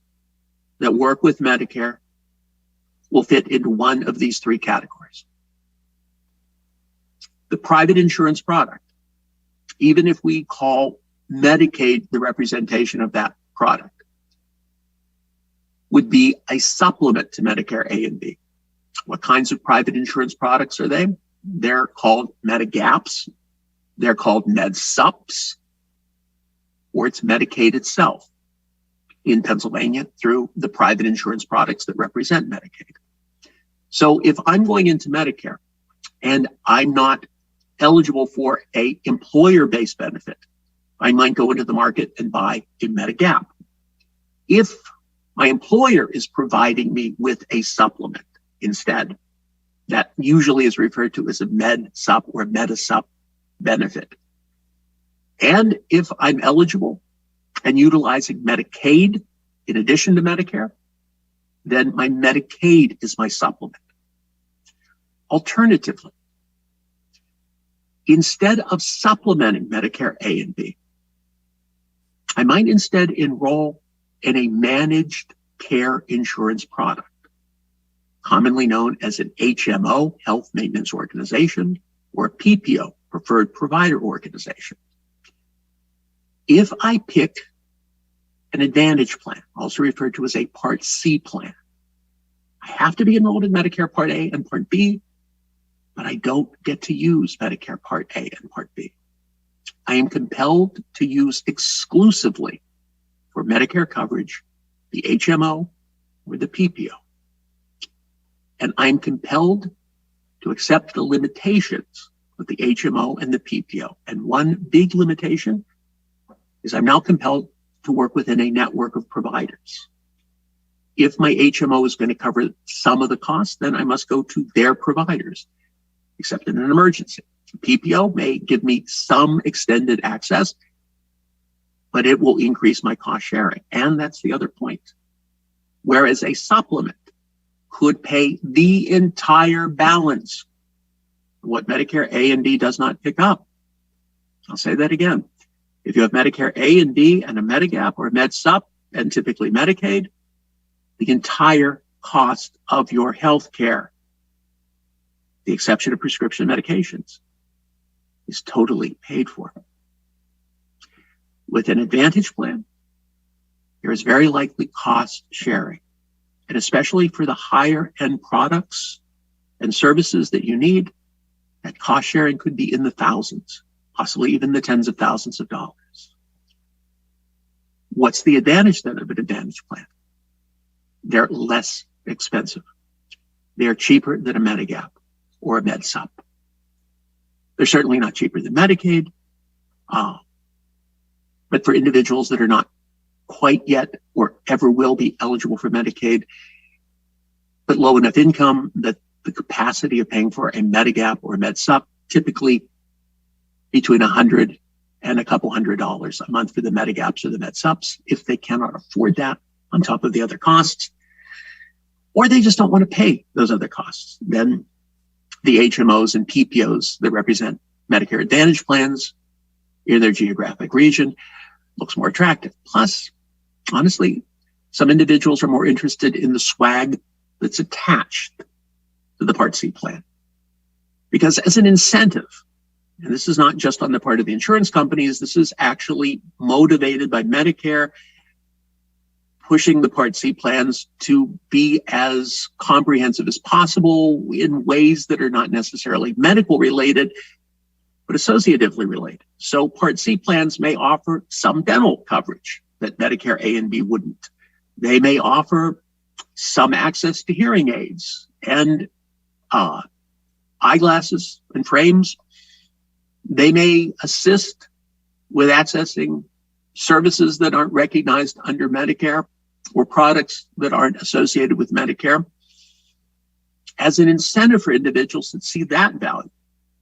that work with Medicare will fit into one of these three categories. The private insurance product, even if we call Medicaid the representation of that product, would be a supplement to Medicare A and B. What kinds of private insurance products are they? They're called Medigaps, they're called MedSups, or it's Medicaid itself in Pennsylvania through the private insurance products that represent Medicaid. So if I'm going into Medicare and I'm not eligible for a employer-based benefit, I might go into the market and buy a Medigap. If my employer is providing me with a supplement instead, that usually is referred to as a MedSup or MediSup benefit. And if I'm eligible and utilizing Medicaid in addition to Medicare, then my Medicaid is my supplement. Alternatively, instead of supplementing Medicare A and B, I might instead enroll in a managed care insurance product, commonly known as an HMO, Health Maintenance Organization, or a PPO, Preferred Provider Organization. If I pick an Advantage plan, also referred to as a Part C plan, I have to be enrolled in Medicare Part A and Part B, but I don't get to use Medicare Part A and Part B. I am compelled to use exclusively for Medicare coverage the HMO or the PPO. And I'm compelled to accept the limitations of the HMO and the PPO. And one big limitation is I'm now compelled to work within a network of providers. If my HMO is going to cover some of the costs, then I must go to their providers, except in an emergency. PPO may give me some extended access, but it will increase my cost sharing. And that's the other point. Whereas a supplement could pay the entire balance of what Medicare A and B does not pick up. I'll say that again. If you have Medicare A and B and a Medigap or a MedSup, and typically Medicaid, the entire cost of your health care, the exception of prescription medications, is totally paid for. With an Advantage plan, there is very likely cost sharing. And especially for the higher end products and services that you need, that cost sharing could be in the thousands, possibly even the tens of thousands of dollars. What's the advantage then of an Advantage plan? They're less expensive. They're cheaper than a Medigap or a MedSup. They're certainly not cheaper than Medicaid, but for individuals that are not quite yet or ever will be eligible for Medicaid, but low enough income that the capacity of paying for a Medigap or a MedSup, typically between $100 and a couple $100 a month for the Medigaps or the MedSups, if they cannot afford that on top of the other costs, or they just don't want to pay those other costs, then the HMOs and PPOs that represent Medicare Advantage plans in their geographic region looks more attractive. Plus, honestly, some individuals are more interested in the swag that's attached to the Part C plan. Because as an incentive, and this is not just on the part of the insurance companies, this is actually motivated by Medicare pushing the Part C plans to be as comprehensive as possible in ways that are not necessarily medical related, but associatively related. So Part C plans may offer some dental coverage that Medicare A and B wouldn't. They may offer some access to hearing aids and eyeglasses and frames. They may assist with accessing services that aren't recognized under Medicare or products that aren't associated with Medicare. As an incentive for individuals that see that value,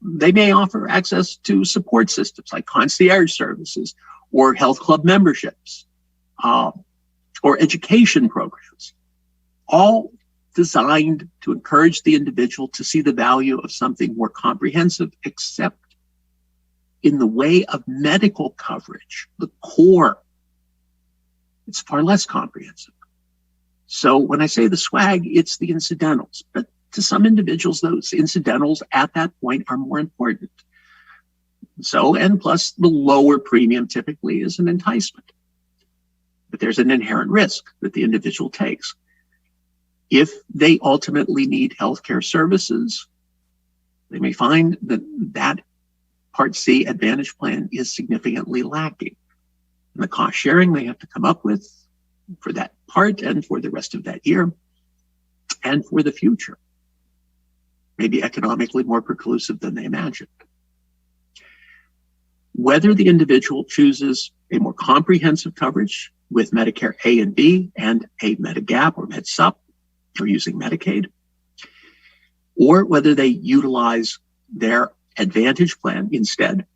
they may offer access to support systems like concierge services or health club memberships or education programs, all designed to encourage the individual to see the value of something more comprehensive, except in the way of medical coverage, the core, it's far less comprehensive. So when I say the swag, it's the incidentals, but to some individuals, those incidentals at that point are more important. So, and plus the lower premium typically is an enticement, but there's an inherent risk that the individual takes. If they ultimately need healthcare services, they may find that that Part C Advantage plan is significantly lacking. And the cost sharing they have to come up with for that part and for the rest of that year and for the future may be economically more preclusive than they imagined. Whether the individual chooses a more comprehensive coverage with Medicare A and B and a Medigap or MedSup, or using Medicaid, or whether they utilize their Advantage plan instead,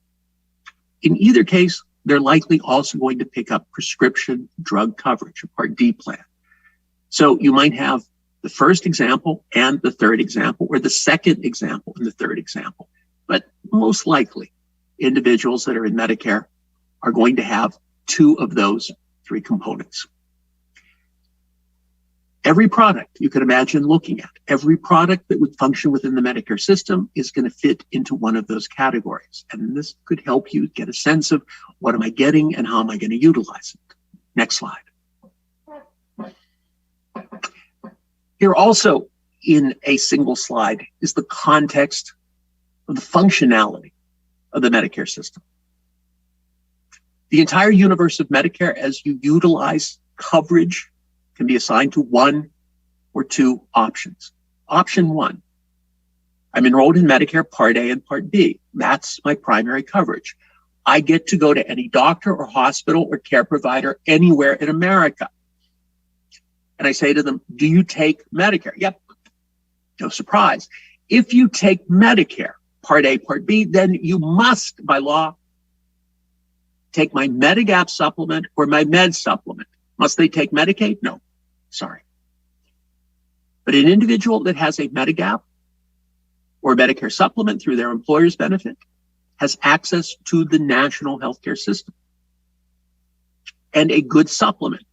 in either case, they're likely also going to pick up prescription drug coverage, a Part D plan. So you might have the first example and the third example, or the second example and the third example. But most likely, individuals that are in Medicare are going to have two of those three components. Every product you could imagine looking at, every product that would function within the Medicare system is going to fit into one of those categories. And this could help you get a sense of what am I getting and how am I going to utilize it. Next slide. Here also in a single slide is the context of the functionality of the Medicare system. The entire universe of Medicare, as you utilize coverage, can be assigned to one or two options. Option one, I'm enrolled in Medicare Part A and Part B. That's my primary coverage. I get to go to any doctor or hospital or care provider anywhere in America. And I say to them, do you take Medicare? Yep. No surprise. If you take Medicare Part A, Part B, then you must, by law, take my Medigap supplement or my Med supplement. Must they take Medicaid? No. Sorry. But an individual that has a Medigap or Medicare supplement through their employer's benefit has access to the national healthcare system. And a good supplement,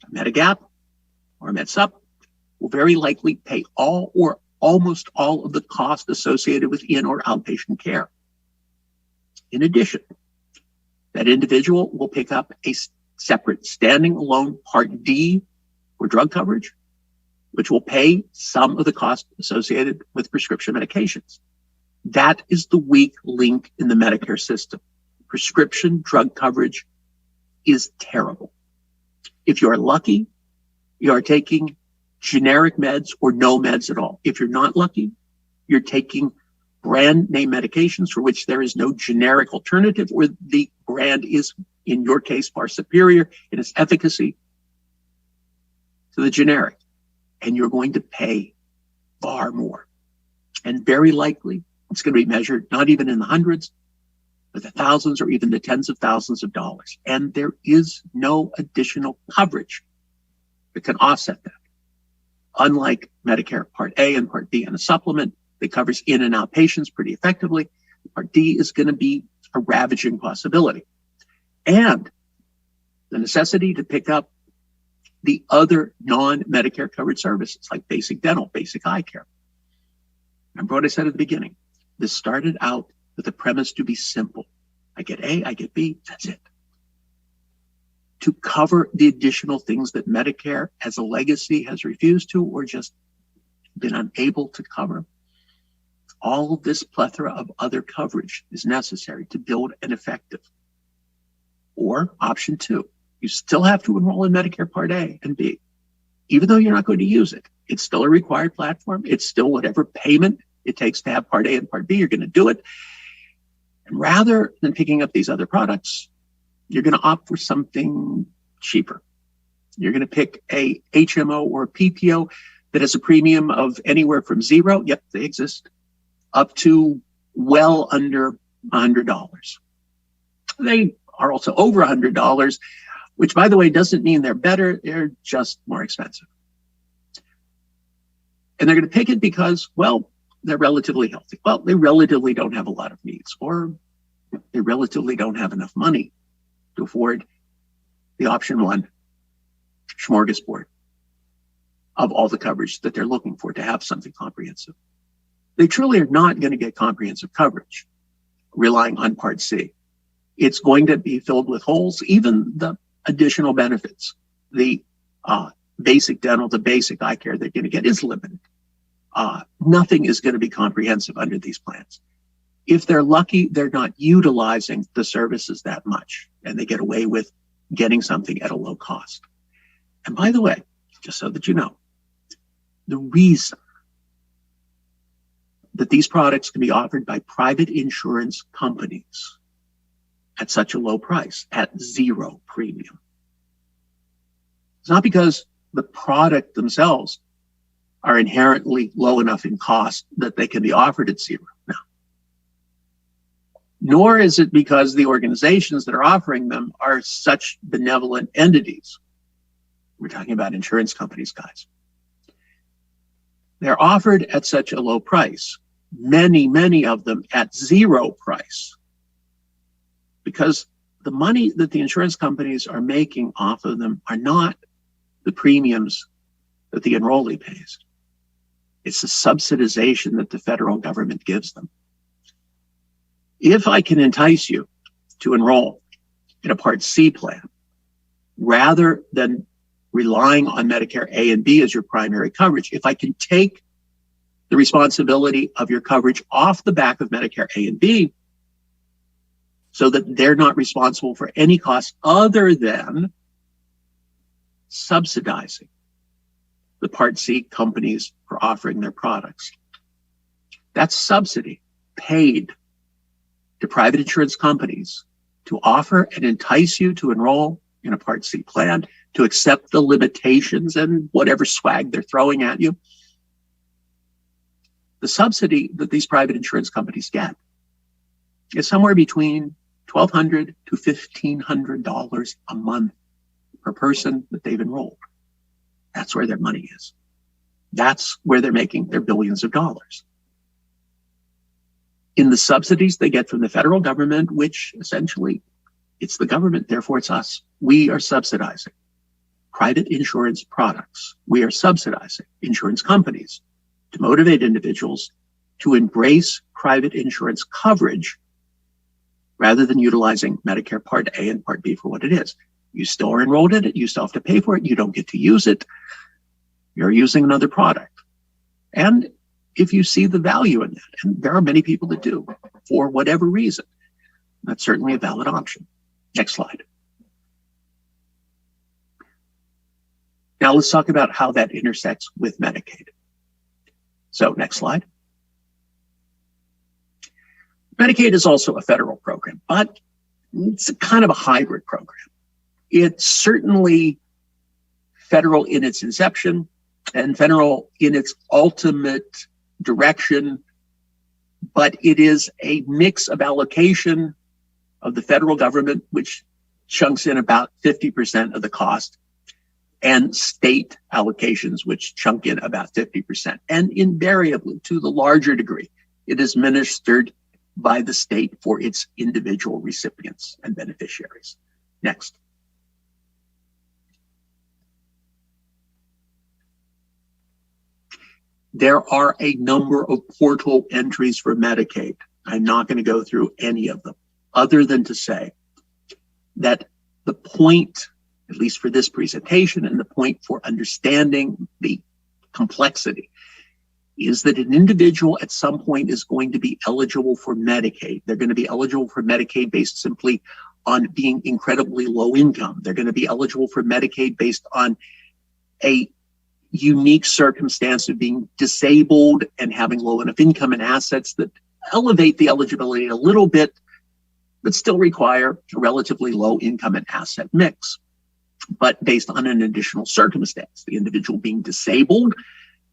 a Medigap or a MedSup, will very likely pay all or almost all of the cost associated with in or outpatient care. In addition, that individual will pick up a separate standing alone Part D for drug coverage, which will pay some of the cost associated with prescription medications. That is the weak link in the Medicare system. Prescription drug coverage is terrible. If you're lucky, you are taking generic meds or no meds at all. If you're not lucky, you're taking brand name medications for which there is no generic alternative, or the brand is, in your case, far superior in its efficacy to the generic. And you're going to pay far more. And very likely, it's going to be measured not even in the hundreds, but the thousands or even the tens of thousands of dollars. And there is no additional coverage that can offset that. Unlike Medicare Part A and Part B and a supplement that covers in and out patients pretty effectively, Part D is going to be a ravaging possibility. And the necessity to pick up the other non-Medicare covered services like basic dental, basic eye care. Remember what I said at the beginning? This started out with the premise to be simple. I get A, I get B, that's it. To cover the additional things that Medicare as a legacy has refused to or just been unable to cover. All of this plethora of other coverage is necessary to build an effective. Or option two, You still have to enroll in Medicare Part A and B. Even though you're not going to use it, it's still a required platform. It's still whatever payment it takes to have Part A and Part B, you're going to do it. And rather than picking up these other products, you're going to opt for something cheaper. You're going to pick a HMO or a PPO that has a premium of anywhere from zero, yep, they exist, up to well under $100. They are also over $100, which, by the way, doesn't mean they're better. They're just more expensive. And they're going to pick it because, well, they're relatively healthy. Well, they relatively don't have a lot of needs, or they relatively don't have enough money to afford the option one smorgasbord of all the coverage that they're looking for to have something comprehensive. They truly are not going to get comprehensive coverage relying on Part C. It's going to be filled with holes, even the additional benefits. The basic dental, the basic eye care they're going to get is limited. Nothing is going to be comprehensive under these plans. If they're lucky, they're not utilizing the services that much, and they get away with getting something at a low cost. And by the way, just so that you know, the reason that these products can be offered by private insurance companies at such a low price, at zero premium, it's not because the product themselves are inherently low enough in cost that they can be offered at zero. No. Nor is it because the organizations that are offering them are such benevolent entities. We're talking about insurance companies, guys. They're offered at such a low price, many of them at zero price, because the money that the insurance companies are making off of them are not the premiums that the enrollee pays. It's the subsidization that the federal government gives them. If I can entice you to enroll in a Part C plan, rather than relying on Medicare A and B as your primary coverage, if I can take the responsibility of your coverage off the back of Medicare A and B so that they're not responsible for any cost other than subsidizing the Part C companies for offering their products. That's subsidy paid to private insurance companies to offer and entice you to enroll in a Part C plan, to accept the limitations and whatever swag they're throwing at you. The subsidy that these private insurance companies get is somewhere between $1,200 to $1,500 a month per person that they've enrolled. That's where their money is. That's where they're making their billions of dollars. In the subsidies they get from the federal government, which essentially it's the government, therefore it's us. We are subsidizing private insurance products. We are subsidizing insurance companies to motivate individuals to embrace private insurance coverage rather than utilizing Medicare Part A and Part B for what it is. You still are enrolled in it. You still have to pay for it. You don't get to use it. You're using another product. And if you see the value in that, and there are many people that do, for whatever reason, that's certainly a valid option. Next slide. Now let's talk about how that intersects with Medicaid. So next slide. Medicaid is also a federal program, but it's a kind of a hybrid program. It's certainly federal in its inception and federal in its ultimate direction, but it is a mix of allocation of the federal government, which chunks in about 50% of the cost, and state allocations, which chunk in about 50%. And invariably, to the larger degree, it is administered by the state for its individual recipients and beneficiaries. Next. There are a number of portal entries for Medicaid. I'm not going to go through any of them, other than to say that the point, at least for this presentation, and the point for understanding the complexity, is that an individual at some point is going to be eligible for Medicaid. They're going to be eligible for Medicaid based simply on being incredibly low income. They're going to be eligible for Medicaid based on a unique circumstance of being disabled and having low enough income and assets that elevate the eligibility a little bit, but still require a relatively low income and asset mix. But based on an additional circumstance, the individual being disabled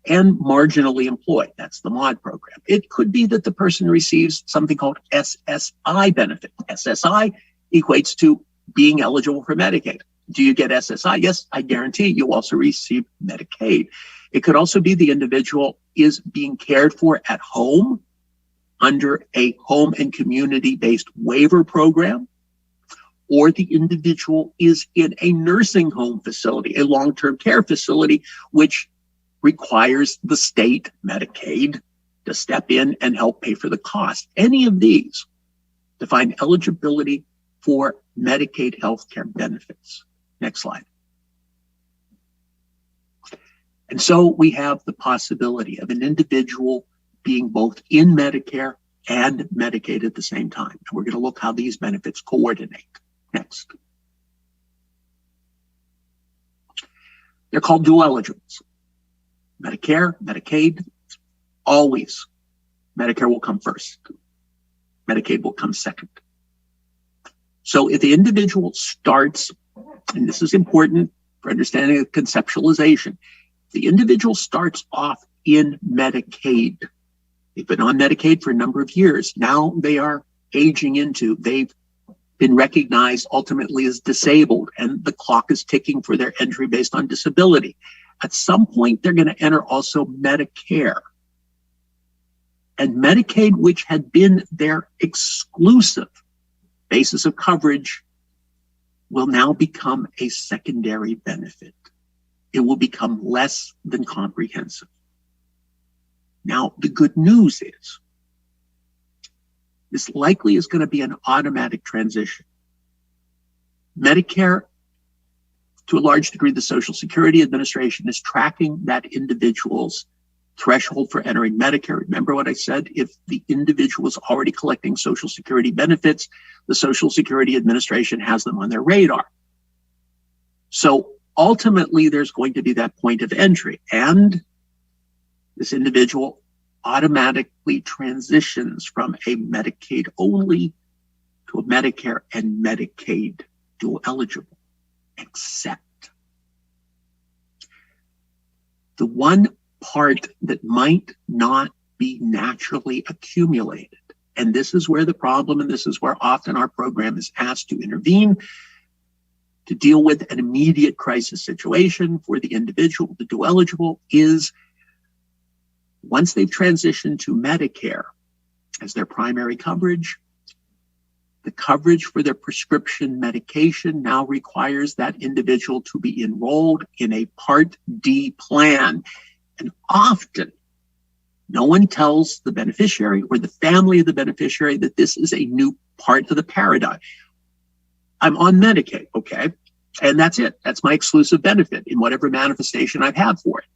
and marginally employed. That's the MOD program. It could be that the person receives something called SSI benefit. SSI equates to being eligible for Medicaid. Do you get SSI? Yes, I guarantee you'll also receive Medicaid. It could also be the individual is being cared for at home under a home and community-based waiver program, or the individual is in a nursing home facility, a long-term care facility, which requires the state Medicaid to step in and help pay for the cost. Any of these define eligibility for Medicaid healthcare benefits. Next slide. And so we have the possibility of an individual being both in Medicare and Medicaid at the same time. And we're going to look how these benefits coordinate. Next. They're called dual eligibles. Medicare, Medicaid, always Medicare will come first. Medicaid will come second. So if the individual starts, and this is important for understanding the conceptualization, the individual starts off in Medicaid. They've been on Medicaid for a number of years. Now they are aging into, they've been recognized ultimately as disabled, and the clock is ticking for their entry based on disability. At some point, they're going to enter also Medicare. And Medicaid, which had been their exclusive basis of coverage, will now become a secondary benefit. It will become less than comprehensive. Now, the good news is this likely is going to be an automatic transition. Medicare, to a large degree, the Social Security Administration is tracking that individual's threshold for entering Medicare. Remember what I said? If the individual is already collecting Social Security benefits, the Social Security Administration has them on their radar. So ultimately, there's going to be that point of entry, and this individual automatically transitions from a Medicaid only to a Medicare and Medicaid dual eligible, except the one part that might not be naturally accumulated. And this is where the problem, and this is where often our program is asked to intervene to deal with an immediate crisis situation for the individual, the dual eligible, is once they've transitioned to Medicare as their primary coverage, the coverage for their prescription medication now requires that individual to be enrolled in a Part D plan. And often, no one tells the beneficiary or the family of the beneficiary that this is a new part of the paradigm. I'm on Medicaid, okay? And that's it. That's my exclusive benefit in whatever manifestation I've had for it.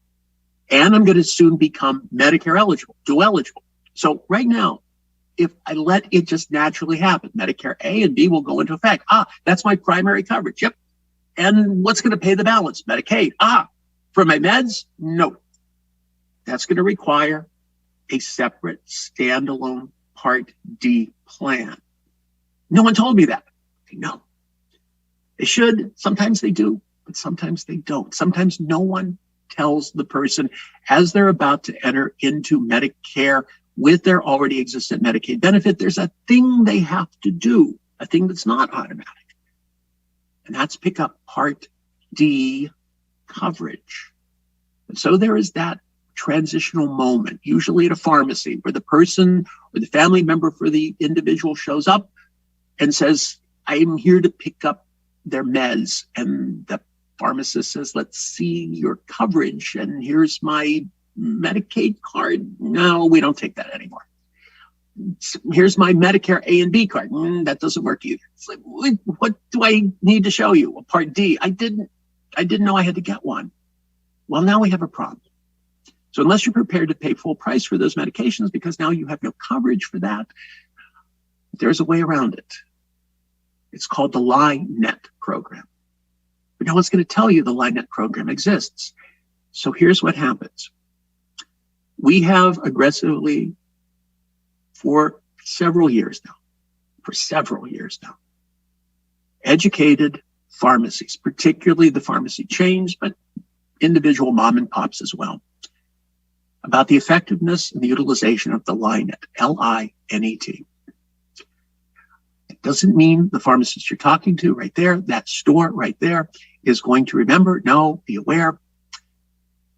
And I'm going to soon become Medicare eligible, dual eligible. So right now, if I let it just naturally happen, Medicare A and B will go into effect. That's my primary coverage. Yep. And what's going to pay the balance? Medicaid. For my meds? No. That's going to require a separate standalone Part D plan. No one told me that. No. They should. Sometimes they do, but sometimes they don't. Sometimes no one tells the person as they're about to enter into Medicare with their already existent Medicaid benefit, there's a thing they have to do, a thing that's not automatic. And that's pick up Part D coverage. And so there is that transitional moment, usually at a pharmacy, where the person or the family member for the individual shows up and says, I'm here to pick up their meds. And the pharmacist says, let's see your coverage. And here's my Medicaid card. No, we don't take that anymore. Here's my Medicare A and B card. That doesn't work either. It's like, what do I need to show you? A Part D. I didn't know I had to get one. Well, now we have a problem. So unless you're prepared to pay full price for those medications, because now you have no coverage for that, there's a way around it. It's called the LINET program. But no one's going to tell you the LINET program exists. So here's what happens. We have aggressively, for several years now, educated pharmacies, particularly the pharmacy chains, but individual mom and pops as well, about the effectiveness and the utilization of the LINET, L-I-N-E-T. It doesn't mean the pharmacist you're talking to right there, that store right there, is going to remember. No, be aware.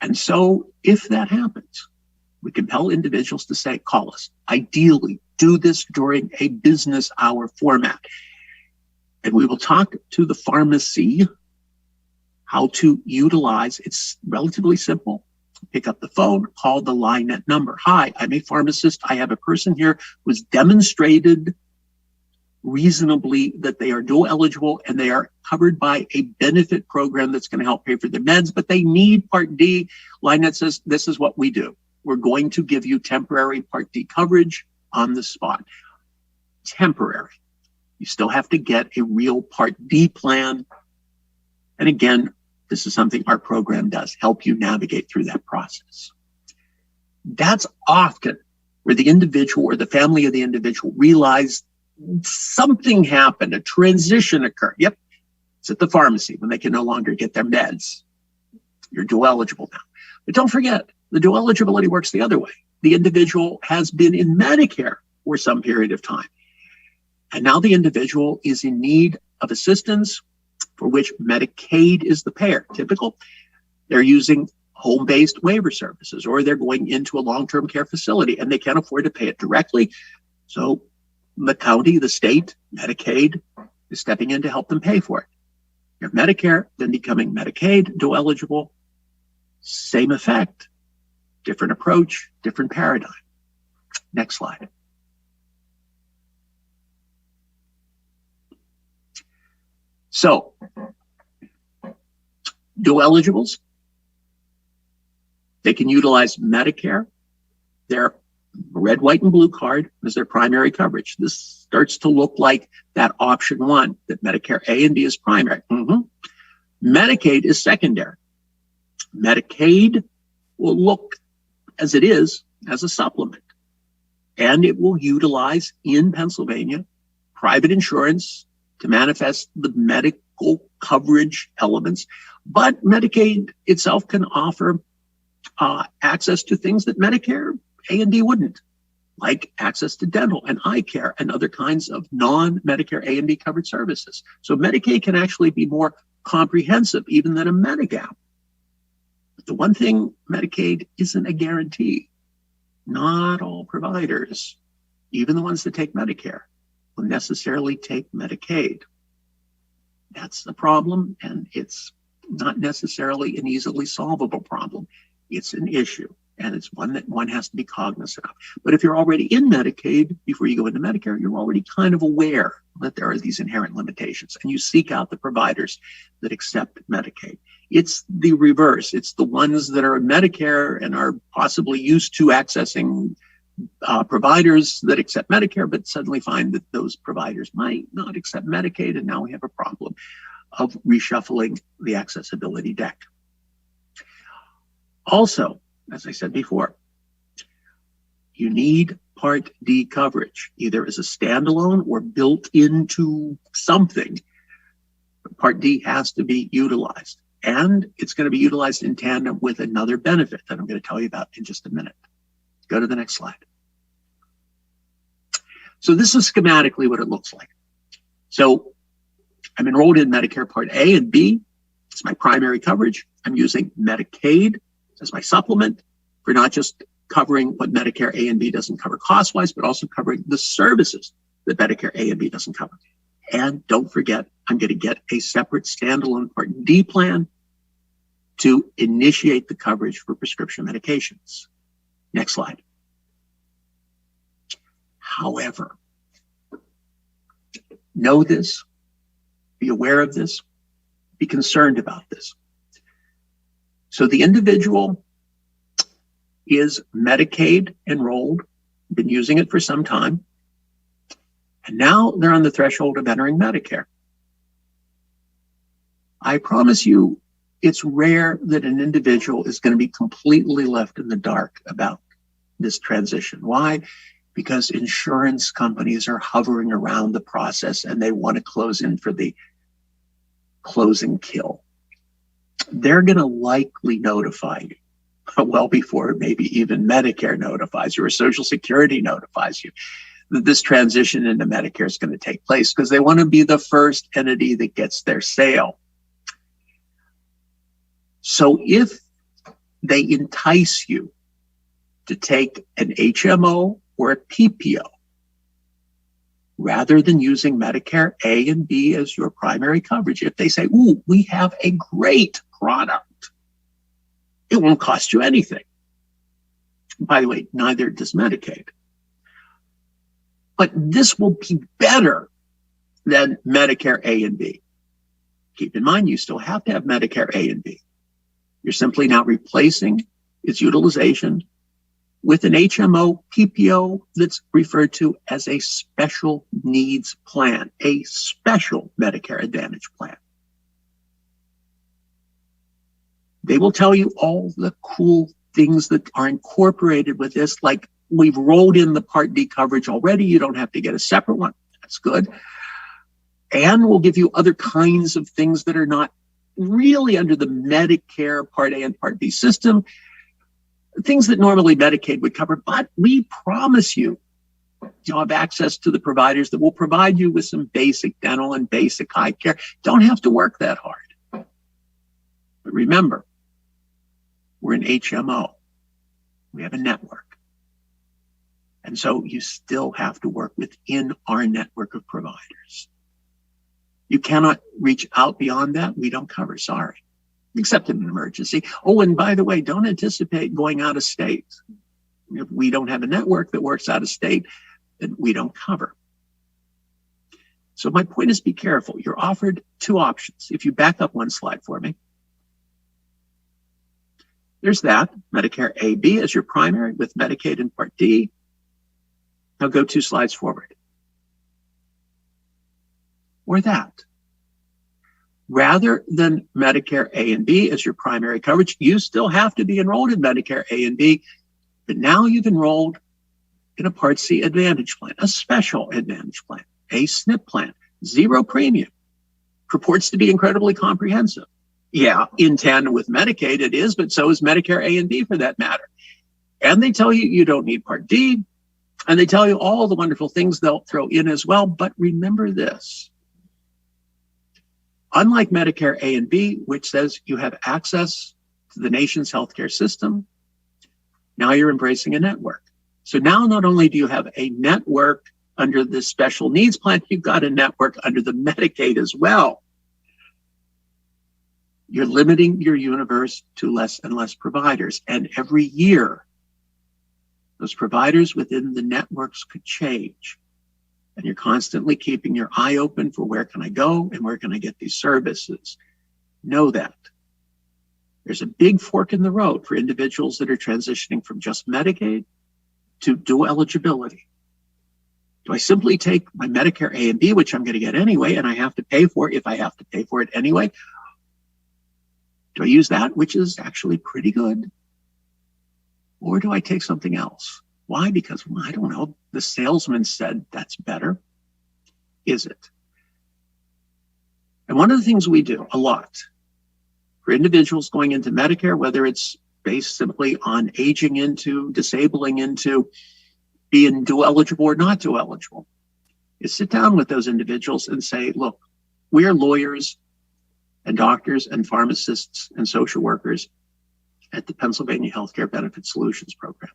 And so if that happens, we compel individuals to say, call us. Ideally, do this during a business hour format. And we will talk to the pharmacy how to utilize. It's relatively simple. Pick up the phone, call the LINET number. Hi, I'm a pharmacist. I have a person here who's demonstrated reasonably that they are dual eligible and they are covered by a benefit program that's going to help pay for their meds, but they need Part D. LINET says, this is what we do. We're going to give you temporary Part D coverage on the spot. Temporary. You still have to get a real Part D plan. And again, this is something our program does, help you navigate through that process. That's often where the individual or the family of the individual realize something happened, a transition occurred. Yep, it's at the pharmacy when they can no longer get their meds. You're dual eligible now. But don't forget, the dual eligibility works the other way. The individual has been in Medicare for some period of time. And now the individual is in need of assistance for which Medicaid is the payer. Typical, they're using home-based waiver services, or they're going into a long-term care facility and they can't afford to pay it directly. So the county, the state, Medicaid is stepping in to help them pay for it. You have Medicare, then becoming Medicaid, dual eligible, same effect, different approach, different paradigm. Next slide. So, dual eligibles, they can utilize Medicare, their red, white, and blue card as their primary coverage. This starts to look like that option one, that Medicare A and B is primary. Medicaid is secondary. Medicaid will look as it is as a supplement, and it will utilize in Pennsylvania private insurance to manifest the medical coverage elements. But Medicaid itself can offer access to things that Medicare A and D wouldn't, like access to dental and eye care and other kinds of non-Medicare A and D covered services. So Medicaid can actually be more comprehensive even than a Medigap. But the one thing, Medicaid isn't a guarantee. Not all providers, even the ones that take Medicare, will necessarily take Medicaid. That's the problem, and it's not necessarily an easily solvable problem. It's an issue, and it's one that one has to be cognizant of. But if you're already in Medicaid, before you go into Medicare, you're already kind of aware that there are these inherent limitations, and you seek out the providers that accept Medicaid. It's the reverse. It's the ones that are in Medicare and are possibly used to accessing providers that accept Medicare, but suddenly find that those providers might not accept Medicaid, and now we have a problem of reshuffling the accessibility deck. Also, as I said before, you need Part D coverage, either as a standalone or built into something. Part D has to be utilized, and it's going to be utilized in tandem with another benefit that I'm going to tell you about in just a minute. Go to the next slide. So this is schematically what it looks like. So I'm enrolled in Medicare Part A and B. It's my primary coverage. I'm using Medicaid as my supplement for not just covering what Medicare A and B doesn't cover cost-wise, but also covering the services that Medicare A and B doesn't cover. And don't forget, I'm going to get a separate standalone Part D plan to initiate the coverage for prescription medications. Next slide. However, know this, be aware of this, be concerned about this. So the individual is Medicaid enrolled, been using it for some time, And now they're on the threshold of entering Medicare. I promise you, it's rare that an individual is going to be completely left in the dark about this transition. Why? Because insurance companies are hovering around the process and they want to close in for the close and kill. They're going to likely notify you well before maybe even Medicare notifies you or Social Security notifies you that this transition into Medicare is going to take place, because they want to be the first entity that gets their sale. So if they entice you to take an HMO or a PPO, rather than using Medicare A and B as your primary coverage, if they say, ooh, we have a great product, it won't cost you anything. By the way, neither does Medicaid. But this will be better than Medicare A and B. Keep in mind, you still have to have Medicare A and B. You're simply now replacing its utilization with an HMO PPO that's referred to as a special needs plan, a special Medicare Advantage plan. They will tell you all the cool things that are incorporated with this, like we've rolled in the Part D coverage already. You don't have to get a separate one. That's good. And we'll give you other kinds of things that are not really under the Medicare Part A and Part B system, things that normally Medicaid would cover, but we promise you'll have access to the providers that will provide you with some basic dental and basic eye care. Don't have to work that hard. But remember, we're an HMO. We have a network. And so you still have to work within our network of providers. You cannot reach out beyond that. We don't cover, sorry, except in an emergency. Oh, and by the way, don't anticipate going out of state. If we don't have a network that works out of state, then we don't cover. So my point is, be careful. You're offered two options. If you back up one slide for me. There's that, Medicare A, B as your primary with Medicaid and Part D. Now go 2 slides forward. Or that. Rather than Medicare A and B as your primary coverage, you still have to be enrolled in Medicare A and B, but now you've enrolled in a Part C Advantage plan, a special Advantage plan, a SNP plan, 0 premium, purports to be incredibly comprehensive. Yeah, in tandem with Medicaid it is, but so is Medicare A and B for that matter. And they tell you you don't need Part D, and they tell you all the wonderful things they'll throw in as well. But remember this. Unlike Medicare A and B, which says you have access to the nation's healthcare system, now you're embracing a network. So now not only do you have a network under the special needs plan, you've got a network under the Medicaid as well. You're limiting your universe to less and less providers. And every year, those providers within the networks could change. And you're constantly keeping your eye open for where can I go and where can I get these services. Know that. There's a big fork in the road for individuals that are transitioning from just Medicaid to dual eligibility. Do I simply take my Medicare A and B, which I'm going to get anyway, and I have to pay for it if I have to pay for it anyway? Do I use that, which is actually pretty good? Or do I take something else? Why? Because, well, I don't know, the salesman said that's better. Is it? And one of the things we do a lot for individuals going into Medicare, whether it's based simply on aging into, disabling into, being dual eligible or not dual eligible, is sit down with those individuals and say, look, we are lawyers and doctors and pharmacists and social workers at the Pennsylvania Healthcare Benefit Solutions Program.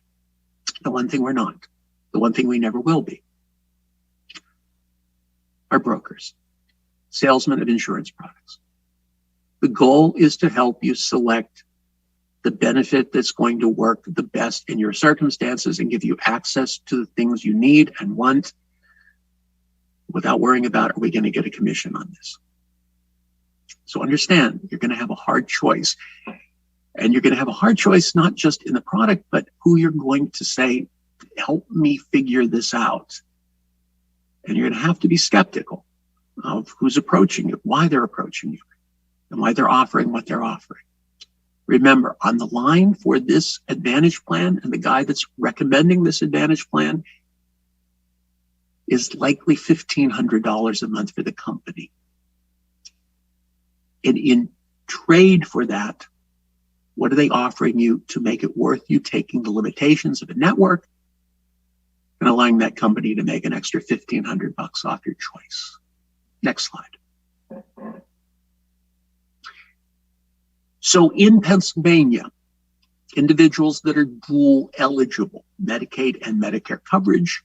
The one thing we're not, the one thing we never will be, are brokers, salesmen of insurance products. The goal is to help you select the benefit that's going to work the best in your circumstances and give you access to the things you need and want without worrying about, are we going to get a commission on this? So understand, you're going to have a hard choice. And you're going to have a hard choice, not just in the product, but who you're going to say, help me figure this out. And you're going to have to be skeptical of who's approaching you, why they're approaching you, and why they're offering what they're offering. Remember, on the line for this Advantage plan and the guy that's recommending this Advantage plan is likely $1,500 a month for the company. And in trade for that, what are they offering you to make it worth you taking the limitations of a network and allowing that company to make an extra $1,500 off your choice? Next slide. So in Pennsylvania, individuals that are dual eligible, Medicaid and Medicare coverage,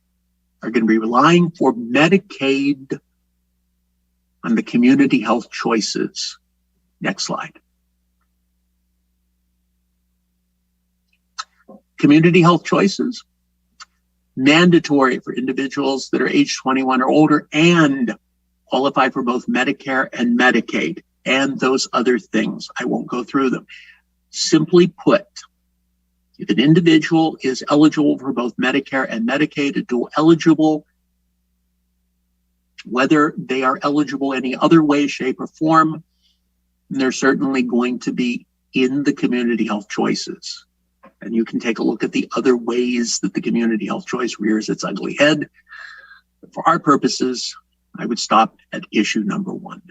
are going to be relying for Medicaid on the community health choices. Next slide. Community health choices, mandatory for individuals that are age 21 or older and qualify for both Medicare and Medicaid and those other things. I won't go through them. Simply put, if an individual is eligible for both Medicare and Medicaid, a dual eligible, whether they are eligible any other way, shape, or form, they're certainly going to be in the community health choices. And you can take a look at the other ways that the community health choice rears its ugly head. But for our purposes, I would stop at issue number one.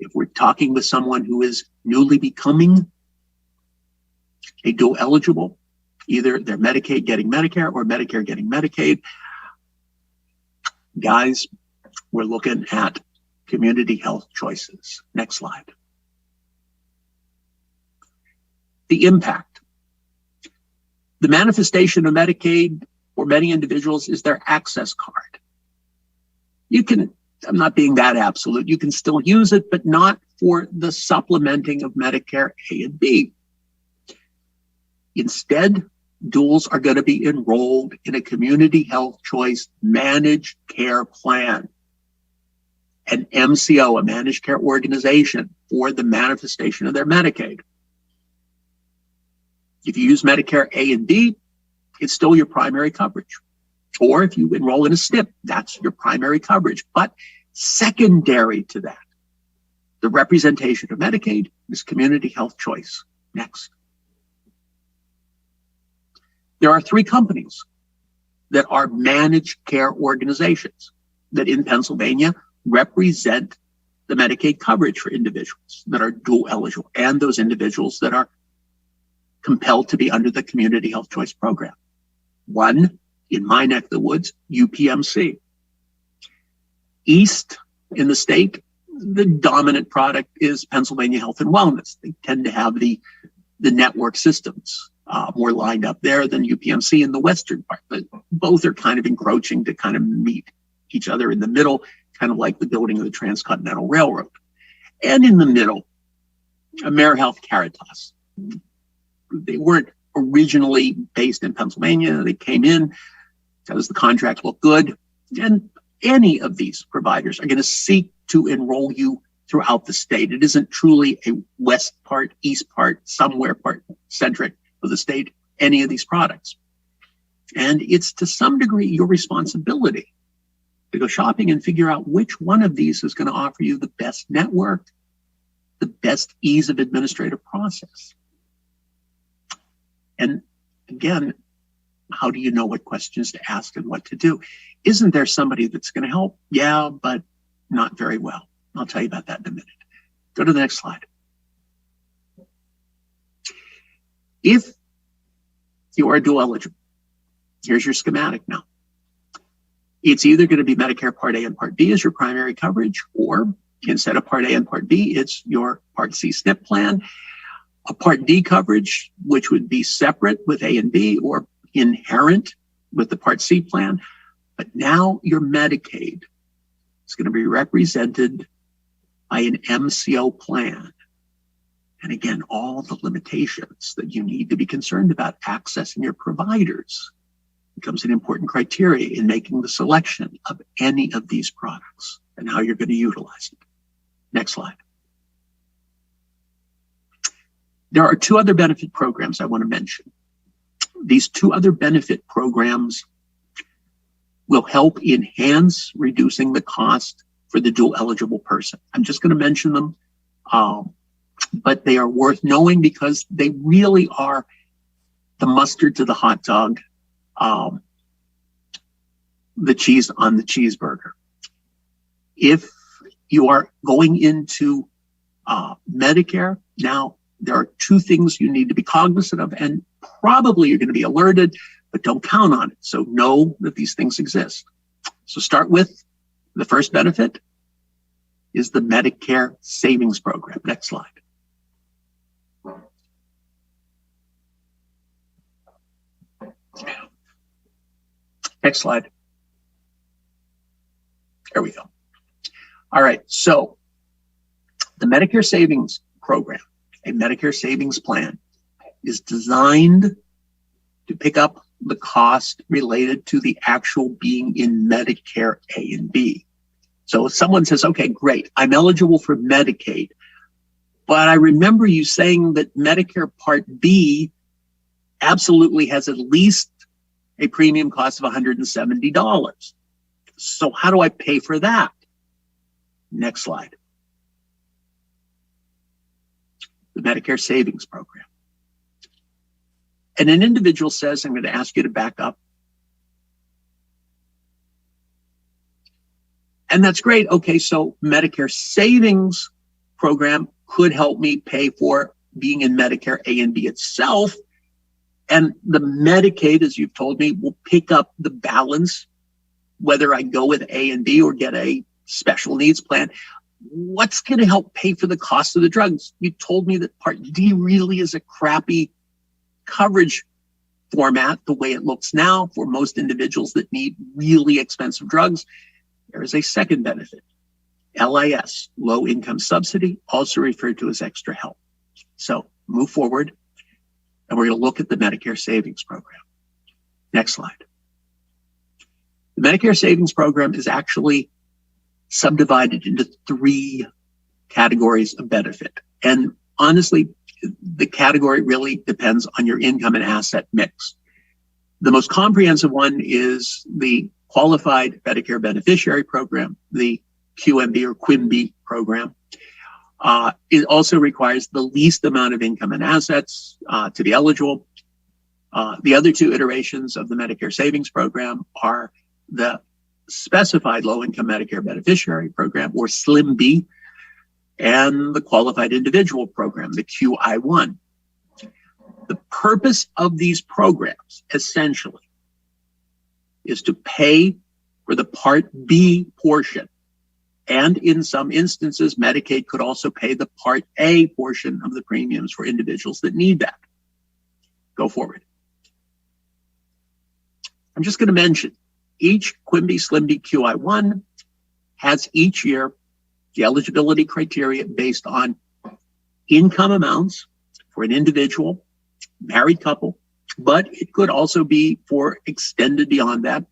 If we're talking with someone who is newly becoming a dual eligible, either they're Medicaid getting Medicare or Medicare getting Medicaid, guys, we're looking at community health choices. Next slide. The impact. The manifestation of Medicaid for many individuals is their access card. You can, I'm not being that absolute, you can still use it, but not for the supplementing of Medicare A and B. Instead, duals are going to be enrolled in a community health choice managed care plan, an MCO, a managed care organization for the manifestation of their Medicaid. If you use Medicare A and B, it's still your primary coverage. Or if you enroll in a SNP, that's your primary coverage. But secondary to that, the representation of Medicaid is community health choice. Next. There are 3 companies that are managed care organizations that in Pennsylvania represent the Medicaid coverage for individuals that are dual eligible and those individuals that are compelled to be under the community health choice program. One, in my neck of the woods, UPMC. East in the state, the dominant product is Pennsylvania Health and Wellness. They tend to have the network systems more lined up there than UPMC in the western part, but both are kind of encroaching to kind of meet each other in the middle, kind of like the building of the Transcontinental Railroad. And in the middle, AmeriHealth Caritas. They weren't originally based in Pennsylvania. They came in because the contract looked good. And any of these providers are going to seek to enroll you throughout the state. It isn't truly a west part, east part, somewhere part centric of the state, any of these products. And it's to some degree your responsibility to go shopping and figure out which one of these is going to offer you the best network, the best ease of administrative process. And again, how do you know what questions to ask and what to do? Isn't there somebody that's going to help? Yeah, but not very well. I'll tell you about that in a minute. Go to the next slide. If you are dual eligible, here's your schematic now. It's either going to be Medicare Part A and Part B as your primary coverage, or instead of Part A and Part B, it's your Part C SNP plan. A Part D coverage, which would be separate with A and B or inherent with the Part C plan. But now your Medicaid is going to be represented by an MCO plan. And again, all the limitations that you need to be concerned about accessing your providers becomes an important criteria in making the selection of any of these products and how you're going to utilize it. Next slide. There are 2 other benefit programs I want to mention. These 2 other benefit programs will help enhance reducing the cost for the dual eligible person. I'm just going to mention them, but they are worth knowing because they really are the mustard to the hot dog, the cheese on the cheeseburger. If you are going into Medicare, now there are two things you need to be cognizant of, and probably you're going to be alerted, but don't count on it. So know that these things exist. So start with the first benefit is the Medicare Savings Program. Next slide. Next slide. There we go. All right, so the Medicare Savings Program, a Medicare savings plan, is designed to pick up the cost related to the actual being in Medicare A and B. So if someone says, okay, great, I'm eligible for Medicaid, but I remember you saying that Medicare Part B absolutely has at least a premium cost of $170. So how do I pay for that? Next slide. The Medicare Savings Program. And an individual says, I'm going to ask you to back up. And that's great. Okay, so Medicare Savings Program could help me pay for being in Medicare A and B itself. And the Medicaid, as you've told me, will pick up the balance, whether I go with A and B or get a special needs plan. What's going to help pay for the cost of the drugs? You told me that Part D really is a crappy coverage format the way it looks now for most individuals that need really expensive drugs. There is a second benefit, LIS, low income subsidy, also referred to as extra help. So move forward, and we're going to look at the Medicare Savings Program. Next slide. The Medicare Savings Program is actually subdivided into three categories of benefit. And honestly, the category really depends on your income and asset mix. The most comprehensive one is the Qualified Medicare Beneficiary Program, the QMB or QIMB program. It also requires the least amount of income and assets to be eligible. The other two iterations of the Medicare Savings Program are the Specified Low-Income Medicare Beneficiary Program, or SLIM-B, and the Qualified Individual Program, the QI1. The purpose of these programs, essentially, is to pay for the Part B portion. And in some instances, Medicaid could also pay the Part A portion of the premiums for individuals that need that. Go forward. I'm just going to mention each QIMB, SLIM-B, QI1 has each year the eligibility criteria based on income amounts for an individual, married couple, but it could also be for extended beyond that.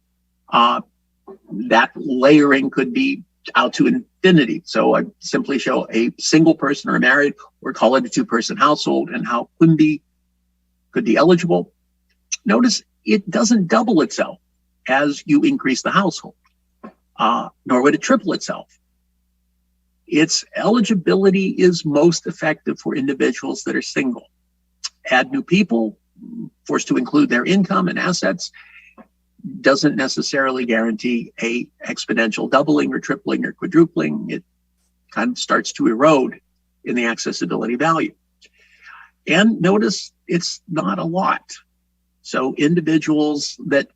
That layering could be out to infinity. So I simply show a single person or married, or call it a two-person household, and how QIMB could be eligible. Notice it doesn't double itself as you increase the household, nor would it triple itself. Its eligibility is most effective for individuals that are single. Add new people, forced to include their income and assets, doesn't necessarily guarantee a exponential doubling or tripling or quadrupling. It kind of starts to erode in the accessibility value. And notice it's not a lot. So individuals that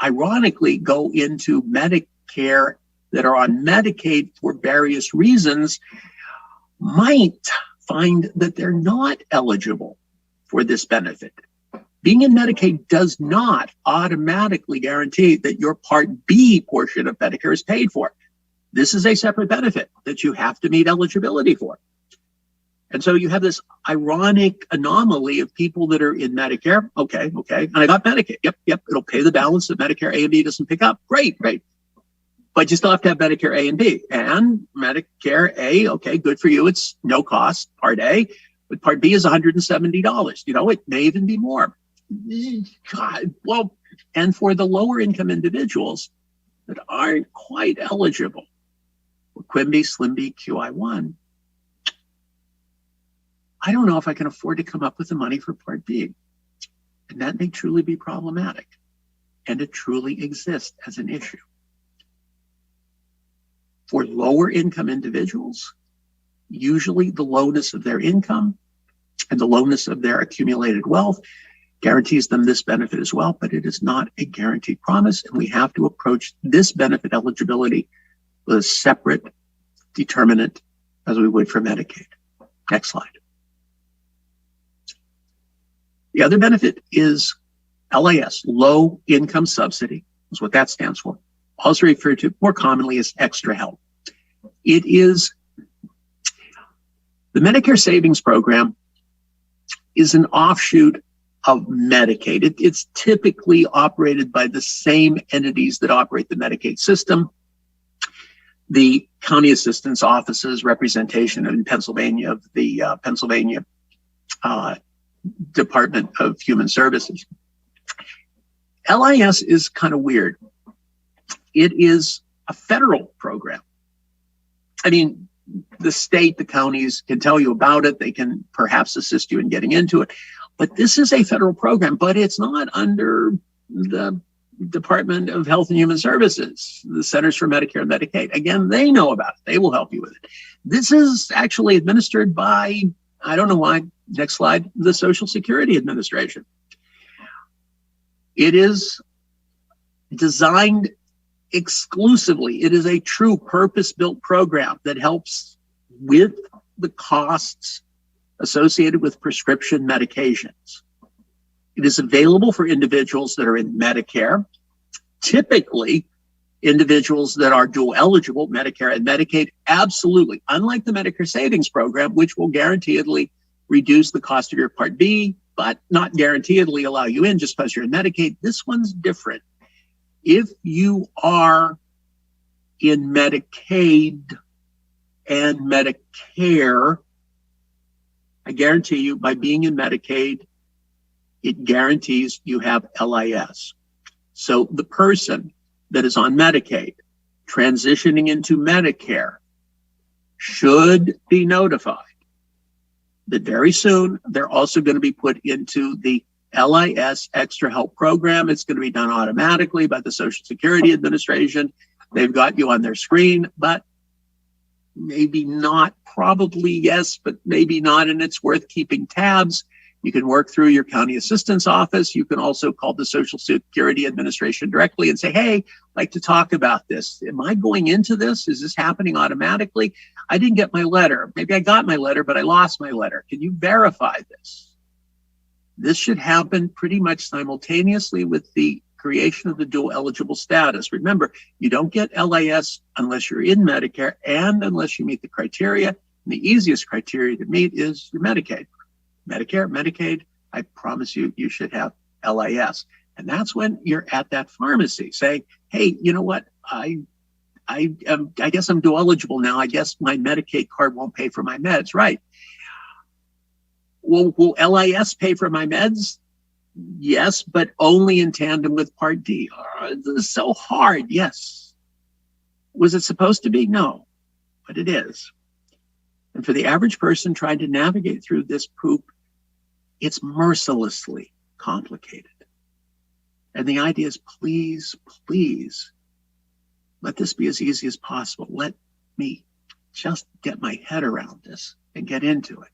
ironically go into Medicare that are on Medicaid for various reasons might find that they're not eligible for this benefit. Being in Medicaid does not automatically guarantee that your Part B portion of Medicare is paid for. This is a separate benefit that you have to meet eligibility for. And so you have this ironic anomaly of people that are in Medicare. Okay. And I got Medicaid. Yep. It'll pay the balance that Medicare A and B doesn't pick up. Great. But you still have to have Medicare A and B. And Medicare A, okay, good for you. It's no cost, Part A. But Part B is $170. You know, it may even be more. God, well, and for the lower income individuals, that aren't quite eligible for Quimby, SLIMB, QI1, I don't know if I can afford to come up with the money for Part B. And that may truly be problematic. And it truly exists as an issue. For lower income individuals, usually the lowness of their income and the lowness of their accumulated wealth guarantees them this benefit as well, but it is not a guaranteed promise. And we have to approach this benefit eligibility with a separate determinant as we would for Medicaid. Next slide. The other benefit is LIS, low income subsidy, is what that stands for. Also referred to more commonly as extra help. It is the Medicare Savings Program is an offshoot of Medicaid. It's typically operated by the same entities that operate the Medicaid system. The county assistance offices, representation in Pennsylvania of the Pennsylvania Department of Human Services. LIS is kind of weird. It is a federal program. I mean, the state, the counties can tell you about it. They can perhaps assist you in getting into it. But this is a federal program, but it's not under the Department of Health and Human Services, the Centers for Medicare and Medicaid. Again, they know about it. They will help you with it. This is actually administered by, I don't know why, next slide, the Social Security Administration. It is designed exclusively. It is a true purpose-built program that helps with the costs associated with prescription medications. It is available for individuals that are in Medicare, typically individuals that are dual eligible, Medicare and Medicaid, absolutely. Unlike the Medicare Savings Program, which will guaranteedly reduce the cost of your Part B, but not guaranteedly allow you in just because you're in Medicaid, this one's different. If you are in Medicaid and Medicare, I guarantee you, by being in Medicaid, it guarantees you have LIS. So the person that is on Medicaid transitioning into Medicare should be notified that very soon they're also going to be put into the LIS Extra Help Program. It's going to be done automatically by the Social Security Administration. They've got you on their screen, but maybe not, probably yes, but maybe not, and it's worth keeping tabs. You can work through your county assistance office. You can also call the Social Security Administration directly and say, hey, I'd like to talk about this. Am I going into this? Is this happening automatically? I didn't get my letter. Maybe I got my letter, but I lost my letter. Can you verify this? This should happen pretty much simultaneously with the creation of the dual eligible status. Remember, you don't get LIS unless you're in Medicare and unless you meet the criteria. And the easiest criteria to meet is your Medicaid. Medicare, Medicaid, I promise you, you should have LIS. And that's when you're at that pharmacy saying, hey, you know what? I guess I'm dual eligible now. I guess my Medicaid card won't pay for my meds, right? Will LIS pay for my meds? Yes, but only in tandem with Part D. This is so hard. Yes. Was it supposed to be? No, but it is. And for the average person trying to navigate through this poop, it's mercilessly complicated. And the idea is, please, please, let this be as easy as possible. Let me just get my head around this and get into it.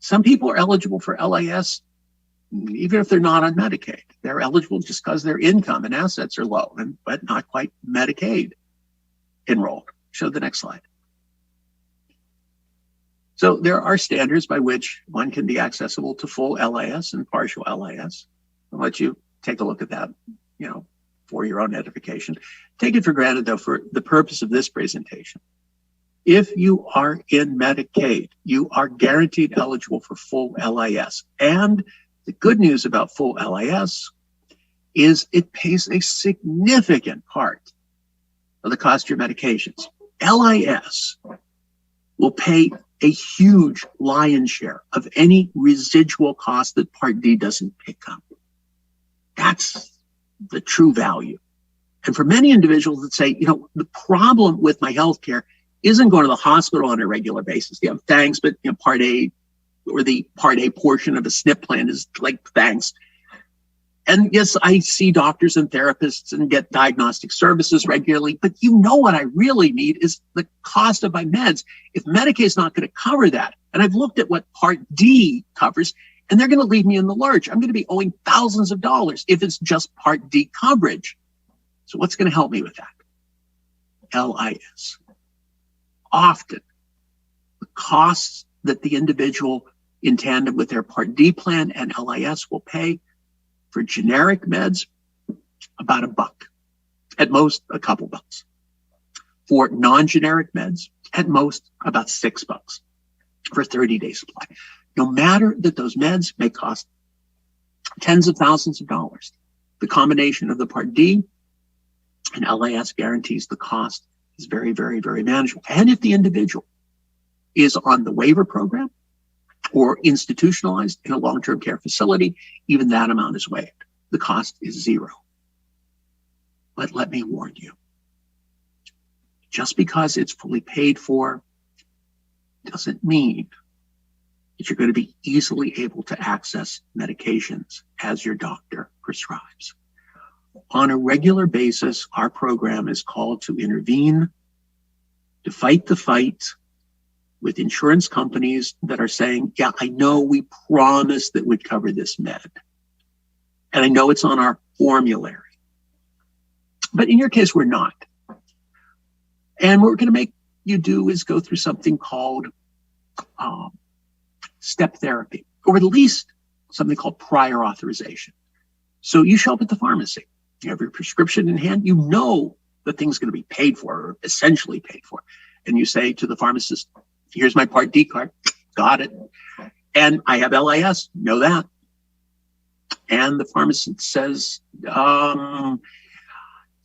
Some people are eligible for LIS, even if they're not on Medicaid. They're eligible just because their income and assets are low, but not quite Medicaid enrolled. Show the next slide. So there are standards by which one can be accessible to full LIS and partial LIS. I'll let you take a look at that, for your own edification. Take it for granted, though, for the purpose of this presentation. If you are in Medicaid, you are guaranteed eligible for full LIS. And the good news about full LIS is it pays a significant part of the cost of your medications. LIS will pay a huge lion's share of any residual cost that Part D doesn't pick up. That's the true value And for many individuals that say, the problem with my healthcare isn't going to the hospital on a regular basis. Thanks, but Part A or the Part A portion of a SNP plan is like, thanks. And yes, I see doctors and therapists and get diagnostic services regularly, but what I really need is the cost of my meds. If Medicaid is not going to cover that, and I've looked at what Part D covers, and they're going to leave me in the lurch. I'm going to be owing thousands of dollars if it's just Part D coverage. So what's going to help me with that? LIS. Often, the costs that the individual in tandem with their Part D plan and LIS will pay for generic meds, about $1. At most, a couple bucks. For non-generic meds, at most, about $6 for a 30-day supply. No matter that those meds may cost tens of thousands of dollars, the combination of the Part D and LIS guarantees the cost is very, very, very manageable. And if the individual is on the waiver program or institutionalized in a long-term care facility, even that amount is waived. The cost is $0. But let me warn you, just because it's fully paid for doesn't mean that you're going to be easily able to access medications as your doctor prescribes. On a regular basis, our program is called to intervene, to fight the fight with insurance companies that are saying, yeah, I know we promised that we'd cover this med. And I know it's on our formulary. But in your case, we're not. And what we're going to make you do is go through something called step therapy, or at least something called prior authorization. So you show up at the pharmacy, you have your prescription in hand, the thing's going to be paid for, or essentially paid for. And you say to the pharmacist, here's my Part D card, got it. And I have LIS, know that. And the pharmacist says,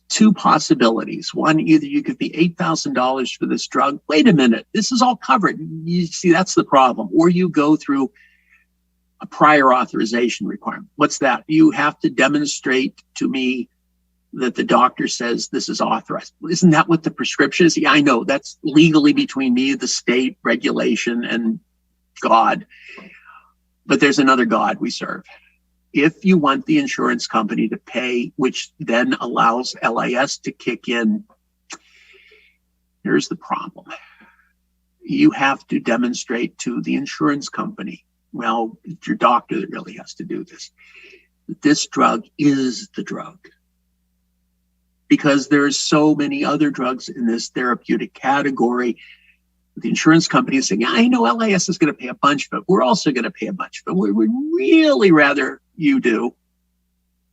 two possibilities. One, either you could be $8,000 for this drug. Wait a minute, this is all covered. You see, that's the problem. Or you go through a prior authorization requirement. What's that? You have to demonstrate to me that the doctor says this is authorized. Isn't that what the prescription is? Yeah, I know that's legally between me, the state regulation, and God. But there's another God we serve. If you want the insurance company to pay, which then allows LIS to kick in, here's the problem. You have to demonstrate to the insurance company, well, it's your doctor that really has to do this, that this drug is the drug. Because there's so many other drugs in this therapeutic category. The insurance company is saying, yeah, I know LIS is going to pay a bunch, but we're also going to pay a bunch. But what we'd really rather you do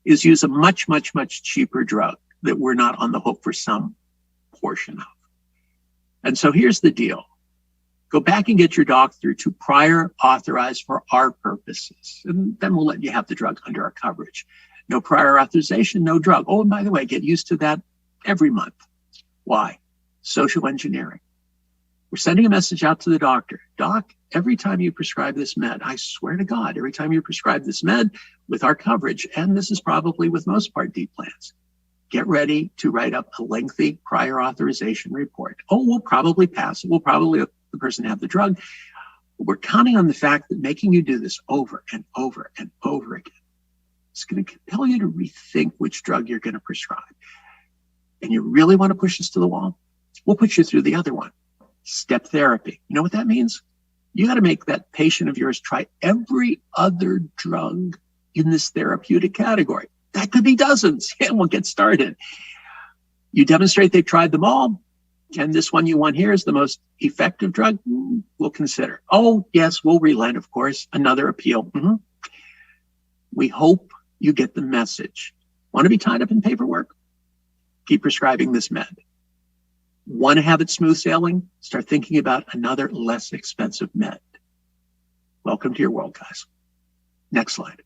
is use a much, much, much cheaper drug that we're not on the hook for some portion of. And so here's the deal. Go back and get your doctor to prior authorize for our purposes. And then we'll let you have the drug under our coverage. No prior authorization, no drug. Oh, and by the way, get used to that every month. Why? Social engineering. We're sending a message out to the doctor. Doc, every time you prescribe this med, I swear to God, every time you prescribe this med with our coverage, and this is probably with most Part D plans, get ready to write up a lengthy prior authorization report. Oh, we'll probably pass it. We'll probably let the person have the drug. But we're counting on the fact that making you do this over and over and over again is going to compel you to rethink which drug you're going to prescribe. And you really want to push this to the wall? We'll put you through the other one. Step therapy. You know what that means? You got to make that patient of yours try every other drug in this therapeutic category. That could be dozens. Yeah, we'll get started. You demonstrate they've tried them all, and this one you want here is the most effective drug, we'll consider. Oh, yes, we'll relent, of course. Another appeal. Mm-hmm. We hope you get the message. Want to be tied up in paperwork? Keep prescribing this med. Want to have it smooth sailing? Start thinking about another less expensive med. Welcome to your world, guys. Next slide.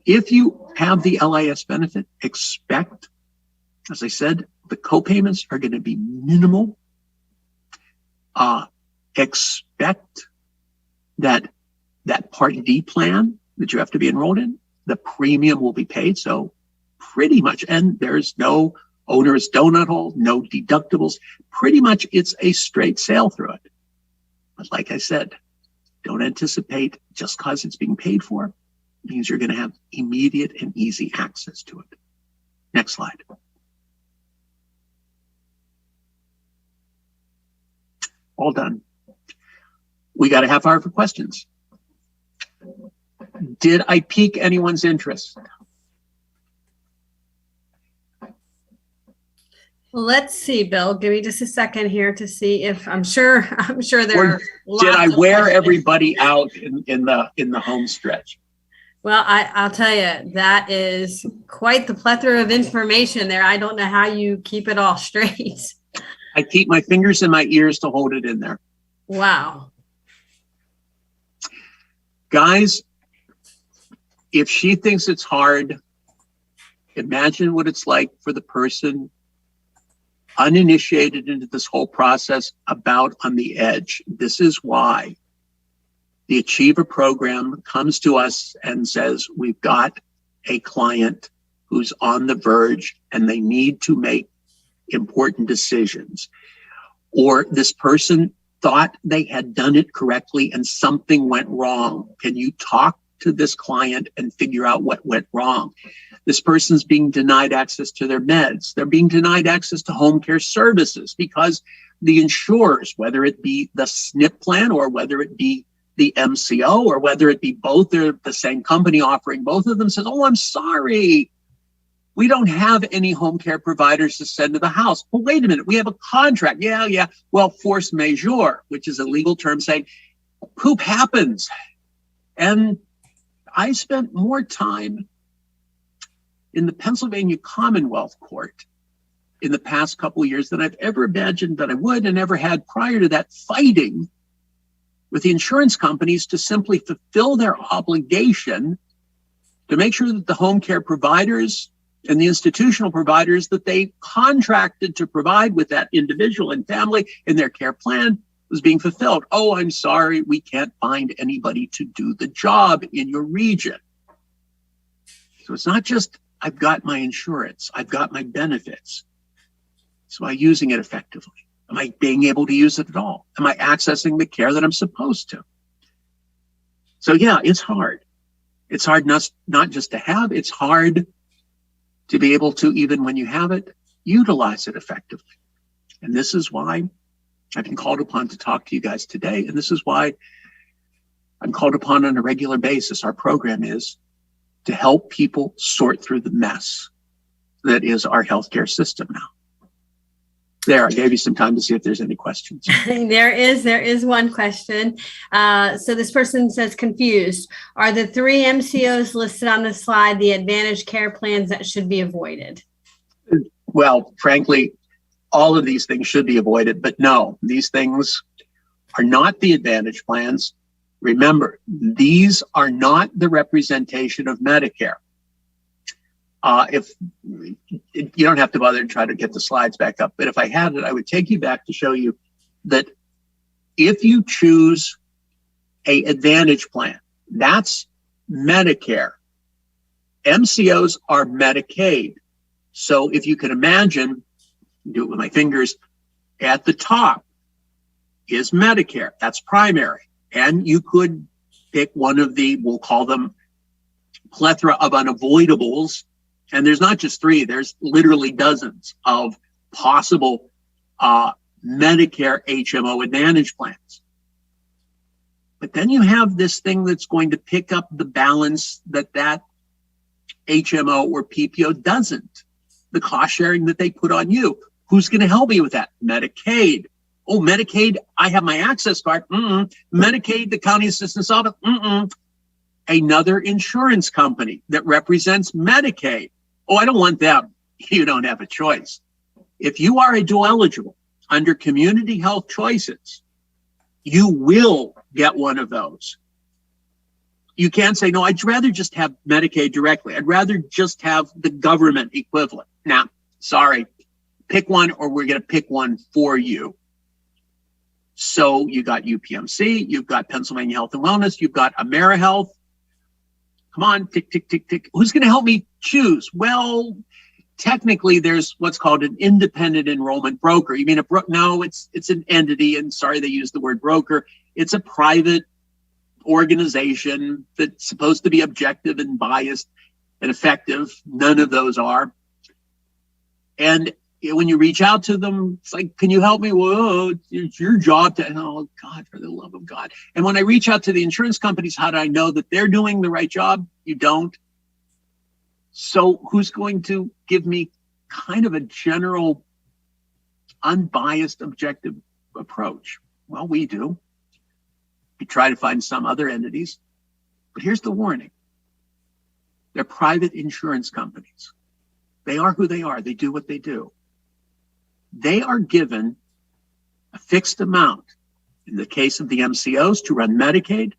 If you have the LIS benefit, expect, as I said, the copayments are going to be minimal. Expect that Part D plan that you have to be enrolled in the premium will be paid. So pretty much, and there's no owner's donut hole, no deductibles. Pretty much it's a straight sail through it. But like I said, don't anticipate just because it's being paid for means you're going to have immediate and easy access to it. Next slide. All done. We got a half hour for questions. Did I pique anyone's interest? Let's see, Bill. Give me just a second here to see if I'm sure there are lots Did I of wear questions. everybody out in the home stretch? Well, I'll tell you, that is quite the plethora of information there. I don't know how you keep it all straight. I keep my fingers in my ears to hold it in there. Wow. Guys, if she thinks it's hard, imagine what it's like for the person uninitiated into this whole process, about on the edge. This is why the Achieva program comes to us and says, we've got a client who's on the verge and they need to make important decisions. Or this person thought they had done it correctly and something went wrong. Can you talk to this client and figure out what went wrong? This person's being denied access to their meds. They're being denied access to home care services because the insurers, whether it be the SNP plan or whether it be the MCO or whether it be both, they're the same company offering both of them, says, oh, I'm sorry, we don't have any home care providers to send to the house. Well, wait a minute, we have a contract. Yeah. Well, force majeure, which is a legal term saying poop happens. And I spent more time in the Pennsylvania Commonwealth Court in the past couple of years than I've ever imagined that I would and ever had prior to that, fighting with the insurance companies to simply fulfill their obligation to make sure that the home care providers and the institutional providers that they contracted to provide with that individual and family in their care plan was being fulfilled. Oh, I'm sorry, we can't find anybody to do the job in your region. So it's not just, I've got my insurance, I've got my benefits. So am I using it effectively? Am I being able to use it at all? Am I accessing the care that I'm supposed to? So yeah, it's hard. It's hard not just to have, it's hard to be able to, even when you have it, utilize it effectively. And this is why I've been called upon to talk to you guys today. And this is why I'm called upon on a regular basis. Our program is to help people sort through the mess that is our healthcare system now. There, I gave you some time to see if there's any questions. There is one question. So this person says, confused. Are the 3 MCOs listed on the slide the Advantage care plans that should be avoided? Well, frankly, all of these things should be avoided, but no, these things are not the Advantage plans. Remember, these are not the representation of Medicare. If you don't have to bother to try to get the slides back up, but if I had it, I would take you back to show you that if you choose a Advantage plan, that's Medicare. MCOs are Medicaid. So if you can imagine, do it with my fingers, at the top is Medicare. That's primary. And you could pick one of the, we'll call them plethora of unavoidables. And there's not just 3, there's literally dozens of possible Medicare HMO Advantage plans. But then you have this thing that's going to pick up the balance that HMO or PPO doesn't. The cost sharing that they put on you. Who's going to help me with that? Medicaid. Oh, Medicaid, I have my access card. Medicaid, the county assistance office. Another insurance company that represents Medicaid. Oh, I don't want them. You don't have a choice. If you are a dual eligible under community health choices, you will get one of those. You can't say, no, I'd rather just have Medicaid directly. I'd rather just have the government equivalent. Now, sorry, pick one or we're going to pick one for you. So you got UPMC, you've got Pennsylvania Health and Wellness, you've got AmeriHealth. Come on, tick, tick, tick, tick. Who's going to help me choose? Well, technically, there's what's called an independent enrollment broker. You mean no, it's an entity, and sorry they use the word broker. It's a private organization that's supposed to be objective and biased and effective. None of those are. And when you reach out to them, it's like, can you help me? Well, it's your job to, oh God, for the love of God. And when I reach out to the insurance companies, how do I know that they're doing the right job? You don't. So who's going to give me kind of a general, unbiased, objective approach? Well, we do. We try to find some other entities. But here's the warning. They're private insurance companies. They are who they are. They do what they do. They are given a fixed amount. In the case of the MCOs to run Medicaid,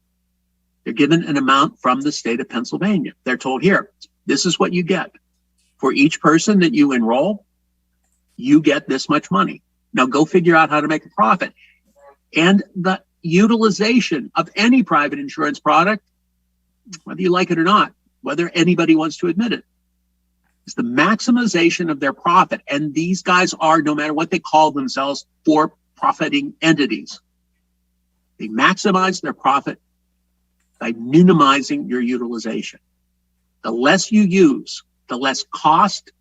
they're given an amount from the state of Pennsylvania. They're told, here, this is what you get. For each person that you enroll, you get this much money. Now go figure out how to make a profit. And the utilization of any private insurance product, whether you like it or not, whether anybody wants to admit it, is the maximization of their profit. And these guys are, no matter what they call themselves, for profiting entities. They maximize their profit by minimizing your utilization. The less you use, the less cost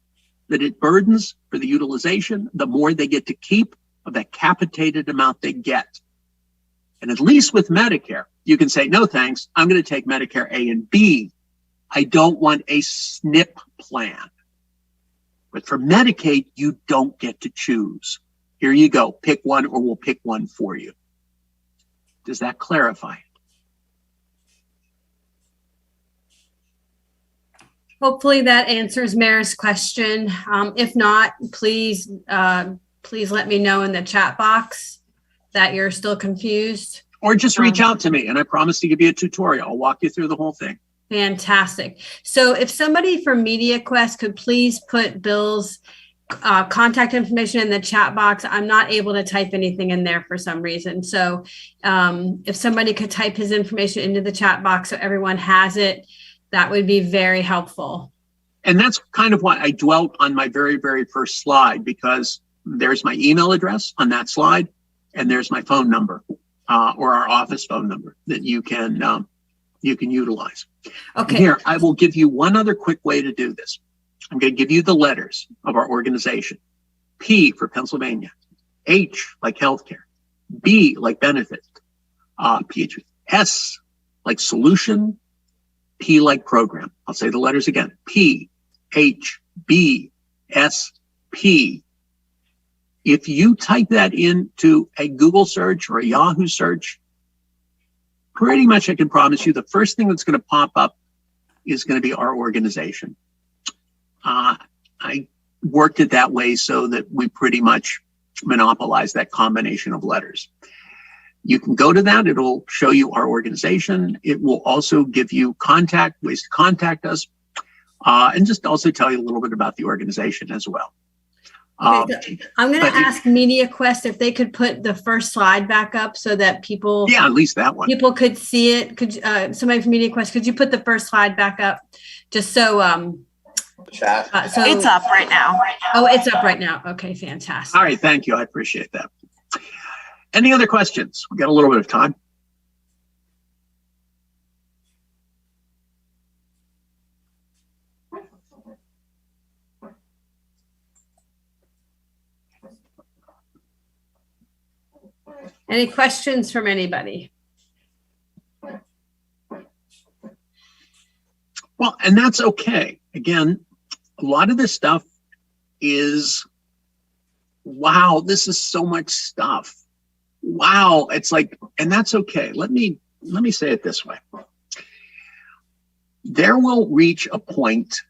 that it burdens for the utilization, the more they get to keep of that capitated amount they get. And at least with Medicare, you can say, no, thanks. I'm going to take Medicare A and B. I don't want a SNP plan. But for Medicaid, you don't get to choose. Here you go. Pick one, or we'll pick one for you. Does that clarify it? Hopefully that answers Mayor's question. If not, please let me know in the chat box that you're still confused. Or just reach out to me, and I promise to give you a tutorial. I'll walk you through the whole thing. Fantastic. So if somebody from MediaQuest could please put Bill's contact information in the chat box. I'm not able to type anything in there for some reason. So if somebody could type his information into the chat box so everyone has it, that would be very helpful. And that's kind of why I dwelt on my very, very first slide, because there's my email address on that slide, and there's my phone number or our office phone number that you can utilize. Okay. And here, I will give you one other quick way to do this. I'm going to give you the letters of our organization. P for Pennsylvania, H like healthcare, B like benefit, S like solution, P like program. I'll say the letters again. P, H, B, S, P. If you type that into a Google search or a Yahoo search, pretty much I can promise you the first thing that's going to pop up is going to be our organization. I worked it that way so that we pretty much monopolize that combination of letters. You can go to that. It'll show you our organization. It will also give you ways to contact us, and just also tell you a little bit about the organization as well. Okay, so I'm going to ask MediaQuest if they could put the first slide back up so that people, yeah, at least that one. People could see it. Could somebody from MediaQuest, could you put the first slide back up, just so Chat. so It's up right now. Oh, it's up right now. Okay, fantastic. All right, thank you. I appreciate that. Any other questions? We've got a little bit of time. Any questions from anybody? Well, and that's okay. Again, a lot of this stuff is, wow, this is so much stuff. Wow, it's like, and that's okay. Let me say it this way. There will reach a point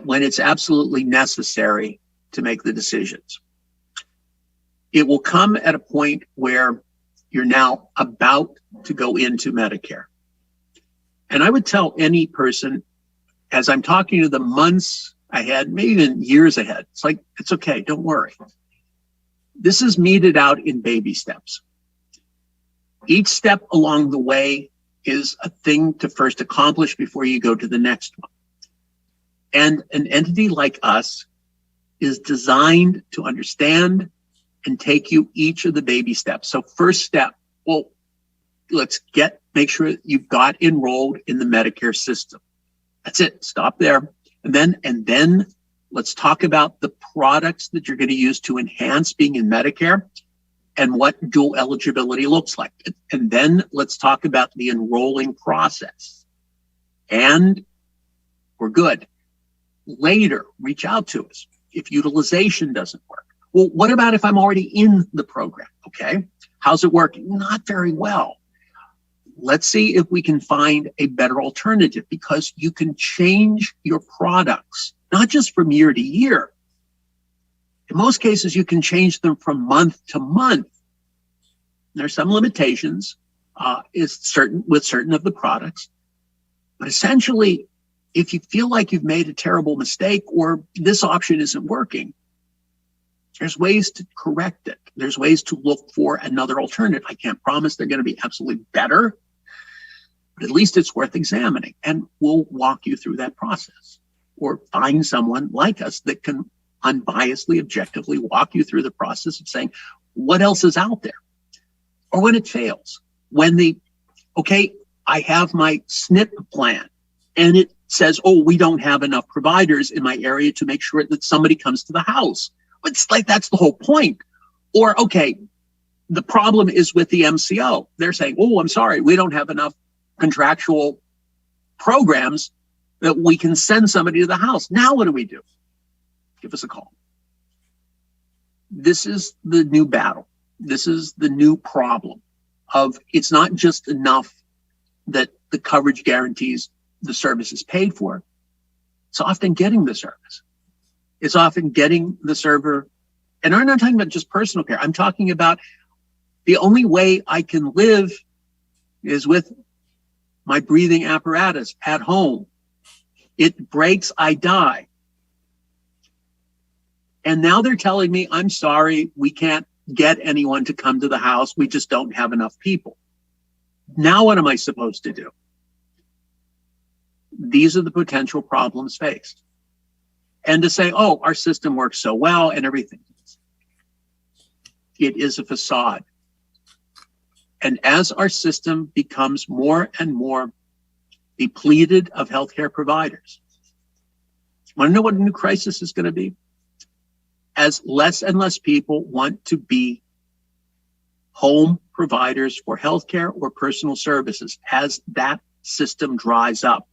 when it's absolutely necessary to make the decisions. It will come at a point where you're now about to go into Medicare. And I would tell any person, as I'm talking to them months ahead, maybe even years ahead, it's like, it's okay, don't worry. This is meted out in baby steps. Each step along the way is a thing to first accomplish before you go to the next one. And an entity like us is designed to understand and take you each of the baby steps. So first step, well, let's make sure you've got enrolled in the Medicare system. That's it. Stop there. And then let's talk about the products that you're going to use to enhance being in Medicare and what dual eligibility looks like. And then let's talk about the enrolling process. And we're good. Later, reach out to us if utilization doesn't work. Well, what about if I'm already in the program? Okay. How's it working? Not very well. Let's see if we can find a better alternative, because you can change your products, not just from year to year. In most cases, you can change them from month to month. There's some limitations with certain of the products, but essentially, if you feel like you've made a terrible mistake or this option isn't working, there's ways to correct it. There's ways to look for another alternative. I can't promise they're going to be absolutely better, but at least it's worth examining, and we'll walk you through that process, or find someone like us that can unbiasedly, objectively walk you through the process of saying, what else is out there? Or when it fails, I have my SNP plan and it says, oh, we don't have enough providers in my area to make sure that somebody comes to the house. It's like, that's the whole point. Or, okay, the problem is with the MCO. They're saying, oh, I'm sorry, we don't have enough contractual programs that we can send somebody to the house. Now what do we do? Give us a call. This is the new battle. This is the new problem of, it's not just enough that the coverage guarantees the service is paid for. It's often getting the service. It's often getting the server. And I'm not talking about just personal care. I'm talking about the only way I can live is with my breathing apparatus at home. It breaks, I die. And now they're telling me, I'm sorry, we can't get anyone to come to the house. We just don't have enough people. Now what am I supposed to do? These are the potential problems faced. And to say, oh, our system works so well and everything. It is a facade. And as our system becomes more and more depleted of healthcare providers, want to know what a new crisis is going to be? As less and less people want to be home providers for healthcare or personal services, as that system dries up,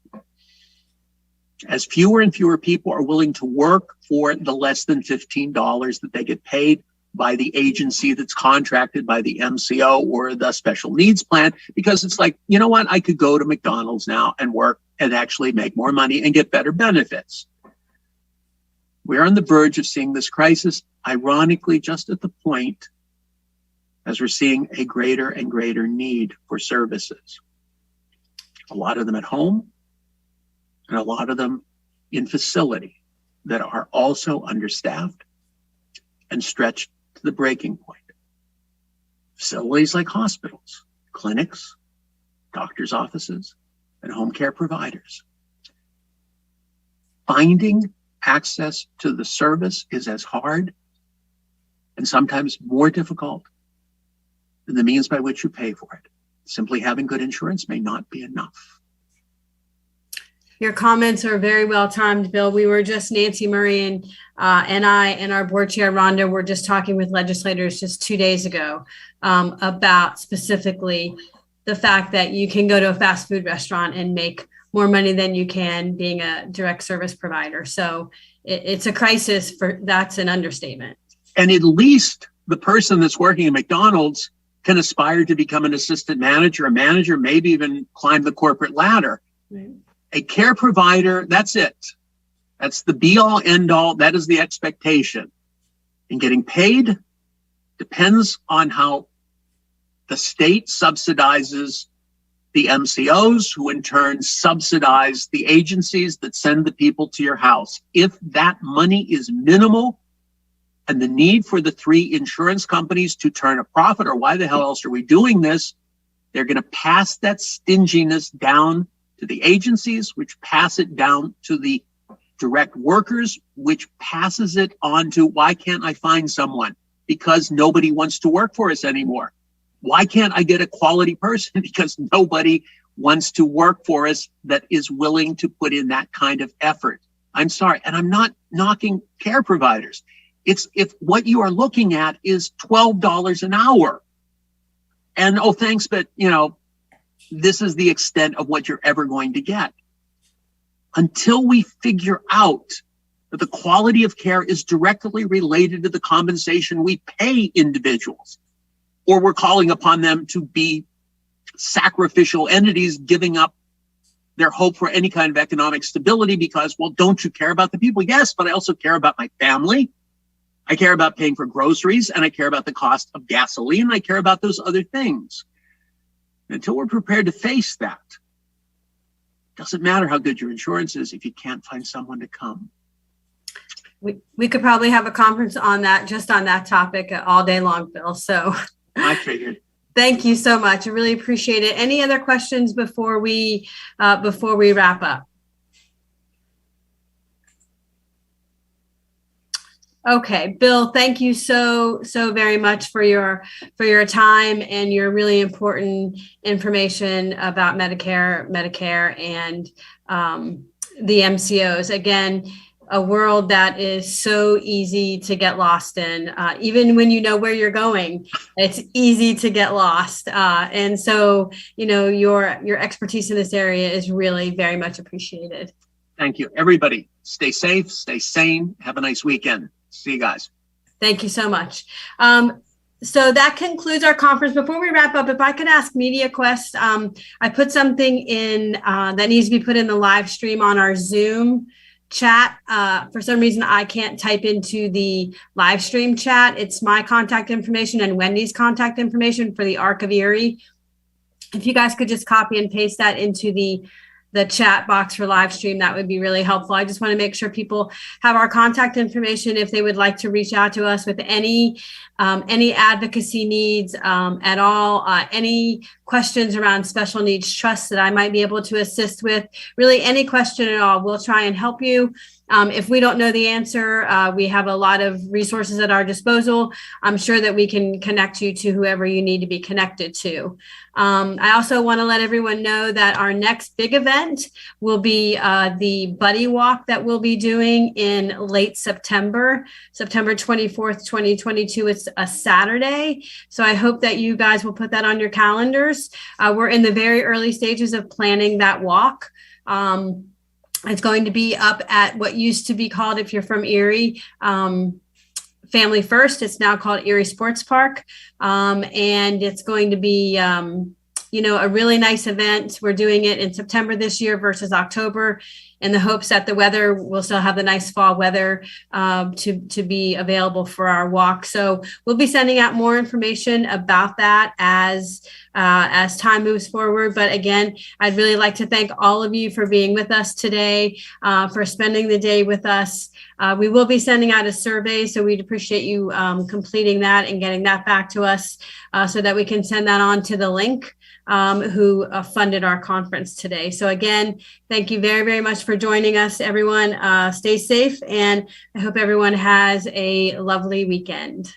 as fewer and fewer people are willing to work for the less than $15 that they get paid by the agency that's contracted by the MCO or the special needs plan, because it's like, you know what, I could go to McDonald's now and work and actually make more money and get better benefits. We're on the verge of seeing this crisis, ironically, just at the point as we're seeing a greater and greater need for services. A lot of them at home, and a lot of them in facility that are also understaffed and stretched to the breaking point. Facilities like hospitals, clinics, doctors' offices, and home care providers. Finding access to the service is as hard and sometimes more difficult than the means by which you pay for it. Simply having good insurance may not be enough. Your comments are very well timed, Bill. We were just, Nancy Murray and I and our board chair, Rhonda, were just talking with legislators just 2 days ago about specifically the fact that you can go to a fast food restaurant and make more money than you can being a direct service provider. So it's a crisis. That's an understatement. And at least the person that's working at McDonald's can aspire to become an assistant manager, a manager, maybe even climb the corporate ladder. Right. A care provider, that's it. That's the be all end all. That is the expectation. And getting paid depends on how the state subsidizes the MCOs, who in turn subsidize the agencies that send the people to your house. If that money is minimal and the need for the three insurance companies to turn a profit, or why the hell else are we doing this, They're going to pass that stinginess down to the agencies, which pass it down to the direct workers, which passes it on to, why can't I find someone? Because nobody wants to work for us anymore. Why can't I get a quality person? Because nobody wants to work for us that is willing to put in that kind of effort. I'm sorry, and I'm not knocking care providers. It's if what you are looking at is $12 an hour. And oh, thanks, but this is the extent of what you're ever going to get. Until we figure out that the quality of care is directly related to the compensation we pay individuals, or we're calling upon them to be sacrificial entities giving up their hope for any kind of economic stability because, well, don't you care about the people? Yes, but I also care about my family. I care about paying for groceries, and I care about the cost of gasoline. I care about those other things. Until we're prepared to face that, doesn't matter how good your insurance is if you can't find someone to come. We could probably have a conference on that, just on that topic all day long, Bill. So I figured. Thank you so much. I really appreciate it. Any other questions before we wrap up? Okay, Bill, thank you so very much for your time and your really important information about Medicare, and the MCOs. Again, a world that is so easy to get lost in. Even when you know where you're going, it's easy to get lost. And so, your expertise in this area is really very much appreciated. Thank you. Everybody, stay safe, stay sane, have a nice weekend. See you guys. Thank you so much. So that concludes our conference. Before we wrap up, if I could ask MediaQuest, I put something in that needs to be put in the live stream on our Zoom chat. For some reason, I can't type into the live stream chat. It's my contact information and Wendy's contact information for the Arc of Erie. If you guys could just copy and paste that into the chat box for live stream, that would be really helpful. I just want to make sure people have our contact information if they would like to reach out to us with any advocacy needs at all, any questions around special needs trusts that I might be able to assist with, really any question at all. We'll try and help you. If we don't know the answer, we have a lot of resources at our disposal. I'm sure that we can connect you to whoever you need to be connected to. I also want to let everyone know that our next big event will be the Buddy Walk that we'll be doing in late September 24th, 2022. It's a Saturday. So I hope that you guys will put that on your calendars. We're in the very early stages of planning that walk. It's going to be up at what used to be called, if you're from Erie, Family First. It's now called Erie Sports Park. And it's going to be, a really nice event. We're doing it in September this year versus October, in the hopes that the weather will still have the nice fall weather to be available for our walk. So we'll be sending out more information about that as time moves forward. But again, I'd really like to thank all of you for being with us today, for spending the day with us. We will be sending out a survey, so we'd appreciate you completing that and getting that back to us so that we can send that on to the link who funded our conference today. So again, thank you very, very much for joining us, everyone. Stay safe, and I hope everyone has a lovely weekend.